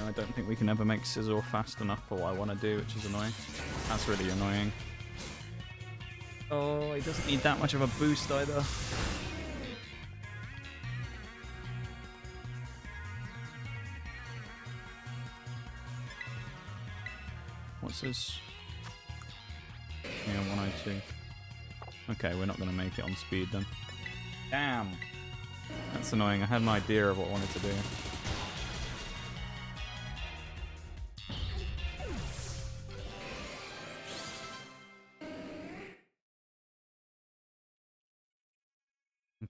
I don't think we can ever make Scizor fast enough for what I want to do, which is annoying. That's really annoying. Oh, he doesn't need that much of a boost either. What's this? Yeah, 102. Okay, we're not going to make it on speed then. Damn! That's annoying. I had an idea of what I wanted to do.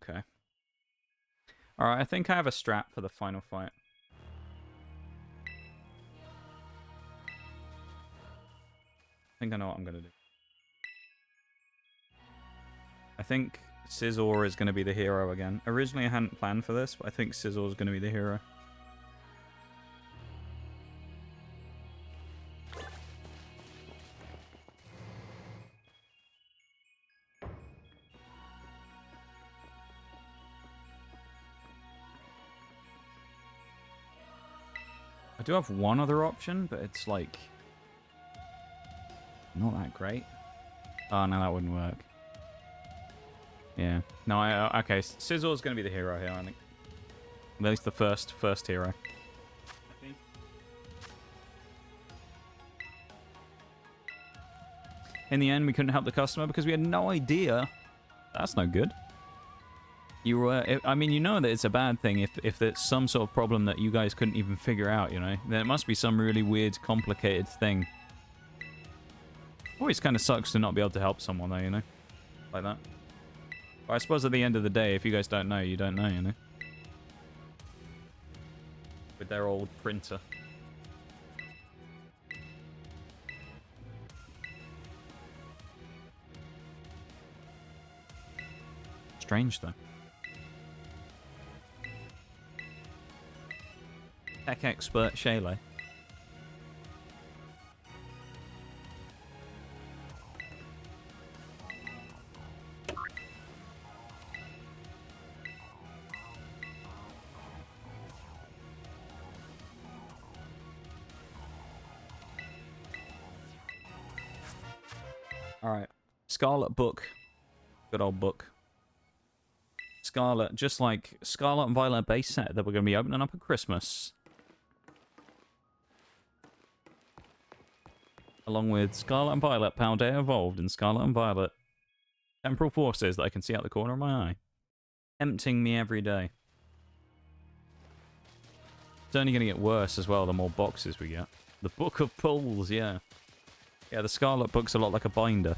Okay. Alright, I think I have a strat for the final fight. I think I know what I'm going to do. I think Scizor is going to be the hero again. Originally, I hadn't planned for this, but I think Scizor is going to be the hero. I do have one other option, but it's like not that great. Oh no, that wouldn't work. Yeah. No, okay. Scizzor's going to be the hero here, I think. At least the first hero. I think. In the end, we couldn't help the customer because we had no idea. That's no good. You were, I mean, you know that it's a bad thing if there's some sort of problem that you guys couldn't even figure out, you know? Then it must be some really weird, complicated thing. Always kind of sucks to not be able to help someone, though, you know? Like that. But I suppose at the end of the day, if you guys don't know, you don't know, you know? With their old printer. Strange, though. Tech expert Shayla. Alright. Scarlet Book. Good old book. Scarlet, just like Scarlet and Violet base set that we're going to be opening up at Christmas. Along with Scarlet and Violet, Paldea Evolved, and Scarlet and Violet Temporal Forces that I can see out the corner of my eye. Tempting me every day. It's only going to get worse as well the more boxes we get. The Book of Pulls, yeah. Yeah, the Scarlet Book's a lot like a binder.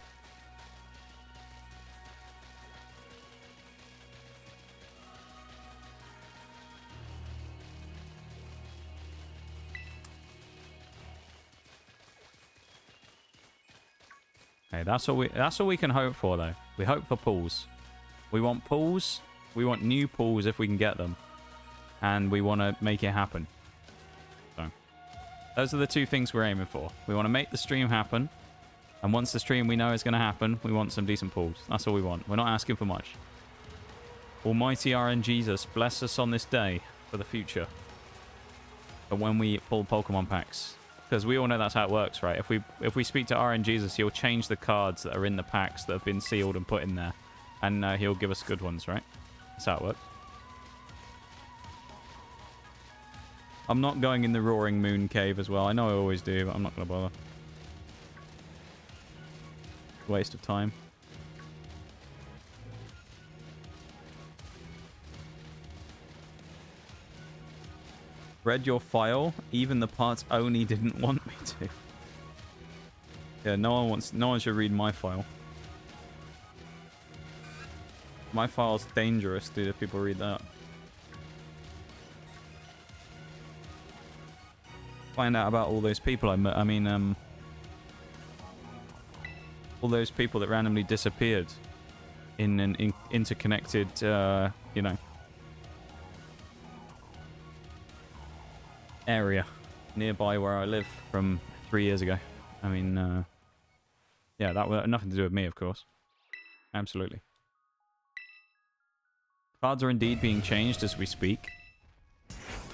Hey, that's all we can hope for, though. We hope for pulls. We want pulls. We want new pulls if we can get them. And we want to make it happen. So, those are the two things we're aiming for. We want to make the stream happen. And once the stream we know is going to happen, we want some decent pulls. That's all we want. We're not asking for much. Almighty RNGesus, bless us on this day for the future. But when we pull Pokemon packs. Because we all know that's how it works, right? If we speak to RNGesus, he'll change the cards that are in the packs that have been sealed and put in there. And he'll give us good ones, right? That's how it works. I'm not going in the Roaring Moon Cave as well. I know I always do, but I'm not going to bother. Waste of time. Read your file, even the parts Oni didn't want me to. Yeah, no one should read my file. My file's dangerous, dude, if people read that. Find out about all those people I mean, all those people that randomly disappeared in an interconnected, you know, area nearby where I live from 3 years ago. I mean, yeah, that had nothing to do with me, of course. Absolutely. Cards are indeed being changed as we speak.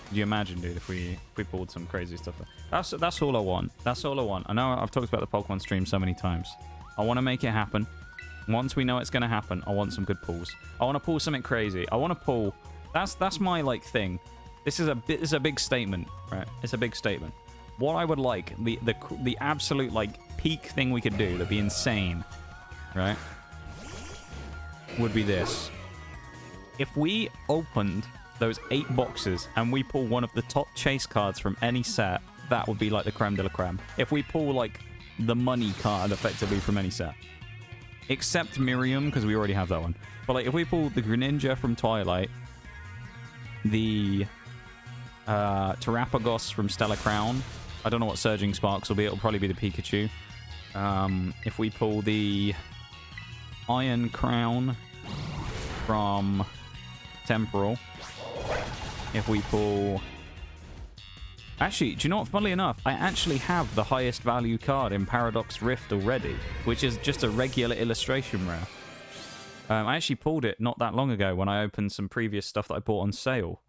Could you imagine, dude, if we pulled some crazy stuff? That's all I want. That's all I want. I know I've talked about the Pokemon stream so many times. I want to make it happen. Once we know it's going to happen, I want some good pulls. I want to pull something crazy. I want to pull... That's my, like, thing. This is a big statement, right? It's a big statement. What I would like, the absolute, like, peak thing we could do that'd be insane, right? Would be this. If we opened those 8 boxes and we pull one of the top chase cards from any set, that would be like the creme de la creme. If we pull, like, the money card effectively from any set. Except Miriam, because we already have that one. But, like, if we pull the Greninja from Twilight, the Terrapagos from Stellar Crown. I don't know what Surging Sparks will be. It'll probably be the Pikachu. If we pull the Iron Crown from Temporal. If we pull... Actually, do you know what? Funnily enough, I actually have the highest value card in Paradox Rift already, which is just a regular illustration rare. I actually pulled it not that long ago when I opened some previous stuff that I bought on sale.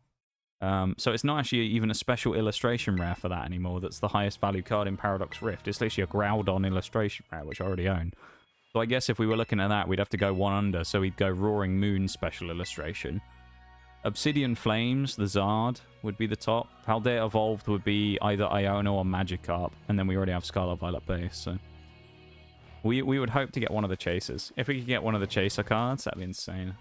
So it's not actually even a special illustration rare for that anymore. That's the highest value card in Paradox Rift. It's literally a Groudon illustration rare, which I already own. So I guess if we were looking at that, we'd have to go one under. So we'd go Roaring Moon special illustration. Obsidian Flames, the Zard, would be the top. Paldea Evolved would be either Iono or Magikarp. And then we already have Scarlet Violet base, so... We would hope to get one of the chasers. If we could get one of the chaser cards, that'd be insane.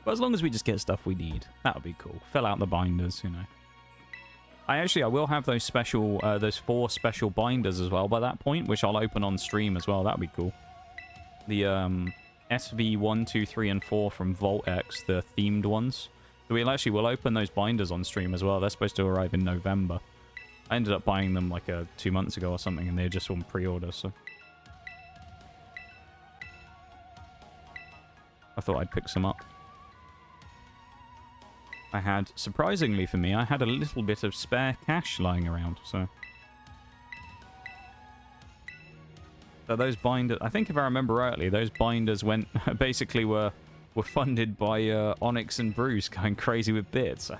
But as long as we just get stuff we need, that would be cool. Fill out the binders, you know. I will have those special, those 4 special binders as well by that point, which I'll open on stream as well. That'd be cool. The SV 1, 2, 3, and 4 from Volt X, the themed ones. So we'll open those binders on stream as well. They're supposed to arrive in November. I ended up buying them like 2 months ago or something, and they're just on pre-order, so... I thought I'd pick some up. I had, surprisingly for me, I had a little bit of spare cash lying around, so... So those binders, I think if I remember rightly, those binders went, basically were funded by Onyx and Bruce going crazy with bits. I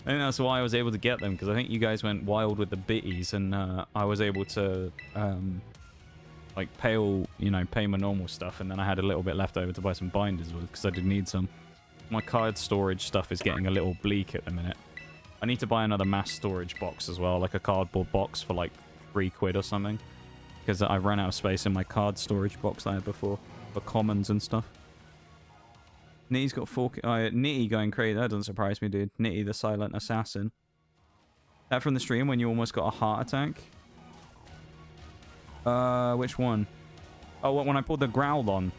think that's why I was able to get them, because I think you guys went wild with the bitties, and I was able to, like, pay my normal stuff, and then I had a little bit left over to buy some binders with, because I did need some. My card storage stuff is getting a little bleak at the minute. I need to buy another mass storage box as well, like a cardboard box for like £3 or something. Because I've run out of space in my card storage box that I had before, for commons and stuff. Nitty's got 4... Nitty going crazy, that doesn't surprise me, dude. Nitty the Silent Assassin. That from the stream when you almost got a heart attack? Which one? Oh, when I pulled the Groudon.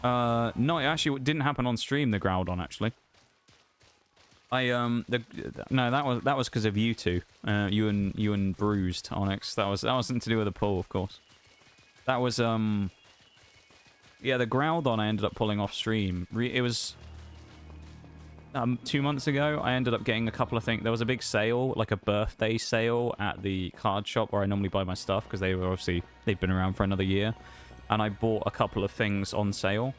No, it actually didn't happen on stream, the Groudon, actually. No, that was because of you two. You and Bruised, Onyx. That wasn't to do with the pull, of course. That was, yeah, the Groudon I ended up pulling off stream. It was... 2 months ago, I ended up getting a couple of things. There was a big sale, like a birthday sale at the card shop where I normally buy my stuff, because they've been around for another year. And I bought a couple of things on sale.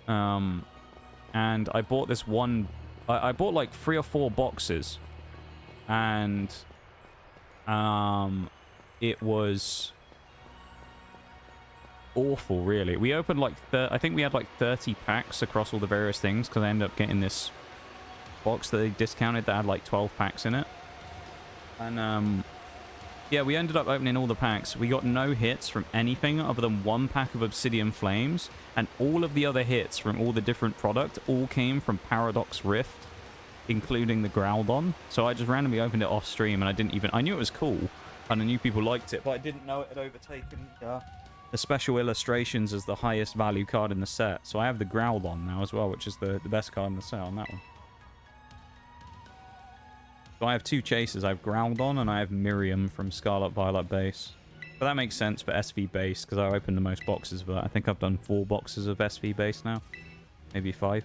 And I bought this one... I bought like 3 or 4 boxes. And... it was... awful, really. We opened like... I think we had like 30 packs across all the various things, because I ended up getting this box that they discounted that had like 12 packs in it. And, yeah, we ended up opening all the packs. We got no hits from anything other than 1 pack of Obsidian Flames, and all of the other hits from all the different product all came from Paradox Rift, including the Groudon. So I just randomly opened it off stream, and I knew it was cool, and I knew people liked it, but I didn't know it had overtaken the special illustrations as the highest value card in the set. So I have the Groudon now as well, which is the best card in the set on that one. So I have 2 chasers. I have Groudon and I have Miriam from Scarlet Violet base. But that makes sense for SV base, because I opened the most boxes for that. I think I've done 4 boxes of SV base now. Maybe 5.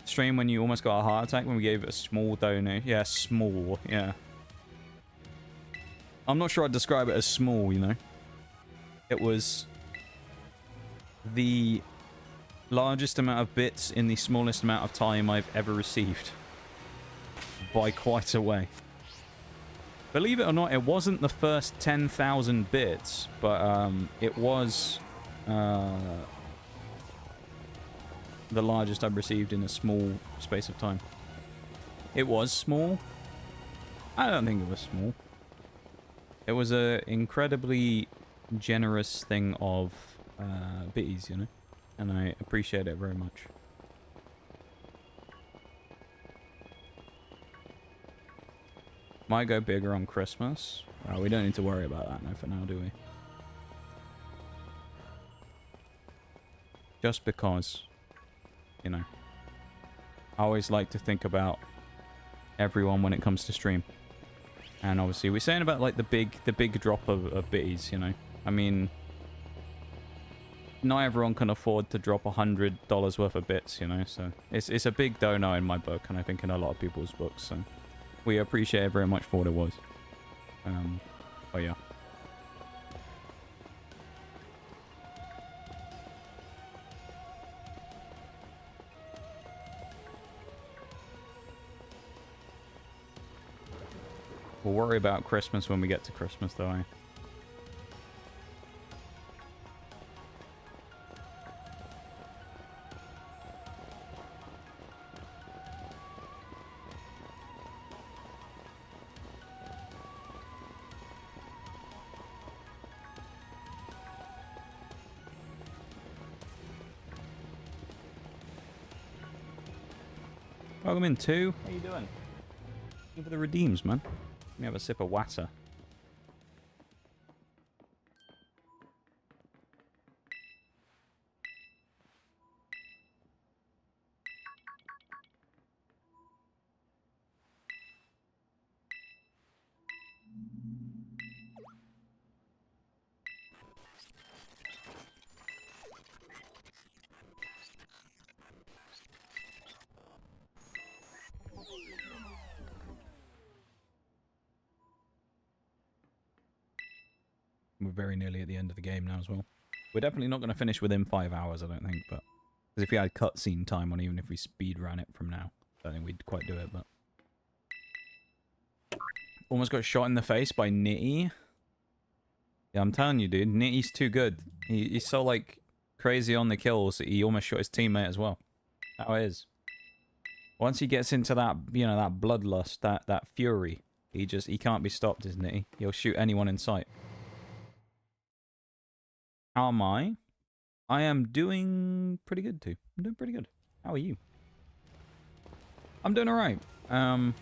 Stream when you almost got a heart attack when we gave it a small donation. Yeah, small. Yeah. I'm not sure I'd describe it as small, you know. It was the largest amount of bits in the smallest amount of time I've ever received. By quite a way. Believe it or not, it wasn't the first 10,000 bits, but it was the largest I've received in a small space of time. It was small. I don't think it was small. It was a incredibly generous thing of bitties, you know, and I appreciate it very much. Might go bigger on Christmas. We don't need to worry about that now for now, do we? Just because, you know. I always like to think about everyone when it comes to stream. And obviously, we're saying about like the big drop of biddies, you know. I mean, not everyone can afford to drop $100 worth of bits, you know. So it's a big dono in my book, and I think in a lot of people's books. So we appreciate it very much for what it was. Oh yeah. We'll worry about Christmas when we get to Christmas, though, eh? Welcome in, 2. How you doing? Give the redeems, man. Let me have a sip of water. We're very nearly at the end of the game now as well. We're definitely not going to finish within 5 hours, I don't think, but... Because if we had cutscene time on, even if we speed ran it from now, I don't think we'd quite do it, but... Almost got shot in the face by Nitty. Yeah, I'm telling you, dude, Nitty's too good. He's so, like, crazy on the kills that he almost shot his teammate as well. How it is. Once he gets into that, you know, that bloodlust, that fury, he can't be stopped, isn't he? He'll shoot anyone in sight. How am I? I am doing pretty good, too. I'm doing pretty good. How are you? I'm doing alright. Not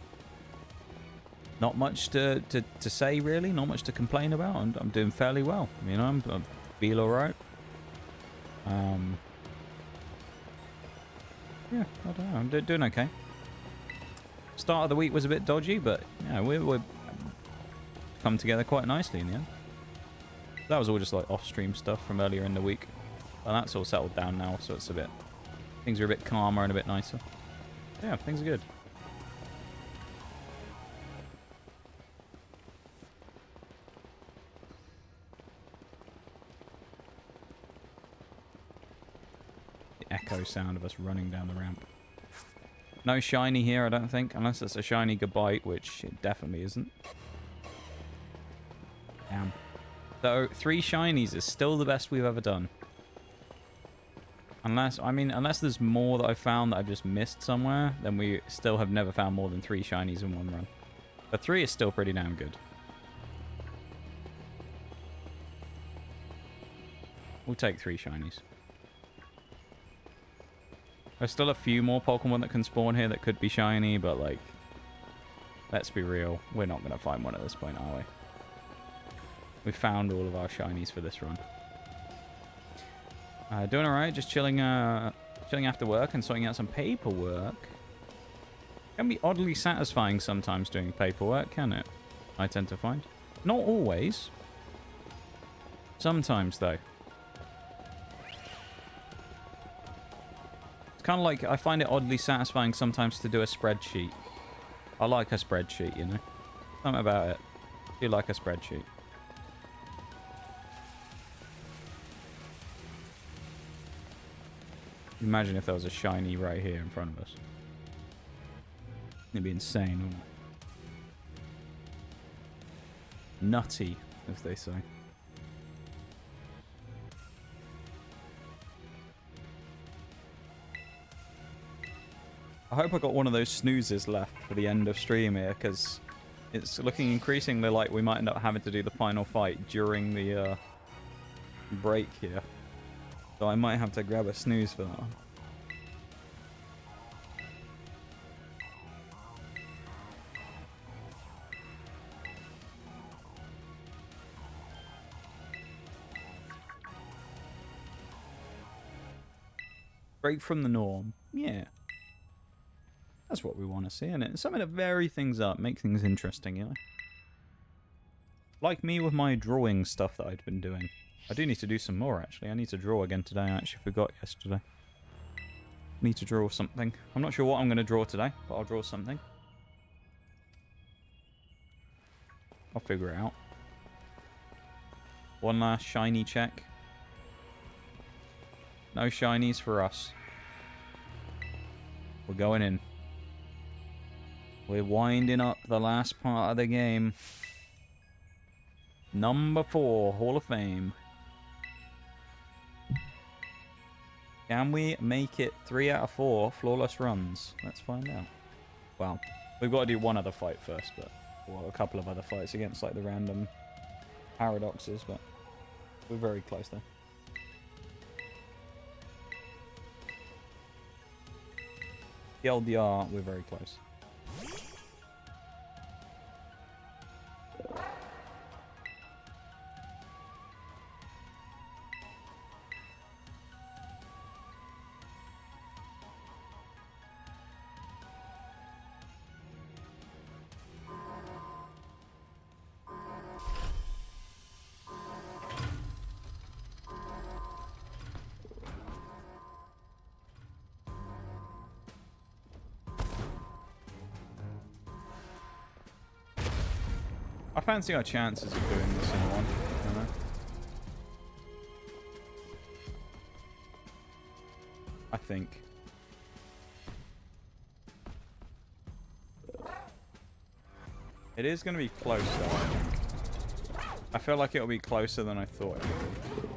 much to say, really. Not much to complain about. I'm doing fairly well. You know, I feel alright. Yeah, I don't know. I'm doing okay. Start of the week was a bit dodgy, but yeah, we're come together quite nicely in the end. That was all just like off-stream stuff from earlier in the week. Well, that's all settled down now, so it's a bit... Things are a bit calmer and a bit nicer. Yeah, things are good. The echo sound of us running down the ramp. No shiny here, I don't think, unless it's a shiny Gabite, which it definitely isn't. Damn. So, 3 shinies is still the best we've ever done. Unless there's more that I've found that I've just missed somewhere, then we still have never found more than 3 shinies in one run. But 3 is still pretty damn good. We'll take 3 shinies. There's still a few more Pokemon that can spawn here that could be shiny, but like... Let's be real, we're not going to find one at this point, are we? We found all of our shinies for this run. Doing alright, just chilling after work and sorting out some paperwork. Can be oddly satisfying sometimes doing paperwork, can it? I tend to find. Not always. Sometimes, though. It's kind of like, I find it oddly satisfying sometimes to do a spreadsheet. I like a spreadsheet, you know? Something about it. I do like a spreadsheet. Imagine if there was a shiny right here in front of us. It'd be insane, wouldn't it? Nutty, as they say. I hope I got one of those snoozes left for the end of stream here, because it's looking increasingly like we might end up having to do the final fight during the break here. So I might have to grab a snooze for that one. Break from the norm. Yeah. That's what we want to see, isn't it? Something to vary things up, make things interesting, you know? Like me with my drawing stuff that I'd been doing. I do need to do some more, actually. I need to draw again today. I actually forgot yesterday. Need to draw something. I'm not sure what I'm going to draw today, but I'll draw something. I'll figure it out. One last shiny check. No shinies for us. We're going in. We're winding up the last part of the game. Number 4, Hall of Fame. Can we make it 3 out of 4 flawless runs? Let's find out. Well, we've got to do one other fight first, but or a couple of other fights against like the random paradoxes, but we're very close there. The LDR, we're very close. I fancy our chances of doing this in one. You know? I think. It is going to be close, though, I think. I feel like it'll be closer than I thought it would be.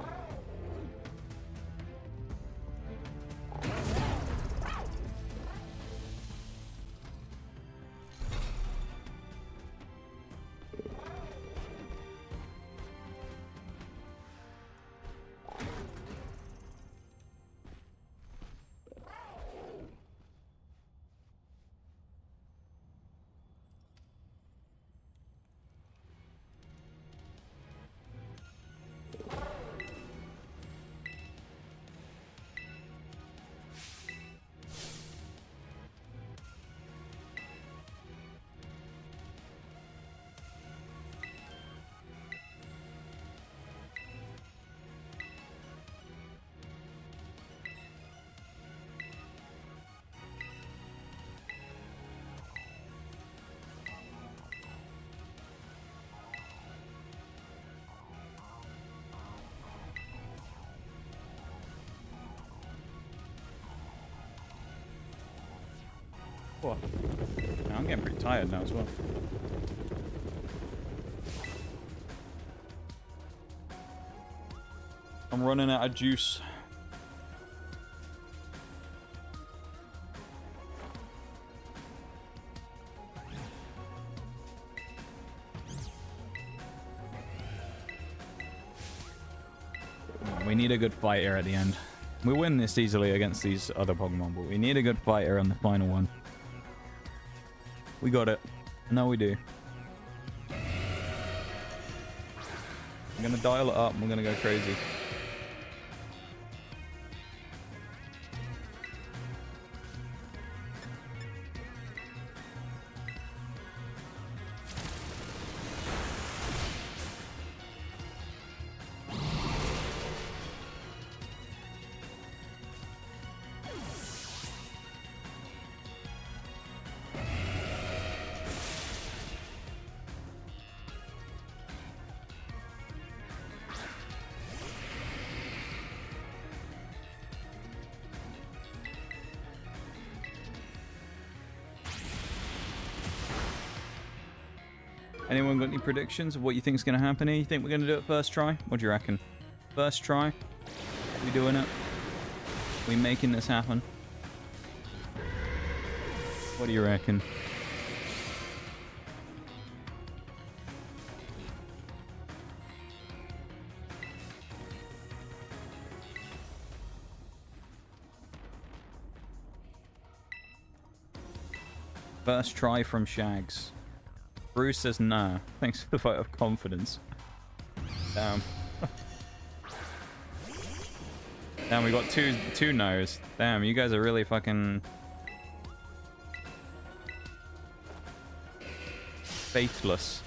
What? No, I'm getting pretty tired now as well. I'm running out of juice. We need a good fight here at the end. We win this easily against these other Pokemon, but we need a good fight here on the final one. We got it. No, we do. I'm gonna dial it up and we're gonna go crazy. Anyone got any predictions of what you think is going to happen here? You think we're going to do it first try? What do you reckon? First try? We doing it? We making this happen? What do you reckon? First try from Shags. Bruce says nah. Thanks for the vote of confidence. Damn. Damn, we got two no's. Damn, you guys are really fucking... Faithless.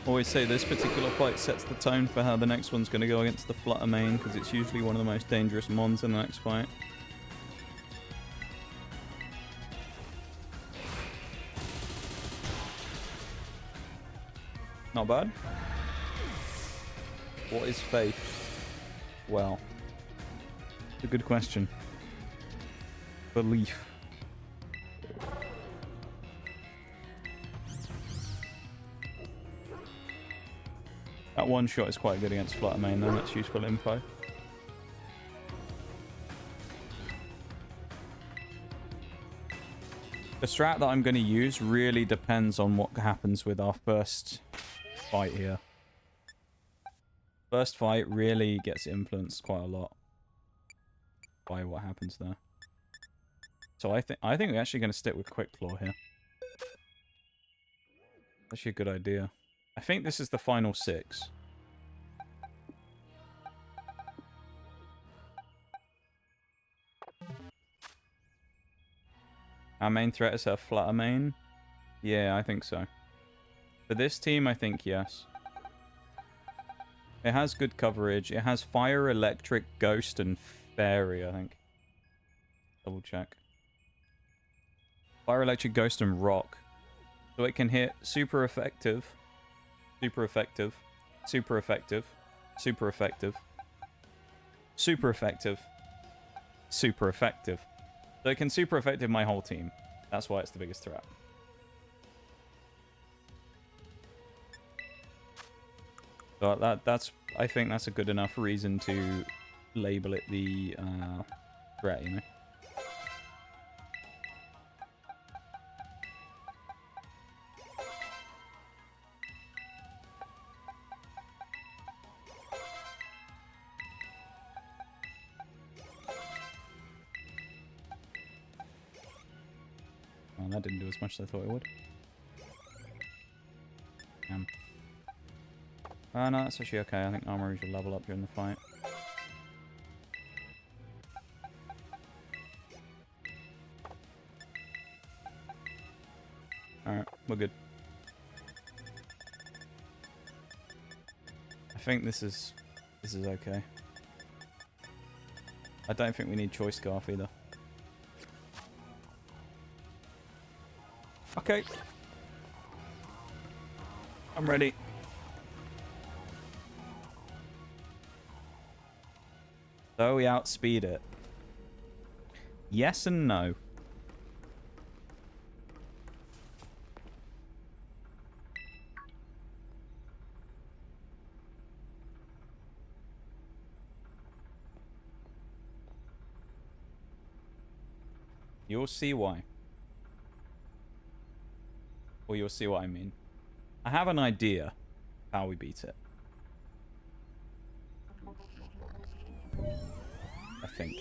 Always say this particular fight sets the tone for how the next one's going to go against the Flutter main, because it's usually one of the most dangerous mons in the next fight. Not bad. What is faith? Well, it's a good question. Belief. That one shot is quite good against Flutter main, though. That's useful info. The strat that I'm going to use really depends on what happens with our first fight here. First fight really gets influenced quite a lot by what happens there. So I think we're actually going to stick with Quick Claw here. Actually a good idea. I think this is the final 6. Our main threat is our Flutter main. Yeah, I think so. For this team, I think yes. It has good coverage. It has Fire, Electric, Ghost, and Fairy, I think. Double check. Fire, Electric, Ghost, and Rock. So it can hit super effective. Super effective, super effective, super effective, super effective, super effective. So it can super effective my whole team. That's why it's the biggest threat. So that's I think that's a good enough reason to label it the threat, you know. That didn't do as much as I thought it would. No, that's actually okay. I think armor will level up during the fight. Alright, we're good. I think this is okay. I don't think we need Choice Scarf either. Okay. I'm ready. So we outspeed it. Yes and no. You'll see why. Or you'll see what I mean. I have an idea how we beat it. I think.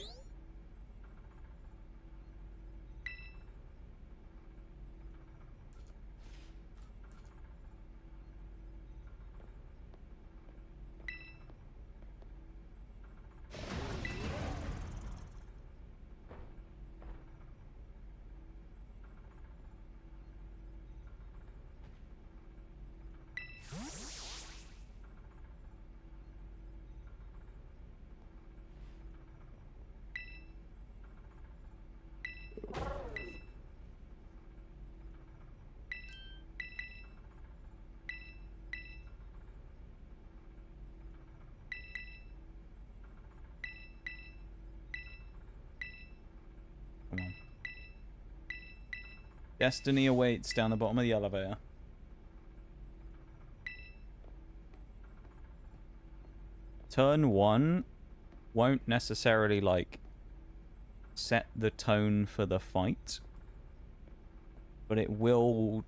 Come on. Destiny awaits down the bottom of the elevator. Turn 1. won't necessarily like set the tone for the fight, but it will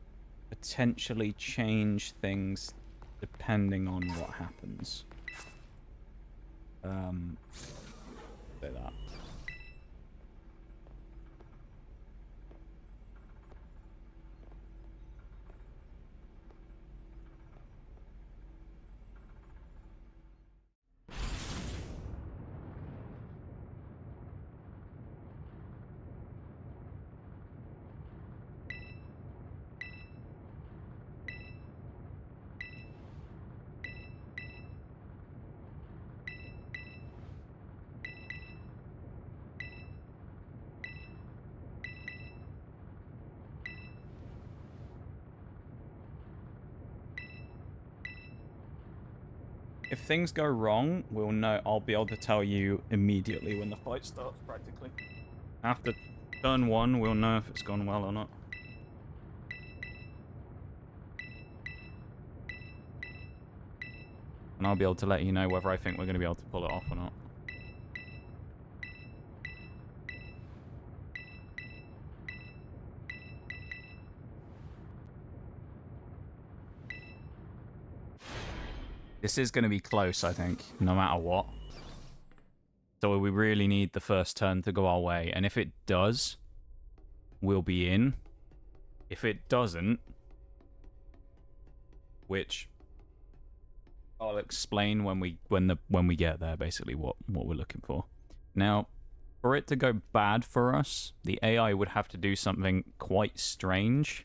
potentially change things depending on what happens. Say that. If things go wrong, we'll know. I'll be able to tell you immediately when the fight starts, practically. After turn 1, we'll know if it's gone well or not. And I'll be able to let you know whether I think we're going to be able to pull it off or not. This is going to be close, I think, no matter what. So we really need the first turn to go our way. And if it does, we'll be in. If it doesn't, which I'll explain when we get there, basically what we're looking for. Now, for it to go bad for us, the AI would have to do something quite strange.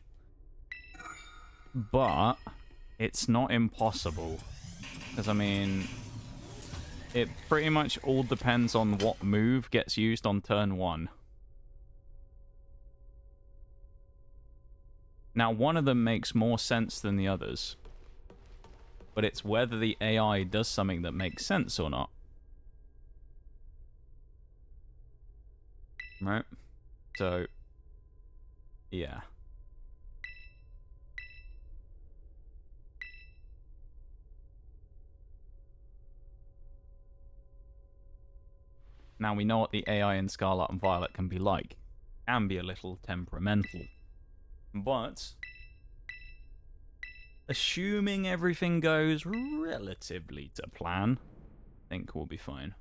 But it's not impossible. Because, I mean, it pretty much all depends on what move gets used on turn 1. Now, one of them makes more sense than the others. But it's whether the AI does something that makes sense or not. Right? So, yeah. Now we know what the AI in Scarlet and Violet can be like. Can be a little temperamental. But assuming everything goes relatively to plan, I think we'll be fine.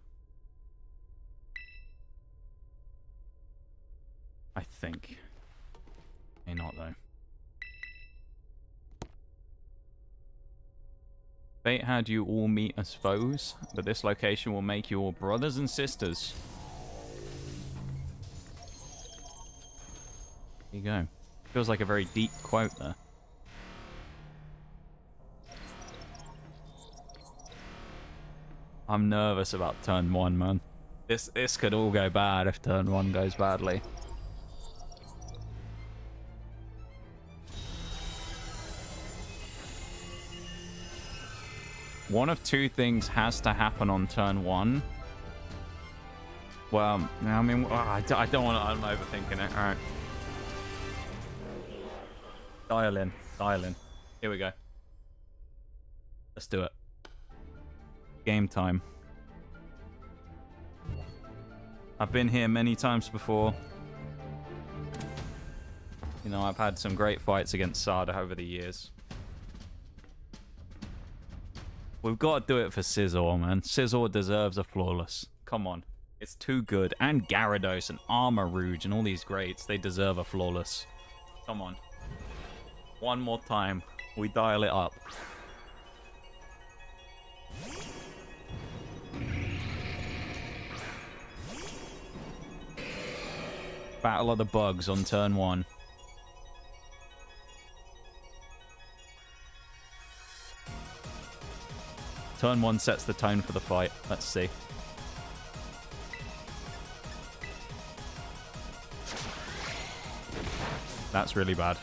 I think. May not, though. Fate had you all meet as foes, but this location will make you all brothers and sisters. There you go. Feels like a very deep quote there. I'm nervous about turn 1, man. This could all go bad if turn 1 goes badly. One of two things has to happen on turn 1. Well, I mean, I don't want to... I'm overthinking it. All right. Dial in. Dial in. Here we go. Let's do it. Game time. I've been here many times before. You know, I've had some great fights against Sada over the years. We've got to do it for Scizor, man. Scizor deserves a flawless. Come on. It's too good. And Gyarados and Armarouge and all these greats, they deserve a flawless. Come on. One more time. We dial it up. Battle of the Bugs on turn 1. Turn 1 sets the tone for the fight. Let's see. That's really bad.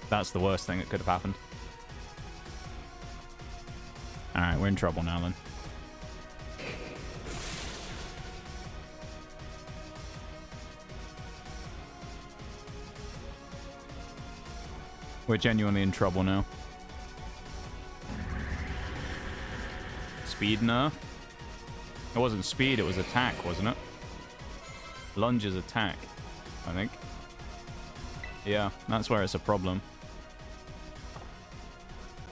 That's the worst thing that could have happened. Alright, we're in trouble now then. We're genuinely in trouble now. Speed nerf. It wasn't speed, it was attack, wasn't it? Lunge is attack, I think. Yeah, that's where it's a problem.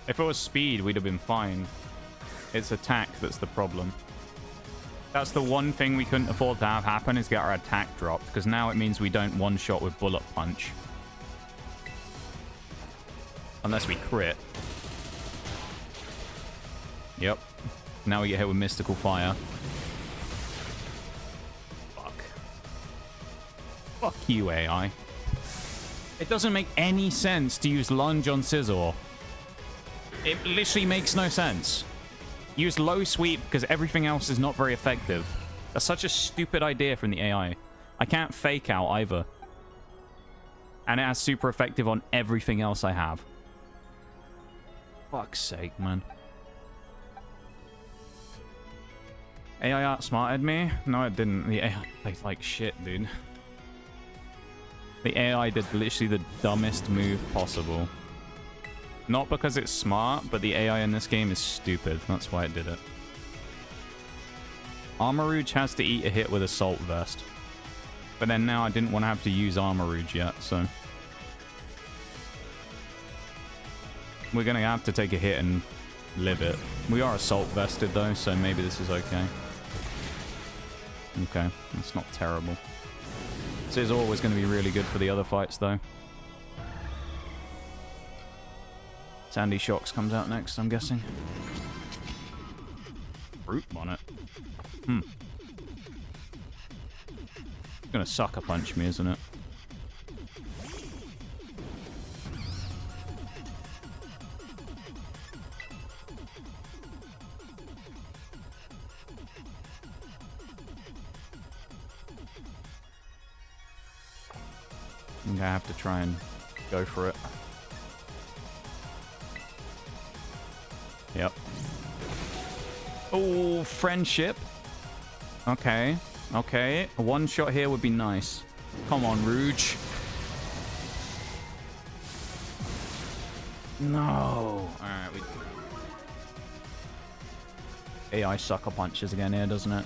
If it was speed, we'd have been fine. It's attack that's the problem. That's the one thing we couldn't afford to have happen, is get our attack dropped, because now it means we don't one-shot with bullet punch. Unless we crit. Yep. Now we get hit with mystical fire. Fuck. Fuck you, AI. It doesn't make any sense to use lunge on Scizor. It literally makes no sense. Use low sweep because everything else is not very effective. That's such a stupid idea from the AI. I can't fake out either. And it has super effective on everything else I have. Fuck's sake, man. AI outsmarted me? No, it didn't. The AI played like shit, dude. The AI did literally the dumbest move possible. Not because it's smart, but the AI in this game is stupid. That's why it did it. Armarouge has to eat a hit with Assault Vest. But then now I didn't want to have to use Armarouge yet, so... we're going to have to take a hit and live it. We are Assault Vested though, so maybe this is okay. Okay, that's not terrible. This is always going to be really good for the other fights though. Sandy Shocks comes out next, I'm guessing. Brute Bonnet. It's gonna sucker punch me, isn't it? I think I have to try and go for it. Yep. Oh, friendship. Okay. Okay. A one shot here would be nice. Come on, Rouge. No. Alright, AI sucker punches again here, doesn't it?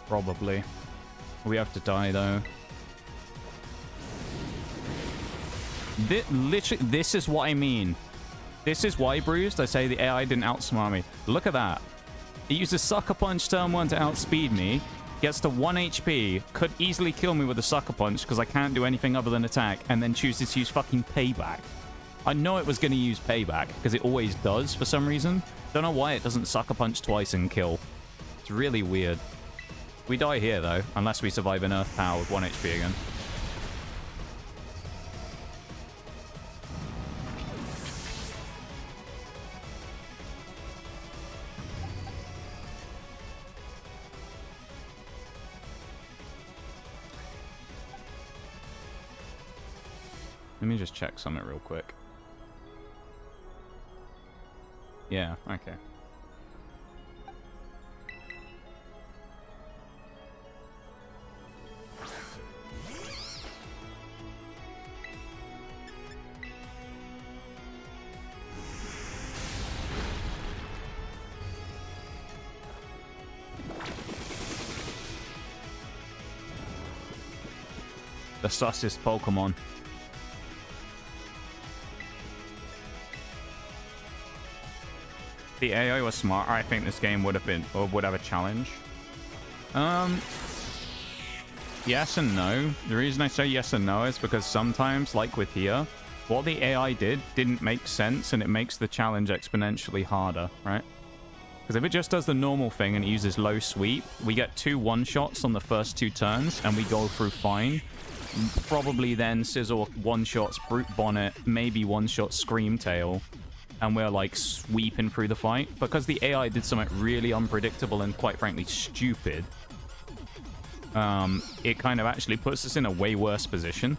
Probably. We have to die, though. This is what I mean. This is why, Bruised, I say the AI didn't outsmart me. Look at that. It uses Sucker Punch turn 1 to outspeed me. Gets to 1 HP. Could easily kill me with a Sucker Punch because I can't do anything other than attack. And then chooses to use fucking Payback. I know it was going to use Payback because it always does for some reason. Don't know why it doesn't Sucker Punch twice and kill. It's really weird. We die here, though, unless we survive an Earth Power with 1 HP again. Let me just check something real quick. Yeah, okay. The sussest Pokemon. The AI was smart. I think this game would have been, or would have a challenge. Yes and no. The reason I say yes and no is because sometimes, like with here, what the AI didn't make sense, and it makes the challenge exponentially harder, right? Because if it just does the normal thing and it uses low sweep, we get 2 one-shots on the first 2 turns, and we go through fine. Probably then Scizor one-shots Brute Bonnet, maybe one-shot Screamtail, and we're like sweeping through the fight. Because the AI did something really unpredictable and quite frankly stupid, it kind of actually puts us in a way worse position.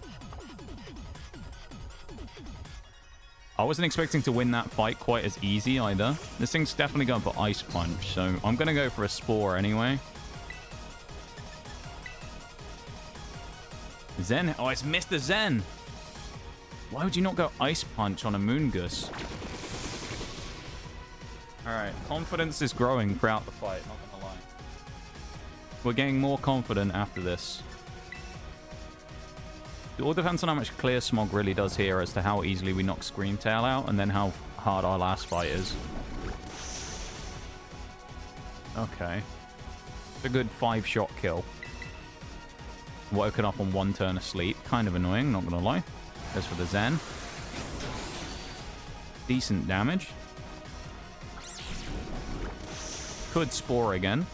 I wasn't expecting to win that fight quite as easy either. This thing's definitely going for Ice Punch, so I'm going to go for a Spore anyway. Zen. Oh, it's Mr. Zen. Why would you not go Ice Punch on a Moongus? Alright, confidence is growing throughout the fight, not gonna lie. We're getting more confident after this. It all depends on how much Clear Smog really does here as to how easily we knock Screamtail out and then how hard our last fight is. Okay. It's a good 5-shot kill. Woken up on 1 turn of sleep. Kind of annoying, not gonna lie. Goes for the Zen. Decent damage. Could Spore again.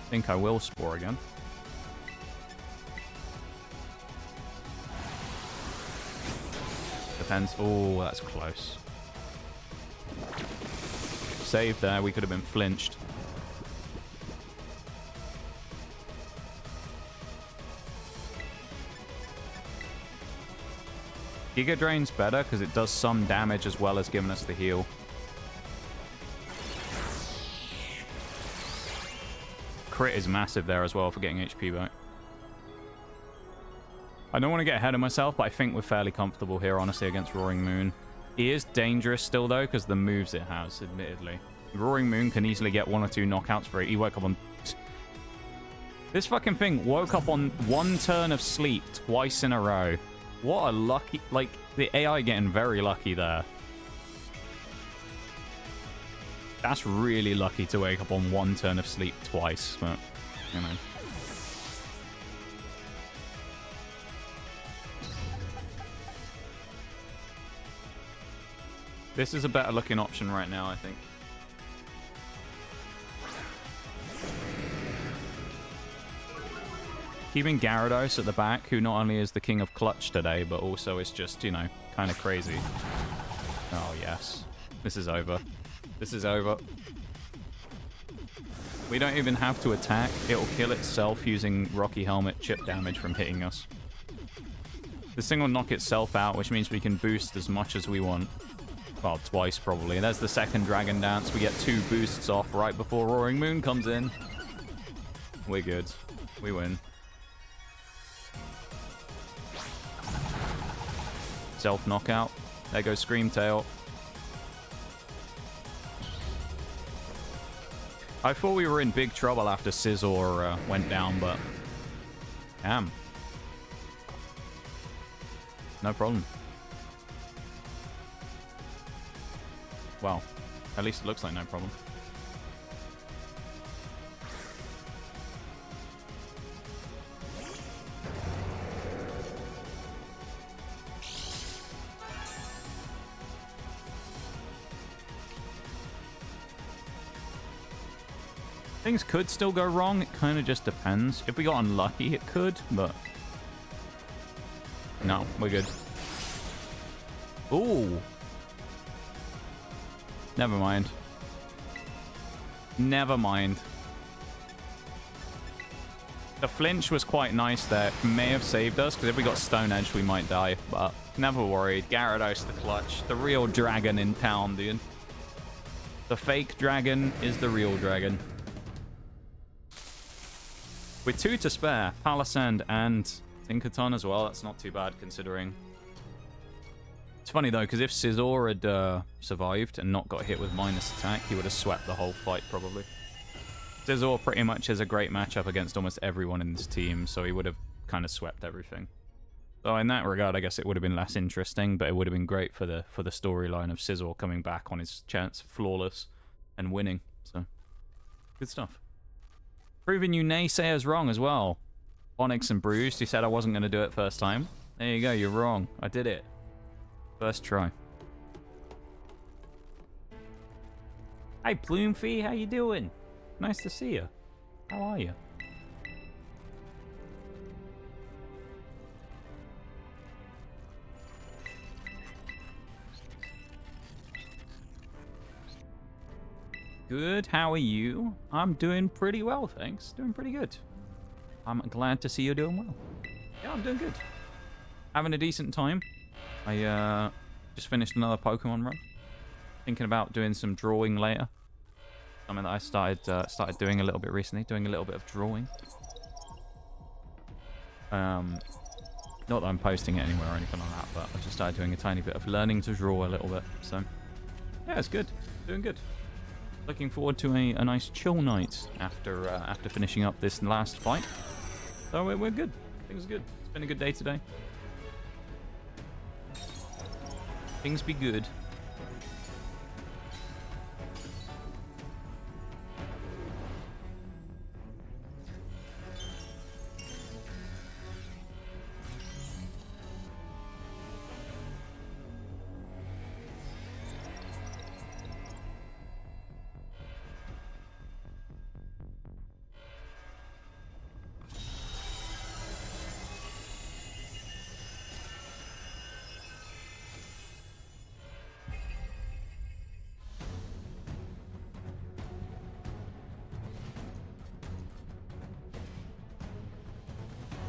Think I will Spore again. Depends. Oh, that's close. Save there. We could have been flinched. Giga Drain's better because it does some damage as well as giving us the heal. Crit is massive there as well for getting HP back. I don't want to get ahead of myself, but I think we're fairly comfortable here, honestly, against Roaring Moon. He is dangerous still, though, because the moves it has, admittedly. Roaring Moon can easily get 1 or 2 knockouts for it. He woke up on... This fucking thing woke up on 1 turn of sleep twice in a row. What a lucky... Like, the AI getting very lucky there. That's really lucky to wake up on 1 turn of sleep twice, but, you know. This is a better looking option right now, I think. Keeping Gyarados at the back, who not only is the king of clutch today, but also is just, you know, kind of crazy. Oh, yes. This is over. This is over. We don't even have to attack. It'll kill itself using Rocky Helmet chip damage from hitting us. This thing will knock itself out, which means we can boost as much as we want. Well, twice probably. There's the second Dragon Dance. We get 2 boosts off right before Roaring Moon comes in. We're good. We win. Self-knockout. There goes Screamtail. I thought we were in big trouble after Scizor went down, but... Damn. No problem. Well, at least it looks like no problem. Things could still go wrong. It kind of just depends. If we got unlucky, it could, but... No, we're good. Ooh. Never mind. Never mind. The flinch was quite nice there. It may have saved us, because if we got Stone Edge, we might die. But never worried. Gyarados the clutch. The real dragon in town, dude. The fake dragon is the real dragon. With 2 to spare. Palisand and Tinkaton as well. That's not too bad, considering... It's funny, though, because if Scizor had survived and not got hit with minus attack, he would have swept the whole fight, probably. Scizor pretty much has a great matchup against almost everyone in this team, so he would have kind of swept everything. So in that regard, I guess it would have been less interesting, but it would have been great for the storyline of Scizor coming back on his chance flawless and winning. So, good stuff. Proving you naysayers wrong as well. Onyx and Bruised, who said I wasn't going to do it first time. There you go, you're wrong. I did it. First try. Hey, Plumefee, how you doing? Nice to see you. How are you? Good, how are you? I'm doing pretty well, thanks. Doing pretty good. I'm glad to see you're doing well. Yeah, I'm doing good. Having a decent time. I just finished another Pokemon run. Thinking about doing some drawing later. Something that I started doing a little bit recently. Doing a little bit of drawing. Not that I'm posting it anywhere or anything like that, but I've just started doing a tiny bit of learning to draw a little bit. So, yeah, it's good. Doing good. Looking forward to a nice chill night after after finishing up this last fight. So we're good. Things are good. It's been a good day today. Things be good.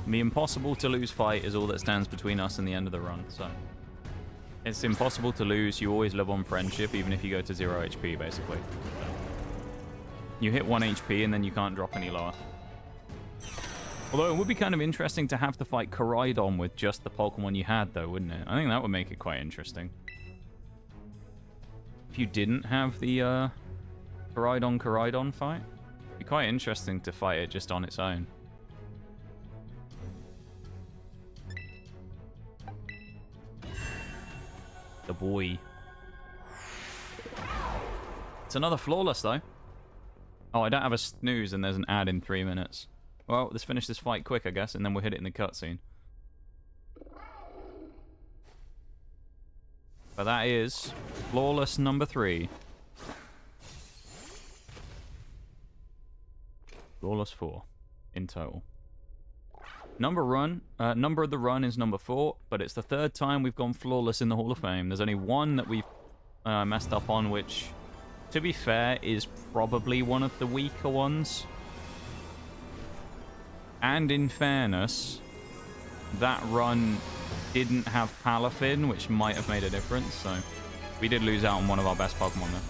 The impossible to lose fight is all that stands between us and the end of the run, so... It's impossible to lose, you always live on friendship, even if you go to 0 HP, basically. You hit 1 HP and then you can't drop any lower. Although it would be kind of interesting to have to fight Koraidon with just the Pokemon you had, though, wouldn't it? I think that would make it quite interesting. If you didn't have the Koraidon fight, it'd be quite interesting to fight it just on its own. The boy. It's another flawless, though. Oh, I don't have a snooze, and there's an ad in 3 minutes. Well, let's finish this fight quick, I guess, and then we'll hit it in the cutscene. But that is flawless number 3. Flawless 4 in total. Number of the run is number 4, but it's the 3rd time we've gone flawless in the Hall of Fame. There's only one that we've messed up on, which, to be fair, is probably one of the weaker ones. And in fairness, that run didn't have Palafin, which might have made a difference, so we did lose out on one of our best Pokemon there.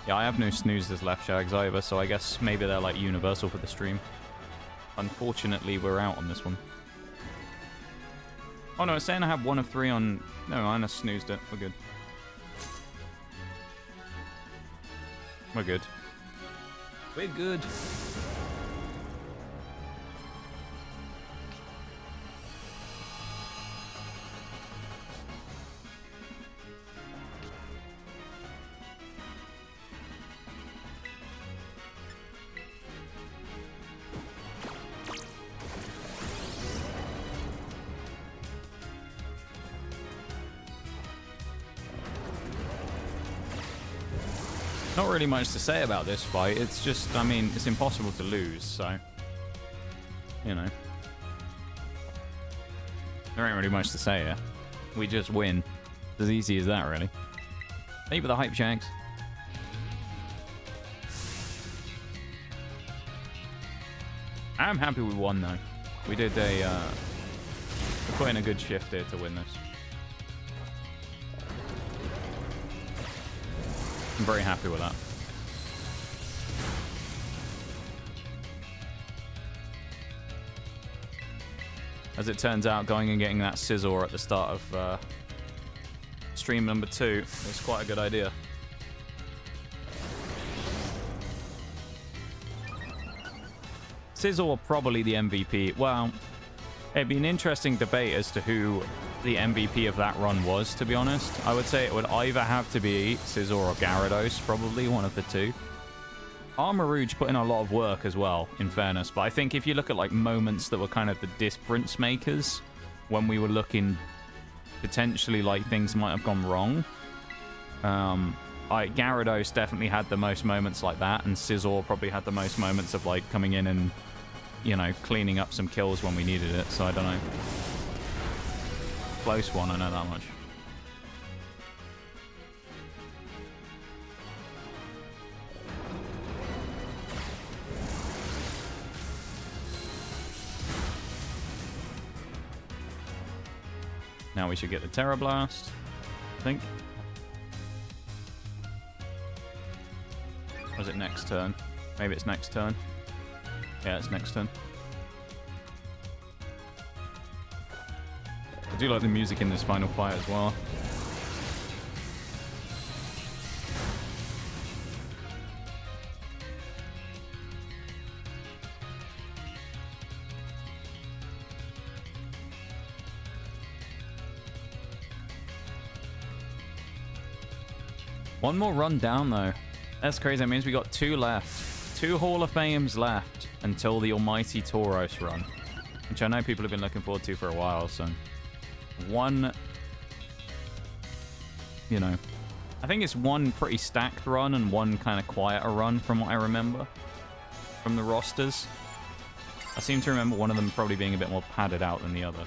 Yeah, I have no snoozes left, Shags, either, so I guess maybe they're, like, universal for the stream. Unfortunately, we're out on this one. Oh, no, it's saying I have 1 of 3 on... No, I just snoozed it. We're good. We're good. We're good. Not really much to say about this fight. It's just, I mean, it's impossible to lose, so... You know. There ain't really much to say here. We just win. It's as easy as that, really. Thank you for the hype, Shags. I'm happy we won, though. We did a, we put in a good shift here to win this. I'm very happy with that. As it turns out, going and getting that Scizor at the start of stream number 2 was quite a good idea. Scizor probably the MVP. Well, it'd be an interesting debate as to who the MVP of that run was, to be honest. I would say it would either have to be Scizor or Gyarados, probably one of the two. Armarouge put in a lot of work as well, in fairness, but I think if you look at like moments that were kind of the difference makers, when we were looking potentially like things might have gone wrong, Gyarados definitely had the most moments like that, and Scizor probably had the most moments of like coming in and, you know, cleaning up some kills when we needed it, so I don't know. Close one, I know that much. Now we should get the Terra Blast, I think. Or is it next turn? Maybe it's next turn. Yeah, it's next turn. I do like the music in this final fight as well. One more run down, though. That's crazy. That means we got 2 left. 2 Hall of Fames left until the almighty Tauros run, which I know people have been looking forward to for a while, so... One... You know... I think it's one pretty stacked run and one kind of quieter run from what I remember from the rosters. I seem to remember one of them probably being a bit more padded out than the other.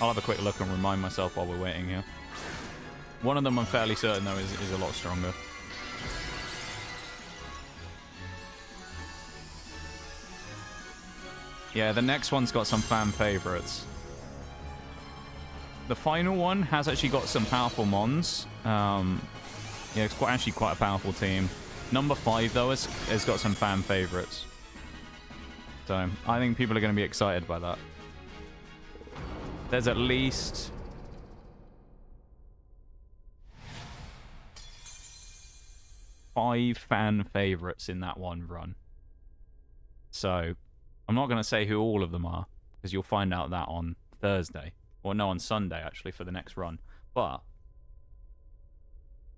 I'll have a quick look and remind myself while we're waiting here. One of them I'm fairly certain, though, is a lot stronger. Yeah, the next one's got some fan favorites. The final one has actually got some powerful mons. Yeah, it's actually quite a powerful team. Number 5, though, has got some fan favorites. So, I think people are going to be excited by that. There's at least... 5 fan favorites in that one run. So, I'm not going to say who all of them are, because you'll find out that on Thursday. Or no, on Sunday, actually, for the next run. But,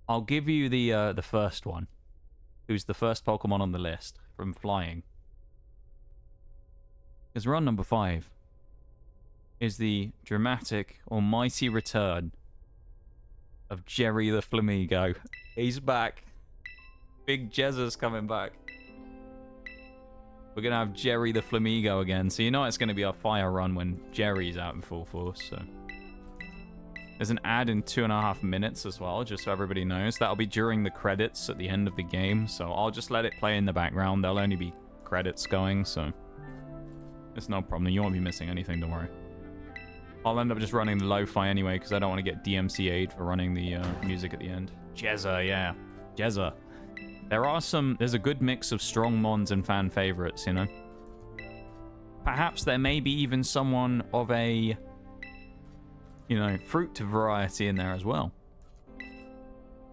I'll give you the first one, who's the first Pokemon on the list from flying. Because run number 5 is the dramatic, almighty return of Jerry the Flamigo. He's back. Big Jezza's coming back. We're going to have Jerry the Flamigo again. So you know it's going to be a fire run when Jerry's out in full force. So there's an ad in 2.5 minutes as well, just so everybody knows. That'll be during the credits at the end of the game. So I'll just let it play in the background. There'll only be credits going, so it's no problem. You won't be missing anything, don't worry. I'll end up just running the lo-fi anyway, because I don't want to get DMCA'd for running the music at the end. Jezza, yeah. Jezza. There's a good mix of strong mons and fan favorites, you know. Perhaps there may be even someone of a, you know, fruit variety in there as well.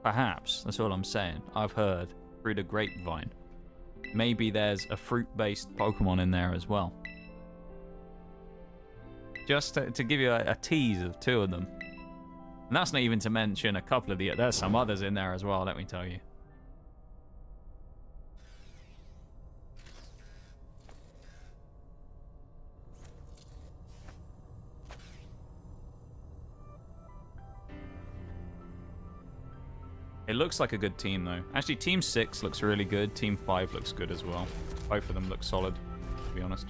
Perhaps, that's all I'm saying. I've heard through the grapevine. Maybe there's a fruit-based Pokemon in there as well. Just to give you a tease of 2 of them. And that's not even to mention a couple of there's some others in there as well, let me tell you. It looks like a good team, though. Actually, Team 6 looks really good. Team 5 looks good as well. Both of them look solid, to be honest.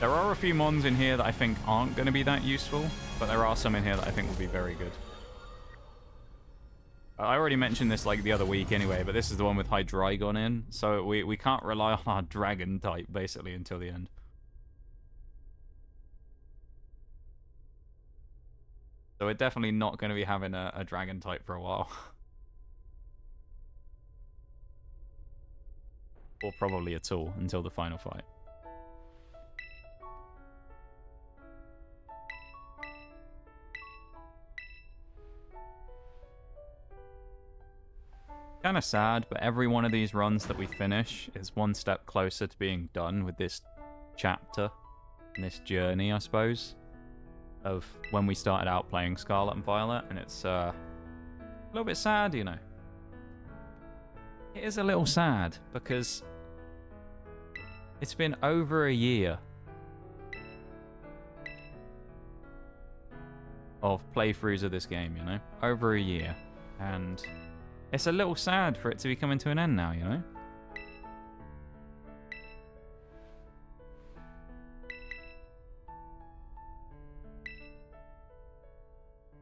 There are a few mons in here that I think aren't going to be that useful, but there are some in here that I think will be very good. I already mentioned this like the other week anyway, but this is the one with Hydreigon in, so we can't rely on our dragon type, basically, until the end. So we're definitely not going to be having a dragon type for a while. Or probably at all, until the final fight. Kind of sad, but every one of these runs that we finish is one step closer to being done with this chapter, and this journey, I suppose, of when we started out playing Scarlet and Violet, and it's a little bit sad, you know. It is a little sad, because it's been over a year of playthroughs of this game, you know? Over a year. And it's a little sad for it to be coming to an end now, you know?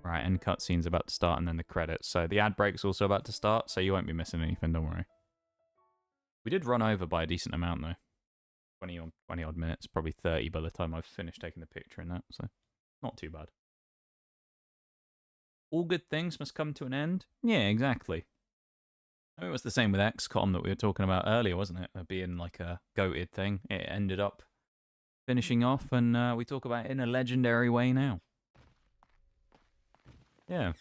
Right, and cutscene's about to start, and then the credits. So the ad break's also about to start, so you won't be missing anything, don't worry. We did run over by a decent amount, though. 20 odd minutes, probably 30 by the time I've finished taking the picture and that, so not too bad. all good things must come to an end. Yeah, exactly. I mean, it was the same with XCOM that we were talking about earlier, wasn't it? Being like a goated thing. It ended up finishing off, and we talk about it in a legendary way now. Yeah.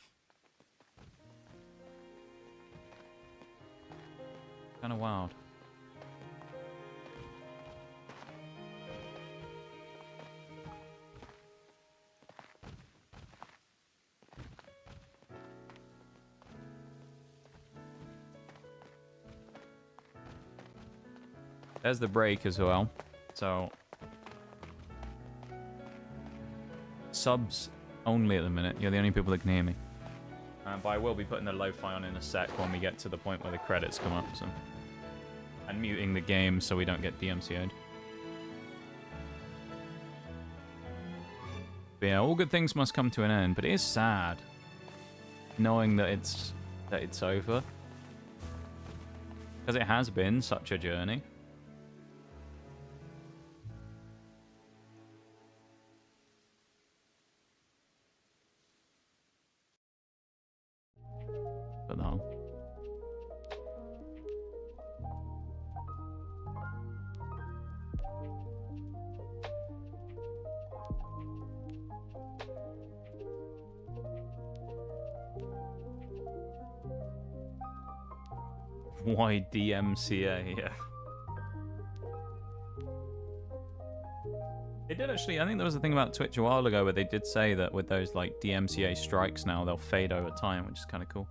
Kind of wild. There's the break as well. So subs only at the minute. You're the only people that can hear me. But I will be putting the lo-fi on in a sec when we get to the point where the credits come up. So. And muting the game so we don't get DMCA'd. But yeah, all good things must come to an end. But it is sad knowing that it's over. Because it has been such a journey. But no. Why DMCA? Yeah. They did actually, I think there was a thing about Twitch a while ago where they did say that with those like DMCA strikes now, they'll fade over time, which is kind of cool.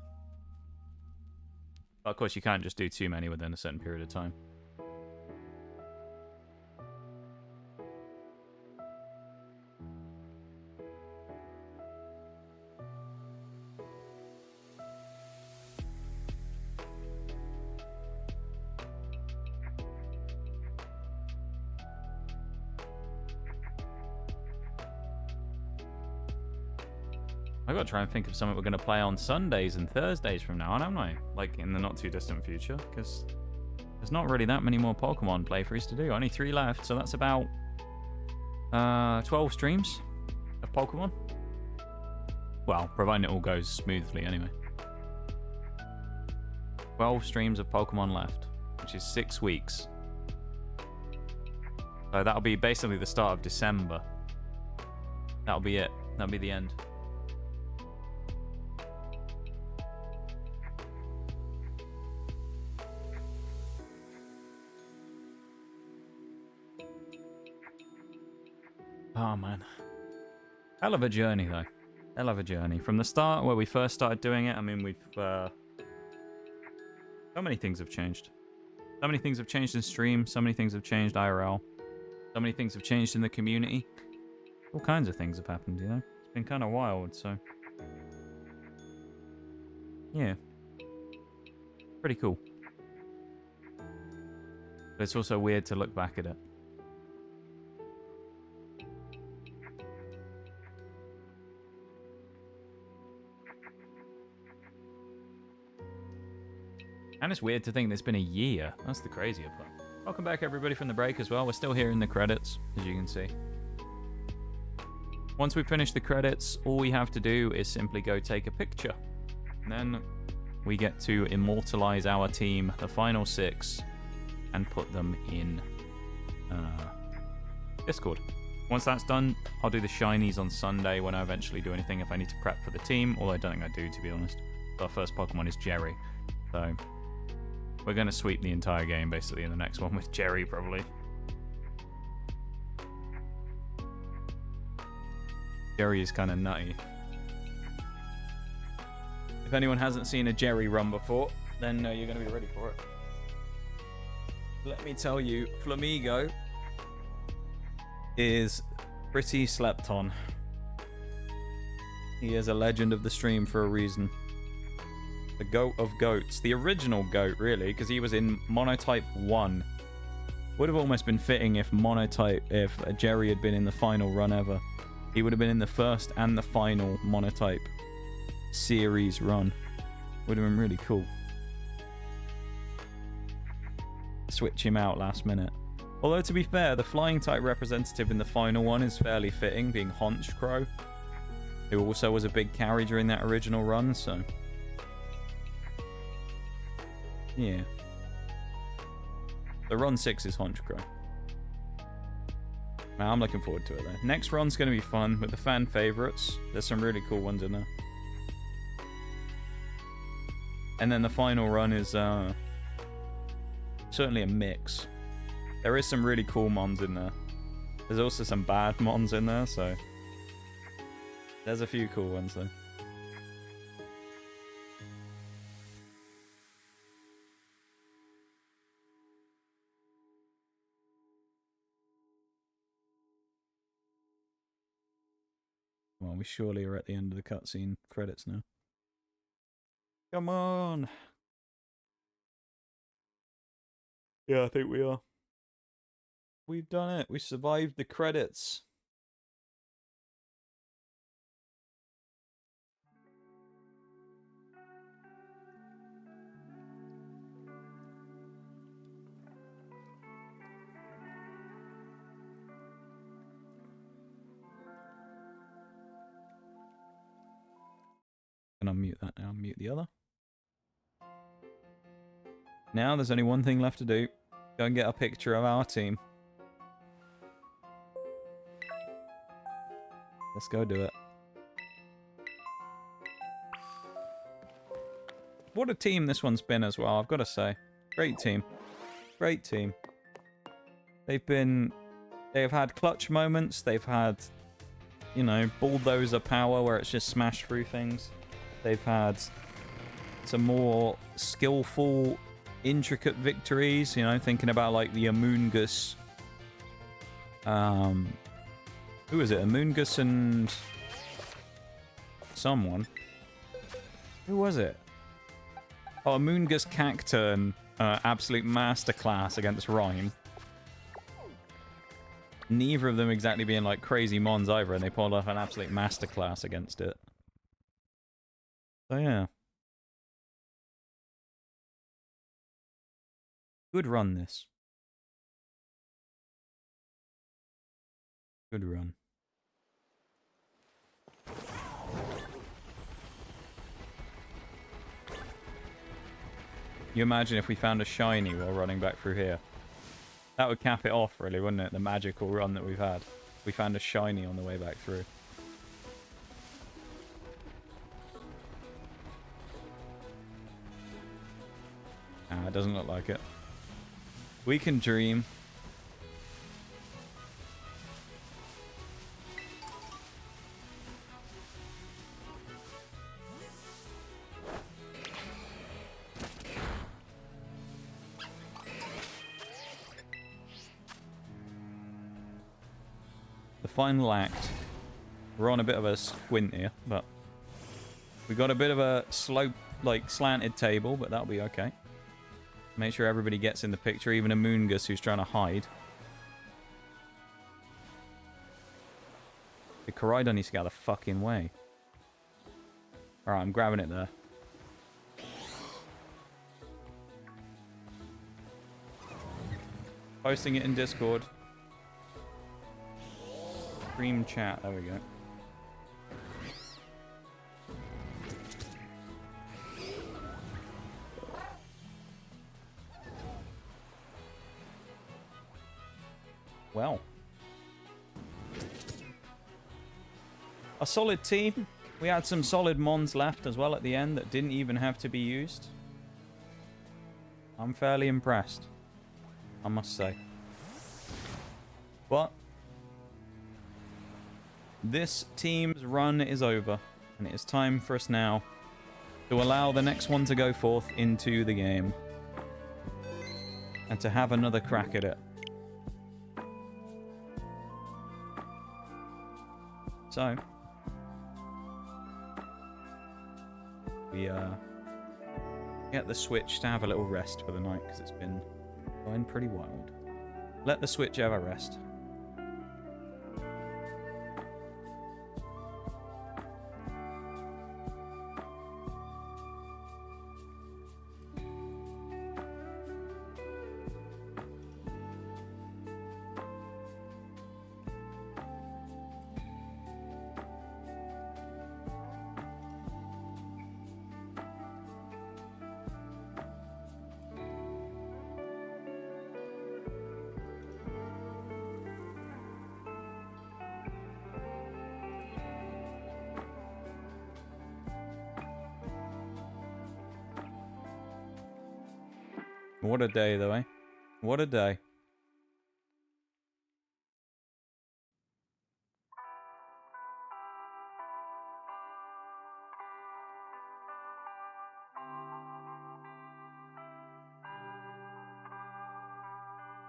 But of course, you can't just do too many within a certain period of time. I've got to try and think of something we're going to play on Sundays and Thursdays from now on, haven't I? Like, in the not-too-distant future, because there's not really that many more Pokemon playthroughs to do. Only 3 left, so that's about 12 streams of Pokemon. Well, providing it all goes smoothly, anyway. 12 streams of Pokemon left, which is 6 weeks. So that'll be basically the start of December. That'll be it. That'll be the end. Oh, man. Hell of a journey, though. Hell of a journey. From the start, where we first started doing it, I mean, we've... so many things have changed. So many things have changed in stream. So many things have changed IRL. So many things have changed in the community. All kinds of things have happened, you know? It's been kind of wild, so... yeah. Pretty cool. But it's also weird to look back at it. And it's weird to think it's been a year. That's the crazier part. Welcome back, everybody, from the break as well. We're still here in the credits, as you can see. Once we finish the credits, all we have to do is simply go take a picture. And then we get to immortalize our team, the final 6, and put them in Discord. Once that's done, I'll do the shinies on Sunday when I eventually do anything if I need to prep for the team, although I don't think I do, to be honest. So our first Pokemon is Jerry. So... we're going to sweep the entire game, basically, in the next one with Jerry, probably. Jerry is kind of nutty. If anyone hasn't seen a Jerry run before, then you're going to be ready for it. Let me tell you, Flamigo is pretty slept on. He is a legend of the stream for a reason. The goat of goats. The original goat, really, because he was in Monotype 1. Would have almost been fitting if Jerry had been in the final run ever. He would have been in the first and the final Monotype series run. Would have been really cool. Switch him out last minute. Although, to be fair, the flying type representative in the final one is fairly fitting, being Honchkrow. who also was a big carry during that original run, so... Yeah. The run 6 is Honchkrow. Man, I'm looking forward to it, though. Next run's going to be fun with the fan favorites. There's some really cool ones in there. And then the final run is certainly a mix. There is some really cool mons in there. There's also some bad mons in there, so... There's a few cool ones, though. Well, we surely are at the end of the cutscene credits now. Come on! Yeah, I think we are. We've done it. We survived the credits. And unmute that now. Mute the other. Now there's only one thing left to do. Go and get a picture of our team. Let's go do it. What a team this one's been as well, I've got to say. Great team. Great team. They have had clutch moments. They've had, you know, bulldozer power where it's just smashed through things. They've had some more skillful, intricate victories, you know, thinking about like the Amoonguss. Who is it? Amoonguss and someone. Who was it? Oh, Amoonguss Cacturn, absolute masterclass against Rhyme. Neither of them exactly being like crazy mons either, and they pulled off an absolute masterclass against it. So yeah. Good run, this. Good run. You imagine if we found a shiny while running back through here. That would cap it off, really, wouldn't it? The magical run that we've had. We found a shiny on the way back through. Ah, it doesn't look like it. We can dream. The final act. We're on a bit of a squint here, but we got a bit of a slope, like slanted table, but that'll be okay. Make sure everybody gets in the picture, even Amoonguss who's trying to hide. The Koraidon needs to get out of the fucking way. Alright, I'm grabbing it there. Posting it in Discord. Stream chat, there we go. Well. A solid team. We had some solid mons left as well at the end that didn't even have to be used. I'm fairly impressed, I must say. But this team's run is over, and it is time for us now to allow the next one to go forth into the game and to have another crack at it. So, we get the Switch to have a little rest for the night because it's been going pretty wild. Let the Switch have a rest. What a day, though, eh? What a day.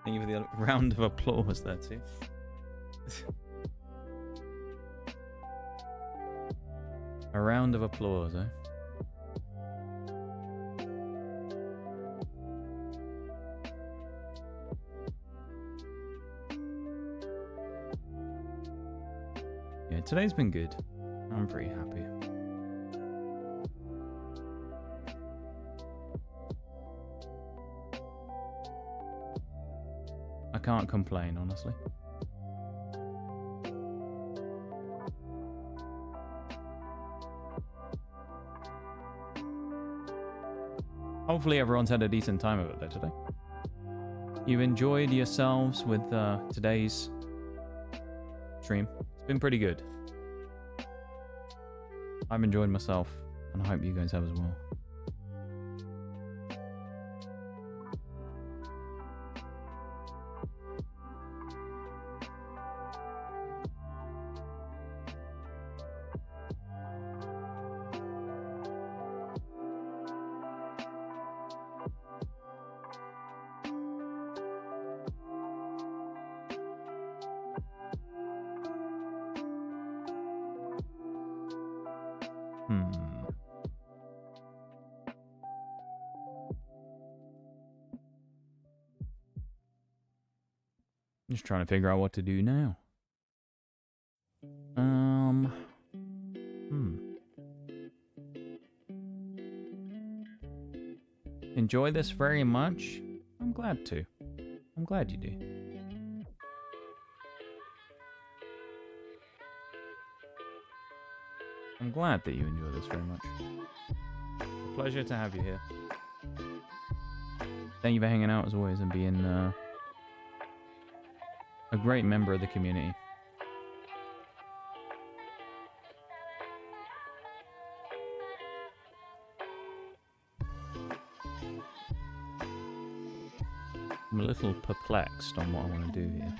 Thank you for the round of applause there, too. A round of applause, eh? Yeah, today's been good. I'm pretty happy. I can't complain, honestly. Hopefully everyone's had a decent time of it there today. You've enjoyed yourselves with today's stream. It's been pretty good. I've enjoyed myself, and I hope you guys have as well. Just trying to figure out what to do now. Enjoy this very much? I'm glad to. I'm glad you do. I'm glad that you enjoy this very much. A pleasure to have you here. Thank you for hanging out as always and being a great member of the community. I'm a little perplexed on what I want to do here.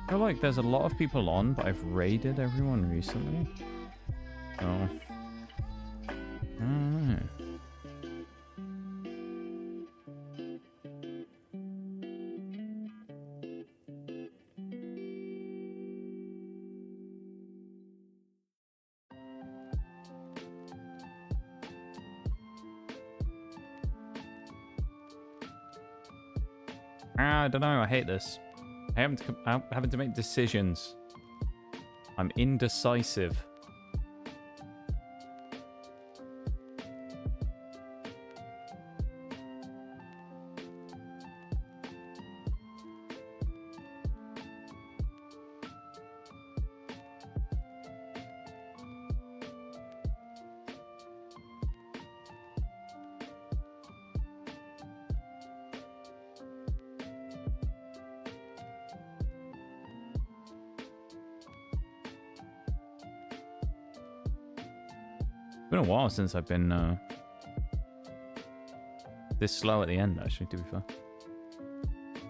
I feel like there's a lot of people on, but I've raided everyone recently. So, I don't know. I don't know. I hate this. I'm having to make decisions. I'm indecisive. It's been a while since I've been this slow at the end, actually, to be fair.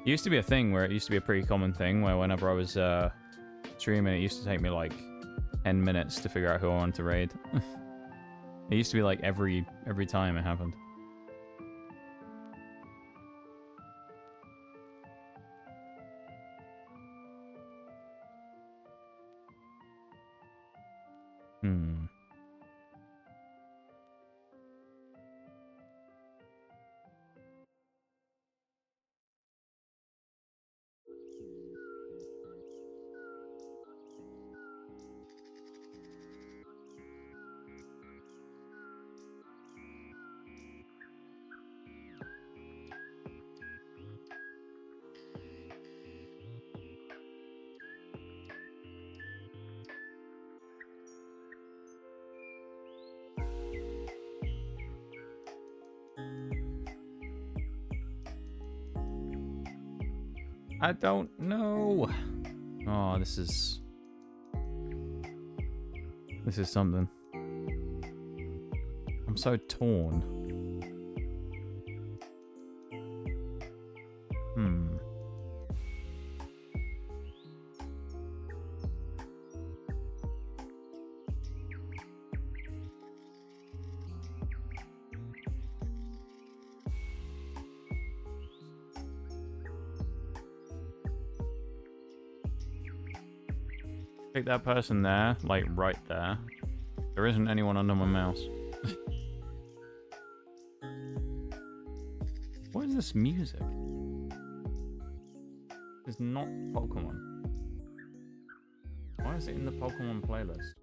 It used to be a thing where it used to be a pretty common thing where whenever I was streaming, it used to take me like 10 minutes to figure out who I wanted to raid. It used to be like every time it happened. I don't know. Oh, this is something. I'm so torn. Pick that person there, like right there. There isn't anyone under my mouse. What is this music? It's not Pokemon. Why is it in the Pokemon playlist?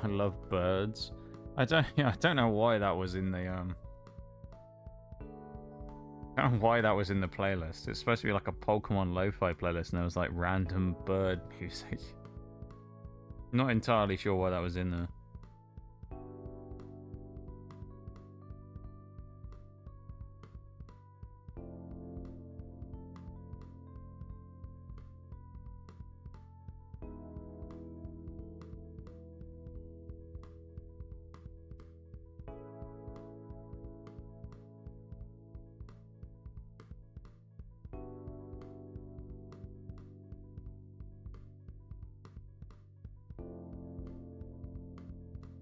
I love birds. I don't know why that was in the I don't know why that was in the playlist. It's supposed to be like a Pokemon lo-fi playlist, and there was like random bird music. Not entirely sure why that was in there.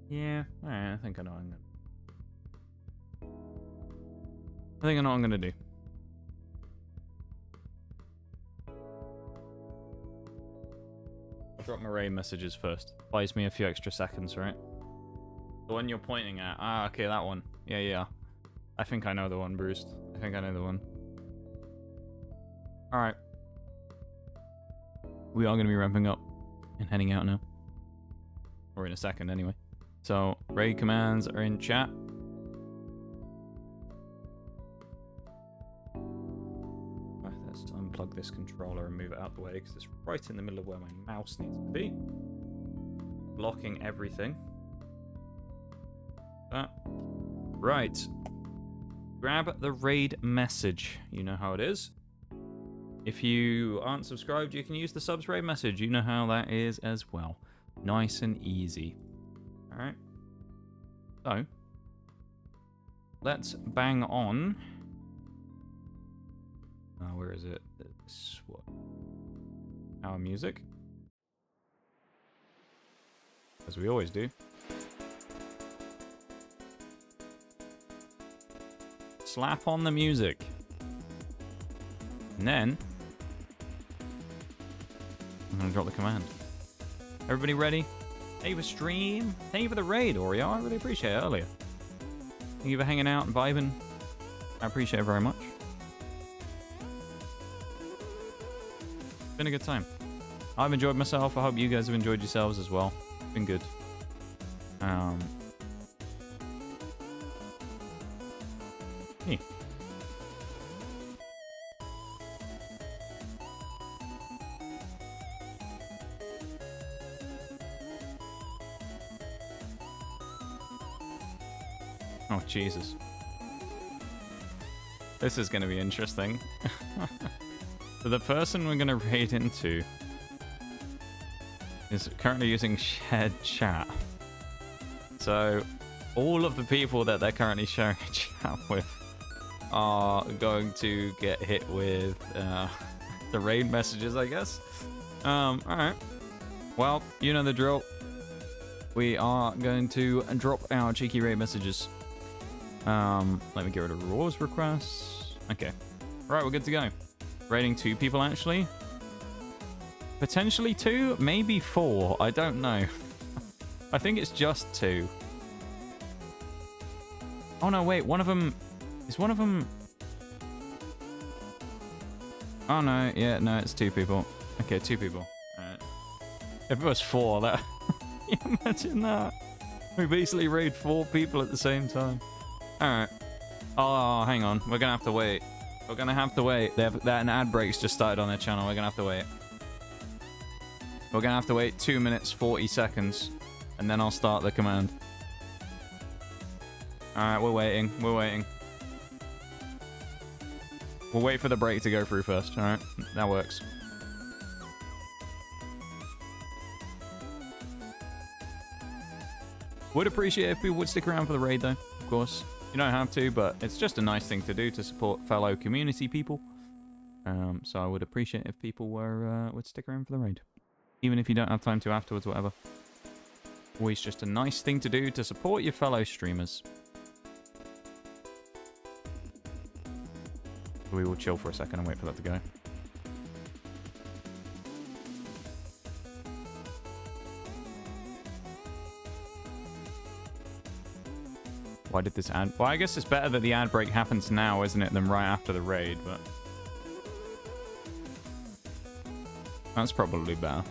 Yeah, I think I know what I'm gonna do. I'll drop my raid messages first. Buys me a few extra seconds, right? The one you're pointing at. Ah, okay, that one. Yeah. I think I know the one, Bruce. I think I know the one. Alright. We are gonna be ramping up and heading out now. Or in a second, anyway. So, raid commands are in chat. Let's unplug this controller and move it out the way, because it's right in the middle of where my mouse needs to be. Blocking everything. Right. Grab the raid message. You know how it is. If you aren't subscribed, you can use the subs raid message. You know how that is as well. Nice and easy. Alright. So, let's bang on. Where is it? This, what? Our music. As we always do. Slap on the music. And then, I'm going to drop the command. Everybody ready? Thank you for stream. Thank you for the raid, Oreo. I really appreciate it earlier. Thank you for hanging out and vibing. I appreciate it very much. It's been a good time. I've enjoyed myself. I hope you guys have enjoyed yourselves as well. It's been good. Yeah. Oh, Jesus. This is going to be interesting. So the person we're going to raid into is currently using shared chat. So all of the people that they're currently sharing a chat with are going to get hit with the raid messages, I guess. Alright. Well, you know the drill. We are going to drop our cheeky raid messages. Let me get rid of rewards requests. Okay. Right, we're good to go. Raiding 2 people, actually. Potentially 2, maybe 4. I don't know. I think it's just 2. Oh no, wait. One of them... Is one of them... Oh, no. Yeah, no, it's 2 people. Okay, 2 people. Alright. If it was 4, that... Can you imagine that? We basically raid 4 people at the same time. Alright. Oh, hang on. We're gonna have to wait. We're gonna have to wait. An ad break's just started on their channel. We're gonna have to wait. We're gonna have to wait 2 minutes, 40 seconds. And then I'll start the command. Alright, we're waiting. We're waiting. We'll wait for the break to go through first. Alright, that works. Would appreciate if people would stick around for the raid, though, of course. You don't have to, but it's just a nice thing to do to support fellow community people. So I would appreciate if people would stick around for the raid. Even if you don't have time to afterwards, whatever. Always just a nice thing to do to support your fellow streamers. We will chill for a second and wait for that to go. Why did this ad... Well, I guess it's better that the ad break happens now, isn't it, than right after the raid, but... That's probably better.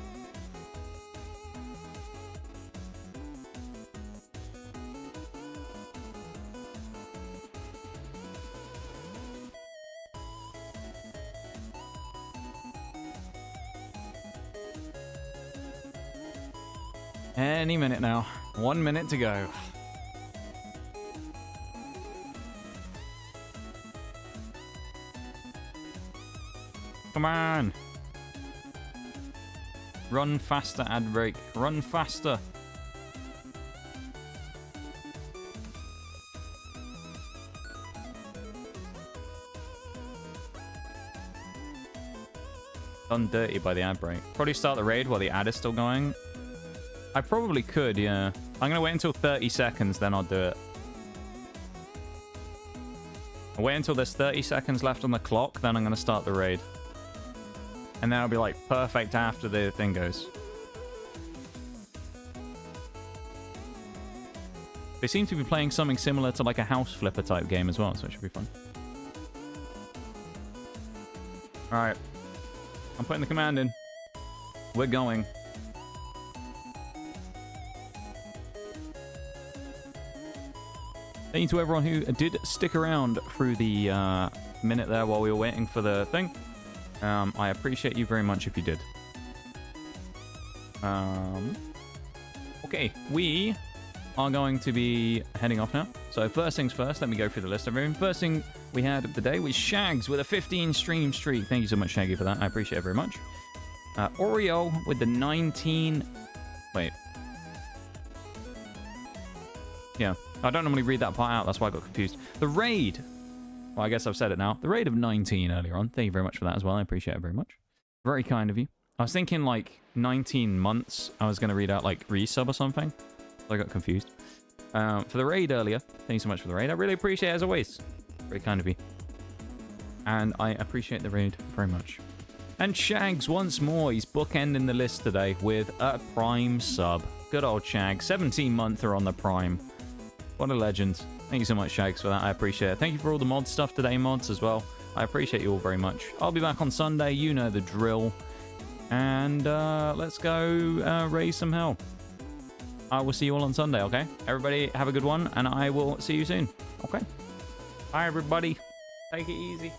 Any minute now. 1 minute to go. Come on. Run faster, ad break. Run faster. Done dirty by the ad break. Probably start the raid while the ad is still going. I probably could, yeah. I'm going to wait until 30 seconds, then I'll do it. I'll wait until there's 30 seconds left on the clock, then I'm going to start the raid. And then I'll be like perfect after the thing goes. They seem to be playing something similar to like a house flipper type game as well, so it should be fun. Alright. I'm putting the command in. We're going. Thank you to everyone who did stick around through the minute there while we were waiting for the thing. I appreciate you very much if you did. Okay, we are going to be heading off now. So first things first, let me go through the list of everything. First thing we had of the day was Shags with a 15 stream streak. Thank you so much, Shaggy, for that. I appreciate it very much. Oreo with the 19... Wait. Yeah, I don't normally read that part out. That's why I got confused. The raid. Well, I guess I've said it now. The raid of 19 earlier on. Thank you very much for that as well. I appreciate it very much. Very kind of you. I was thinking like 19 months. I was going to read out like resub or something. So I got confused. For the raid earlier. Thank you so much for the raid. I really appreciate it as always. Very kind of you. And I appreciate the raid very much. And Shags once more. He's bookending the list today with a Prime sub. Good old Shags. 17-monther on the Prime. What a legend. Thank you so much, Shags, for that. I appreciate it. Thank you for all the mod stuff today, mods, as well. I appreciate you all very much. I'll be back on Sunday. You know the drill. And let's go raise some hell. I will see you all on Sunday, okay? Everybody have a good one, and I will see you soon. Okay? Bye, everybody. Take it easy.